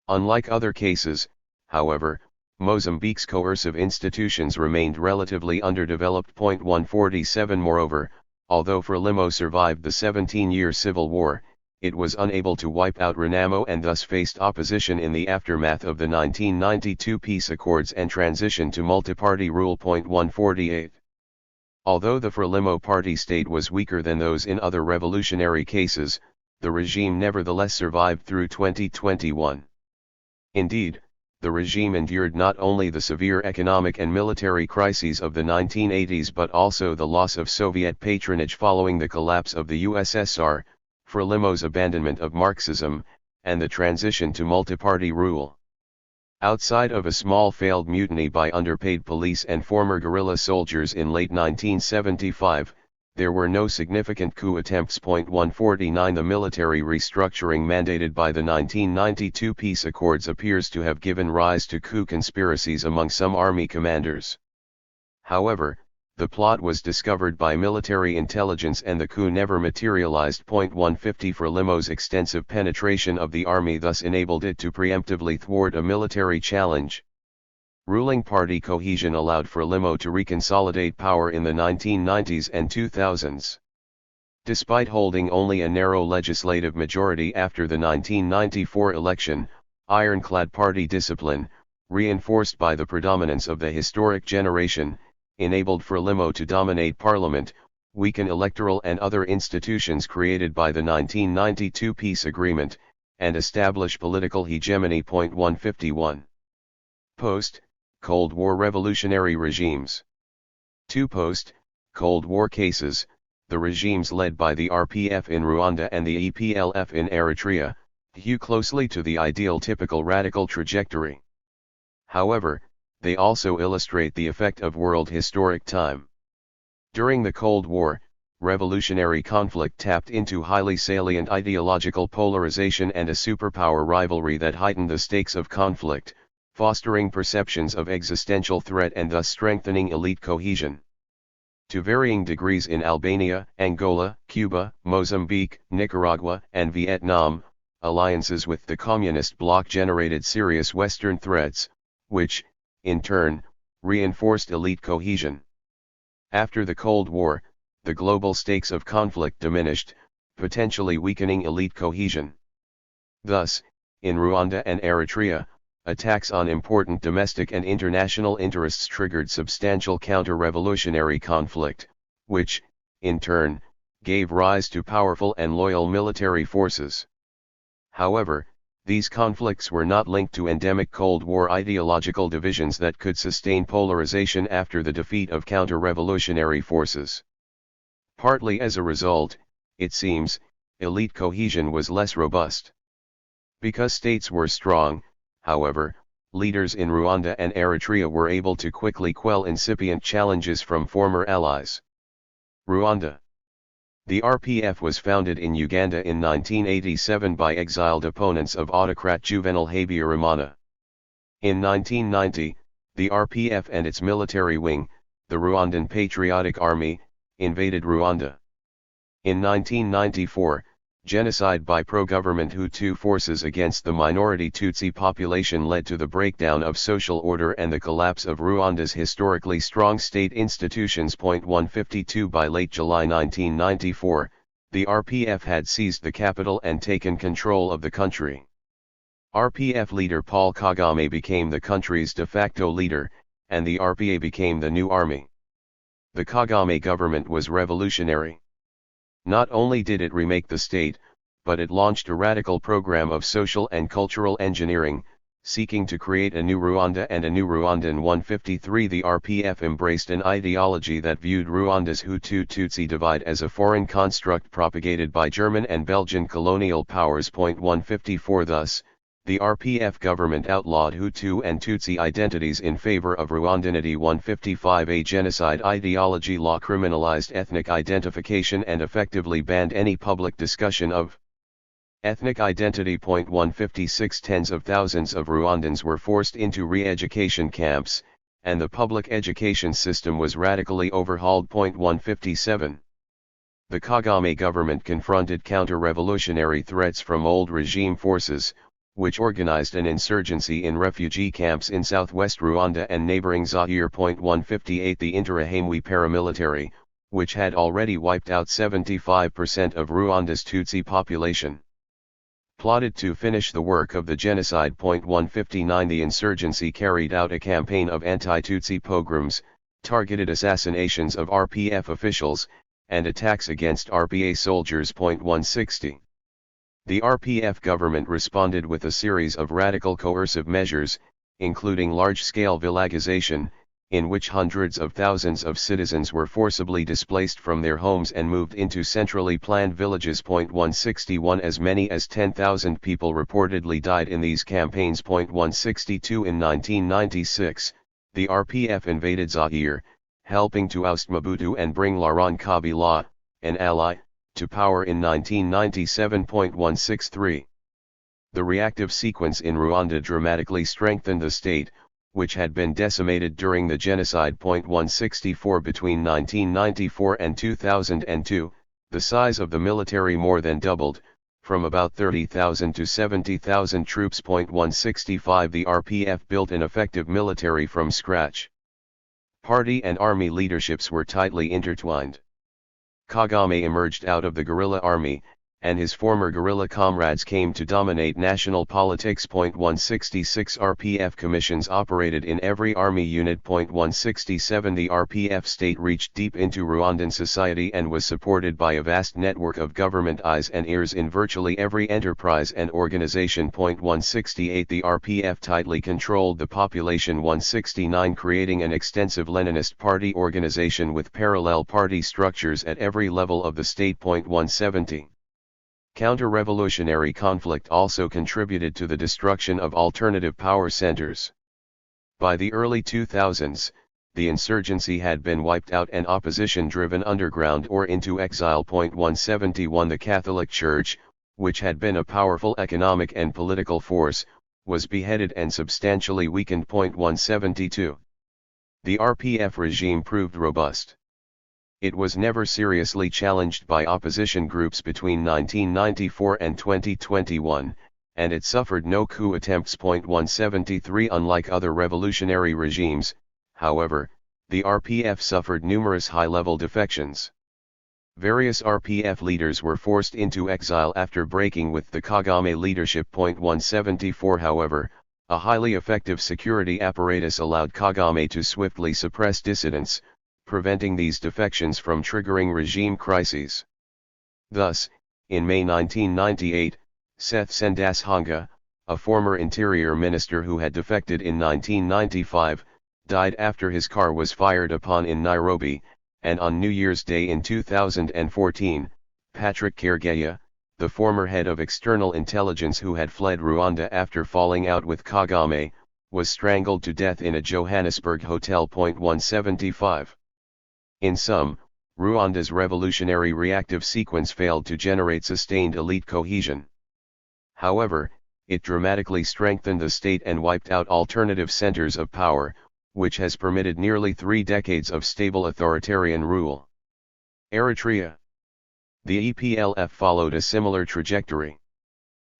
Unlike other cases, however, Mozambique's coercive institutions remained relatively underdeveloped. 147 Moreover, although Frelimo survived the 17-year civil war, it was unable to wipe out Renamo and thus faced opposition in the aftermath of the 1992 peace accords and transition to multi-party rule. 148 Although the Frelimo party state was weaker than those in other revolutionary cases, the regime nevertheless survived through 2021. Indeed, the regime endured not only the severe economic and military crises of the 1980s but also the loss of Soviet patronage following the collapse of the USSR, Frelimo's abandonment of Marxism, and the transition to multi-party rule. Outside of a small failed mutiny by underpaid police and former guerrilla soldiers in late 1975, there were no significant coup attempts. 149 The military restructuring mandated by the 1992 peace accords appears to have given rise to coup conspiracies among some army commanders. However, the plot was discovered by military intelligence and the coup never materialized. 150 Frelimo's extensive penetration of the army thus enabled it to preemptively thwart a military challenge. Ruling party cohesion allowed Frelimo to reconsolidate power in the 1990s and 2000s. Despite holding only a narrow legislative majority after the 1994 election, ironclad party discipline, reinforced by the predominance of the historic generation, enabled Frelimo to dominate parliament, weaken electoral and other institutions created by the 1992 peace agreement, and establish political hegemony. 151 Post-Cold War revolutionary regimes. 2 Post-Cold War cases, the regimes led by the RPF in Rwanda and the EPLF in Eritrea, hew closely to the ideal typical radical trajectory. However, they also illustrate the effect of world historic time. During the Cold War, revolutionary conflict tapped into highly salient ideological polarization and a superpower rivalry that heightened the stakes of conflict, fostering perceptions of existential threat and thus strengthening elite cohesion. To varying degrees in Albania, Angola, Cuba, Mozambique, Nicaragua, and Vietnam, alliances with the communist bloc generated serious Western threats, which, in turn, reinforced elite cohesion. After the Cold War, the global stakes of conflict diminished, potentially weakening elite cohesion. Thus, in Rwanda and Eritrea, attacks on important domestic and international interests triggered substantial counter-revolutionary conflict, which, in turn, gave rise to powerful and loyal military forces. However, these conflicts were not linked to endemic Cold War ideological divisions that could sustain polarization after the defeat of counter-revolutionary forces. Partly as a result, it seems, elite cohesion was less robust. Because states were strong, however, leaders in Rwanda and Eritrea were able to quickly quell incipient challenges from former allies. Rwanda. The RPF was founded in Uganda in 1987 by exiled opponents of autocrat Juvenal Habyarimana. In 1990, the RPF and its military wing, the Rwandan Patriotic Army, invaded Rwanda. In 1994, genocide by pro-government Hutu forces against the minority Tutsi population led to the breakdown of social order and the collapse of Rwanda's historically strong state institutions. 152 By late July 1994, the RPF had seized the capital and taken control of the country. RPF leader Paul Kagame became the country's de facto leader, and the RPA became the new army. The Kagame government was revolutionary. Not only did it remake the state, but it launched a radical program of social and cultural engineering, seeking to create a new Rwanda and a new Rwandan. 153 The RPF embraced an ideology that viewed Rwanda's Hutu-Tutsi divide as a foreign construct propagated by German and Belgian colonial powers. 154 Thus, the RPF government outlawed Hutu and Tutsi identities in favor of Rwandanity. 155 A genocide ideology law criminalized ethnic identification and effectively banned any public discussion of ethnic identity. 156 Tens of thousands of Rwandans were forced into re-education camps, and the public education system was radically overhauled. 157 The Kagame government confronted counter-revolutionary threats from old regime forces, which organized an insurgency in refugee camps in southwest Rwanda and neighboring Zaire. 158 The Interahamwe paramilitary, which had already wiped out 75% of Rwanda's Tutsi population, plotted to finish the work of the genocide. 159 The insurgency carried out a campaign of anti-Tutsi pogroms, targeted assassinations of RPF officials, and attacks against RPA soldiers. 160 The RPF government responded with a series of radical coercive measures, including large-scale villagization, in which hundreds of thousands of citizens were forcibly displaced from their homes and moved into centrally planned villages. 161 As many as 10,000 people reportedly died in these campaigns. 162 In 1996, the RPF invaded Zaire, helping to oust Mobutu and bring Laurent Kabila, an ally, to power in 1997. 163 The reactive sequence in Rwanda dramatically strengthened the state, which had been decimated during the genocide. 164 Between 1994 and 2002, the size of the military more than doubled, from about 30,000 to 70,000 troops. 165 The RPF built an effective military from scratch. Party and army leaderships were tightly intertwined. Kagame emerged out of the guerrilla army, and his former guerrilla comrades came to dominate national politics. 166 RPF commissions operated in every army unit. 167 The RPF state reached deep into Rwandan society and was supported by a vast network of government eyes and ears in virtually every enterprise and organization. 168 The RPF tightly controlled the population. 169 Creating an extensive Leninist party organization with parallel party structures at every level of the state. 170 Counter-revolutionary conflict also contributed to the destruction of alternative power centers. By the early 2000s, the insurgency had been wiped out and opposition driven underground or into exile. 171 The Catholic Church, which had been a powerful economic and political force, was beheaded and substantially weakened. 172 The RPF regime proved robust. It was never seriously challenged by opposition groups between 1994 and 2021, and it suffered no coup attempts. 173 Unlike other revolutionary regimes, however, the RPF suffered numerous high-level defections. Various RPF leaders were forced into exile after breaking with the Kagame leadership. 174 However, a highly effective security apparatus allowed Kagame to swiftly suppress dissidents, preventing these defections from triggering regime crises. Thus, in May 1998, Seth Sendashonga, a former interior minister who had defected in 1995, died after his car was fired upon in Nairobi, and on New Year's Day in 2014, Patrick Karegeya, the former head of external intelligence who had fled Rwanda after falling out with Kagame, was strangled to death in a Johannesburg hotel. 175 In sum, Rwanda's revolutionary reactive sequence failed to generate sustained elite cohesion. However, it dramatically strengthened the state and wiped out alternative centers of power, which has permitted nearly 3 decades of stable authoritarian rule. Eritrea. The EPLF followed a similar trajectory.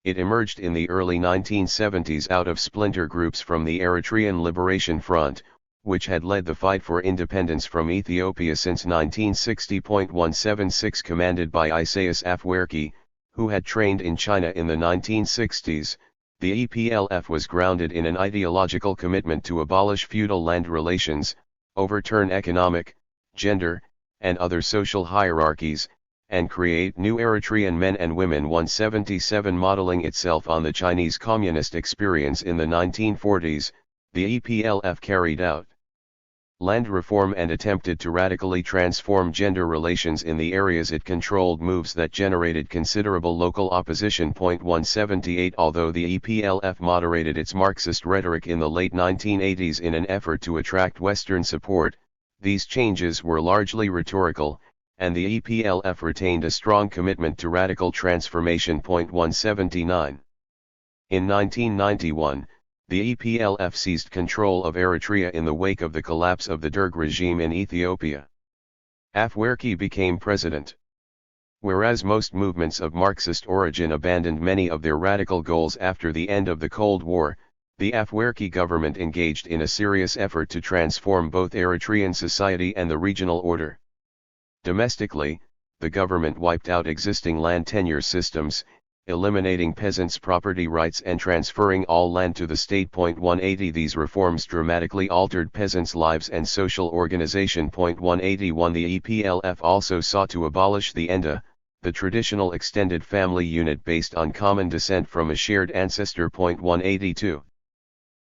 It emerged in the early 1970s out of splinter groups from the Eritrean Liberation Front, which had led the fight for independence from Ethiopia since 1960. 176 Commanded by Isaias Afwerki, who had trained in China in the 1960s, the EPLF was grounded in an ideological commitment to abolish feudal land relations, overturn economic, gender, and other social hierarchies, and create new Eritrean men and women. 177 Modeling itself on the Chinese communist experience in the 1940s, the EPLF carried out land reform and attempted to radically transform gender relations in the areas it controlled, moves that generated considerable local opposition. 178 Although the EPLF moderated its Marxist rhetoric in the late 1980s in an effort to attract Western support, these changes were largely rhetorical, and the EPLF retained a strong commitment to radical transformation. 179 In 1991, the EPLF seized control of Eritrea in the wake of the collapse of the Derg regime in Ethiopia. Afwerki became president. Whereas most movements of Marxist origin abandoned many of their radical goals after the end of the Cold War, the Afwerki government engaged in a serious effort to transform both Eritrean society and the regional order. Domestically, the government wiped out existing land tenure systems, eliminating peasants' property rights and transferring all land to the state. 180 These reforms dramatically altered peasants' lives and social organization. 181 The EPLF also sought to abolish the Enda, the traditional extended family unit based on common descent from a shared ancestor. 182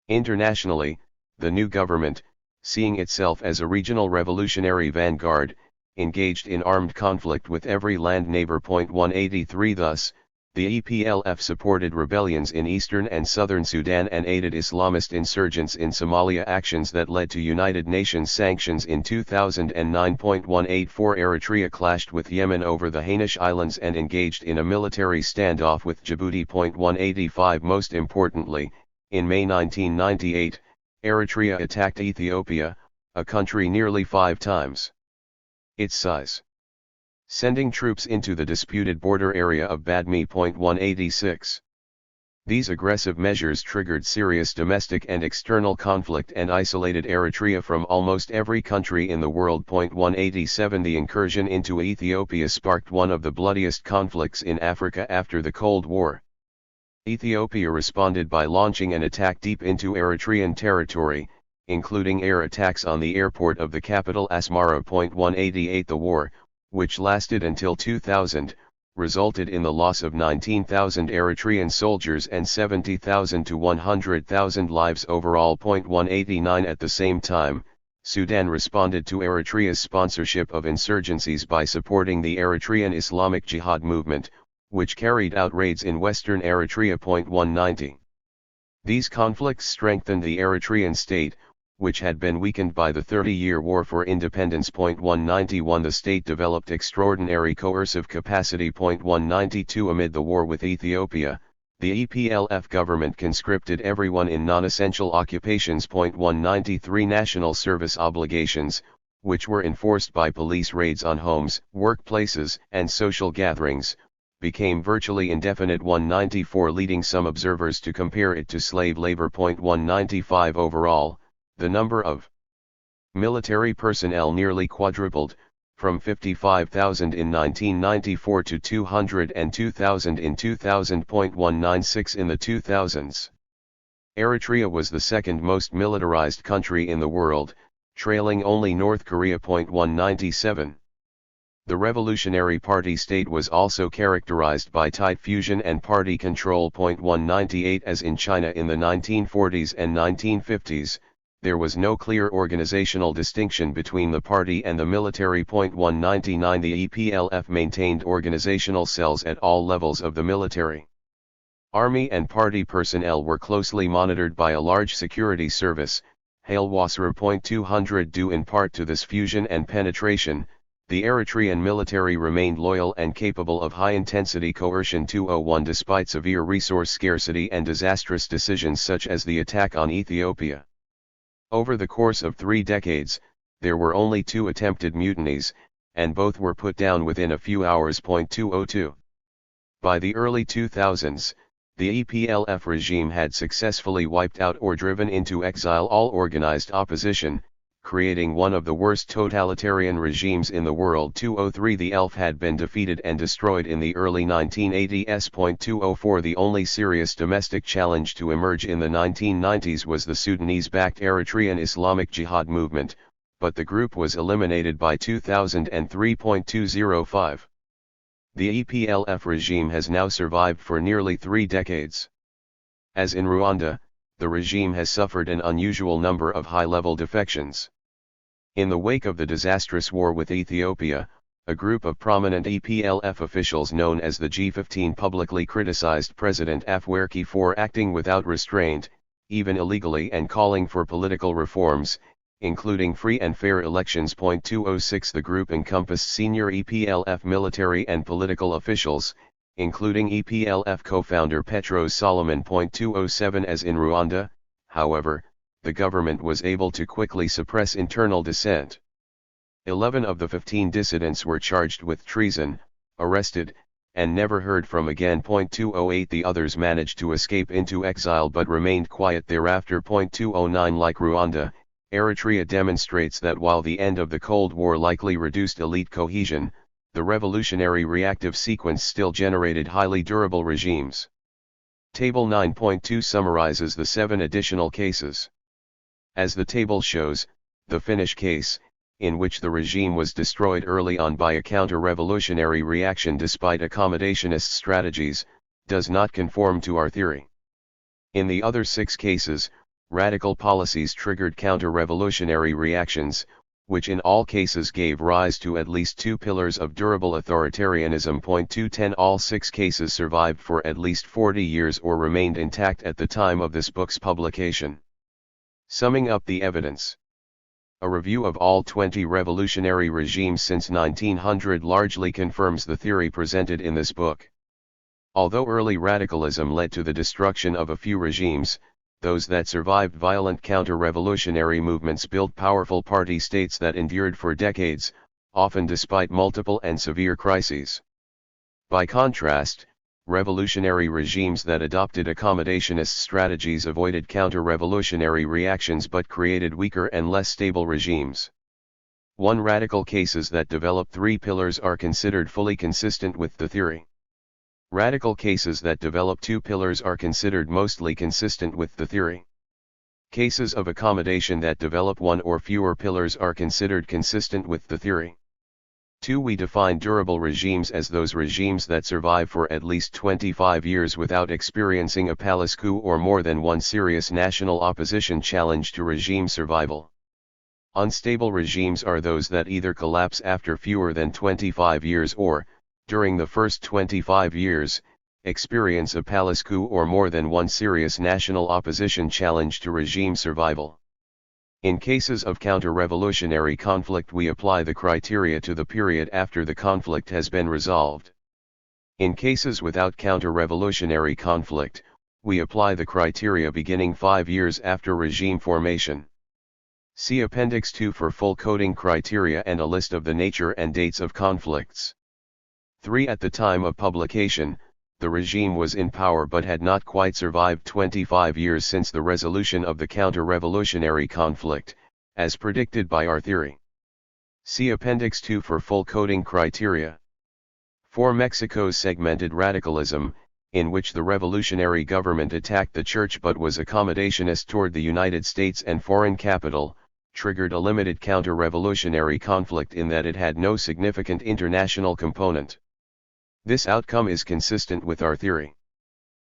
Internationally, the new government, seeing itself as a regional revolutionary vanguard, engaged in armed conflict with every land neighbor. 183 Thus, the EPLF supported rebellions in eastern and southern Sudan and aided Islamist insurgents in Somalia, actions that led to United Nations sanctions in 2009. 184 Eritrea clashed with Yemen over the Hanish Islands and engaged in a military standoff with Djibouti. 185 Most importantly, in May 1998, Eritrea attacked Ethiopia, a country nearly 5 times its size, sending troops into the disputed border area of Badme. 186 These aggressive measures triggered serious domestic and external conflict and isolated Eritrea from almost every country in the world. 187 The incursion into Ethiopia sparked one of the bloodiest conflicts in Africa after the Cold War. Ethiopia responded by launching an attack deep into Eritrean territory, including air attacks on the airport of the capital Asmara. 188 The war, which lasted until 2000, resulted in the loss of 19,000 Eritrean soldiers and 70,000 to 100,000 lives overall. 189 At the same time, Sudan responded to Eritrea's sponsorship of insurgencies by supporting the Eritrean Islamic Jihad movement, which carried out raids in western Eritrea. 190 These conflicts strengthened the Eritrean state, which had been weakened by the 30-year War for Independence. 191 The state developed extraordinary coercive capacity. 192 Amid the war with Ethiopia, the EPLF government conscripted everyone in non-essential occupations. 193 National service obligations, which were enforced by police raids on homes, workplaces, and social gatherings, became virtually indefinite. 194 Leading some observers to compare it to slave labor. 195 Overall, the number of military personnel nearly quadrupled, from 55,000 in 1994 to 202,000 in 2000. 196 In the 2000s, Eritrea was the second most militarized country in the world, trailing only North Korea. 197 The Revolutionary Party state was also characterized by tight fusion and party control. 198 As in China in the 1940s and 1950s, there was no clear organizational distinction between the party and the military. 199 The EPLF maintained organizational cells at all levels of the military. Army and party personnel were closely monitored by a large security service, Hailwasser. 200 Due in part to this fusion and penetration, the Eritrean military remained loyal and capable of high-intensity coercion. 201 Despite severe resource scarcity and disastrous decisions such as the attack on Ethiopia, over the course of 3 decades, there were only 2 attempted mutinies, and both were put down within a few hours. 202 By the early 2000s, the EPLF regime had successfully wiped out or driven into exile all organized opposition, creating one of the worst totalitarian regimes in the world. 203 The ELF had been defeated and destroyed in the early 1980s. 204 The only serious domestic challenge to emerge in the 1990s was the Sudanese-backed Eritrean Islamic Jihad movement, but the group was eliminated by 2003. 205 The EPLF regime has now survived for nearly 3 decades. As in Rwanda, the regime has suffered an unusual number of high-level defections. In the wake of the disastrous war with Ethiopia, a group of prominent EPLF officials known as the G15 publicly criticized President Afwerki for acting without restraint, even illegally, and calling for political reforms, including free and fair elections. 206 The group encompassed senior EPLF military and political officials, including EPLF co-founder Petros Solomon. 207 As in Rwanda, however, the government was able to quickly suppress internal dissent. 11 of the 15 dissidents were charged with treason, arrested, and never heard from again. 208 The others managed to escape into exile but remained quiet thereafter. 209 Like Rwanda, Eritrea demonstrates that while the end of the Cold War likely reduced elite cohesion, the revolutionary reactive sequence still generated highly durable regimes. Table 9.2 summarizes the 7 additional cases. As the table shows, the Finnish case, in which the regime was destroyed early on by a counter-revolutionary reaction despite accommodationist strategies, does not conform to our theory. In the other 6 cases, radical policies triggered counter-revolutionary reactions, which in all cases gave rise to at least 2 pillars of durable authoritarianism. 210 All 6 cases survived for at least 40 years or remained intact at the time of this book's publication. Summing up the evidence. A review of all 20 revolutionary regimes since 1900 largely confirms the theory presented in this book. Although early radicalism led to the destruction of a few regimes, those that survived violent counter-revolutionary movements built powerful party states that endured for decades, often despite multiple and severe crises. By contrast, revolutionary regimes that adopted accommodationist strategies avoided counter-revolutionary reactions but created weaker and less stable regimes. 1 Radical cases that develop 3 pillars are considered fully consistent with the theory. Radical cases that develop 2 pillars are considered mostly consistent with the theory. Cases of accommodation that develop 1 or fewer pillars are considered consistent with the theory. 2 We define durable regimes as those regimes that survive for at least 25 years without experiencing a palace coup or more than one serious national opposition challenge to regime survival. Unstable regimes are those that either collapse after fewer than 25 years or, during the first 25 years, experience a palace coup or more than one serious national opposition challenge to regime survival. In cases of counter-revolutionary conflict, we apply the criteria to the period after the conflict has been resolved. In cases without counter-revolutionary conflict, we apply the criteria beginning 5 years after regime formation. See Appendix 2 for full coding criteria and a list of the nature and dates of conflicts. 3 At the time of publication, the regime was in power but had not quite survived 25 years since the resolution of the counter-revolutionary conflict, as predicted by our theory. See Appendix 2 for full coding criteria. 4 Mexico's segmented radicalism, in which the revolutionary government attacked the church but was accommodationist toward the United States and foreign capital, triggered a limited counter-revolutionary conflict in that it had no significant international component. This outcome is consistent with our theory.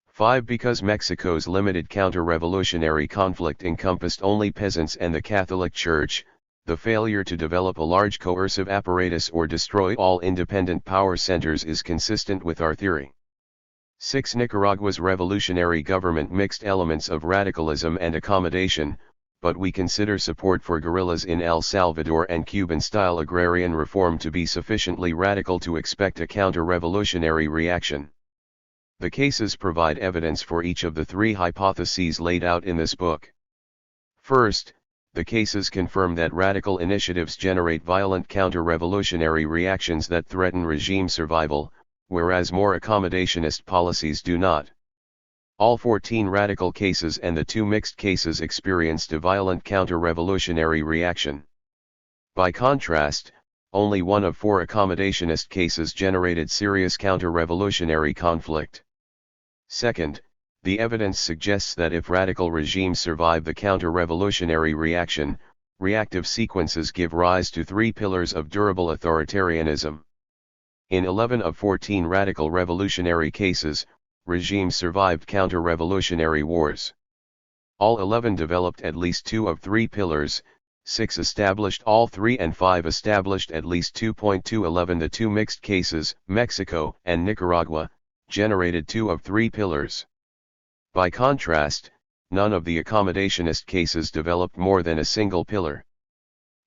5 Because Mexico's limited counter-revolutionary conflict encompassed only peasants and the Catholic Church, the failure to develop a large coercive apparatus or destroy all independent power centers is consistent with our theory. 6 Nicaragua's revolutionary government mixed elements of radicalism and accommodation, but we consider support for guerrillas in El Salvador and Cuban-style agrarian reform to be sufficiently radical to expect a counter-revolutionary reaction. The cases provide evidence for each of the 3 hypotheses laid out in this book. First, the cases confirm that radical initiatives generate violent counter-revolutionary reactions that threaten regime survival, whereas more accommodationist policies do not. All 14 radical cases and the 2 mixed cases experienced a violent counter-revolutionary reaction. By contrast, only 1 of 4 accommodationist cases generated serious counter-revolutionary conflict. Second, the evidence suggests that if radical regimes survive the counter-revolutionary reaction, reactive sequences give rise to 3 pillars of durable authoritarianism. In 11 of 14 radical revolutionary cases, regimes survived counter-revolutionary wars. All 11 developed at least 2 of 3 pillars, 6 established all 3 and 5 established at least 2.211. The 2 mixed cases, Mexico and Nicaragua, generated 2 of 3 pillars. By contrast, none of the accommodationist cases developed more than a single pillar.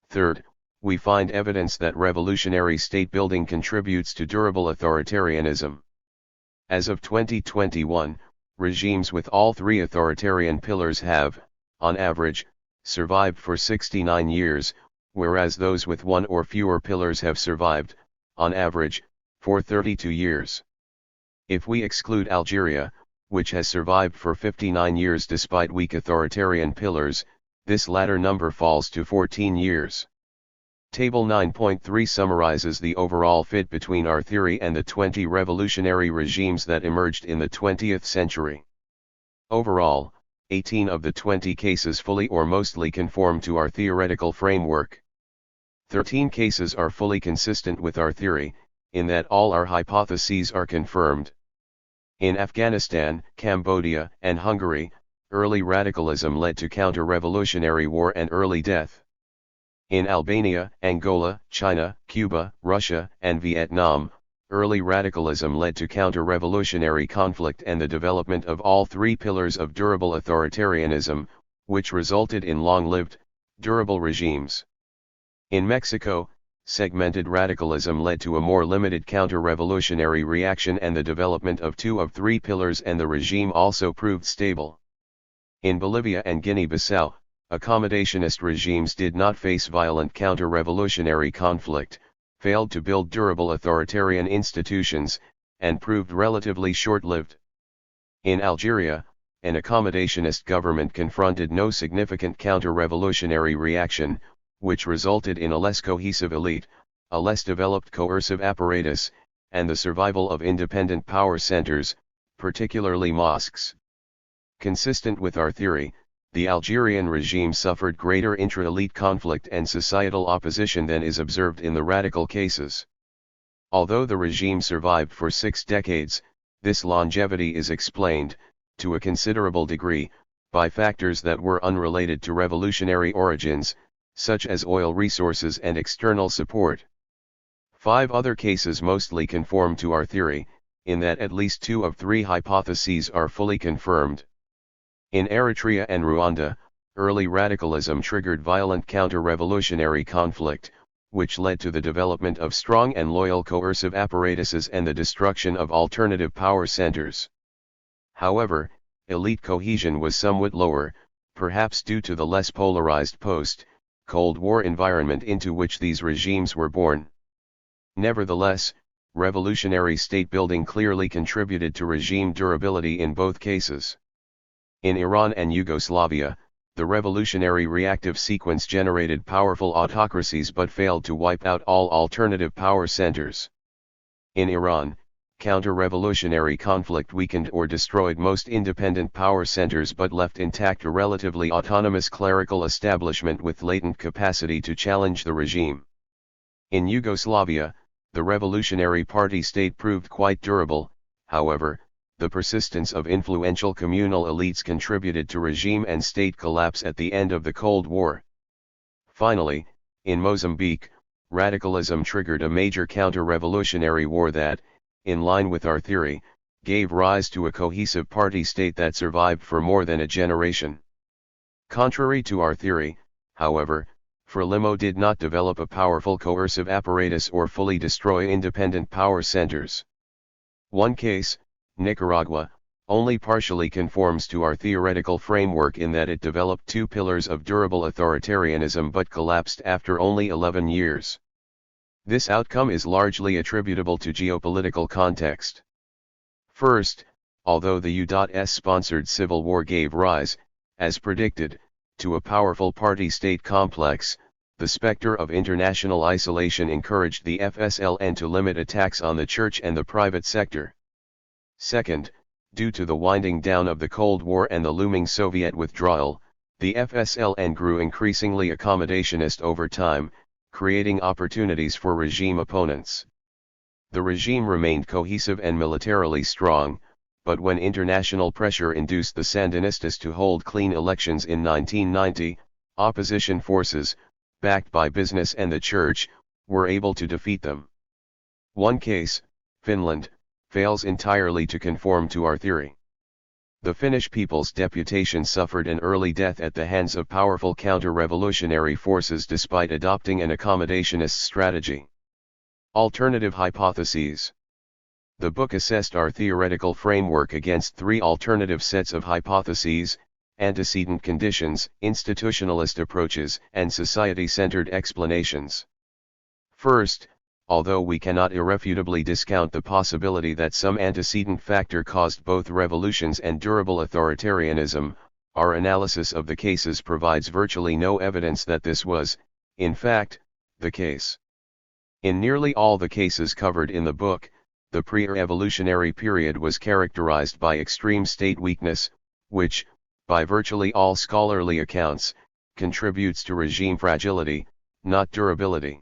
Third, we find evidence that revolutionary state building contributes to durable authoritarianism. As of 2021, regimes with all 3 authoritarian pillars have, on average, survived for 69 years, whereas those with 1 or fewer pillars have survived, on average, for 32 years. If we exclude Algeria, which has survived for 59 years despite weak authoritarian pillars, this latter number falls to 14 years. Table 9.3 summarizes the overall fit between our theory and the 20 revolutionary regimes that emerged in the 20th century. Overall, 18 of the 20 cases fully or mostly conform to our theoretical framework. 13 cases are fully consistent with our theory, in that all our hypotheses are confirmed. In Afghanistan, Cambodia, and Hungary, early radicalism led to counter-revolutionary war and early death. In Albania, Angola, China, Cuba, Russia, and Vietnam, early radicalism led to counter-revolutionary conflict and the development of all 3 pillars of durable authoritarianism, which resulted in long-lived, durable regimes. In Mexico, segmented radicalism led to a more limited counter-revolutionary reaction and the development of 2 of 3 pillars, and the regime also proved stable. In Bolivia and Guinea-Bissau, accommodationist regimes did not face violent counter-revolutionary conflict, failed to build durable authoritarian institutions, and proved relatively short-lived. In Algeria, an accommodationist government confronted no significant counter-revolutionary reaction, which resulted in a less cohesive elite, a less developed coercive apparatus, and the survival of independent power centers, particularly mosques. Consistent with our theory, the Algerian regime suffered greater intra-elite conflict and societal opposition than is observed in the radical cases. Although the regime survived for 6 decades, this longevity is explained, to a considerable degree, by factors that were unrelated to revolutionary origins, such as oil resources and external support. 5 other cases mostly conform to our theory, in that at least 2 of 3 hypotheses are fully confirmed. In Eritrea and Rwanda, early radicalism triggered violent counter-revolutionary conflict, which led to the development of strong and loyal coercive apparatuses and the destruction of alternative power centers. However, elite cohesion was somewhat lower, perhaps due to the less polarized post-Cold War environment into which these regimes were born. Nevertheless, revolutionary state building clearly contributed to regime durability in both cases. In Iran and Yugoslavia, the revolutionary reactive sequence generated powerful autocracies but failed to wipe out all alternative power centers. In Iran, counter-revolutionary conflict weakened or destroyed most independent power centers but left intact a relatively autonomous clerical establishment with latent capacity to challenge the regime. In Yugoslavia, the revolutionary party state proved quite durable. However, the persistence of influential communal elites contributed to regime and state collapse at the end of the Cold War. Finally, in Mozambique, radicalism triggered a major counter-revolutionary war that, in line with our theory, gave rise to a cohesive party state that survived for more than a generation. Contrary to our theory, however, Frelimo did not develop a powerful coercive apparatus or fully destroy independent power centers. One case, Nicaragua, only partially conforms to our theoretical framework in that it developed 2 pillars of durable authoritarianism but collapsed after only 11 years. This outcome is largely attributable to geopolitical context. First, although the U.S.-sponsored civil war gave rise, as predicted, to a powerful party-state complex, the specter of international isolation encouraged the FSLN to limit attacks on the church and the private sector. Second, due to the winding down of the Cold War and the looming Soviet withdrawal, the FSLN grew increasingly accommodationist over time, creating opportunities for regime opponents. The regime remained cohesive and militarily strong, but when international pressure induced the Sandinistas to hold clean elections in 1990, opposition forces, backed by business and the church, were able to defeat them. One case, Finland, fails entirely to conform to our theory. The Finnish People's Deputation suffered an early death at the hands of powerful counter-revolutionary forces despite adopting an accommodationist strategy. Alternative hypotheses. The book assessed our theoretical framework against three alternative sets of hypotheses: antecedent conditions, institutionalist approaches, and society-centered explanations. First, although we cannot irrefutably discount the possibility that some antecedent factor caused both revolutions and durable authoritarianism, our analysis of the cases provides virtually no evidence that this was, in fact, the case. In nearly all the cases covered in the book, the pre-revolutionary period was characterized by extreme state weakness, which, by virtually all scholarly accounts, contributes to regime fragility, not durability.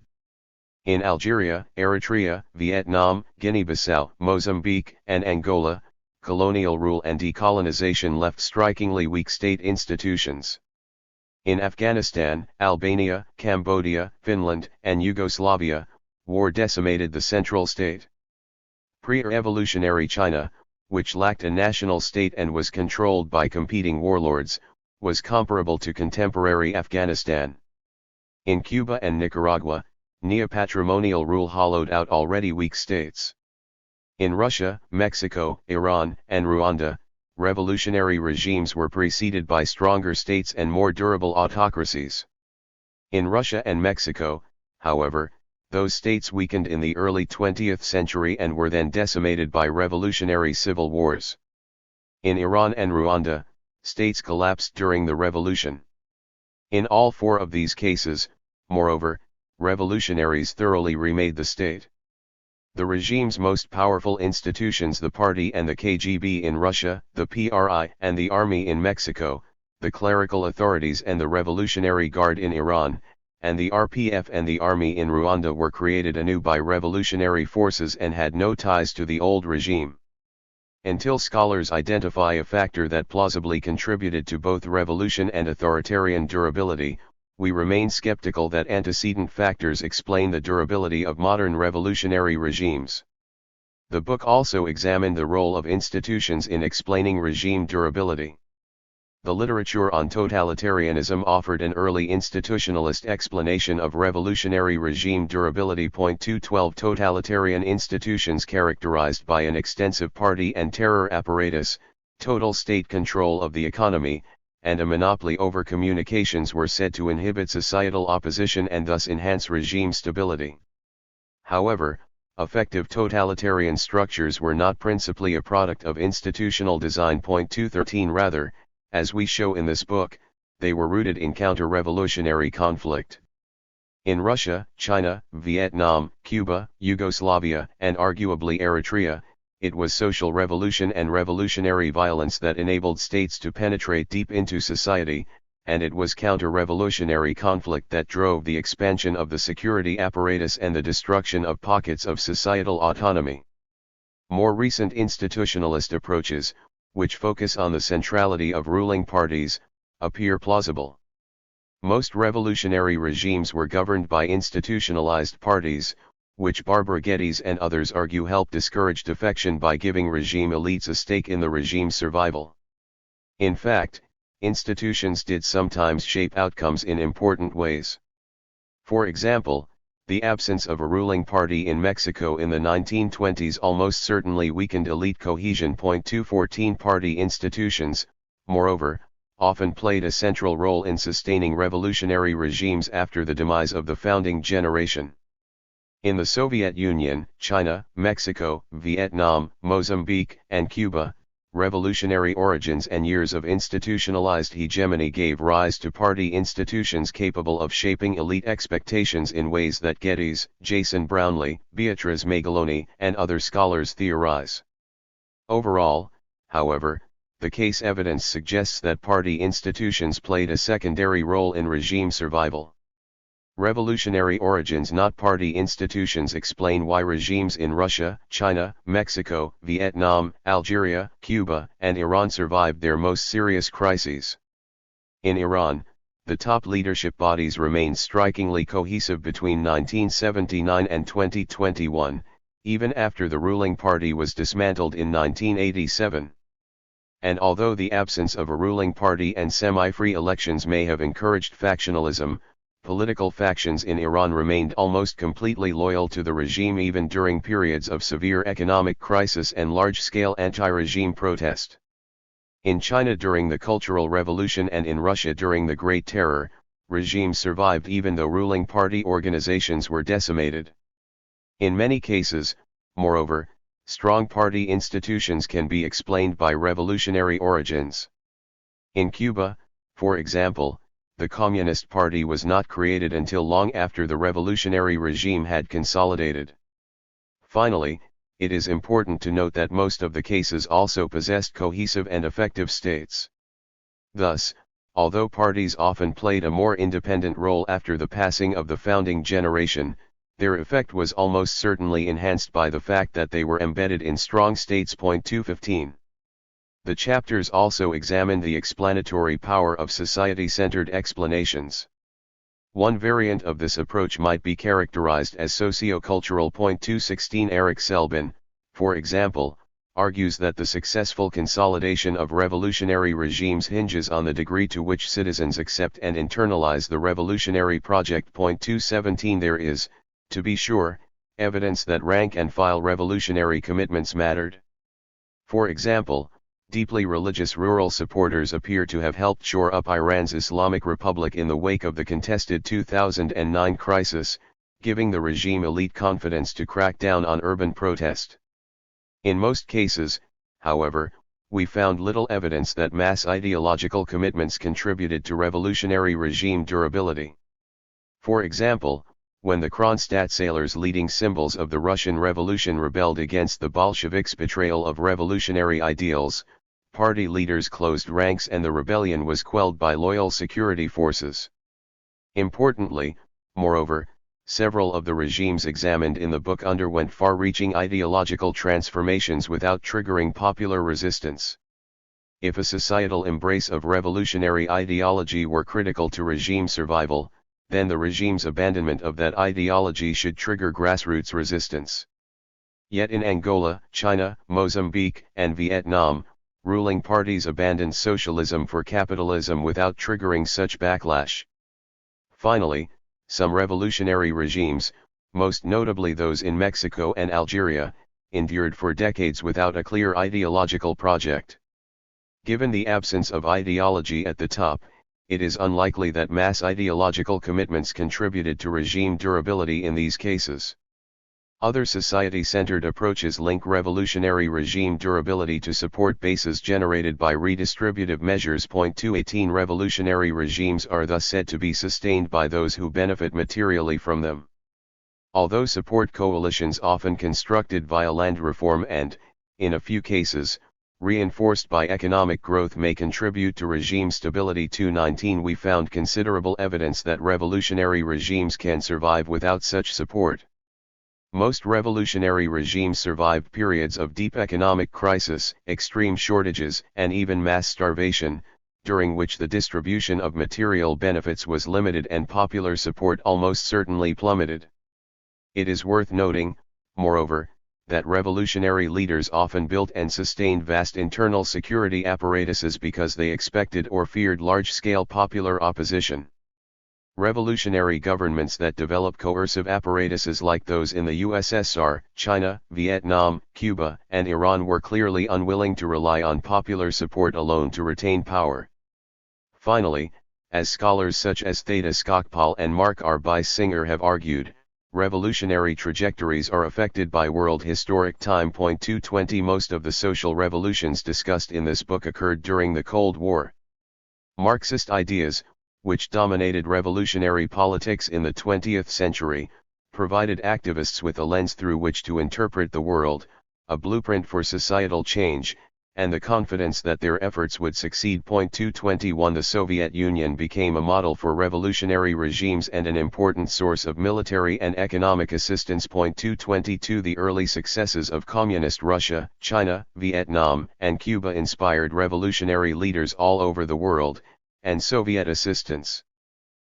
In Algeria, Eritrea, Vietnam, Guinea-Bissau, Mozambique, and Angola, colonial rule and decolonization left strikingly weak state institutions. In Afghanistan, Albania, Cambodia, Finland, and Yugoslavia, war decimated the central state. Pre-revolutionary China, which lacked a national state and was controlled by competing warlords, was comparable to contemporary Afghanistan. In Cuba and Nicaragua, neo-patrimonial rule hollowed out already weak states. In Russia, Mexico, Iran, and Rwanda, revolutionary regimes were preceded by stronger states and more durable autocracies. In Russia and Mexico, however, those states weakened in the early 20th century and were then decimated by revolutionary civil wars. In Iran and Rwanda, states collapsed during the revolution. In all four of these cases, moreover, revolutionaries thoroughly remade the state. The regime's most powerful institutions, the party and the KGB in Russia, the PRI and the army in Mexico, the clerical authorities and the Revolutionary Guard in Iran, and the RPF and the army in Rwanda, were created anew by revolutionary forces and had no ties to the old regime. Until scholars identify a factor that plausibly contributed to both revolution and authoritarian durability, we remain skeptical that antecedent factors explain the durability of modern revolutionary regimes. The book also examined the role of institutions in explaining regime durability. The literature on totalitarianism offered an early institutionalist explanation of revolutionary regime durability. 212 Totalitarian institutions characterized by an extensive party and terror apparatus, total state control of the economy, and a monopoly over communications were said to inhibit societal opposition and thus enhance regime stability. However, effective totalitarian structures were not principally a product of institutional design. 213 Rather, as we show in this book, they were rooted in counter-revolutionary conflict. In Russia, China, Vietnam, Cuba, Yugoslavia, and arguably Eritrea, it was social revolution and revolutionary violence that enabled states to penetrate deep into society, and it was counter-revolutionary conflict that drove the expansion of the security apparatus and the destruction of pockets of societal autonomy. More recent institutionalist approaches, which focus on the centrality of ruling parties, appear plausible. Most revolutionary regimes were governed by institutionalized parties, which Barbara Geddes and others argue helped discourage defection by giving regime elites a stake in the regime's survival. In fact, institutions did sometimes shape outcomes in important ways. For example, the absence of a ruling party in Mexico in the 1920s almost certainly weakened elite cohesion. 214 Party institutions, moreover, often played a central role in sustaining revolutionary regimes after the demise of the founding generation. In the Soviet Union, China, Mexico, Vietnam, Mozambique, and Cuba, revolutionary origins and years of institutionalized hegemony gave rise to party institutions capable of shaping elite expectations in ways that Geddes, Jason Brownlee, Beatriz Magaloni, and other scholars theorize. Overall, however, the case evidence suggests that party institutions played a secondary role in regime survival. Revolutionary origins, not party institutions, explain why regimes in Russia, China, Mexico, Vietnam, Algeria, Cuba, and Iran survived their most serious crises. In Iran, the top leadership bodies remained strikingly cohesive between 1979 and 2021, even after the ruling party was dismantled in 1987. And although the absence of a ruling party and semi-free elections may have encouraged factionalism, political factions in Iran remained almost completely loyal to the regime even during periods of severe economic crisis and large-scale anti-regime protest. In China during the Cultural Revolution and in Russia during the Great Terror, regimes survived even though ruling party organizations were decimated. In many cases, moreover, strong party institutions can be explained by revolutionary origins. In Cuba, for example, the Communist Party was not created until long after the revolutionary regime had consolidated. Finally, it is important to note that most of the cases also possessed cohesive and effective states. Thus, although parties often played a more independent role after the passing of the founding generation, their effect was almost certainly enhanced by the fact that they were embedded in strong states. 215. The chapters also examine the explanatory power of society-centered explanations. One variant of this approach might be characterized as sociocultural. 216. Eric Selbin, for example, argues that the successful consolidation of revolutionary regimes hinges on the degree to which citizens accept and internalize the revolutionary project. 217. There is, to be sure, evidence that rank-and-file revolutionary commitments mattered. For example, deeply religious rural supporters appear to have helped shore up Iran's Islamic Republic in the wake of the contested 2009 crisis, giving the regime elite confidence to crack down on urban protest. In most cases, however, we found little evidence that mass ideological commitments contributed to revolutionary regime durability. For example, when the Kronstadt sailors, leading symbols of the Russian Revolution, rebelled against the Bolsheviks' betrayal of revolutionary ideals, party leaders closed ranks and the rebellion was quelled by loyal security forces. Importantly, moreover, several of the regimes examined in the book underwent far-reaching ideological transformations without triggering popular resistance. If a societal embrace of revolutionary ideology were critical to regime survival, then the regime's abandonment of that ideology should trigger grassroots resistance. Yet in Angola, China, Mozambique, and Vietnam, ruling parties abandoned socialism for capitalism without triggering such backlash. Finally, some revolutionary regimes, most notably those in Mexico and Algeria, endured for decades without a clear ideological project. Given the absence of ideology at the top, it is unlikely that mass ideological commitments contributed to regime durability in these cases. Other society-centered approaches link revolutionary regime durability to support bases generated by redistributive measures. 218. Revolutionary regimes are thus said to be sustained by those who benefit materially from them. Although support coalitions often constructed via land reform and, in a few cases, reinforced by economic growth may contribute to regime stability. 219. We found considerable evidence that revolutionary regimes can survive without such support. Most revolutionary regimes survived periods of deep economic crisis, extreme shortages, and even mass starvation, during which the distribution of material benefits was limited and popular support almost certainly plummeted. It is worth noting, moreover, that revolutionary leaders often built and sustained vast internal security apparatuses because they expected or feared large-scale popular opposition. Revolutionary governments that develop coercive apparatuses like those in the USSR, China, Vietnam, Cuba, and Iran were clearly unwilling to rely on popular support alone to retain power. Finally, as scholars such as Theda Skocpol and Mark R. Biesinger have argued, revolutionary trajectories are affected by world historic time. 220. Most of the social revolutions discussed in this book occurred during the Cold War. Marxist ideas, which dominated revolutionary politics in the 20th century, provided activists with a lens through which to interpret the world, a blueprint for societal change, and the confidence that their efforts would succeed. 221 The Soviet Union became a model for revolutionary regimes and an important source of military and economic assistance. 222 The early successes of Communist Russia, China, Vietnam, and Cuba inspired revolutionary leaders all over the world, and Soviet assistance,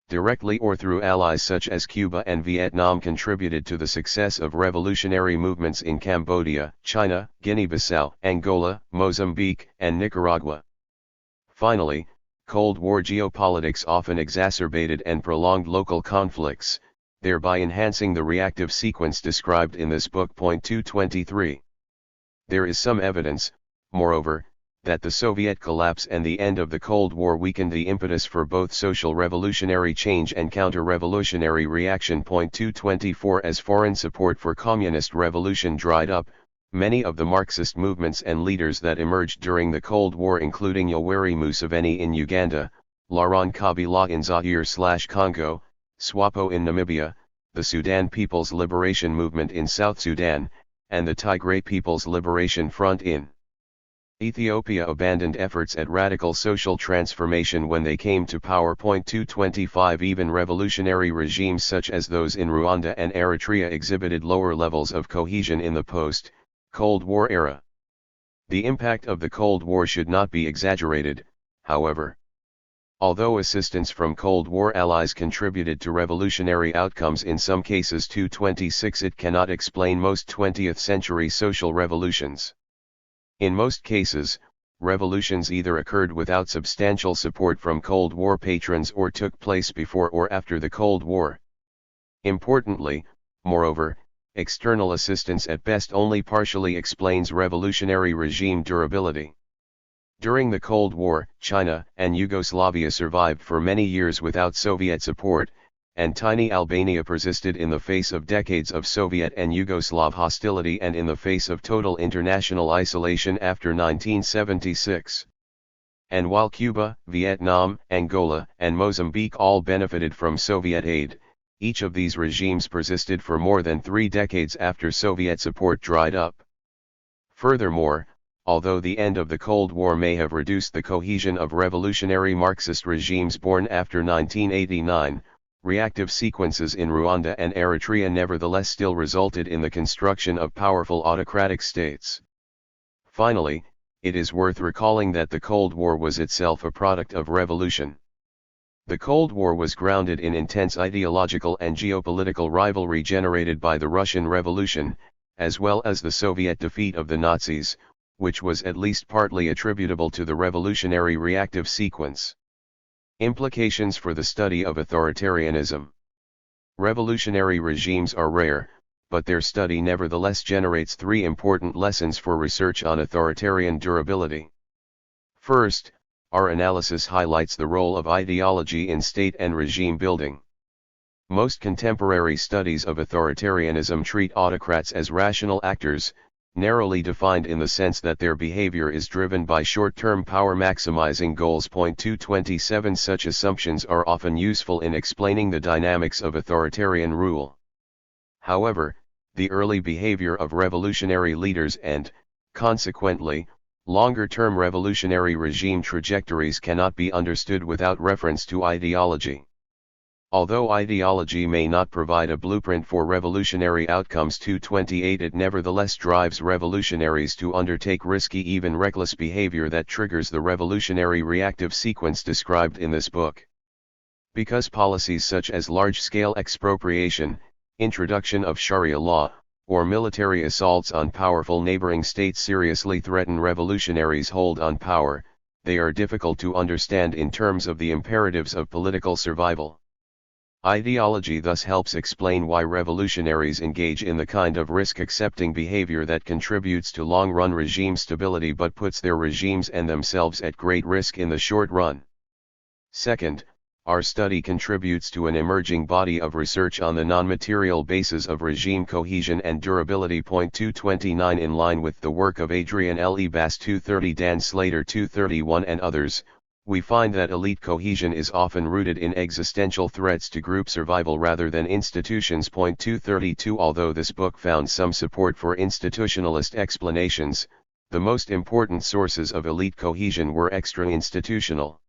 directly or through allies such as Cuba and Vietnam, contributed to the success of revolutionary movements in Cambodia, China, Guinea-Bissau, Angola, Mozambique, and Nicaragua. Finally, Cold War geopolitics often exacerbated and prolonged local conflicts, thereby enhancing the reactive sequence described in this book. 223. There is some evidence, moreover, that the Soviet collapse and the end of the Cold War weakened the impetus for both social revolutionary change and counter-revolutionary reaction. 224 As foreign support for communist revolution dried up, many of the Marxist movements and leaders that emerged during the Cold War, including Yoweri Museveni in Uganda, Laurent Kabila in Zaire/Congo, SWAPO in Namibia, the Sudan People's Liberation Movement in South Sudan, and the Tigray People's Liberation Front in Ethiopia, abandoned efforts at radical social transformation when they came to power. 225 Even revolutionary regimes such as those in Rwanda and Eritrea exhibited lower levels of cohesion in the post-Cold War era. The impact of the Cold War should not be exaggerated, however. Although assistance from Cold War allies contributed to revolutionary outcomes in some cases. 226 It cannot explain most 20th century social revolutions. In most cases, revolutions either occurred without substantial support from Cold War patrons or took place before or after the Cold War. Importantly, moreover, external assistance at best only partially explains revolutionary regime durability. During the Cold War, China and Yugoslavia survived for many years without Soviet support, and tiny Albania persisted in the face of decades of Soviet and Yugoslav hostility and in the face of total international isolation after 1976. And while Cuba, Vietnam, Angola, and Mozambique all benefited from Soviet aid, each of these regimes persisted for more than 3 decades after Soviet support dried up. Furthermore, although the end of the Cold War may have reduced the cohesion of revolutionary Marxist regimes born after 1989, reactive sequences in Rwanda and Eritrea nevertheless still resulted in the construction of powerful autocratic states. Finally, it is worth recalling that the Cold War was itself a product of revolution. The Cold War was grounded in intense ideological and geopolitical rivalry generated by the Russian Revolution, as well as the Soviet defeat of the Nazis, which was at least partly attributable to the revolutionary reactive sequence. Implications for the study of authoritarianism. Revolutionary regimes are rare, but their study nevertheless generates 3 important lessons for research on authoritarian durability. First, our analysis highlights the role of ideology in state and regime building. Most contemporary studies of authoritarianism treat autocrats as rational actors, narrowly defined in the sense that their behavior is driven by short-term power-maximizing goals. 227 Such assumptions are often useful in explaining the dynamics of authoritarian rule. However, the early behavior of revolutionary leaders and, consequently, longer-term revolutionary regime trajectories cannot be understood without reference to ideology. Although ideology may not provide a blueprint for revolutionary outcomes. 228 It nevertheless drives revolutionaries to undertake risky, even reckless behavior that triggers the revolutionary reactive sequence described in this book. Because policies such as large-scale expropriation, introduction of Sharia law, or military assaults on powerful neighboring states seriously threaten revolutionaries' hold on power, they are difficult to understand in terms of the imperatives of political survival. Ideology thus helps explain why revolutionaries engage in the kind of risk-accepting behavior that contributes to long-run regime stability but puts their regimes and themselves at great risk in the short run. Second, our study contributes to an emerging body of research on the non-material basis of regime cohesion and durability. 229 In line with the work of Adrian L. E. Bass 230 Dan Slater 231 and others, we find that elite cohesion is often rooted in existential threats to group survival rather than institutions. 232 Although this book found some support for institutionalist explanations, The most important sources of elite cohesion were extra-institutional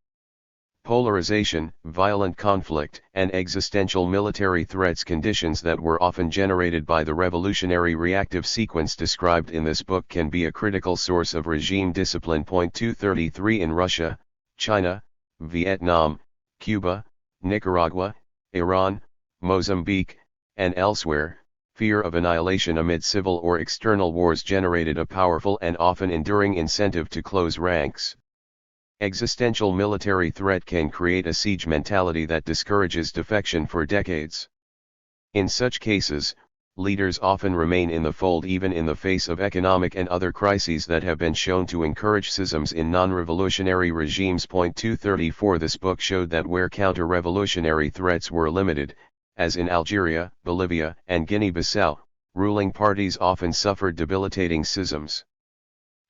polarization, violent conflict, and existential military threats, conditions that were often generated by the revolutionary reactive sequence described in this book can be a critical source of regime discipline. 233 In Russia, China, Vietnam, Cuba, Nicaragua, Iran, Mozambique, and elsewhere, fear of annihilation amid civil or external wars generated a powerful and often enduring incentive to close ranks. Existential military threat can create a siege mentality that discourages defection for decades. In such cases, leaders often remain in the fold even in the face of economic and other crises that have been shown to encourage schisms in non-revolutionary regimes. 234 This book showed that where counter-revolutionary threats were limited, as in Algeria, Bolivia, and Guinea-Bissau, ruling parties often suffered debilitating schisms.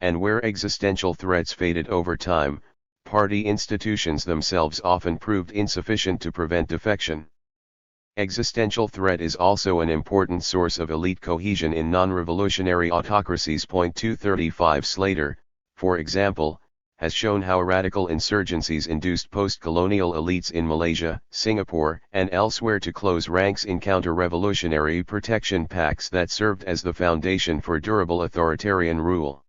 And where existential threats faded over time, party institutions themselves often proved insufficient to prevent defection. Existential threat is also an important source of elite cohesion in non-revolutionary autocracies. 235 Slater, for example, has shown how radical insurgencies induced post-colonial elites in Malaysia, Singapore, and elsewhere to close ranks in counter-revolutionary protection pacts that served as the foundation for durable authoritarian rule.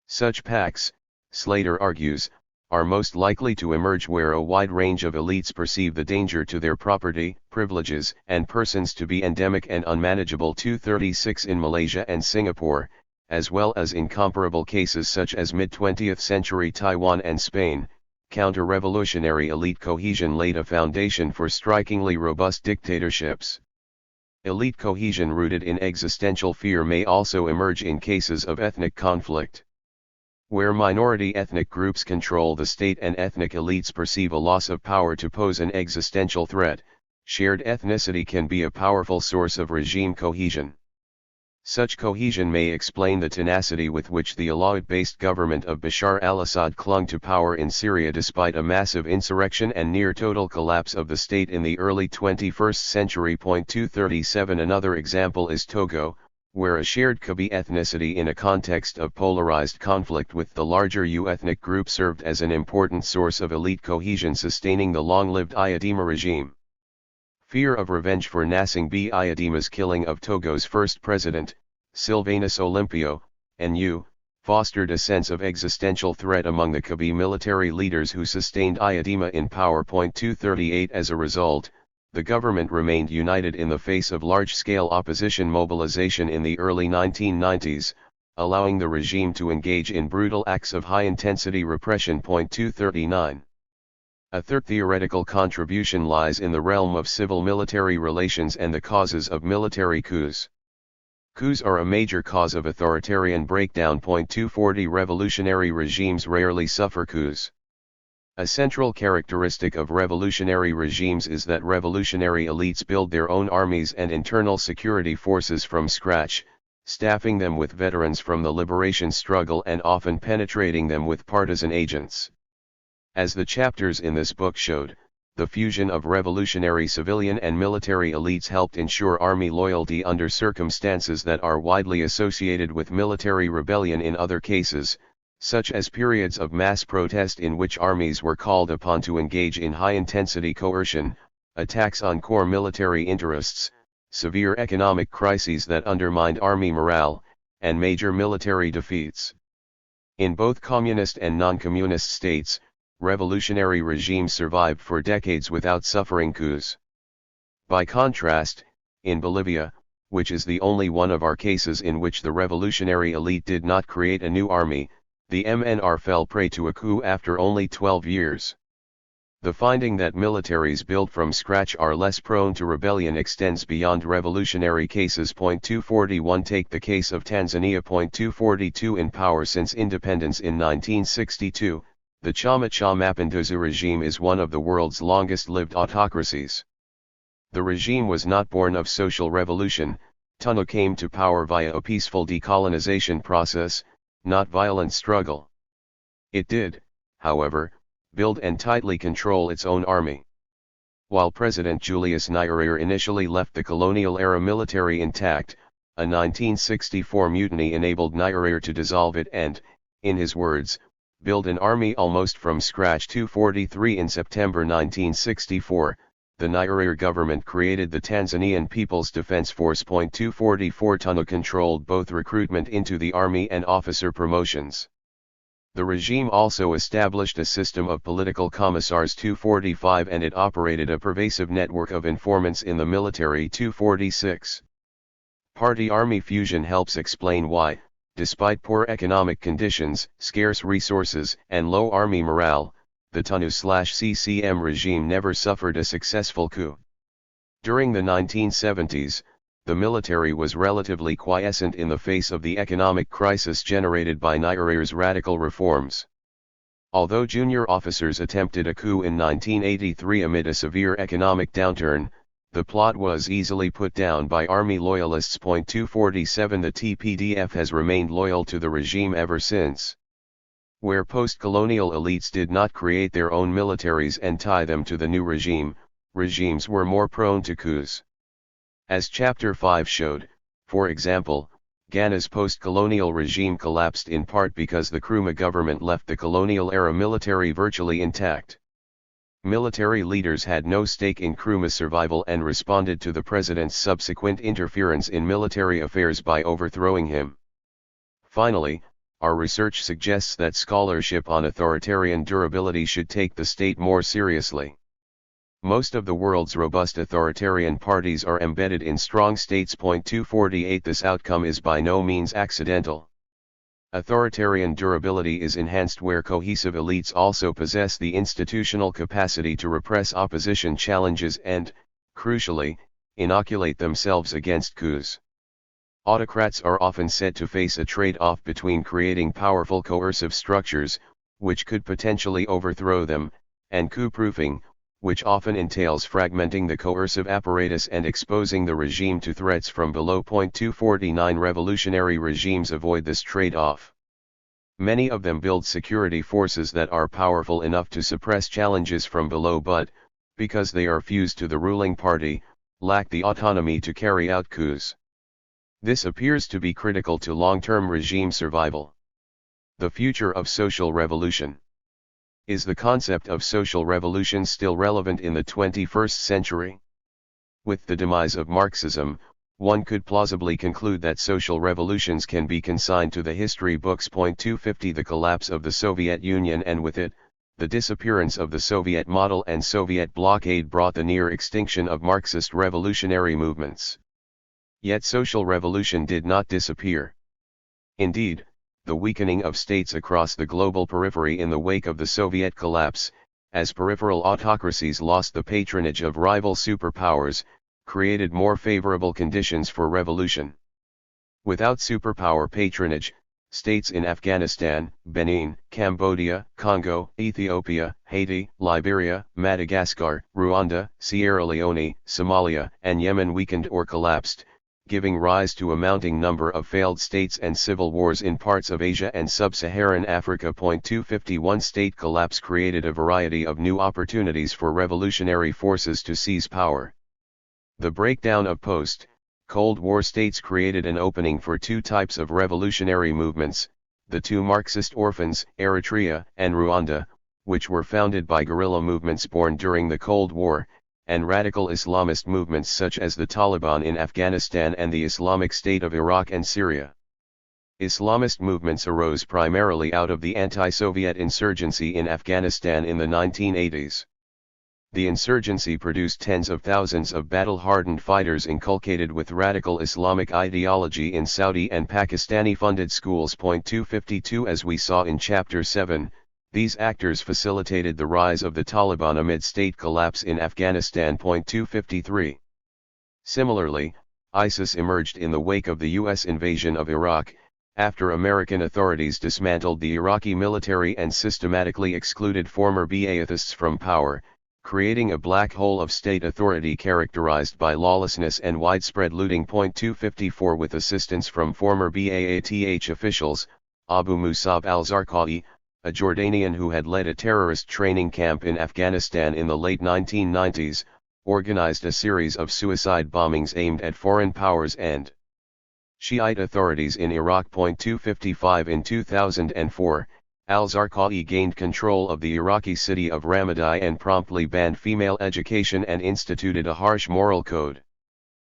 Such pacts, Slater argues, are most likely to emerge where a wide range of elites perceive the danger to their property, privileges, and persons to be endemic and unmanageable. 236 In Malaysia and Singapore, as well as in comparable cases such as mid-20th century Taiwan and Spain, counter-revolutionary elite cohesion laid a foundation for strikingly robust dictatorships. Elite cohesion rooted in existential fear may also emerge in cases of ethnic conflict. Where minority ethnic groups control the state and ethnic elites perceive a loss of power to pose an existential threat, shared ethnicity can be a powerful source of regime cohesion. Such cohesion may explain the tenacity with which the Alawite-based government of Bashar al-Assad clung to power in Syria despite a massive insurrection and near-total collapse of the state in the early 21st century. 237 Another example is Togo, where a shared Kabi ethnicity in a context of polarized conflict with the larger U ethnic group served as an important source of elite cohesion sustaining the long-lived Ayadima regime. Fear of revenge for Nasing B. Ayadima's killing of Togo's first president, Sylvanus Olympio, NU, fostered a sense of existential threat among the Kabi military leaders who sustained Ayadima in power. 238 As a result, the government remained united in the face of large-scale opposition mobilization in the early 1990s, allowing the regime to engage in brutal acts of high-intensity repression. 239 A third theoretical contribution lies in the realm of civil-military relations and the causes of military coups. Coups are a major cause of authoritarian breakdown. 240 Revolutionary regimes rarely suffer coups. A central characteristic of revolutionary regimes is that revolutionary elites build their own armies and internal security forces from scratch, staffing them with veterans from the liberation struggle and often penetrating them with partisan agents. As the chapters in this book showed, the fusion of revolutionary civilian and military elites helped ensure army loyalty under circumstances that are widely associated with military rebellion in other cases, such as periods of mass protest in which armies were called upon to engage in high-intensity coercion, attacks on core military interests, severe economic crises that undermined army morale, and major military defeats. In both communist and non-communist states, revolutionary regimes survived for decades without suffering coups. By contrast, in Bolivia, which is the only one of our cases in which the revolutionary elite did not create a new army, the MNR fell prey to a coup after only 12 years. The finding that militaries built from scratch are less prone to rebellion extends beyond revolutionary cases. 241 Take the case of Tanzania. 242 In power since independence in 1962, the Chama cha Mapinduzi regime is one of the world's longest-lived autocracies. The regime was not born of social revolution. TANU came to power via a peaceful decolonization process, not violent struggle. It did, however, build and tightly control its own army. While President Julius Nyerere initially left the colonial-era military intact, a 1964 mutiny enabled Nyerere to dissolve it and, in his words, build an army almost from scratch. 243 In September 1964, the Nyerere government created the Tanzanian People's Defense Force. 244 TANU controlled both recruitment into the army and officer promotions. The regime also established a system of political commissars. 245 And it operated a pervasive network of informants in the military. 246 Party-army fusion helps explain why, despite poor economic conditions, scarce resources, and low army morale, the TANU/CCM regime never suffered a successful coup. During the 1970s, the military was relatively quiescent in the face of the economic crisis generated by Nyerere's radical reforms. Although junior officers attempted a coup in 1983 amid a severe economic downturn, the plot was easily put down by army loyalists. 247 The TPDF has remained loyal to the regime ever since. Where post-colonial elites did not create their own militaries and tie them to the new regime, regimes were more prone to coups. As Chapter 5 showed, for example, Ghana's post-colonial regime collapsed in part because the Nkrumah government left the colonial-era military virtually intact. Military leaders had no stake in Nkrumah's survival and responded to the president's subsequent interference in military affairs by overthrowing him. Finally, our research suggests that scholarship on authoritarian durability should take the state more seriously. Most of the world's robust authoritarian parties are embedded in strong states. 248 This outcome is by no means accidental. Authoritarian durability is enhanced where cohesive elites also possess the institutional capacity to repress opposition challenges and, crucially, inoculate themselves against coups. Autocrats are often said to face a trade-off between creating powerful coercive structures, which could potentially overthrow them, and coup-proofing, which often entails fragmenting the coercive apparatus and exposing the regime to threats from below. 249 Revolutionary regimes avoid this trade-off. Many of them build security forces that are powerful enough to suppress challenges from below but, because they are fused to the ruling party, lack the autonomy to carry out coups. This appears to be critical to long-term regime survival. The future of social revolution. Is the concept of social revolution still relevant in the 21st century? With the demise of Marxism, one could plausibly conclude that social revolutions can be consigned to the history books. 250 The collapse of the Soviet Union and with it, the disappearance of the Soviet model and Soviet blockade brought the near extinction of Marxist revolutionary movements. Yet social revolution did not disappear. Indeed, the weakening of states across the global periphery in the wake of the Soviet collapse, as peripheral autocracies lost the patronage of rival superpowers, created more favorable conditions for revolution. Without superpower patronage, states in Afghanistan, Benin, Cambodia, Congo, Ethiopia, Haiti, Liberia, Madagascar, Rwanda, Sierra Leone, Somalia, and Yemen weakened or collapsed, giving rise to a mounting number of failed states and civil wars in parts of Asia and sub-Saharan Africa. 251 State collapse created a variety of new opportunities for revolutionary forces to seize power. The breakdown of post-Cold War states created an opening for two types of revolutionary movements, the two Marxist orphans, Eritrea and Rwanda, which were founded by guerrilla movements born during the Cold War, and radical Islamist movements such as the Taliban in Afghanistan and the Islamic State of Iraq and Syria. Islamist movements arose primarily out of the anti-Soviet insurgency in Afghanistan in the 1980s. The insurgency produced tens of thousands of battle-hardened fighters inculcated with radical Islamic ideology in Saudi and Pakistani-funded schools. 252 As we saw in Chapter 7, these actors facilitated the rise of the Taliban amid state collapse in Afghanistan. 253 Similarly, ISIS emerged in the wake of the U.S. invasion of Iraq, after American authorities dismantled the Iraqi military and systematically excluded former Ba'athists from power, creating a black hole of state authority characterized by lawlessness and widespread looting. 254 With assistance from former Ba'ath officials, Abu Musab al-Zarqawi, a Jordanian who had led a terrorist training camp in Afghanistan in the late 1990s, organized a series of suicide bombings aimed at foreign powers and Shiite authorities in Iraq. 255 In 2004, al-Zarqawi gained control of the Iraqi city of Ramadi and promptly banned female education and instituted a harsh moral code,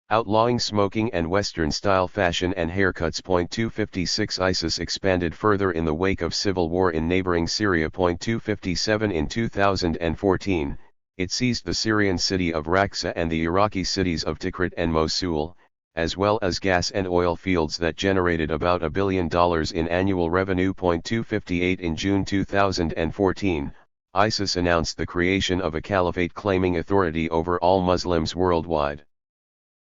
outlawing smoking and Western-style fashion and haircuts. 256 ISIS expanded further in the wake of civil war in neighboring Syria. 257 In 2014, it seized the Syrian city of Raqqa and the Iraqi cities of Tikrit and Mosul, as well as gas and oil fields that generated about $1 billion in annual revenue. 258 In June 2014, ISIS announced the creation of a caliphate claiming authority over all Muslims worldwide.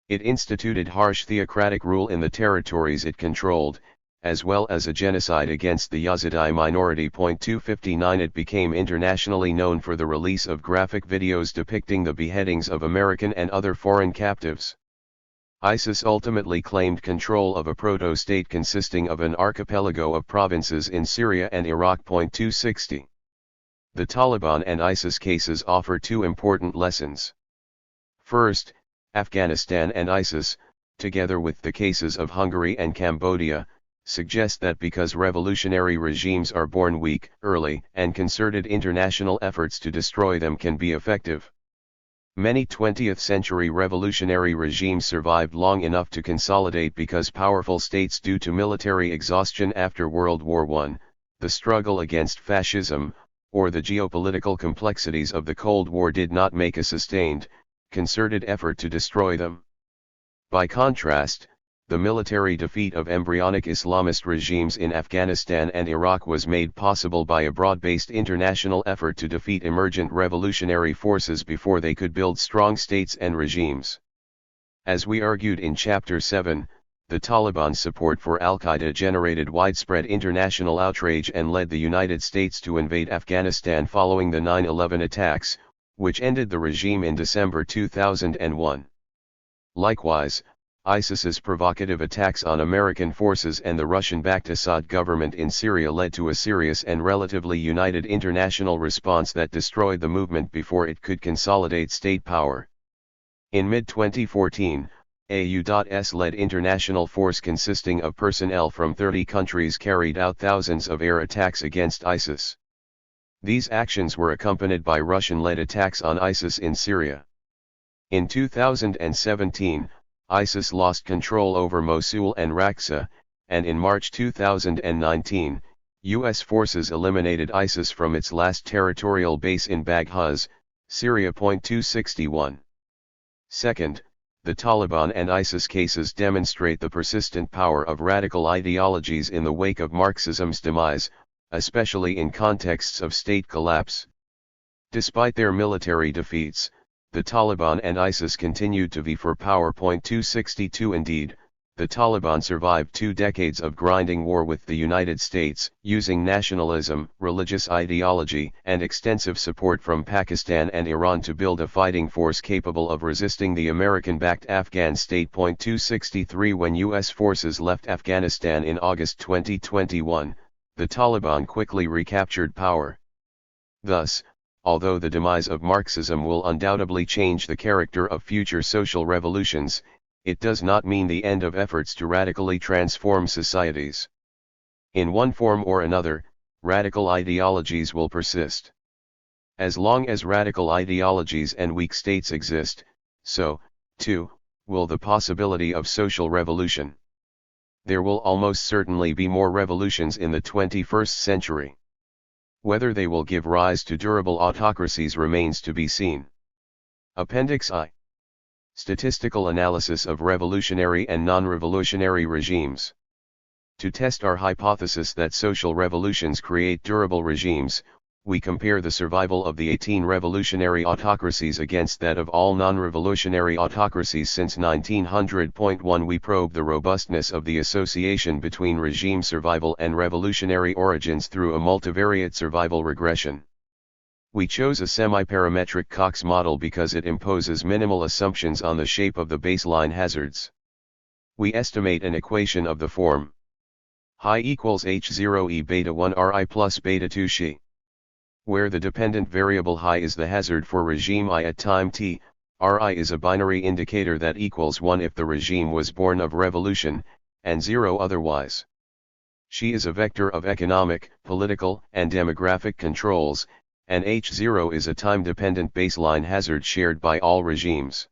It instituted harsh theocratic rule in the territories it controlled, as well as a genocide against the Yazidi minority. 259 It became internationally known for the release of graphic videos depicting the beheadings of American and other foreign captives. ISIS ultimately claimed control of a proto-state consisting of an archipelago of provinces in Syria and Iraq. 260 The Taliban and ISIS cases offer two important lessons. First, Afghanistan and ISIS, together with the cases of Hungary and Cambodia, suggest that because revolutionary regimes are born weak, early, and concerted international efforts to destroy them can be effective. Many 20th-century revolutionary regimes survived long enough to consolidate because powerful states due to military exhaustion after World War I, the struggle against fascism, or the geopolitical complexities of the Cold War did not make a sustained, concerted effort to destroy them. By contrast, the military defeat of embryonic Islamist regimes in Afghanistan and Iraq was made possible by a broad-based international effort to defeat emergent revolutionary forces before they could build strong states and regimes. As we argued in Chapter 7, the Taliban's support for al-Qaeda generated widespread international outrage and led the United States to invade Afghanistan following the 9/11 attacks, which ended the regime in December 2001. Likewise, ISIS's provocative attacks on American forces and the Russian-backed Assad government in Syria led to a serious and relatively united international response that destroyed the movement before it could consolidate state power. In mid-2014, a U.S.-led international force consisting of personnel from 30 countries carried out thousands of air attacks against ISIS. These actions were accompanied by Russian-led attacks on ISIS in Syria. In 2017, ISIS lost control over Mosul and Raqqa, and in March 2019, U.S. forces eliminated ISIS from its last territorial base in Baghouz, Syria. 261. Second, the Taliban and ISIS cases demonstrate the persistent power of radical ideologies in the wake of Marxism's demise, especially in contexts of state collapse. Despite their military defeats, the Taliban and ISIS continued to vie for power. 262 Indeed, the Taliban survived 2 decades of grinding war with the United States, using nationalism, religious ideology, and extensive support from Pakistan and Iran to build a fighting force capable of resisting the American-backed Afghan state. 263 When U.S. forces left Afghanistan in August 2021, the Taliban quickly recaptured power. Thus, although the demise of Marxism will undoubtedly change the character of future social revolutions, it does not mean the end of efforts to radically transform societies. In one form or another, radical ideologies will persist. As long as radical ideologies and weak states exist, so, too, will the possibility of social revolution. There will almost certainly be more revolutions in the 21st century. Whether they will give rise to durable autocracies remains to be seen. Appendix I. Statistical analysis of revolutionary and non-revolutionary regimes. To test our hypothesis that social revolutions create durable regimes, we compare the survival of the 18 revolutionary autocracies against that of all non-revolutionary autocracies since 1900. We probe the robustness of the association between regime survival and revolutionary origins through a multivariate survival regression. We chose a semi-parametric Cox model because it imposes minimal assumptions on the shape of the baseline hazards. We estimate an equation of the form Hi equals H0 E beta 1 Ri plus beta 2 Xi, where the dependent variable Hi is the hazard for regime I at time t. Ri is a binary indicator that equals 1 if the regime was born of revolution, and 0 otherwise. She is a vector of economic, political, and demographic controls, and H0 is a time-dependent baseline hazard shared by all regimes.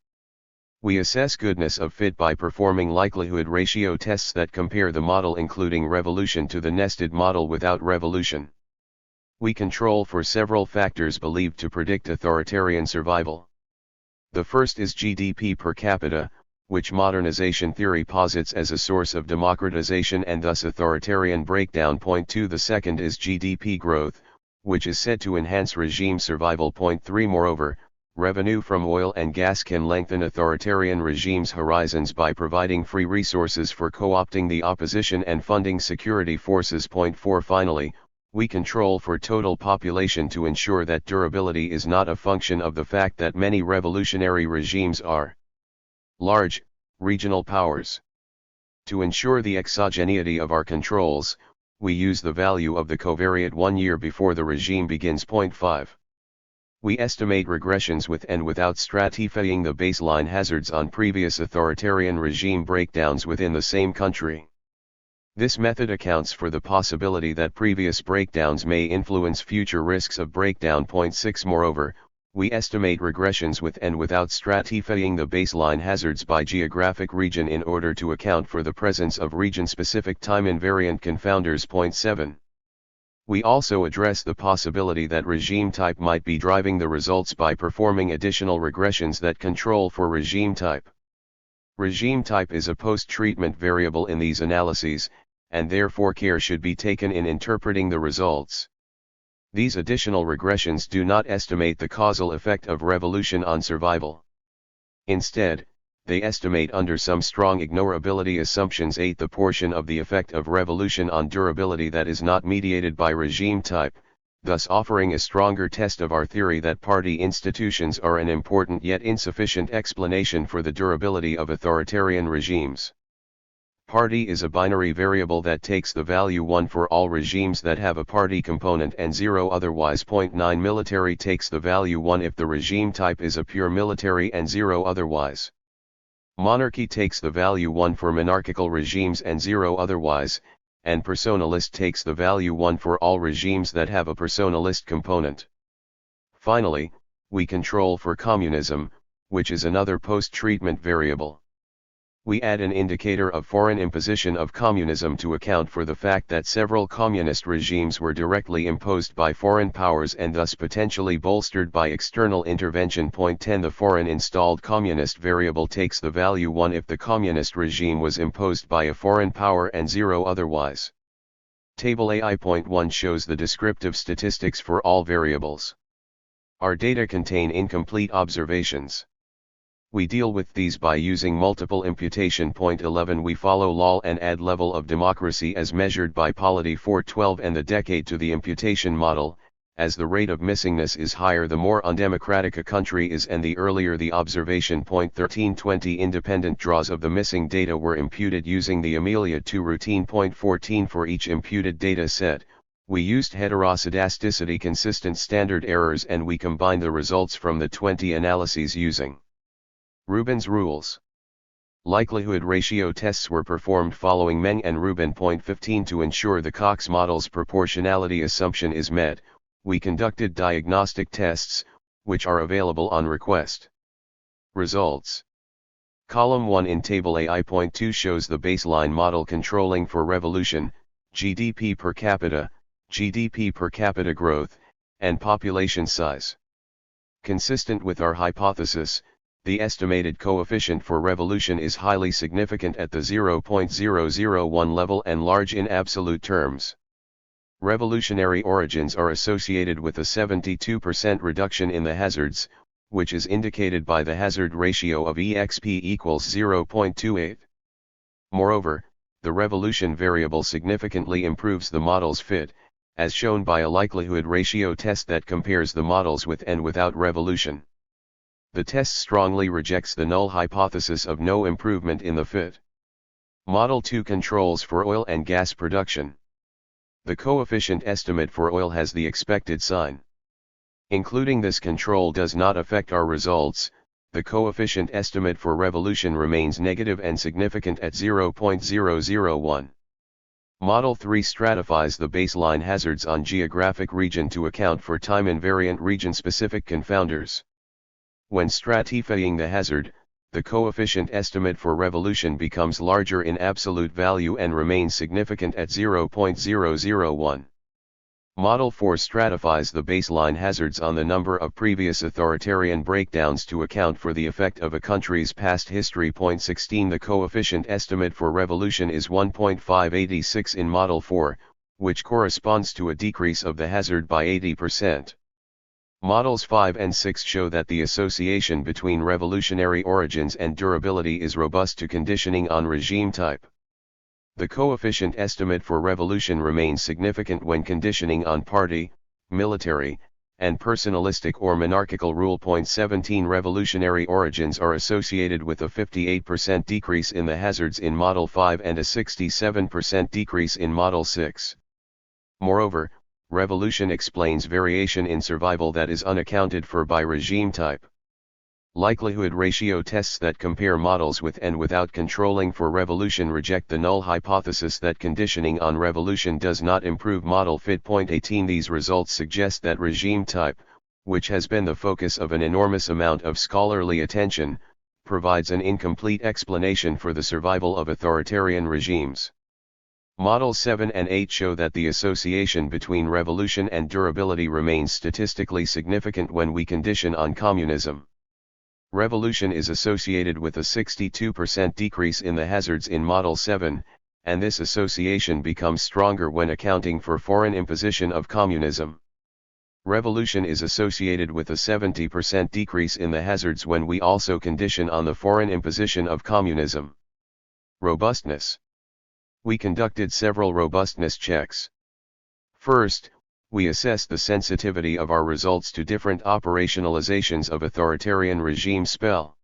We assess goodness of fit by performing likelihood ratio tests that compare the model including revolution to the nested model without revolution. We control for several factors believed to predict authoritarian survival. The first is GDP per capita, which modernization theory posits as a source of democratization and thus authoritarian breakdown. Point 2. The second is GDP growth, which is said to enhance regime survival. Point 3. Moreover, revenue from oil and gas can lengthen authoritarian regimes' horizons by providing free resources for co-opting the opposition and funding security forces. Point 4. Finally, we control for total population to ensure that durability is not a function of the fact that many revolutionary regimes are large, regional powers. To ensure the exogeneity of our controls, we use the value of the covariate 1 year before the regime begins. Point 5. We estimate regressions with and without stratifying the baseline hazards on previous authoritarian regime breakdowns within the same country. This method accounts for the possibility that previous breakdowns may influence future risks of breakdown. Point 6. Moreover, we estimate regressions with and without stratifying the baseline hazards by geographic region in order to account for the presence of region-specific time-invariant confounders. Point 7. We also address the possibility that regime type might be driving the results by performing additional regressions that control for regime type. Regime type is a post-treatment variable in these analyses, and therefore care should be taken in interpreting the results. These additional regressions do not estimate the causal effect of revolution on survival. Instead, they estimate under some strong ignorability assumptions 8 the portion of the effect of revolution on durability that is not mediated by regime type, thus offering a stronger test of our theory that party institutions are an important yet insufficient explanation for the durability of authoritarian regimes. Party is a binary variable that takes the value 1 for all regimes that have a party component and 0 otherwise. Point 9 Military takes the value 1 if the regime type is a pure military and 0 otherwise. Monarchy takes the value 1 for monarchical regimes and 0 otherwise, and personalist takes the value 1 for all regimes that have a personalist component. Finally, we control for communism, which is another post-treatment variable. We add an indicator of foreign imposition of communism to account for the fact that several communist regimes were directly imposed by foreign powers and thus potentially bolstered by external intervention. Point 10 The foreign installed communist variable takes the value 1 if the communist regime was imposed by a foreign power and 0 otherwise. Table AI.1 shows the descriptive statistics for all variables. Our data contain incomplete observations. We deal with these by using multiple imputation. Point 11 We follow LOL and add level of democracy as measured by polity 412 and the decade to the imputation model. As the rate of missingness is higher the more undemocratic a country is and the earlier the observation. Point 13 20 independent draws of the missing data were imputed using the Amelia 2 routine. Point 14 For each imputed data set, we used heteroscedasticity consistent standard errors and we combined the results from the 20 analyses using Rubin's rules. Likelihood ratio tests were performed following Meng and Rubin. Point 15 To ensure the Cox model's proportionality assumption is met, we conducted diagnostic tests, which are available on request. Results. Column 1 in Table AI.2 shows the baseline model controlling for revolution, GDP per capita growth, and population size. Consistent with our hypothesis, the estimated coefficient for revolution is highly significant at the 0.001 level and large in absolute terms. Revolutionary origins are associated with a 72% reduction in the hazards, which is indicated by the hazard ratio of exp equals 0.28. Moreover, the revolution variable significantly improves the model's fit, as shown by a likelihood ratio test that compares the models with and without revolution. The test strongly rejects the null hypothesis of no improvement in the fit. Model 2 controls for oil and gas production. The coefficient estimate for oil has the expected sign. Including this control does not affect our results, the coefficient estimate for revolution remains negative and significant at 0.001. Model 3 stratifies the baseline hazards on geographic region to account for time-invariant region-specific confounders. When stratifying the hazard, the coefficient estimate for revolution becomes larger in absolute value and remains significant at 0.001. Model 4 stratifies the baseline hazards on the number of previous authoritarian breakdowns to account for the effect of a country's past history. 16 The coefficient estimate for revolution is 1.586 in Model 4, which corresponds to a decrease of the hazard by 80%. Models 5 and 6 show that the association between revolutionary origins and durability is robust to conditioning on regime type. The coefficient estimate for revolution remains significant when conditioning on party, military, and personalistic or monarchical rule. 17 Revolutionary origins are associated with a 58% decrease in the hazards in Model 5 and a 67% decrease in Model 6. Moreover, revolution explains variation in survival that is unaccounted for by regime type. Likelihood ratio tests that compare models with and without controlling for revolution reject the null hypothesis that conditioning on revolution does not improve model fit. 18 These results suggest that regime type, which has been the focus of an enormous amount of scholarly attention, provides an incomplete explanation for the survival of authoritarian regimes. Models 7 and 8 show that the association between revolution and durability remains statistically significant when we condition on communism. Revolution is associated with a 62% decrease in the hazards in Model 7, and this association becomes stronger when accounting for foreign imposition of communism. Revolution is associated with a 70% decrease in the hazards when we also condition on the foreign imposition of communism. Robustness. We conducted several robustness checks. First, we assessed the sensitivity of our results to different operationalizations of authoritarian regime spell.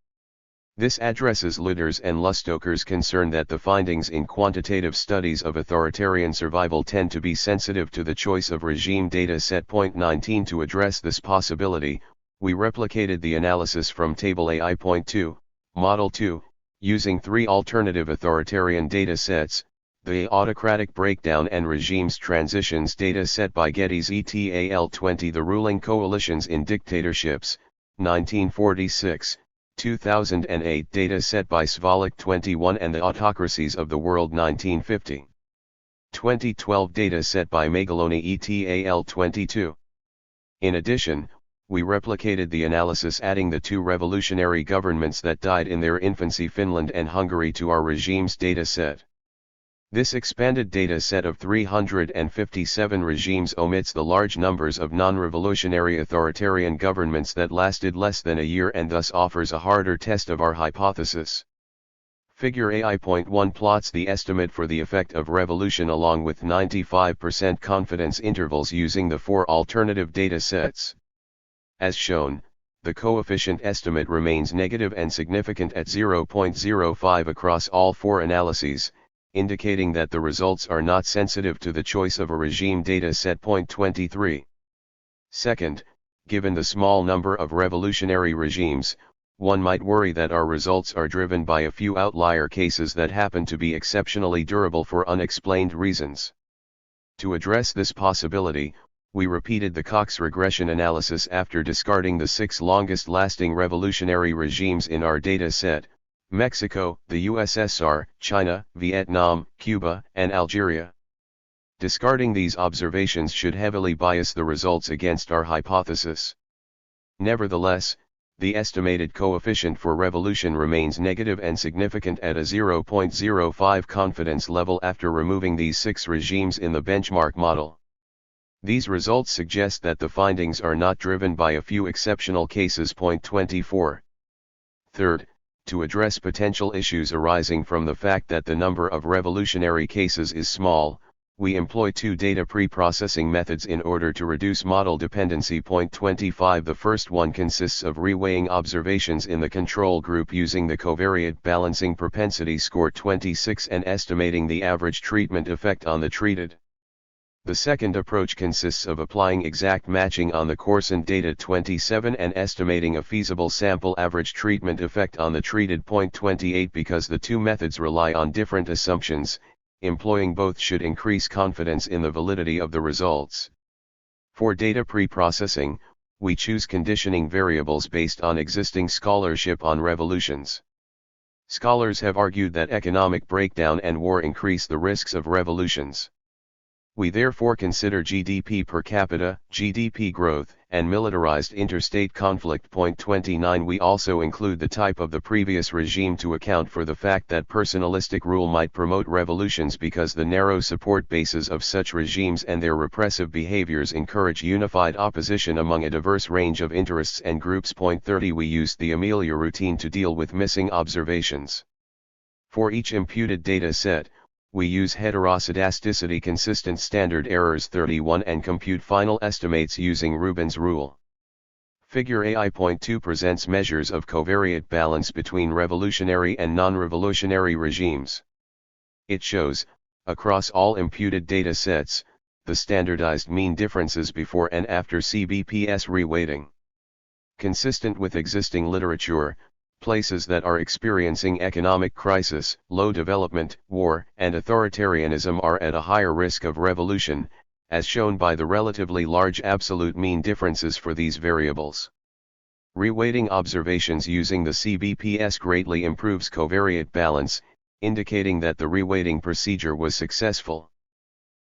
This addresses Luder's and Lustoker's concern that the findings in quantitative studies of authoritarian survival tend to be sensitive to the choice of regime data set. 19 To address this possibility, we replicated the analysis from Table AI.2, Model 2, using three alternative authoritarian data sets: the Autocratic Breakdown and Regimes Transitions data set by Getty's ETAL-20, the Ruling Coalitions in Dictatorships, 1946, 2008 data set by Svalik-21, and the Autocracies of the World, 1950. 2012 data set by Megaloni ETAL-22. In addition, we replicated the analysis adding the two revolutionary governments that died in their infancy, Finland and Hungary, to our regimes data set. This expanded data set of 357 regimes omits the large numbers of non-revolutionary authoritarian governments that lasted less than a year and thus offers a harder test of our hypothesis. Figure AI.1 plots the estimate for the effect of revolution along with 95% confidence intervals using the four alternative data sets. As shown, the coefficient estimate remains negative and significant at 0.05 across all four analyses, indicating that the results are not sensitive to the choice of a regime data set. 23. Second, given the small number of revolutionary regimes, one might worry that our results are driven by a few outlier cases that happen to be exceptionally durable for unexplained reasons. To address this possibility, we repeated the Cox regression analysis after discarding the 6 longest-lasting revolutionary regimes in our data set: Mexico, the USSR, China, Vietnam, Cuba, and Algeria. Discarding these observations should heavily bias the results against our hypothesis. Nevertheless, the estimated coefficient for revolution remains negative and significant at a 0.05 confidence level after removing these 6 regimes in the benchmark model. These results suggest that the findings are not driven by a few exceptional cases. 24. Third, to address potential issues arising from the fact that the number of revolutionary cases is small, we employ 2 data pre-processing methods in order to reduce model dependency. 25 The first one consists of reweighing observations in the control group using the covariate balancing propensity score 26 and estimating the average treatment effect on the treated. The second approach consists of applying exact matching on the coarsened data 27 and estimating a feasible sample average treatment effect on the treated point 28. Because the two methods rely on different assumptions, employing both should increase confidence in the validity of the results. For data pre-processing, we choose conditioning variables based on existing scholarship on revolutions. Scholars have argued that economic breakdown and war increase the risks of revolutions. We therefore consider GDP per capita, GDP growth, and militarized interstate conflict. Point 29. We also include the type of the previous regime to account for the fact that personalistic rule might promote revolutions because the narrow support bases of such regimes and their repressive behaviors encourage unified opposition among a diverse range of interests and groups. Point 30. We used the Amelia routine to deal with missing observations. For each imputed data set, we use heteroscedasticity consistent standard errors 31 and compute final estimates using Rubin's rule. Figure AI.2 presents measures of covariate balance between revolutionary and non-revolutionary regimes. It shows, across all imputed data sets, the standardized mean differences before and after CBPS reweighting. Consistent with existing literature, places that are experiencing economic crisis, low development, war, and authoritarianism are at a higher risk of revolution, as shown by the relatively large absolute mean differences for these variables. Reweighting observations using the CBPS greatly improves covariate balance, indicating that the reweighting procedure was successful.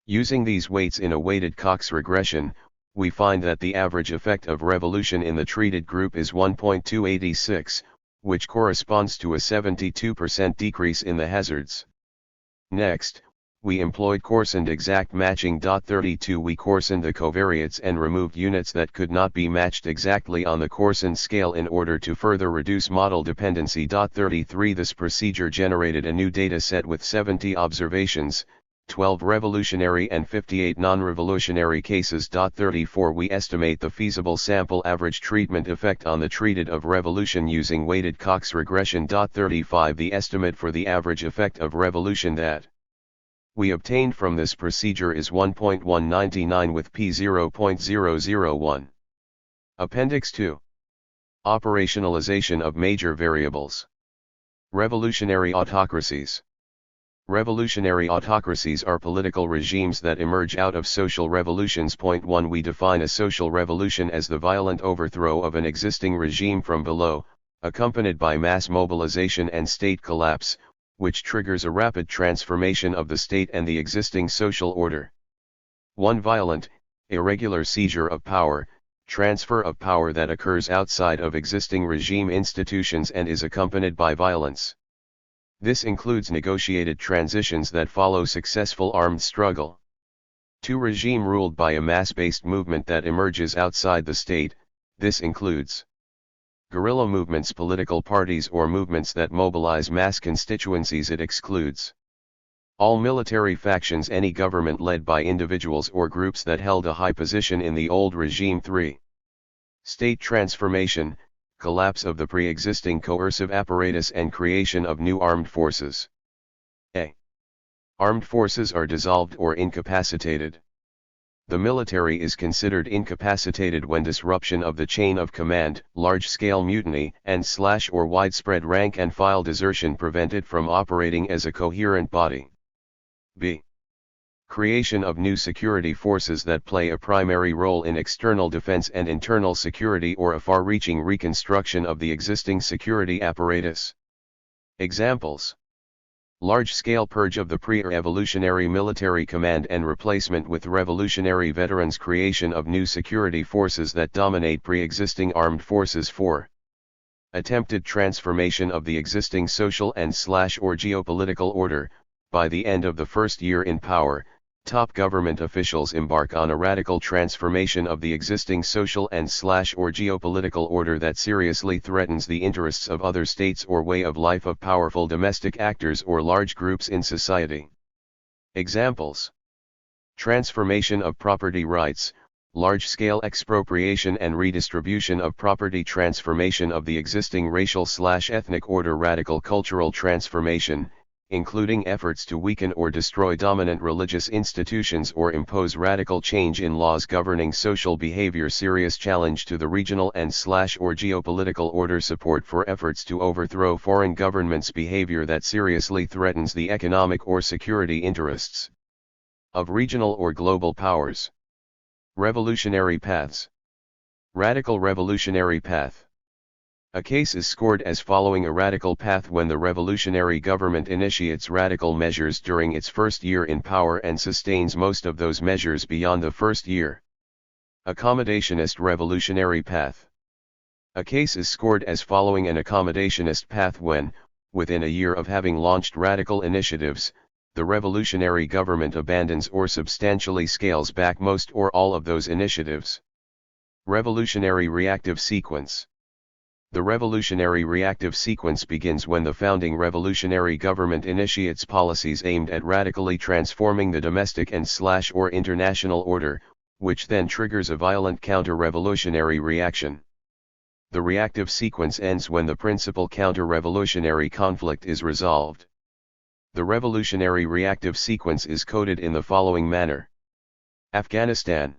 Using these weights in a weighted Cox regression, we find that the average effect of revolution in the treated group is 1.286, which corresponds to a 72% decrease in the hazards. Next, we employed coarsened exact matching. 32 We coarsened the covariates and removed units that could not be matched exactly on the coarsened scale in order to further reduce model dependency. 33 This procedure generated a new data set with 70 observations, 12 revolutionary and 58 non-revolutionary cases. 34 We estimate the feasible sample average treatment effect on the treated of revolution using weighted Cox regression. 35 The estimate for the average effect of revolution that we obtained from this procedure is 1.199 with p 0.001. Appendix 2. Operationalization of major variables. Revolutionary autocracies. Revolutionary autocracies are political regimes that emerge out of social revolutions. Point 1 We define a social revolution as the violent overthrow of an existing regime from below, accompanied by mass mobilization and state collapse, which triggers a rapid transformation of the state and the existing social order. 1 Violent, irregular seizure of power, transfer of power that occurs outside of existing regime institutions and is accompanied by violence. This includes negotiated transitions that follow successful armed struggle. 2 Regime ruled by a mass-based movement that emerges outside the state. This includes guerrilla movements, political parties or movements that mobilize mass constituencies. It excludes all military factions, any government led by individuals or groups that held a high position in the old regime. 3 State transformation, collapse of the pre-existing coercive apparatus and creation of new armed forces. A. Armed forces are dissolved or incapacitated. The military is considered incapacitated when disruption of the chain of command, large-scale mutiny, and/or widespread rank-and-file desertion prevent it from operating as a coherent body. B. Creation of new security forces that play a primary role in external defense and internal security or a far-reaching reconstruction of the existing security apparatus. Examples: large-scale purge of the pre-revolutionary military command and replacement with revolutionary veterans, creation of new security forces that dominate pre-existing armed forces. 4. Attempted transformation of the existing social and/or geopolitical order. By the end of the first year in power, top government officials embark on a radical transformation of the existing social and/or geopolitical order that seriously threatens the interests of other states or way of life of powerful domestic actors or large groups in society. Examples: transformation of property rights, large-scale expropriation and redistribution of property, transformation of the existing racial/ethnic order, radical cultural transformation, including efforts to weaken or destroy dominant religious institutions or impose radical change in laws governing social behavior, serious challenge to the regional and/or geopolitical order, support for efforts to overthrow foreign governments' behavior that seriously threatens the economic or security interests of regional or global powers. Revolutionary paths. Radical revolutionary path. A case is scored as following a radical path when the revolutionary government initiates radical measures during its first year in power and sustains most of those measures beyond the first year. Accommodationist revolutionary path. A case is scored as following an accommodationist path when, within a year of having launched radical initiatives, the revolutionary government abandons or substantially scales back most or all of those initiatives. Revolutionary reactive sequence. The revolutionary reactive sequence begins when the founding revolutionary government initiates policies aimed at radically transforming the domestic and/or international order, which then triggers a violent counter-revolutionary reaction. The reactive sequence ends when the principal counter-revolutionary conflict is resolved. The revolutionary reactive sequence is coded in the following manner. Afghanistan.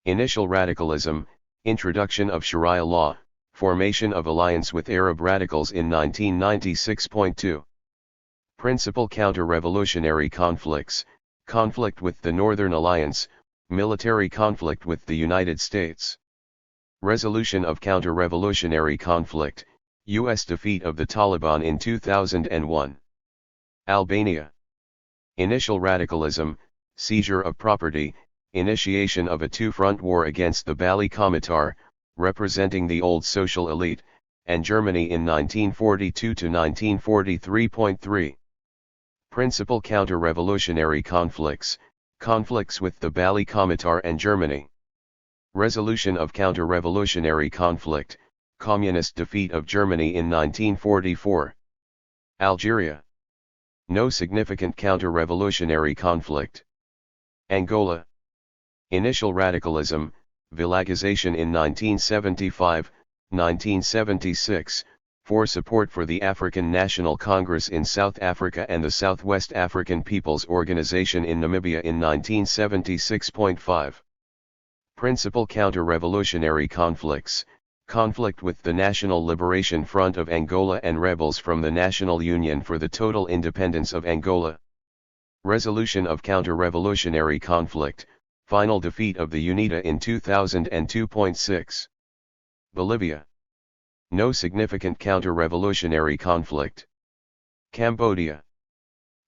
Initial radicalism, introduction of Sharia law, formation of alliance with Arab radicals in 1996.2. Principal counter-revolutionary conflicts, conflict with the Northern Alliance, military conflict with the United States. Resolution of counter-revolutionary conflict, U.S. defeat of the Taliban in 2001. Albania. Initial radicalism, seizure of property, initiation of a two-front war against the Bali Komitar, representing the old social elite, and Germany in 1942 to 1943.3. Principal counter-revolutionary conflicts, conflicts with the Bali Komitar and Germany. Resolution of counter-revolutionary conflict, communist defeat of Germany in 1944. Algeria. No significant counter-revolutionary conflict. Angola. Initial radicalism, villagization in 1975, 1976, for support for the African National Congress in South Africa and the Southwest African People's Organization in Namibia in 1976.5. Principal counter-revolutionary conflicts, conflict with the National Liberation Front of Angola and rebels from the National Union for the Total Independence of Angola. Resolution of counter-revolutionary conflict, final defeat of the UNITA in 2002.6. Bolivia. No significant counter-revolutionary conflict. Cambodia.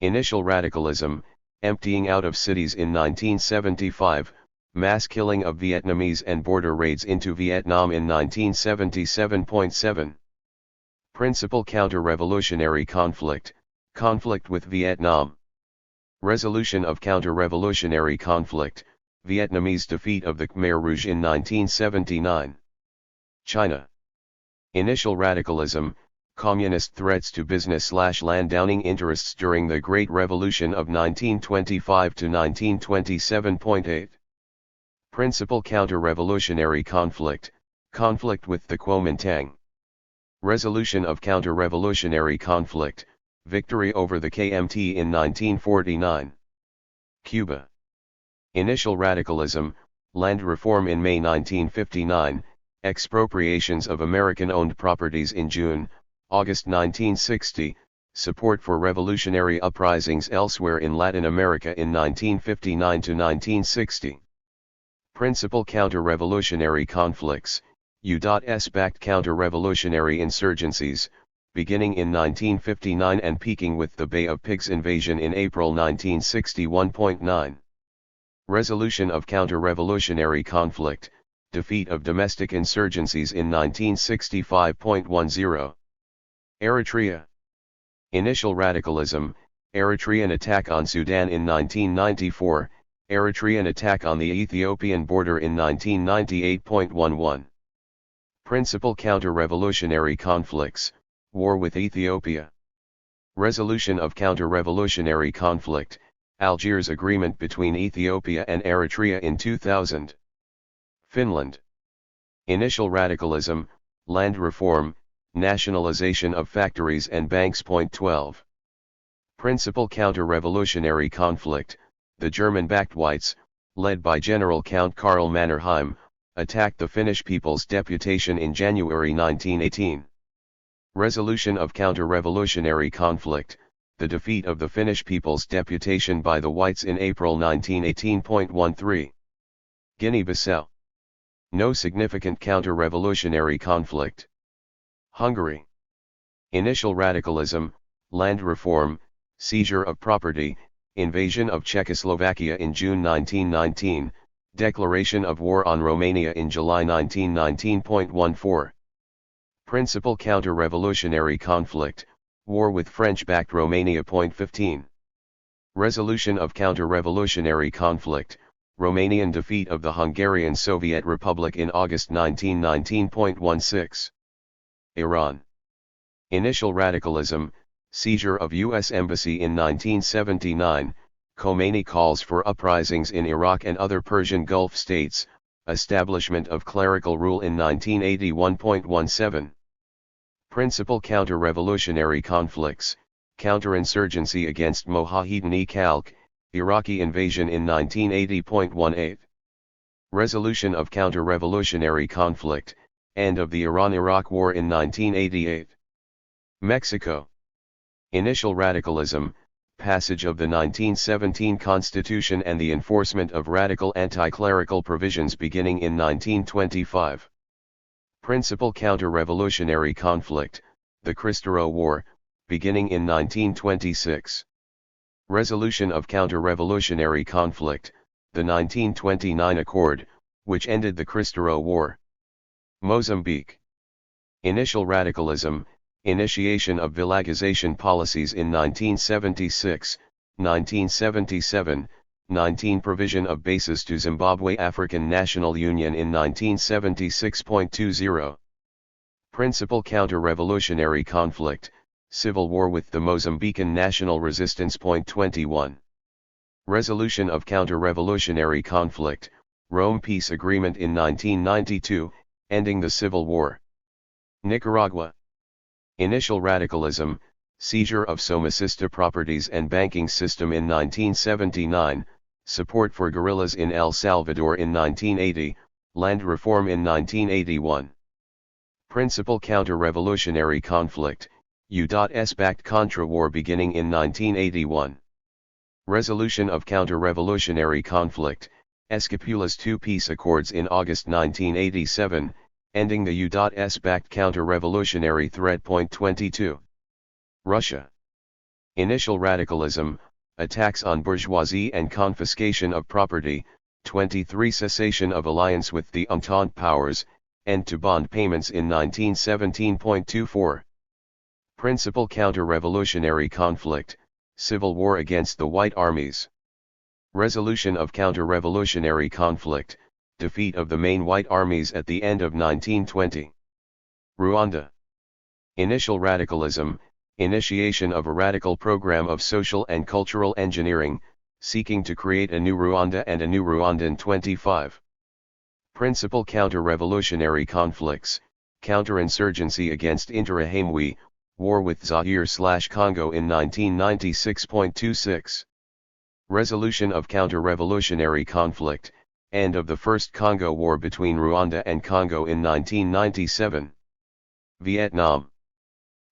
Initial radicalism, emptying out of cities in 1975, mass killing of Vietnamese and border raids into Vietnam in 1977.7. Principal counter-revolutionary conflict, conflict with Vietnam. Resolution of counter-revolutionary conflict, Vietnamese defeat of the Khmer Rouge in 1979. China. Initial radicalism, communist threats to business/landowning interests during the Great Revolution of 1925 to 1927.8. Principal counter-revolutionary conflict, conflict with the Kuomintang. Resolution of counter-revolutionary conflict, victory over the KMT in 1949. Cuba. Initial radicalism, land reform in May 1959, expropriations of American-owned properties in June, August 1960, support for revolutionary uprisings elsewhere in Latin America in 1959 to 1960. Principal counter-revolutionary conflicts, U.S.-backed counter-revolutionary insurgencies, beginning in 1959 and peaking with the Bay of Pigs invasion in April 1961.9. Resolution of counter-revolutionary conflict, defeat of domestic insurgencies in 1965.10. Eritrea. Initial radicalism, Eritrean attack on Sudan in 1994, Eritrean attack on the Ethiopian border in 1998.11. Principal counter-revolutionary conflicts, war with Ethiopia. Resolution of counter-revolutionary conflict, Algiers agreement between Ethiopia and Eritrea in 2000. Finland. Initial radicalism, land reform, nationalization of factories and banks. 12. Principal counter-revolutionary conflict, the German-backed Whites, led by General Count Karl Mannerheim, attacked the Finnish People's Deputation in January 1918. Resolution of counter-revolutionary conflict, the defeat of the Finnish People's Deputation by the Whites in April 1918.13. Guinea-Bissau. No significant counter-revolutionary conflict. Hungary. Initial radicalism, land reform, seizure of property, invasion of Czechoslovakia in June 1919, declaration of war on Romania in July 1919.14. Principal counter-revolutionary conflict, war with French-backed Romania. 15. Resolution of counter-revolutionary conflict, Romanian defeat of the Hungarian Soviet Republic in August 1919.16. Iran. Initial radicalism, seizure of U.S. Embassy in 1979, Khomeini calls for uprisings in Iraq and other Persian Gulf states, establishment of clerical rule in 1981.17. Principal counter-revolutionary conflicts, counterinsurgency against Mohammad-e-Khalq, Iraqi invasion in 1980.18. Resolution of counter-revolutionary conflict, end of the Iran-Iraq War in 1988. Mexico. Initial radicalism, passage of the 1917 Constitution and the enforcement of radical anti-clerical provisions beginning in 1925. Principal counter-revolutionary conflict, the Cristero War, beginning in 1926. Resolution of counter-revolutionary conflict, the 1929 Accord, which ended the Cristero War. Mozambique. Initial radicalism, initiation of villagization policies in 1976, 1977, 19 provision of bases to Zimbabwe African National Union in 1976.20. Principal counter-revolutionary conflict, civil war with the Mozambican National Resistance. 21. Resolution of counter-revolutionary conflict, Rome Peace Agreement in 1992, ending the Civil War. Nicaragua. Initial radicalism, seizure of Somocista properties and banking system in 1979, support for guerrillas in El Salvador in 1980, land reform in 1981. Principal counter-revolutionary conflict, U.S.-backed Contra War beginning in 1981. Resolution of counter-revolutionary conflict, Escapulas II peace accords in August 1987, ending the U.S.-backed counter-revolutionary threat. 22. Russia. Initial radicalism, attacks on bourgeoisie and confiscation of property. 23 Cessation of alliance with the Entente powers, end to bond payments in 1917.24. Principal counter-revolutionary conflict, civil war against the White Armies. Resolution of counter-revolutionary conflict, defeat of the main White Armies at the end of 1920. Rwanda. Initial radicalism, initiation of a radical program of social and cultural engineering, seeking to create a new Rwanda and a new Rwandan. 25. Principal counter-revolutionary conflicts, counterinsurgency against Interahamwe, war with Zaire/Congo in 1996.26. Resolution of counter-revolutionary conflict, end of the First Congo War between Rwanda and Congo in 1997. Vietnam.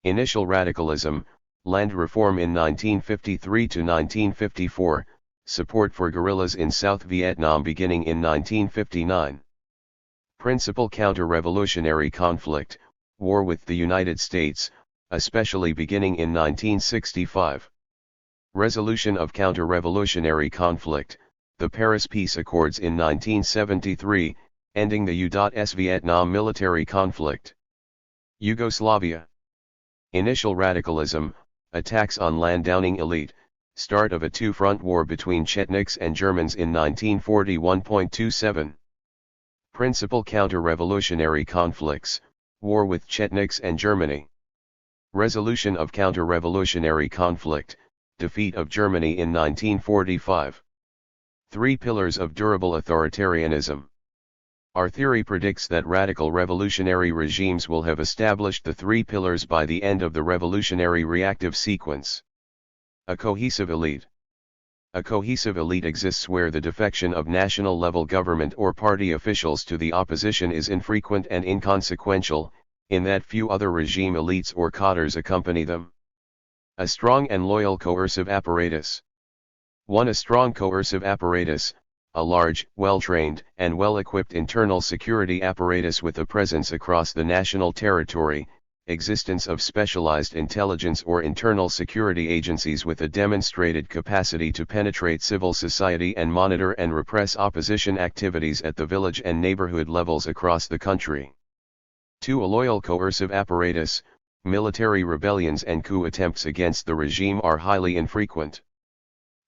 Initial radicalism, land reform in 1953 to 1954, support for guerrillas in South Vietnam beginning in 1959. Principal counter-revolutionary conflict, war with the United States, especially beginning in 1965. Resolution of counter-revolutionary conflict, the Paris Peace Accords in 1973, ending the U.S. Vietnam military conflict. Yugoslavia. Initial radicalism, attacks on landowning elite, start of a two-front war between Chetniks and Germans in 1941.27. Principal counter-revolutionary conflicts, war with Chetniks and Germany. Resolution of counter-revolutionary conflict, defeat of Germany in 1945. 3 pillars of durable authoritarianism. Our theory predicts that radical revolutionary regimes will have established the 3 pillars by the end of the revolutionary reactive sequence. A cohesive elite. A cohesive elite exists where the defection of national-level government or party officials to the opposition is infrequent and inconsequential, in that few other regime elites or cadres accompany them. A strong and loyal coercive apparatus. 1. A strong coercive apparatus, a large, well-trained, and well-equipped internal security apparatus with a presence across the national territory, existence of specialized intelligence or internal security agencies with a demonstrated capacity to penetrate civil society and monitor and repress opposition activities at the village and neighborhood levels across the country. 2. A loyal coercive apparatus, military rebellions and coup attempts against the regime are highly infrequent.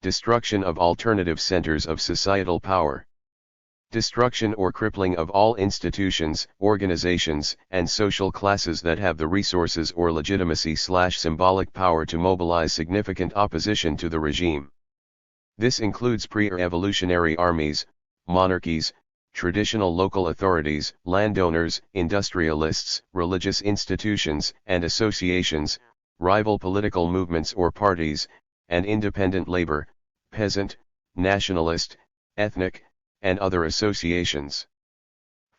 Destruction of alternative centers of societal power. Destruction or crippling of all institutions, organizations, and social classes that have the resources or legitimacy/symbolic power to mobilize significant opposition to the regime. This includes pre-revolutionary armies, monarchies, traditional local authorities, landowners, industrialists, religious institutions and associations, rival political movements or parties, and independent labor, peasant, nationalist, ethnic, and other associations.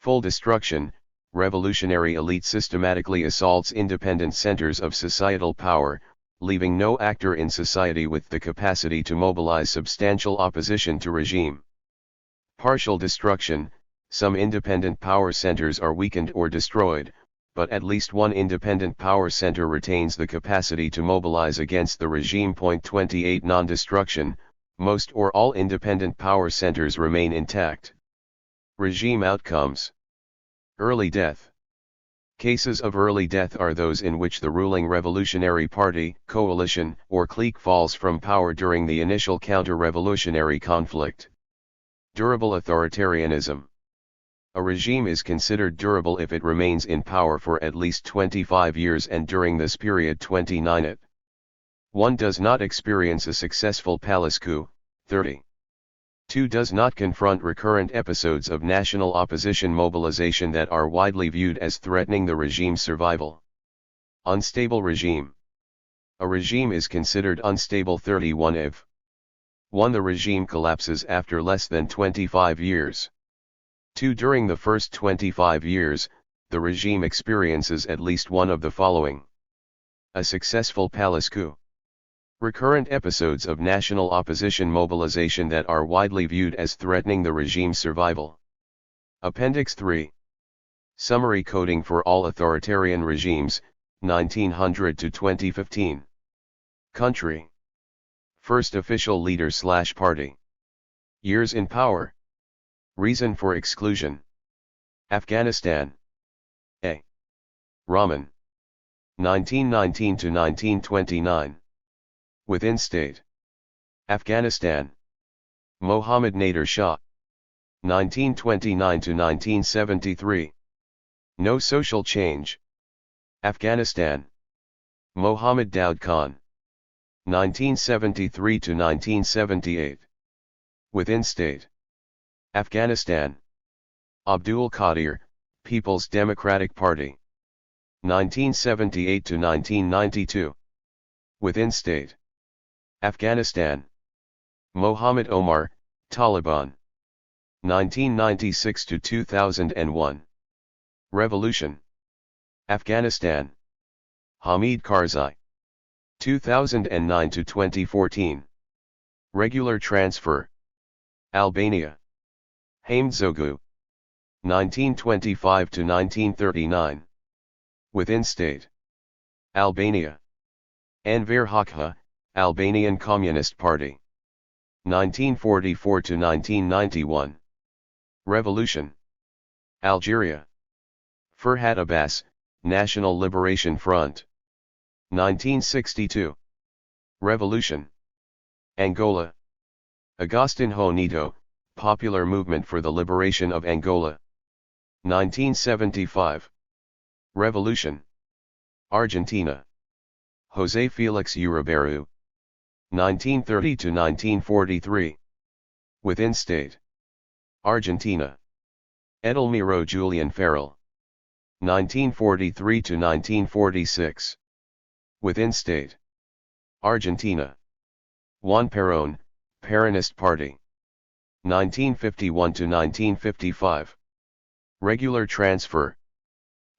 Full destruction. Revolutionary elite systematically assaults independent centers of societal power, leaving no actor in society with the capacity to mobilize substantial opposition to regime. Partial destruction. Some independent power centers are weakened or destroyed, but at least one independent power center retains the capacity to mobilize against the regime. 28 Non-destruction. Most or all independent power centers remain intact. Regime outcomes. Early death. Cases of early death are those in which the ruling revolutionary party, coalition, or clique falls from power during the initial counter-revolutionary conflict. Durable authoritarianism. A regime is considered durable if it remains in power for at least 25 years and during this period 29 it. One does not experience a successful palace coup. 30. 2. Does not confront recurrent episodes of national opposition mobilization that are widely viewed as threatening the regime's survival. Unstable regime. A regime is considered unstable. 31. If 1. The regime collapses after less than 25 years. 2. During the first 25 years, the regime experiences at least one of the following. A successful palace coup. Recurrent episodes of national opposition mobilization that are widely viewed as threatening the regime's survival. Appendix 3. Summary coding for all authoritarian regimes, 1900 to 2015. Country. First official leader/party. Years in power. Reason for exclusion. Afghanistan. A. Rahman. 1919 to 1929. Within state. Afghanistan. Mohammad Nader Shah. 1929 to 1973. No social change. Afghanistan. Mohammad Daoud Khan. 1973 to 1978. Within state. Afghanistan. Abdul Qadir, People's Democratic Party. 1978 to 1992. Within state. Afghanistan. Mohammed Omar, Taliban. 1996 to 2001. Revolution. Afghanistan. Hamid Karzai. 2009 to 2014. Regular transfer. Albania. Hamed Zogu. 1925 to 1939. Within state. Albania. Enver Hoxha, Albanian Communist Party. 1944 to 1991. Revolution. Algeria. Ferhat Abbas, National Liberation Front. 1962. Revolution. Angola. Agostinho Neto, Popular Movement for the Liberation of Angola. 1975. Revolution. Argentina. José Félix Uriberu. 1930 to 1943. Within state. Argentina. Edelmiro Julian Farrell. 1943 to 1946. Within state. Argentina. Juan Perón, Peronist Party. 1951 to 1955. Regular transfer.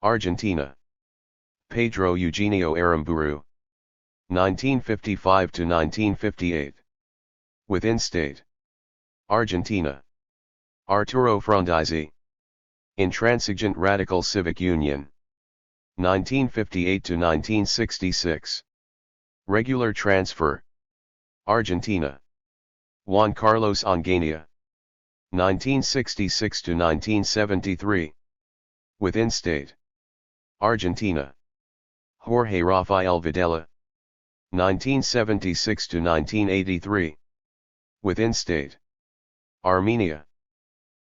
Argentina. Pedro Eugenio Aramburu. 1955 to 1958. Within state. Argentina. Arturo Frondizi. Intransigent Radical Civic Union. 1958 to 1966. Regular transfer. Argentina. Juan Carlos Onganía. 1966 to 1973. Within state. Argentina. Jorge Rafael Videla. 1976 to 1983. Within state. Armenia.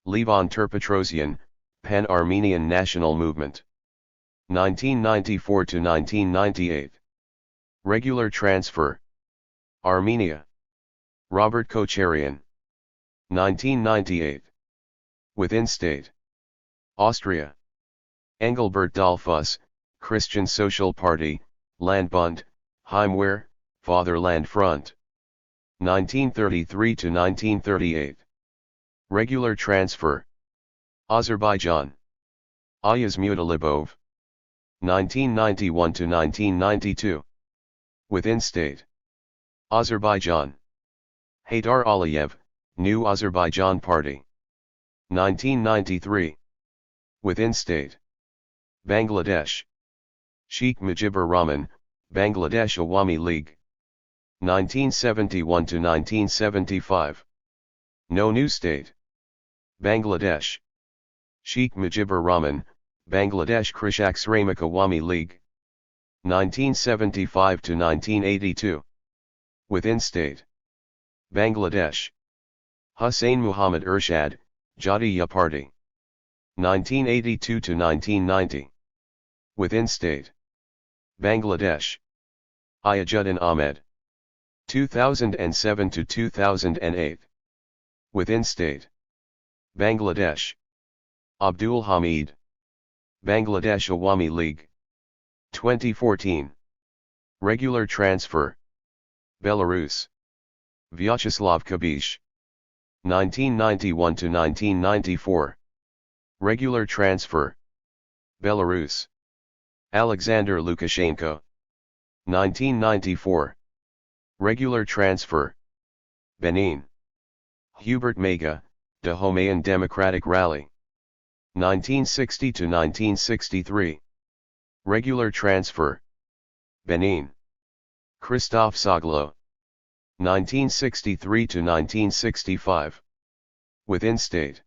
Levon Terpetrosyan, Pan-Armenian National Movement. 1994 to 1998. Regular transfer. Armenia. Robert Kocharian. 1998. Within state. Austria. Engelbert Dollfuss, Christian Social Party, Landbund, Heimwehr, Fatherland Front. 1933 to 1938. Regular transfer. Azerbaijan. Ayaz Mutalibov. 1991 to 1992. Within state. Azerbaijan. Haydar Aliyev, New Azerbaijan Party. 1993. Within state. Bangladesh. Sheikh Mujibur Rahman, Bangladesh Awami League. 1971 to 1975. No new state. Bangladesh. Sheikh Mujibur Rahman, Bangladesh Krishak Sramik Awami League. 1975 to 1982. Within state. Bangladesh. Hussain Muhammad Ershad, Jatiya Party. 1982 to 1990. Within state. Bangladesh. Ayajuddin Ahmed. 2007 to 2008. Within state. Bangladesh. Abdul Hamid. Bangladesh Awami League. 2014. Regular transfer. Belarus. Vyacheslav Kabish. 1991 to 1994. Regular transfer. Belarus. Alexander Lukashenko. 1994. Regular transfer. Benin. Hubert Mega, Dahomeyan Democratic Rally. 1960 to 1963. Regular transfer. Benin. Christophe Soglo. 1963 to 1965. Within state.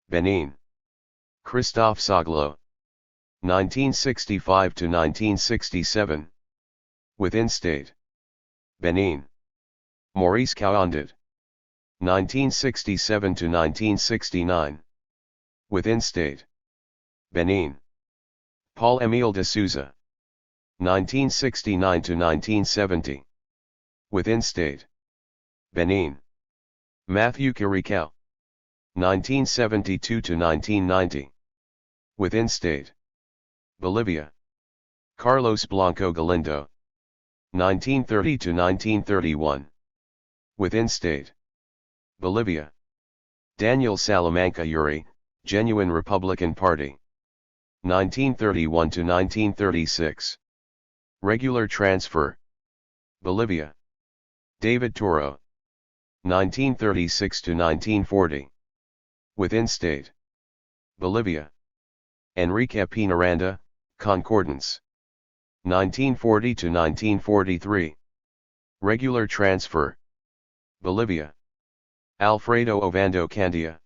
Benin. Christophe Soglo. 1965 to 1967. Within state. Benin. Maurice Kouandid. 1967 to 1969. Within state. Benin. Paul-Émile de Souza. 1969 to 1970. Within state. Benin. Matthew Kirikau. 1972 to 1990. Within state. Bolivia. Carlos Blanco Galindo. 1930 to 1931. Within state. Bolivia. Daniel Salamanca Yuri, Genuine Republican Party. 1931 to 1936. Regular transfer. Bolivia. David Toro. 1936 to 1940. Within state. Bolivia. Enrique Peñaranda, Concordance. 1940 to 1943. Regular transfer. Bolivia. Alfredo Ovando Candia.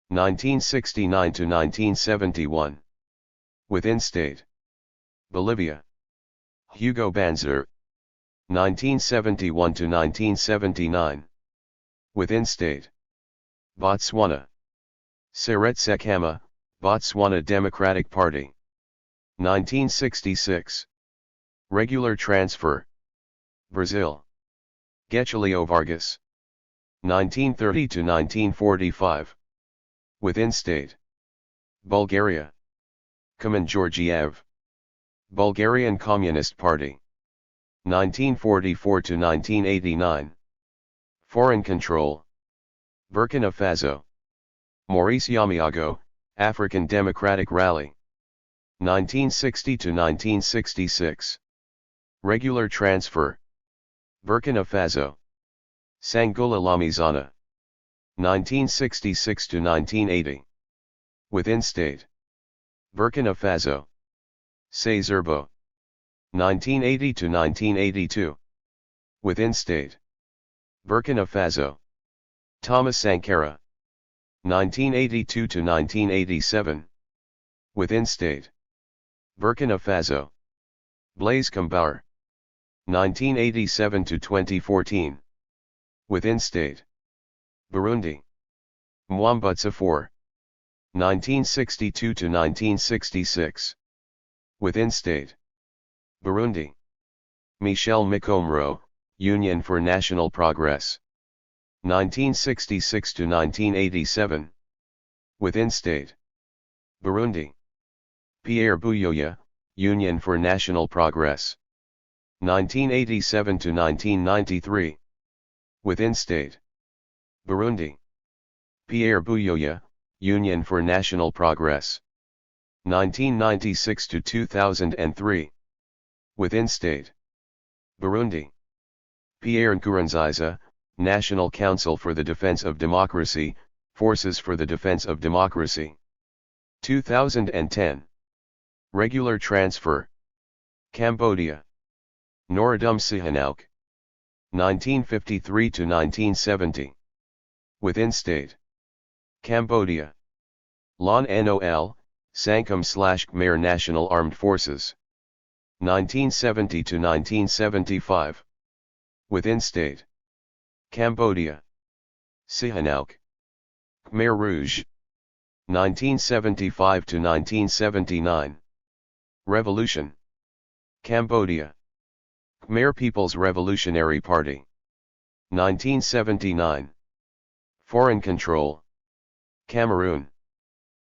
1969 to 1971. Within state. Bolivia. Hugo Banzer. 1971 to 1979. Within state. Botswana. Seret Sekama, Botswana Democratic Party. 1966. Regular transfer. Brazil. Getulio Vargas. 1930 to 1945. Within state. Bulgaria. Kamen Georgiev. Bulgarian Communist Party. 1944 to 1989. Foreign control. Burkina Faso. Maurice Yamiago, African Democratic Rally. 1960 to 1966. Regular transfer. Burkina Faso. Sangola Lamizana. 1966 to 1980. Within state. Burkina Faso. Cézerbo. 1980 to 1982. Within state. Burkina Faso. Thomas Sankara. 1982 to 1987. Within state. Burkina Faso. Blaise Compaoré. 1987 to 2014. Within state. Burundi. Mwambutsa IV. 1962 to 1966. Within state. Burundi. Michel Mikomro, Union for National Progress. 1966 to 1987. Within state. Burundi. Pierre Buyoya, Union for National Progress. 1987 to 1993. Within state. Burundi. Pierre Buyoya, Union for National Progress. 1996 to 2003. Within state. Burundi. Pierre Nkurunziza, National Council for the Defense of Democracy, Forces for the Defense of Democracy. 2010. Regular transfer. Cambodia. Norodom Sihanouk. 1953 to 1970. Within state. Cambodia. Lon Nol, Sankum/Khmer National Armed Forces. 1970 to 1975. Within state. Cambodia. Sihanouk. Khmer Rouge. 1975 to 1979. Revolution. Cambodia. Khmer People's Revolutionary Party. 1979. Foreign control. Cameroon.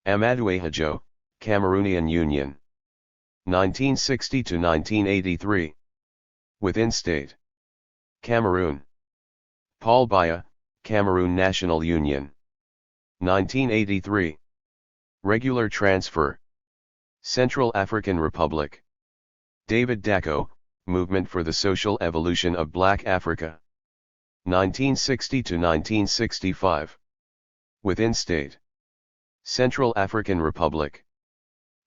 Amaduahajo, Cameroonian Union. 1960 to 1983. Within state. Cameroon. Paul Biya, Cameroon National Union. 1983. Regular transfer. Central African Republic. David Dacko, Movement for the Social Evolution of Black Africa. 1960 to 1965. Within state. Central African Republic.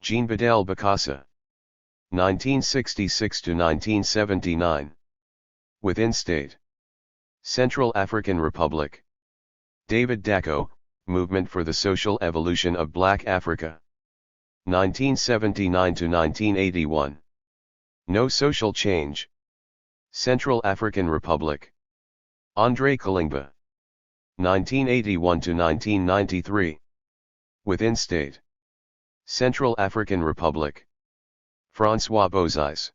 Jean Bedel Bokassa. 1966 to 1979. Within state. Central African Republic. David Dacko, Movement for the Social Evolution of Black Africa. 1979 to 1981. No social change. Central African Republic. André Kalingba. 1981 to 1993. Within state. Central African Republic. François Bozizé.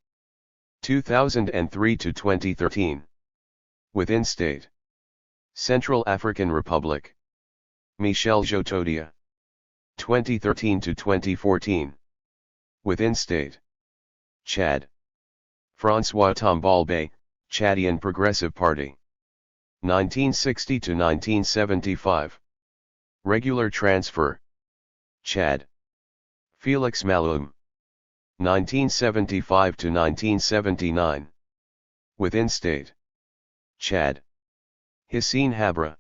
2003 to 2013. Within state. Central African Republic. Michel Jotodia. 2013 to 2014. Within state. Chad. François Tombalbaye, Chadian Progressive Party. 1960 to 1975. Regular transfer. Chad. Felix Maloum. 1975 to 1979. Within state. Chad. Hissène Habre.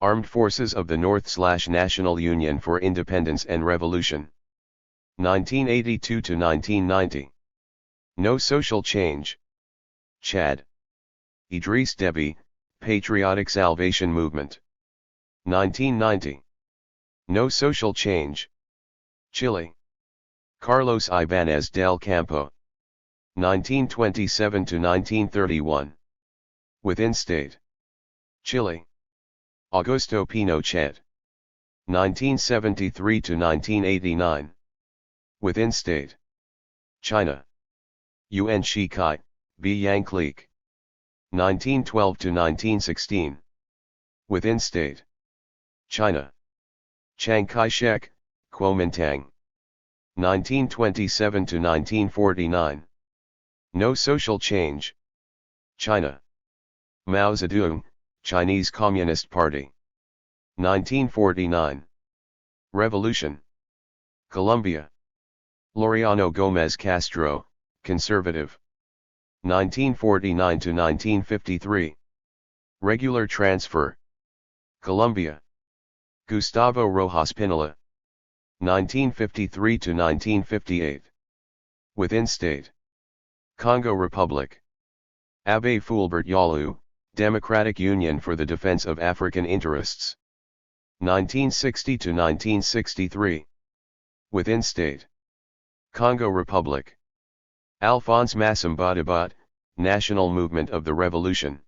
Armed Forces of the North/National Union for Independence and Revolution. 1982 to 1990. No social change. Chad. Idriss Déby, Patriotic Salvation Movement. 1990. No social change. Chile. Carlos Ibáñez del Campo. 1927 to 1931. Within state. Chile. Augusto Pinochet. 1973 to 1989. Within state. China. Yuan Shikai, Biang Clique. 1912 to 1916. Within state. China. Chiang Kai-shek, Kuomintang. 1927 to 1949. No social change. China. Mao Zedong, Chinese Communist Party. 1949. Revolution. Colombia. Laureano Gómez Castro, conservative. 1949 to 1953. Regular transfer. Colombia. Gustavo Rojas Pinilla. 1953 to 1958. Within state. Congo Republic. Abbé Fulbert Yalu, Democratic Union for the Defense of African Interests. 1960 to 1963. Within state. Congo Republic. Alphonse Massamba, National Movement of the Revolution.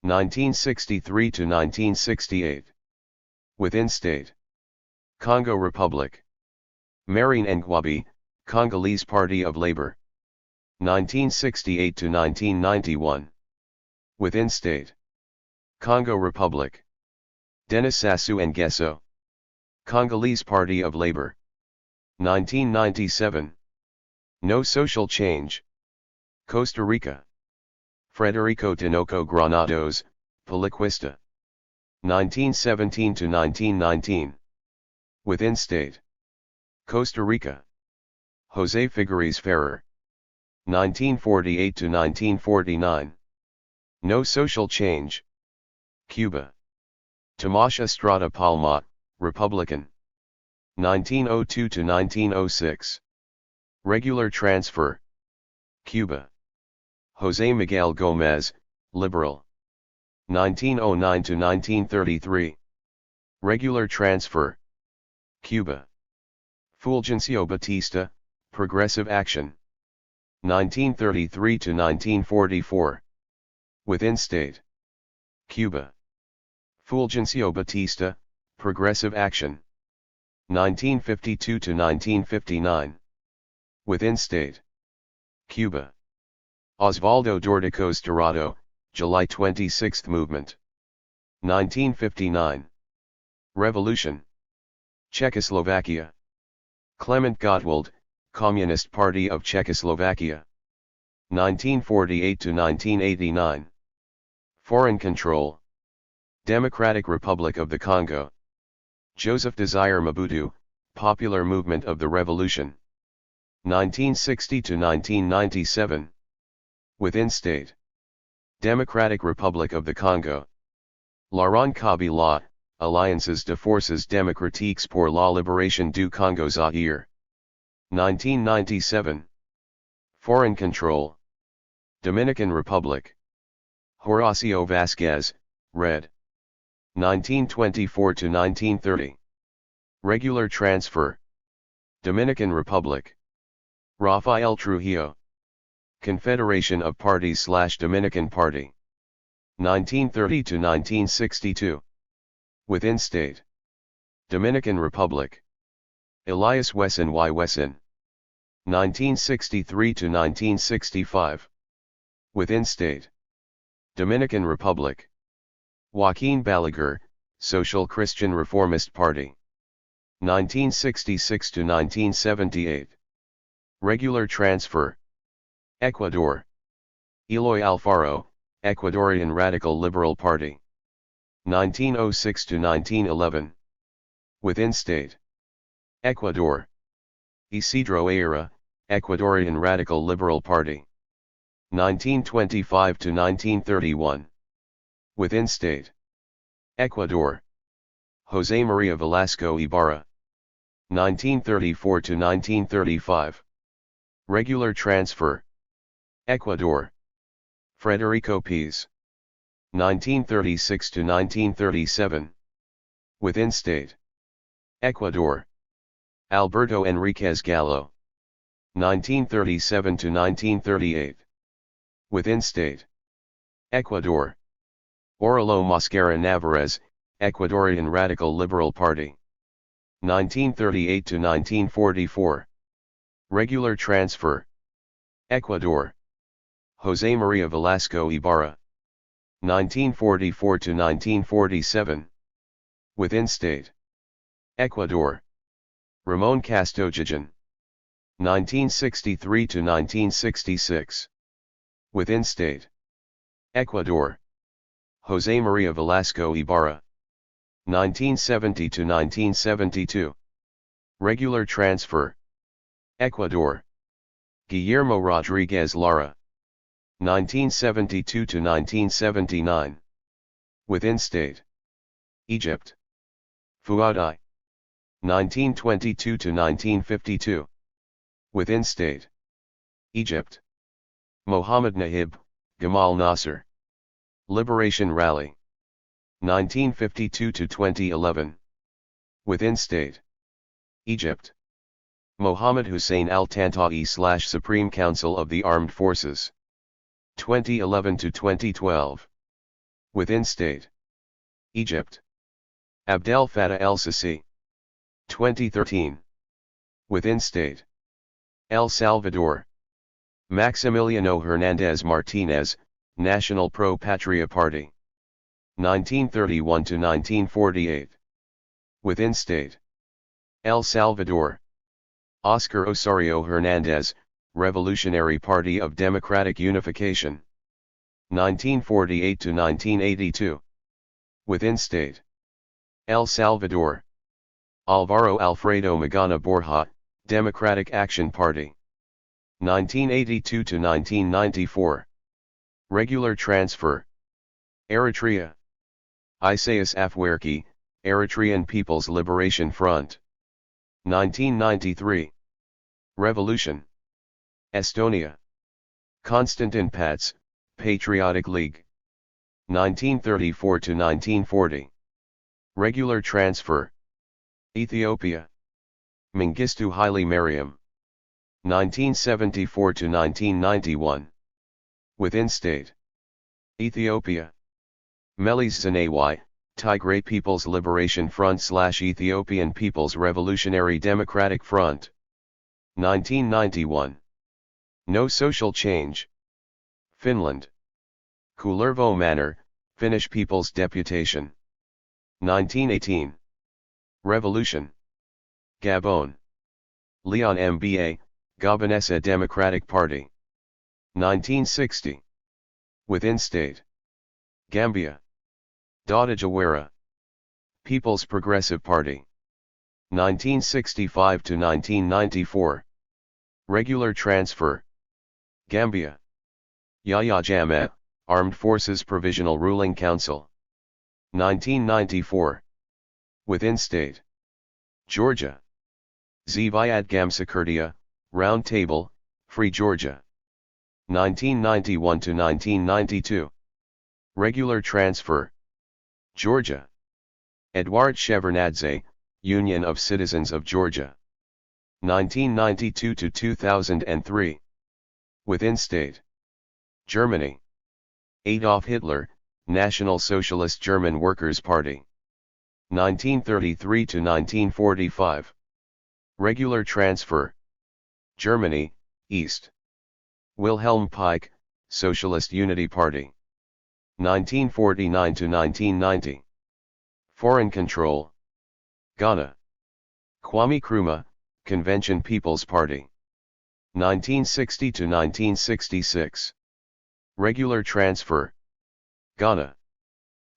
1963 to 1968. Within state. Congo Republic. Marine Ngwabi, Congolese Party of Labor. 1968 to 1991. Within state. Congo Republic. Denis Sassou Nguesso. Congolese Party of Labor. 1997. No social change. Costa Rica. Frederico Tinoco Granados, Poliquista. 1917 to 1919. Within state. Costa Rica. José Figueres Ferrer. 1948 to 1949. No social change. Cuba. Tomás Estrada Palma, Republican. 1902 to 1906. Regular transfer. Cuba. José Miguel Gómez, Liberal. 1909 to 1933. Regular transfer. Cuba. Fulgencio Batista, Progressive Action. 1933 to 1944. Within state. Cuba. Fulgencio Batista, Progressive Action. 1952 to 1959. Within state. Cuba. Osvaldo Dorticos Dorado, July 26 Movement. 1959. Revolution. Czechoslovakia. Klement Gottwald, Communist Party of Czechoslovakia. 1948 to 1989. Foreign control. Democratic Republic of the Congo. Joseph Desire Mobutu, Popular Movement of the Revolution. 1960 to 1997. Within state. Democratic Republic of the Congo. Laurent Kabila, Alliances de Forces Démocratiques pour la Libération du Congo Zaire. 1997. Foreign control. Dominican Republic. Horacio Vázquez, Red. 1924 to 1930. Regular transfer. Dominican Republic. Rafael Trujillo. Confederation of Parties / Dominican Party. 1930 to 1962. Within state. Dominican Republic. Elias Wesson y Wesson. 1963 to 1965. Within state. Dominican Republic. Joaquin Balaguer, Social Christian Reformist Party. 1966 to 1978. Regular transfer. Ecuador. Eloy Alfaro, Ecuadorian Radical Liberal Party. 1906 to 1911. Within state. Ecuador. Isidro Ayala, Ecuadorian Radical Liberal Party. 1925 to 1931. Within state. Ecuador. José María Velasco Ibarra. 1934 to 1935. Regular transfer. Ecuador. Frederico Pes. 1936 to 1937. Within state. Ecuador. Alberto Enriquez Gallo. 1937 to 1938. Within state. Ecuador. Aurelio Mosquera Navarez, Ecuadorian Radical Liberal Party. 1938 to 1944. Regular transfer. Ecuador. José María Velasco Ibarra. 1944 to 1947. Within state. Ecuador. Ramón Castogijan. 1963 to 1966. Within state. Ecuador. José María Velasco Ibarra. 1970 to 1972. Regular transfer. Ecuador. Guillermo Rodríguez Lara. 1972 to 1979. Within state. Egypt. Fuad I. 1922 to 1952. Within state. Egypt. Mohammed Nahib, Gamal Nasser. Liberation Rally. 1952 to 2011. Within state. Egypt. Mohammed Hussein al-Tantawi / Supreme Council of the Armed Forces. 2011 to 2012. Within state. Egypt. Abdel Fattah el-Sisi. 2013. Within state. El Salvador. Maximiliano Hernández Martínez, National Pro-Patria Party. 1931 to 1948. Within state. El Salvador. Oscar Osorio Hernández, Revolutionary Party of Democratic Unification. 1948 to 1982. Within state. El Salvador. Alvaro Alfredo Magana Borja, Democratic Action Party. 1982 to 1994. Regular transfer. Eritrea. Isaias Afwerki, Eritrean People's Liberation Front. 1993. Revolution. Estonia. Konstantin Pats, Patriotic League. 1934 to 1940. Regular transfer. Ethiopia. Mengistu Haile Mariam. 1974 to 1991. Within state. Ethiopia. Meles Zenawi, Tigray People's Liberation Front / Ethiopian People's Revolutionary Democratic Front. 1991. No social change. Finland. Kullervo Manor, Finnish People's Deputation. 1918. Revolution. Gabon. Leon Mba, Gabonese Democratic Party. 1960. Within state. Gambia. Dada Jawara. People's Progressive Party. 1965 to 1994. Regular transfer. Gambia. Yahya Jammeh, Armed Forces Provisional Ruling Council. 1994. Within state. Georgia. Zviad Gamsakurdia, Round Table, Free Georgia. 1991 to 1992. Regular transfer. Georgia. Eduard Shevardnadze, Union of Citizens of Georgia. 1992 to 2003. Within state. Germany. Adolf Hitler, National Socialist German Workers' Party. 1933 to 1945. Regular transfer. Germany, East. Wilhelm Pike, Socialist Unity Party. 1949 to 1990. Foreign control. Ghana. Kwame Nkrumah, Convention People's Party. 1960 to 1966. Regular transfer. Ghana.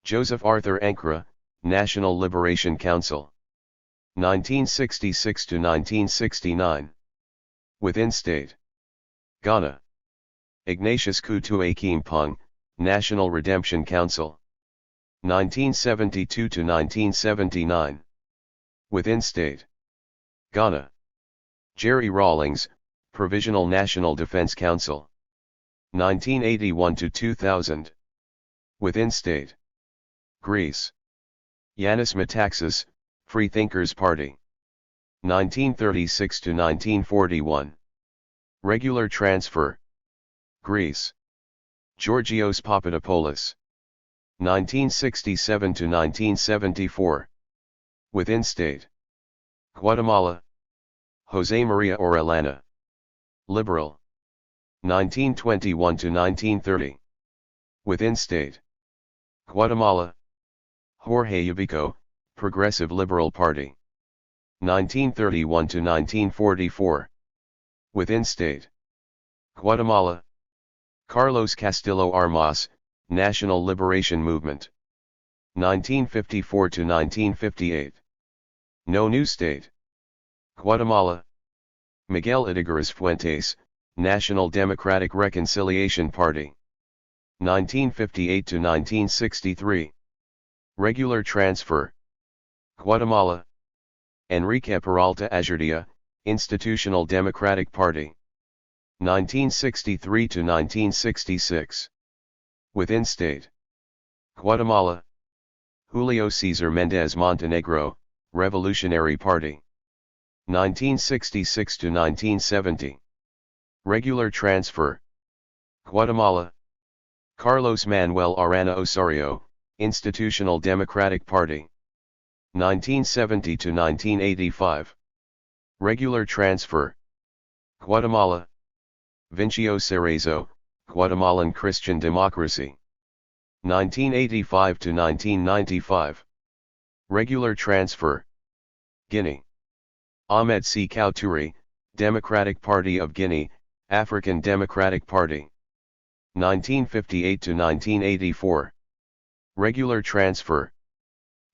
Joseph Arthur Ankara, National Liberation Council. 1966 to 1969. Within state. Ghana. Ignatius Kutu Akimpong, National Redemption Council. 1972 to 1979. Within state. Ghana. Jerry Rawlings, Provisional National Defense Council. 1981 to 2000. Within state. Greece. Yanis Metaxas, Freethinkers Party. 1936 to 1941. Regular transfer. Greece. Georgios Papadopoulos. 1967 to 1974. Within state. Guatemala. José María Orellana. Liberal. 1921 to 1930. Within state. Guatemala. Jorge Ubico, Progressive Liberal Party. 1931 to 1944. Within state. Guatemala. Carlos Castillo Armas, National Liberation Movement. 1954 to 1958. No new state. Guatemala. Miguel Ydígoras Fuentes, National Democratic Reconciliation Party. 1958 to 1963. Regular transfer. Guatemala. Enrique Peralta Azurdia, Institutional Democratic Party. 1963 to 1966. Within state. Guatemala. Julio Cesar Mendez Montenegro, Revolutionary Party. 1966 to 1970. Regular transfer. Guatemala. Carlos Manuel Arana Osorio, Institutional Democratic Party. 1970 to 1985. Regular transfer. Guatemala. Vincio Cerezo, Guatemalan Christian Democracy. 1985 to 1995. Regular transfer. Guinea. Ahmed C. Kauturi, Democratic Party of Guinea, African Democratic Party. 1958 to 1984. Regular transfer.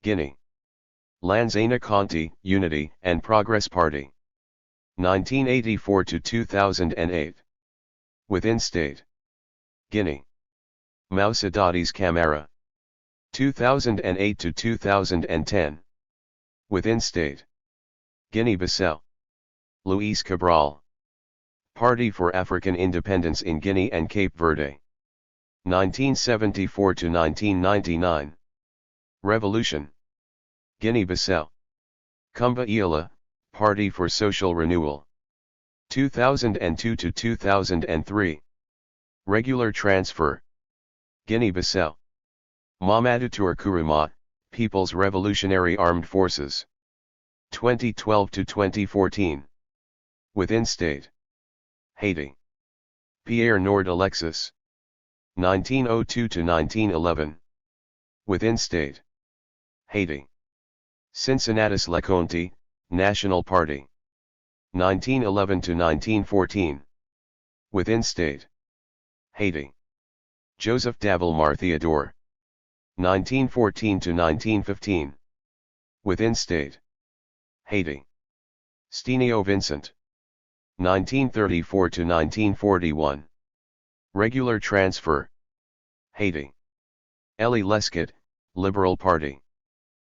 Guinea. Lansana Conti, Unity and Progress Party. 1984 to 2008. Within state. Guinea. Mausidades Camara. 2008 to 2010. Within state. Guinea-Bissau. Luis Cabral. Party for African Independence in Guinea and Cape Verde. 1974 to 1999. Revolution. Guinea-Bissau. Kumba Iala, Party for Social Renewal. 2002 to 2003. Regular transfer. Guinea-Bissau. Mamadou Touré, People's Revolutionary Armed Forces. 2012 to 2014. Within state. Haiti. Pierre Nord Alexis. 1902 to 1911. Within state. Haiti. Cincinnatus Leconte, National Party. 1911 to 1914. Within state. Haiti. Joseph Davilmar Theodore. 1914 to 1915. Within state. Haiti. Stenio Vincent. 1934 to 1941. Regular transfer. Haiti. Elie Lescott, Liberal Party.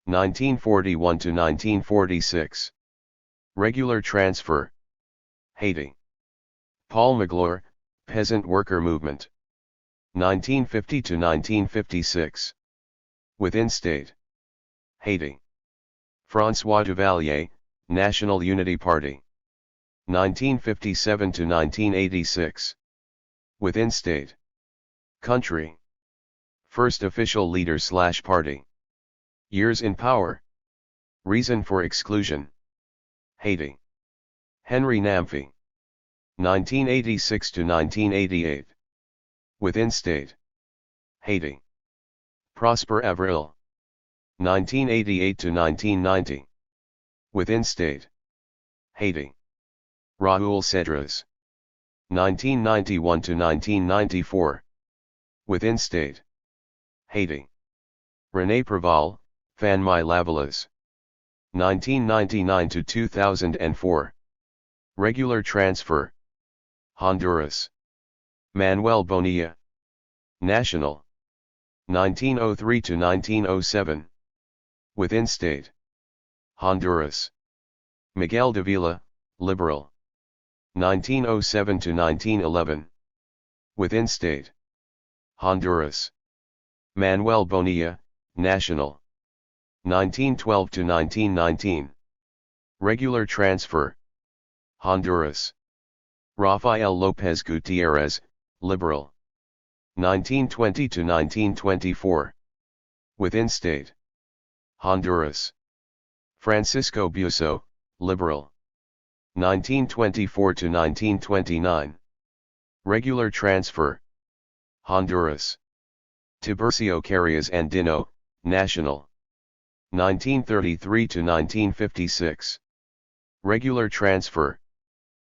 1941 to 1946. Regular transfer. Haiti. Paul Magloire, Peasant Worker Movement. 1950 to 1956. Within state. Haiti. François Duvalier, National Unity Party. 1957 to 1986. Within state. Country. First official leader / party. Years in power. Reason for exclusion. Haiti. Henry Namfi. 1986 to 1988. Within state. Haiti. Prosper Avril. 1988 to 1990. Within state. Haiti. Raoul Cedras. 1991 to 1994. Within state. Haiti. René Preval, Fanmy Lavalas. 1999 to 2004. Regular transfer. Honduras. Manuel Bonilla. National. 1903 to 1907. Within state. Honduras. Miguel Davila, Liberal. 1907 to 1911. Within state. Honduras. Manuel Bonilla, National. 1912 to 1919. Regular transfer. Honduras. Rafael Lopez Gutierrez, Liberal. 1920 to 1924. Within state. Honduras. Francisco Buso, Liberal. 1924 to 1929. Regular transfer. Honduras. Tiburcio Carías Andino, National. 1933 to 1956. Regular transfer.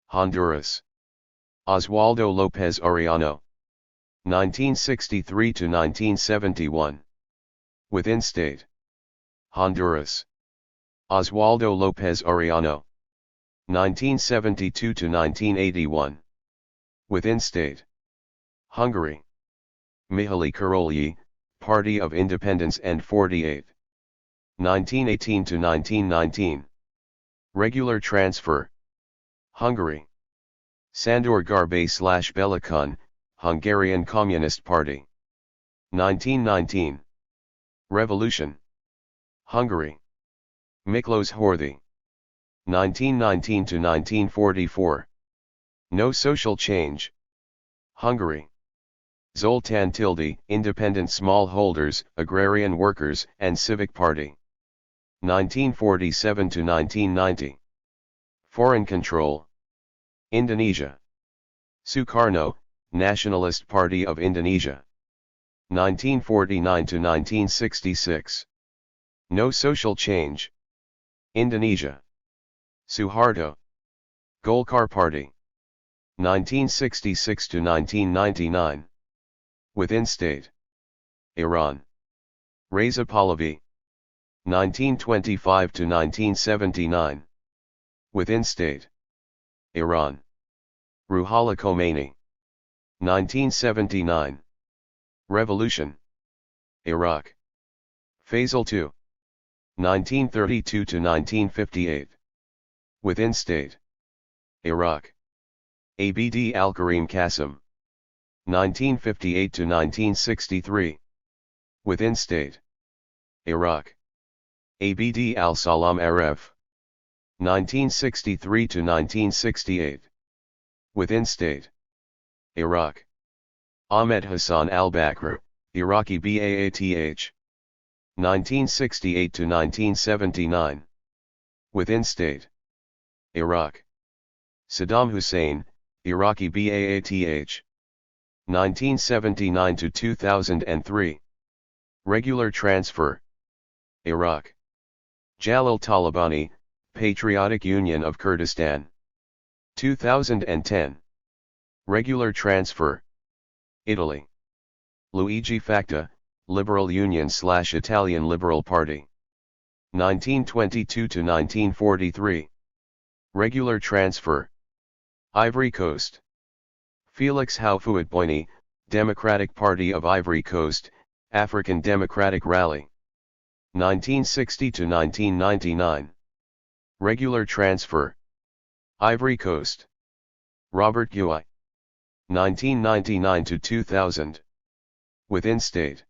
Honduras. Oswaldo López Arellano. 1963 to 1971. Within state. Honduras. Oswaldo López Arellano. 1972 to 1981. Within state. Hungary. Mihaly Károlyi, Party of Independence and 48. 1918 to 1919. Regular transfer. Hungary. Sándor Garbe/Belikon, Hungarian Communist Party. 1919. Revolution. Hungary. Miklós Horthy. 1919 to 1944. No social change. Hungary. Zoltán Tildy, Independent Smallholders, Agrarian Workers and Civic Party. 1947 to 1990. Foreign control. Indonesia. Sukarno, Nationalist Party of Indonesia. 1949 to 1966. No social change. Indonesia. Suharto. Golkar Party. 1966 to 1999. Within state. Iran. Reza Pahlavi. 1925 to 1979. Within state. Iran. Ruhollah Khomeini. 1979. Revolution. Iraq. Faisal II. 1932 to 1958. Within state. Iraq. Abd al-Karim Qasim. 1958 to 1963. Within state. Iraq. Abd al-Salam Aref. 1963 to 1968. Within state. Iraq. Ahmed Hassan al-Bakr, Iraqi Baath. 1968 to 1979. Within state. Iraq. Saddam Hussein, Iraqi Baath. 1979 to 2003. Regular transfer. Iraq. Jalal Talabani, Patriotic Union of Kurdistan. 2010. Regular transfer. Italy. Luigi Facta, Liberal Union/Italian Liberal Party. 1922 to 1943. Regular transfer. Ivory Coast. Felix Houphouët-Boigny, Democratic Party of Ivory Coast, African Democratic Rally. 1960 to 1999. Regular transfer. Ivory Coast. Robert Guy. 1999 to 2000. Within state.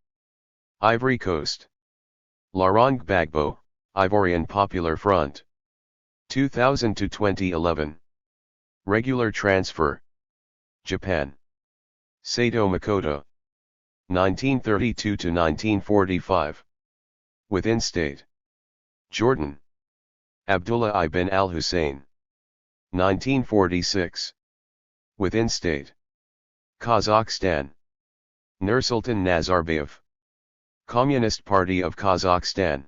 Ivory Coast. Laurent Gbagbo, Ivorian Popular Front. 2000 to 2011. Regular transfer. Japan. Sato Makoto. 1932 to 1945. Within state. Jordan. Abdullah ibn al-Hussein. 1946. Within state. Kazakhstan. Nursultan Nazarbayev. Communist Party of Kazakhstan.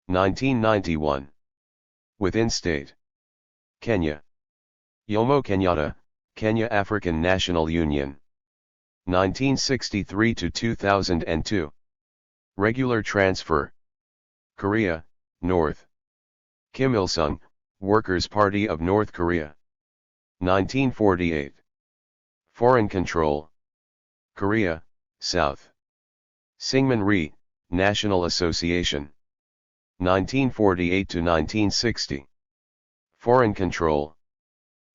1991. Within state. Kenya. Jomo Kenyatta, Kenya African National Union. 1963 to 2002. Regular transfer. Korea, North. Kim Il-sung, Workers' Party of North Korea. 1948. Foreign control. Korea, South. Syngman Rhee, National Association. 1948 to 1960. Foreign control.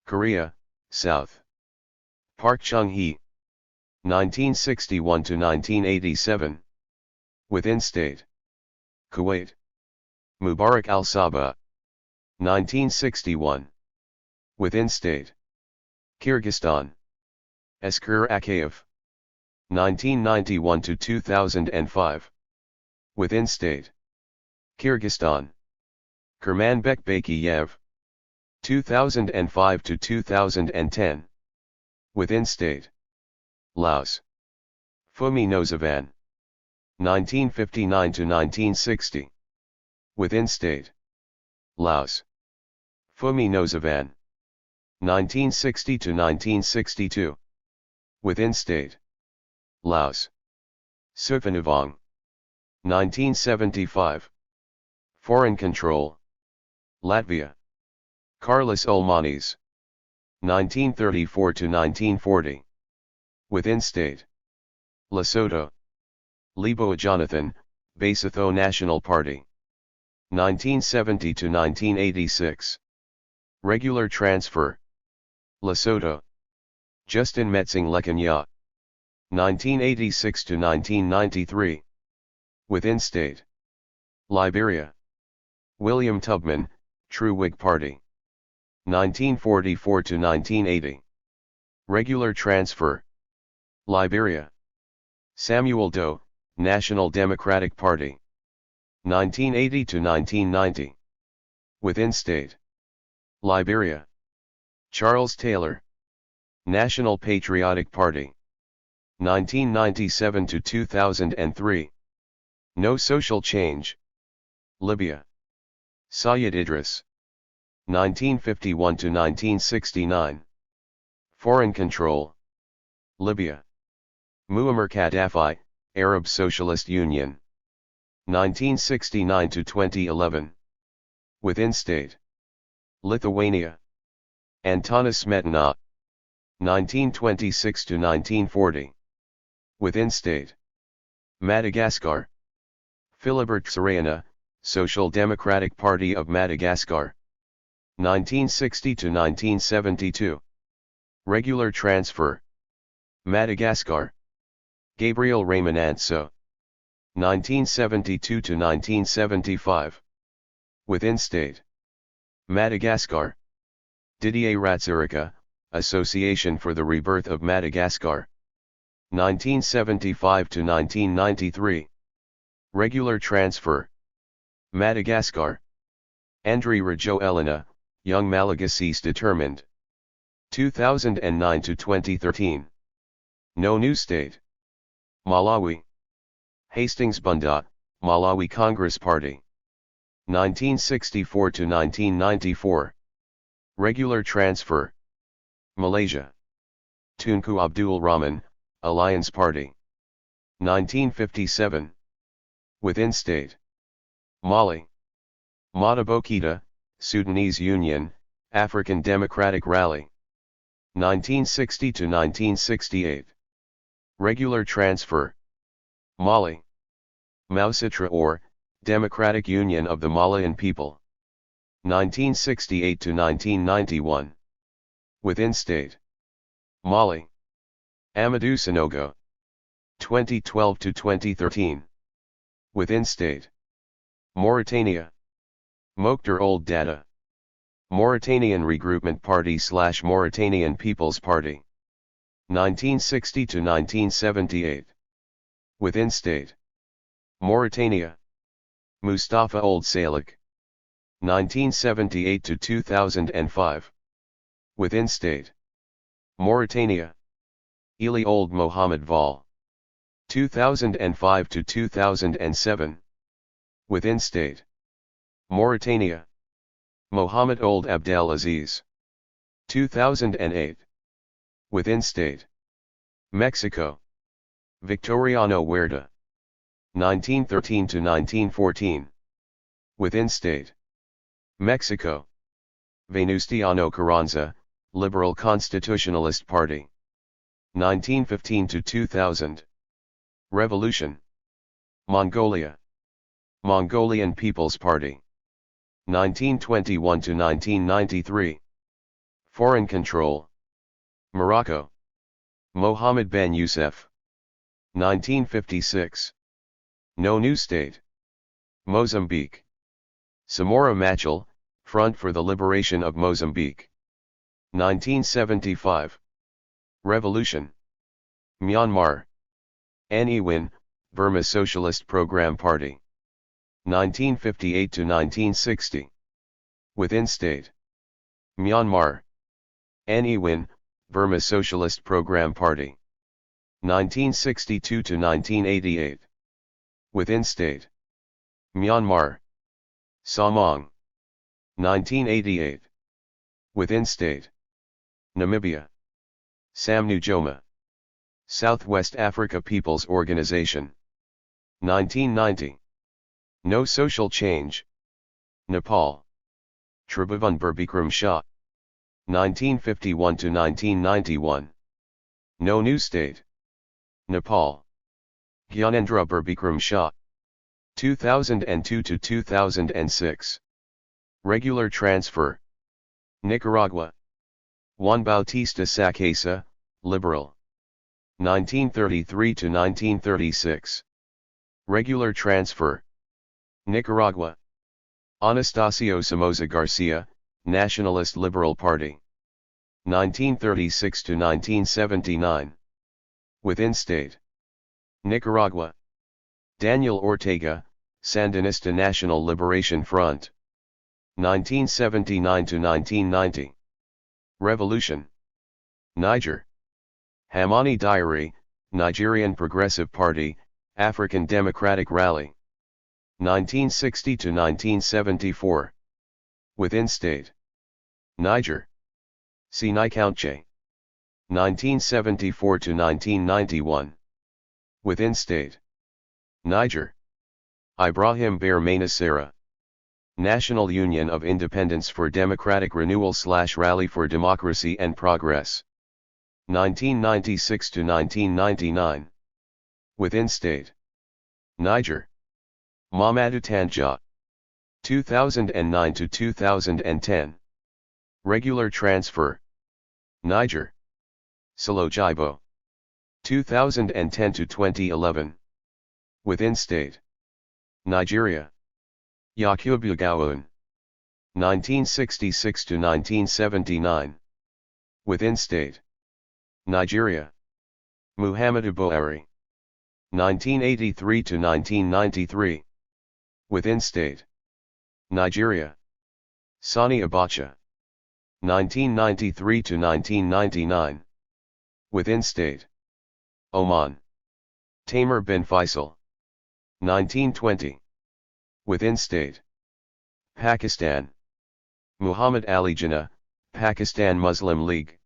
Korea, South. Park Chung-hee. 1961 to 1987. Within state. Kuwait. Mubarak al-Sabah. 1961. Within state. Kyrgyzstan. Esker Akayev. 1991 to 2005. Within state. Kyrgyzstan. Kurmanbek Bakiyev. 2005 to 2010. Within state. Laos. Phumi Nozavan. 1959 to 1960. Within state. Laos. Phumi Nozavan. 1960 to 1962. Within state. Laos. Suphanavuong. 1975. Foreign control. Latvia. Carlos Ulmanis. 1934 to 1940. Within state. Lesotho. Lebowa Jonathan, Basotho National Party. 1970 to 1986. Regular transfer. Lesotho. Justin Metsing Lekanya. 1986 to 1993. Within state. Liberia. William Tubman, True Whig Party. 1944 to 1980. Regular transfer. Liberia. Samuel Doe, National Democratic Party. 1980 to 1990. Within state. Liberia. Charles Taylor. National Patriotic Party. 1997 to 2003. No social change. Libya. Sayyid Idris. 1951 to 1969. Foreign control. Libya. Muammar Gaddafi, Arab Socialist Union. 1969 to 2011. Within state. Lithuania. Antanas Smetona. 1926 to 1940. Within state. Madagascar. Philibert Tsarayana, Social Democratic Party of Madagascar. 1960 to 1972. Regular transfer. Madagascar. Gabriel Ramanantso. 1972 to 1975. Within state. Madagascar. Didier Ratsirika, Association for the Rebirth of Madagascar. 1975 to 1993. Regular transfer. Madagascar. Andry Rajo Elena, Young Malagasys Determined. 2009 to 2013. No new state. Malawi. Hastings Bunda, Malawi Congress Party. 1964 to 1994. Regular transfer. Malaysia. Tunku Abdul Rahman, Alliance Party. 1957. Within state. Mali. Madabokita, Sudanese Union, African Democratic Rally. 1960 to 1968. Regular transfer. Mali. Mausitra or, Democratic Union of the Malayan People. 1968 to 1991. Within state. Mali. Amadou Sanogo. 2012 to 2013. Within state. Mauritania. Mokhtar Ould Daddah. Mauritanian Regroupement Party / Mauritanian People's Party. 1960 to 1978. Within state. Mauritania. Mustafa Ould Salik. 1978 to 2005. Within state. Mauritania. Ili Ould Mohammed Val. 2005 to 2007. Within state. Mauritania. Mohammed Ould Abdel Aziz. 2008. Within state. Mexico. Victoriano Huerta. 1913 to 1914. Within state. Mexico. Venustiano Carranza, Liberal Constitutionalist Party. 1915 to 2000. Revolution. Mongolia. Mongolian People's Party. 1921 to 1993. Foreign control. Morocco. Mohammed Ben Youssef. 1956. No new state. Mozambique. Samora Machel, Front for the Liberation of Mozambique. 1975. Revolution. Myanmar. Ne Win, Burma Socialist Program Party. 1958 to 1960. Within state. Myanmar. Ne Win, Burma Socialist Program Party. 1962 to 1988. Within state. Myanmar. Samong. 1988. Within state. Namibia. Sam Nujoma. Southwest Africa People's Organization. 1990. No social change. Nepal. Tribhuvan Birbikram Shah. 1951 to 1991. No new state. Nepal. Gyanendra Birbikram Shah. 2002 to 2006. Regular transfer. Nicaragua. Juan Bautista Sacasa, Liberal. 1933 to 1936. Regular transfer. Nicaragua. Anastasio Somoza Garcia, Nationalist Liberal Party. 1936 to 1979. Within state. Nicaragua. Daniel Ortega, Sandinista National Liberation Front. 1979 to 1990. Revolution. Niger. Hamani Diary, Nigerian Progressive Party, African Democratic Rally. 1960 to 1974. Within state. Niger. Sinai Countche. 1974 to 1991. Within state. Niger. Ibrahim Bear Mainasera. National Union of Independents for Democratic Renewal / Rally for Democracy and Progress. 1996 to 1999. Within state. Niger. Mamadou Tandja. 2009 to 2010. Regular transfer. Niger. Salo Jibo. 2010 to 2011. Within state. Nigeria. Yakubu Gowon. 1966 to 1979. Within state. Nigeria. Muhammadu Buhari. 1983 to 1993. Within state. Nigeria. Sani Abacha. 1993 to 1999. Within state. Oman. Tamer bin Faisal. 1920. Within state. Pakistan. Muhammad Ali Jinnah, Pakistan Muslim League.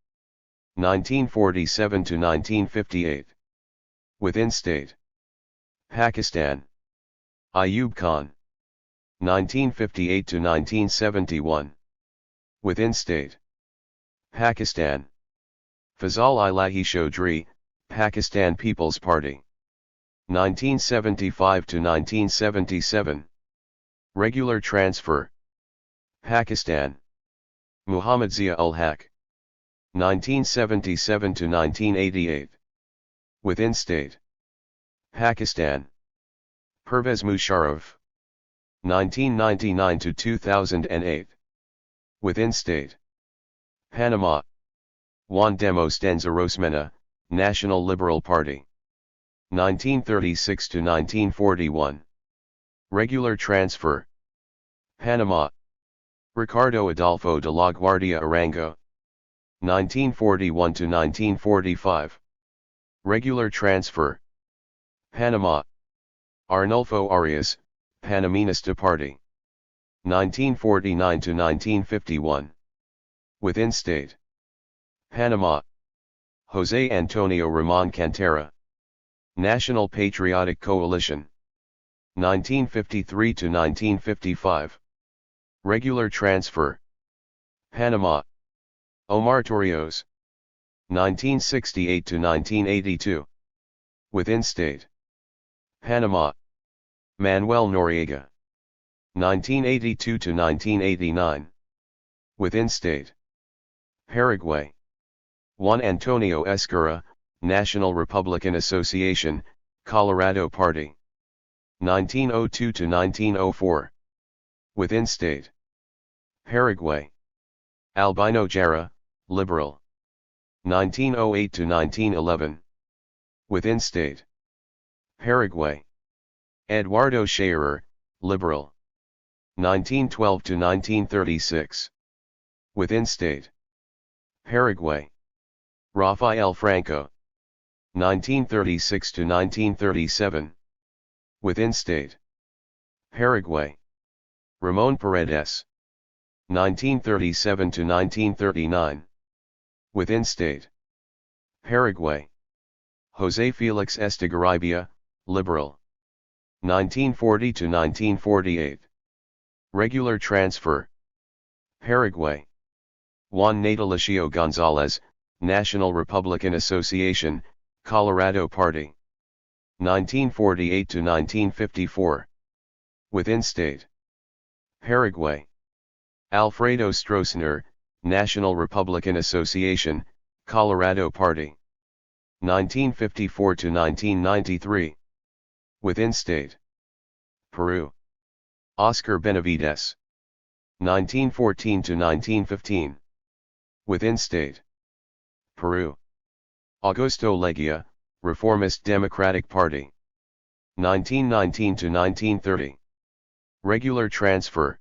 1947 to 1958. Within state. Pakistan. Ayub Khan. 1958 to 1971. Within state. Pakistan. Fazal Ilahi Chaudhry, Pakistan People's Party. 1975 to 1977. Regular transfer. Pakistan. Muhammad Zia ul Haq. 1977 to 1988. Within state. Pakistan. Pervez Musharraf. 1999 to 2008. Within state. Panama. Juan Demosthenes Arosmena, National Liberal Party. 1936 to 1941. Regular transfer. Panama. Ricardo Adolfo de la Guardia Arango. 1941 to 1945. Regular transfer. Panama. Arnulfo Arias, Panaminista Party. 1949 to 1951. Within state. Panama. Jose Antonio Ramon Cantera. National Patriotic Coalition. 1953 to 1955. Regular transfer. Panama. Omar Torrijos. 1968 to 1982. Within state. Panama. Manuel Noriega. 1982 to 1989. Within state. Paraguay. Juan Antonio Escura, National Republican Association, Colorado Party. 1902 to 1904. Within state. Paraguay. Albino Jara, Liberal. 1908 to 1911. Within state. Paraguay. Eduardo Scherer, Liberal. 1912 to 1936. Within state. Paraguay. Rafael Franco. 1936 to 1937. Within state. Paraguay. Ramon Paredes. 1937 to 1939. Within state. Paraguay. José Félix Estigarribia, liberal. 1940 to 1948. Regular transfer. Paraguay. Juan Natalicio González, National Republican Association, Colorado Party. 1948 to 1954. Within state. Paraguay. Alfredo Stroessner, National Republican Association, Colorado Party. 1954 to 1993. Within state. Peru. Oscar Benavides. 1914 to 1915. Within state. Peru. Augusto Leguía, Reformist Democratic Party. 1919 to 1930. Regular transfer.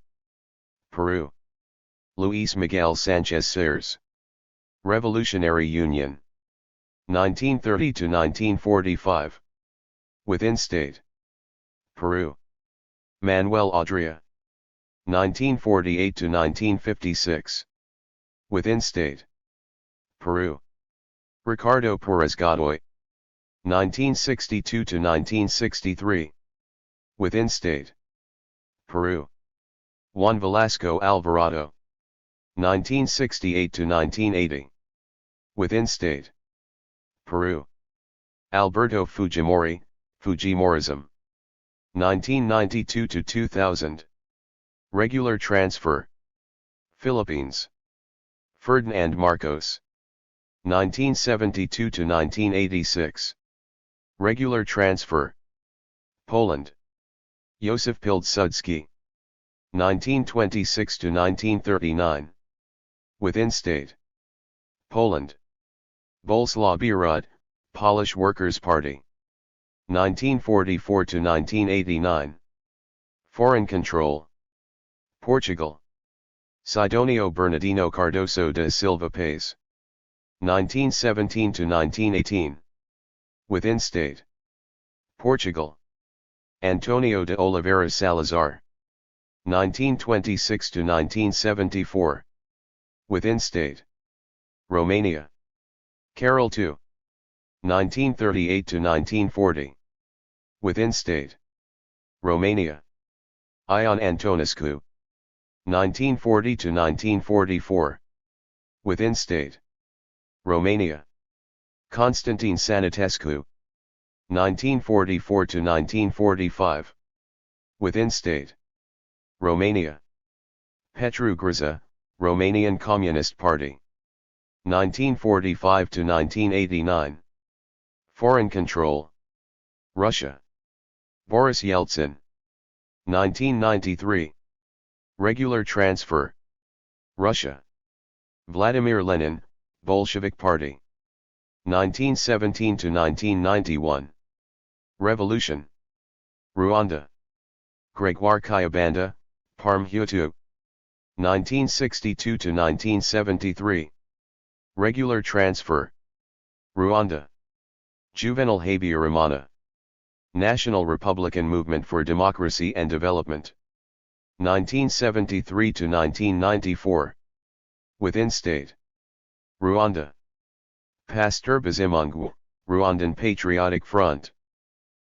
Peru. Luis Miguel Sanchez Sears. Revolutionary Union. 1930 to 1945. Within state. Peru. Manuel Audria. 1948 to 1956. Within state. Peru. Ricardo Pérez Godoy. 1962 to 1963. Within state. Peru. Juan Velasco Alvarado. 1968 to 1980. Within state. Peru. Alberto Fujimori, Fujimorism. 1992 to 2000. Regular transfer. Philippines. Ferdinand Marcos. 1972 to 1986. Regular transfer. Poland. Józef Pilsudski. 1926 to 1939. Within state. Poland. Bolesław Bierut, Polish Workers' Party. 1944 to 1989. Foreign control. Portugal. Sidonio Bernardino Cardoso de Silva Pais. 1917 to 1918. Within state. Portugal. Antonio de Oliveira Salazar. 1926 to 1974. Within state. Romania. Carol II. 1938 to 1940. Within state. Romania. Ion Antonescu. 1940 to 1944. Within state. Romania. Constantine Sănătescu. 1944 to 1945. Within state. Romania. Petru Griza, Romanian Communist Party. 1945 to 1989. Foreign control. Russia. Boris Yeltsin. 1993. Regular transfer. Russia. Vladimir Lenin, Bolshevik Party. 1917 to 1991. Revolution. Rwanda. Gregoire Kayibanda, Parmehutu. 1962 to 1973. Regular transfer. Rwanda. Juvenal Habyarimana. National Republican Movement for Democracy and Development. 1973 to 1994. Within state. Rwanda. Pastor Bizimungu, Rwandan Patriotic Front.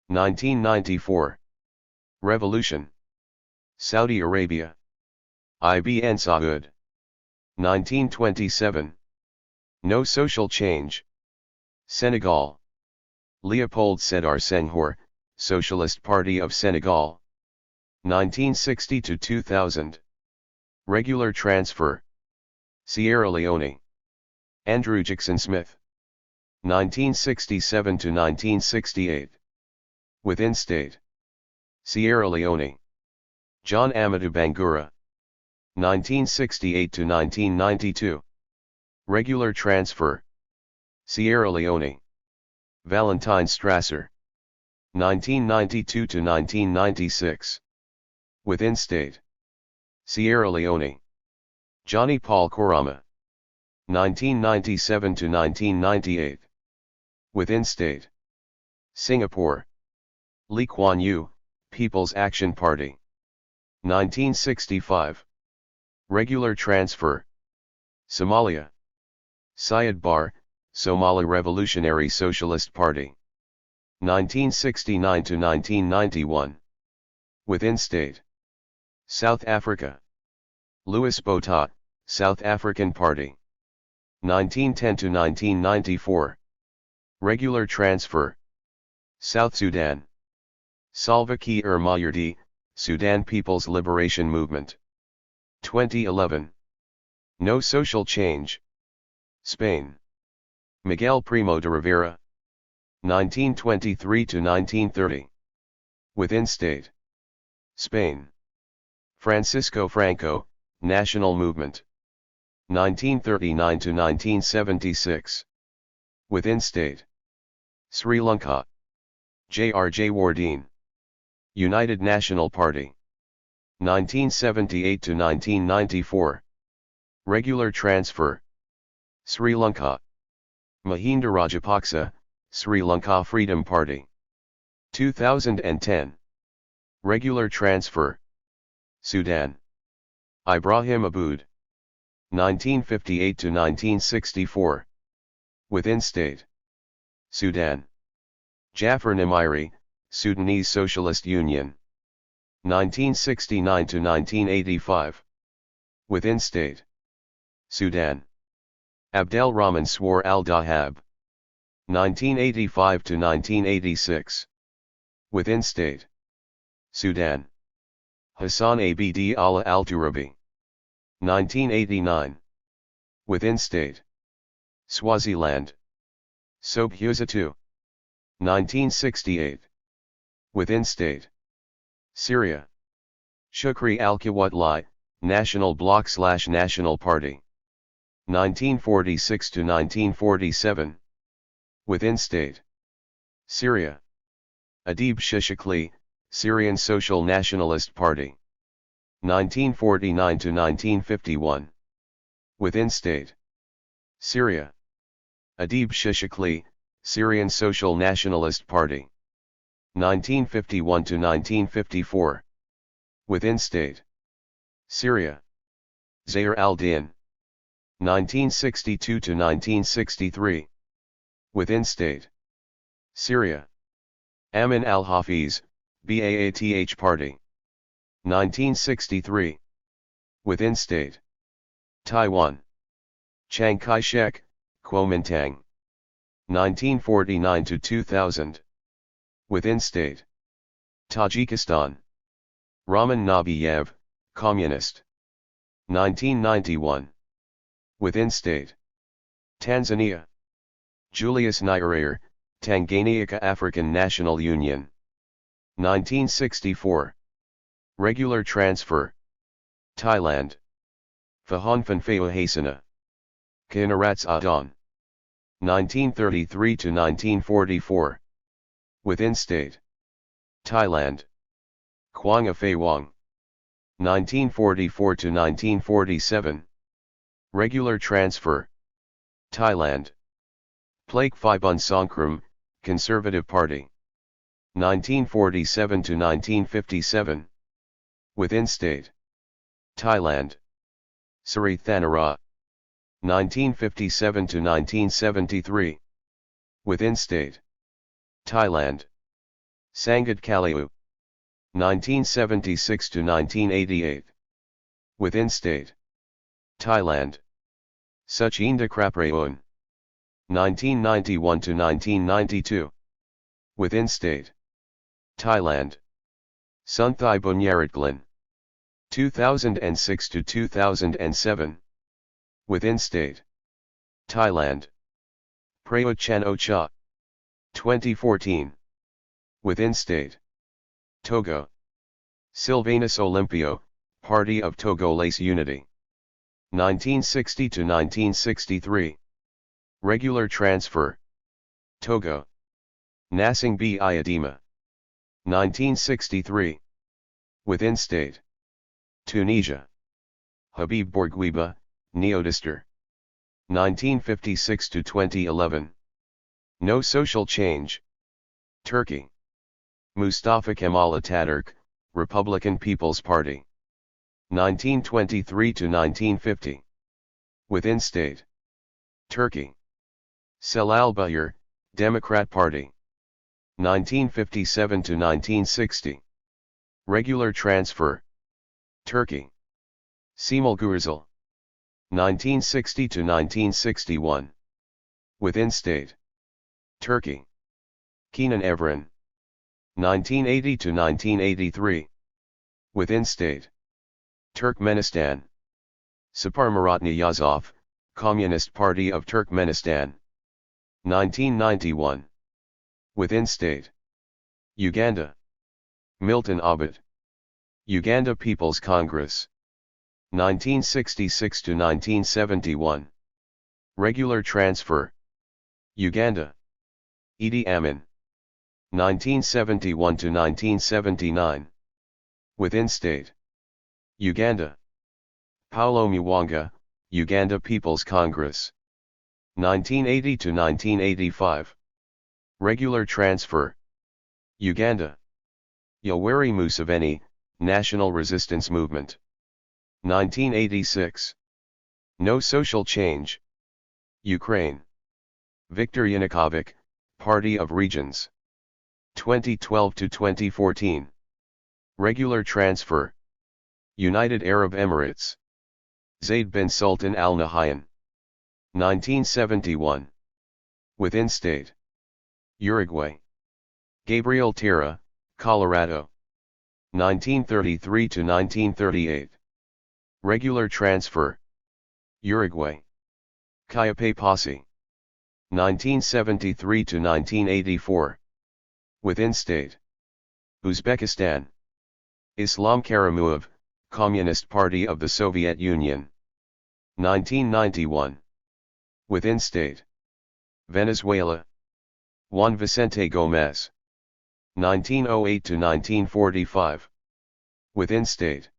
1994. Revolution. Saudi Arabia. Ibn Saud. 1927. No social change. Senegal. Léopold Sédar Senghor, Socialist Party of Senegal. 1960 to 2000. Regular transfer. Sierra Leone. Andrew Jackson Smith. 1967 to 1968. Within state. Sierra Leone. John Amadou Bangura. 1968 to 1992. Regular transfer. Sierra Leone. Valentine Strasser. 1992 to 1996. Within state. Sierra Leone. Johnny Paul Korama. 1997 to 1998. Within state. Singapore. Lee Kuan Yew, People's Action Party. 1965. Regular transfer. Somalia. Syed Barre, Somali Revolutionary Socialist Party. 1969 to 1991. Within state. South Africa. Louis Botha, South African Party. 1910 to 1994. Regular transfer. South Sudan. Salva Kiir Mayardit, Sudan People's Liberation Movement. 2011. No social change. Spain. Miguel Primo de Rivera. 1923 to 1930. Within state. Spain. Francisco Franco, National Movement. 1939 to 1976. Within state. Sri Lanka. J.R.J. United National Party. 1978 to 1994. Regular transfer. Sri Lanka. Mahinda Rajapaksa, Sri Lanka Freedom Party. 2010. Regular transfer. Sudan. Ibrahim Aboud. 1958 to 1964. Within state. Sudan. Jafar Nimiri, Sudanese Socialist Union. 1969 to 1985. Within state. Sudan. Abdel Rahman Swar al-Dahab. 1985 to 1986. Within state. Sudan. Hassan Abd Allah al-Turabi. 1989. Within state. Swaziland. Sobhuza 1968. Within state. Syria. Shukri al-Quwatli, National Bloc/National Party. 1946 to 1947. Within state. Syria. Adib Shishakli, Syrian Social Nationalist Party. 1949 to 1951. Within state. Syria. Adib Shishakli, Syrian Social Nationalist Party. 1951 to 1954. Within state. Syria. Zair al-Din. 1962 to 1963. Within state. Syria. Amin al-Hafiz, Baath Party. 1963. Within state. Taiwan. Chiang Kai-shek, Kuomintang. 1949 to 2000. Within state. Tajikistan. Rahman Nabiyev, Communist. 1991. Within state. Tanzania. Julius Nyerere, Tanganyika African National Union. 1964. Regular transfer. Thailand. Phahon Hasana. Kinarats Adon. 1933 to 1944. Within state. Thailand. Quang Wang. 1944 to 1947. Regular transfer. Thailand. Plaek Phibun Songkram, Conservative Party. 1947 to 1957. Within state. Thailand. Sri Thanara. 1957 to 1973. Within state. Thailand. Sangat Kaliu. 1976 to 1988. Within state. Thailand. Suchinda Kraprayon. 1991 to 1992. Within state. Thailand. Sunthai Bunyaratglin. 2006 to 2007. Within state. Thailand. Prayut Chan Ocha. 2014. Within state. Togo. Sylvanus Olympio, Party of Togolese Unity. 1960 to 1963. Regular transfer. Togo. Nasing B. Iadima. 1963. Within state. Tunisia. Habib Bourguiba, Neodister. 1956 to 2011. No social change. Turkey. Mustafa Kemal Ataturk, Republican People's Party. 1923 to 1950. Within state. Turkey. Selalbayır, Democrat Party. 1957 to 1960. Regular transfer. Turkey. Cemal Gürsel. 1960 to 1961. Within state. Turkey. Kenan Evren. 1980 to 1983. Within state. Turkmenistan. Sapar Muratni Yazov, Communist Party of Turkmenistan. 1991. Within state. Uganda. Milton Obote. Uganda People's Congress. 1966 to 1971. Regular transfer. Uganda. Idi Amin. 1971 to 1979. Within state. Uganda. Paulo Muwanga, Uganda People's Congress. 1980 to 1985. Regular transfer. Uganda. Yoweri Museveni, National Resistance Movement. 1986. No social change. Ukraine. Viktor Yanukovych, Party of Regions. 2012 to 2014. Regular transfer. United Arab Emirates. Zayd bin Sultan Al Nahyan. 1971. Within state. Uruguay. Gabriel Terra, Colorado. 1933 to 1938. Regular transfer. Uruguay. Caiape Posse. 1973 to 1984. Within state. Uzbekistan. Islam Karimov, Communist Party of the Soviet Union. 1991. Within state. Venezuela. Juan Vicente Gomez. 1908 to 1945. Within state.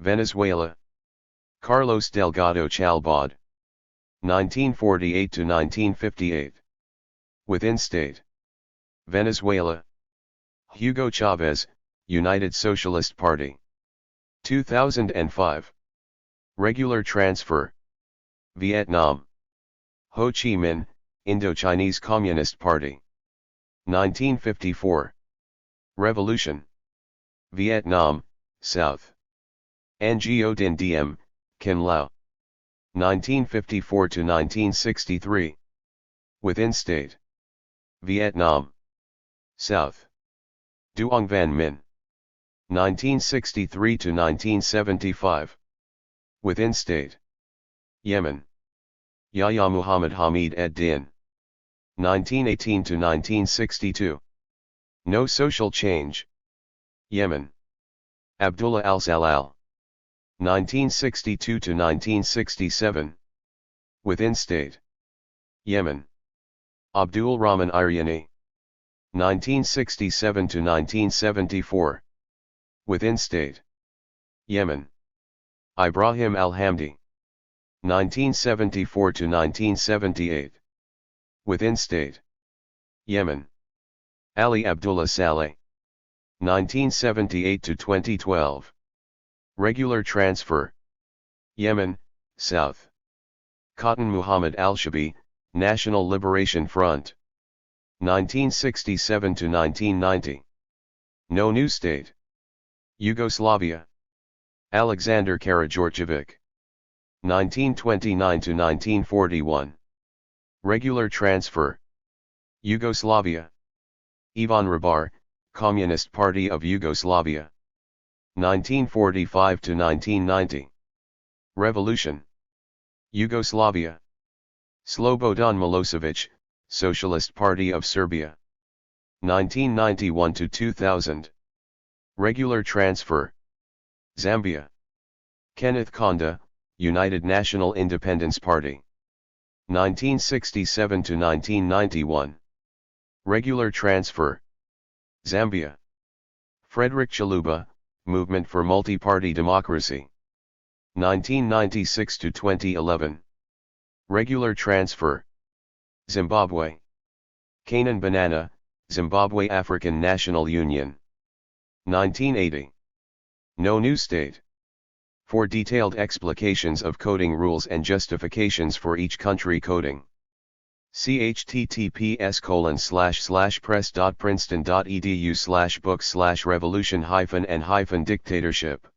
Venezuela. Carlos Delgado Chalbad. 1948 to 1958. Within state. Venezuela. Hugo Chavez, United Socialist Party. 2005. Regular transfer. Vietnam. Ho Chi Minh, Indochinese Communist Party. 1954. Revolution. Vietnam, South. Ngo Dinh Diem, Kim Lao. 1954 to 1963. Within state. Vietnam. South. Duong Van Minh. 1963 to 1975. Within state. Yemen. Yahya Muhammad Hamid ed-Din. 1918 to 1962. No social change. Yemen. Abdullah al-Salal. 1962 to 1967. Within state. Yemen. Abdul Rahman Iryani. 1967 to 1974. Within state. Yemen. Ibrahim al-Hamdi. 1974 to 1978. Within state. Yemen. Ali Abdullah Saleh. 1978 to 2012. Regular transfer. Yemen, South. Cotton Muhammad al-Shabi, National Liberation Front. 1967 to 1990. No new state. Yugoslavia. Alexander Karađorđević. 1929 to 1941. Regular transfer. Yugoslavia. Ivan Hribar, Communist Party of Yugoslavia. 1945 to 1990. Revolution. Yugoslavia. Slobodan Milosevic, Socialist Party of Serbia. 1991 to 2000. Regular transfer. Zambia. Kenneth Kaunda, United National Independence Party. 1967 to 1991. Regular transfer. Zambia. Frederick Chiluba, Movement for Multi-Party Democracy. 1996 to 2011. Regular transfer. Zimbabwe. Canaan Banana, Zimbabwe African National Union. 1980. No new state. For detailed explications of coding rules and justifications for each country coding. https://press.princeton.edu/book/revolution-and-dictatorship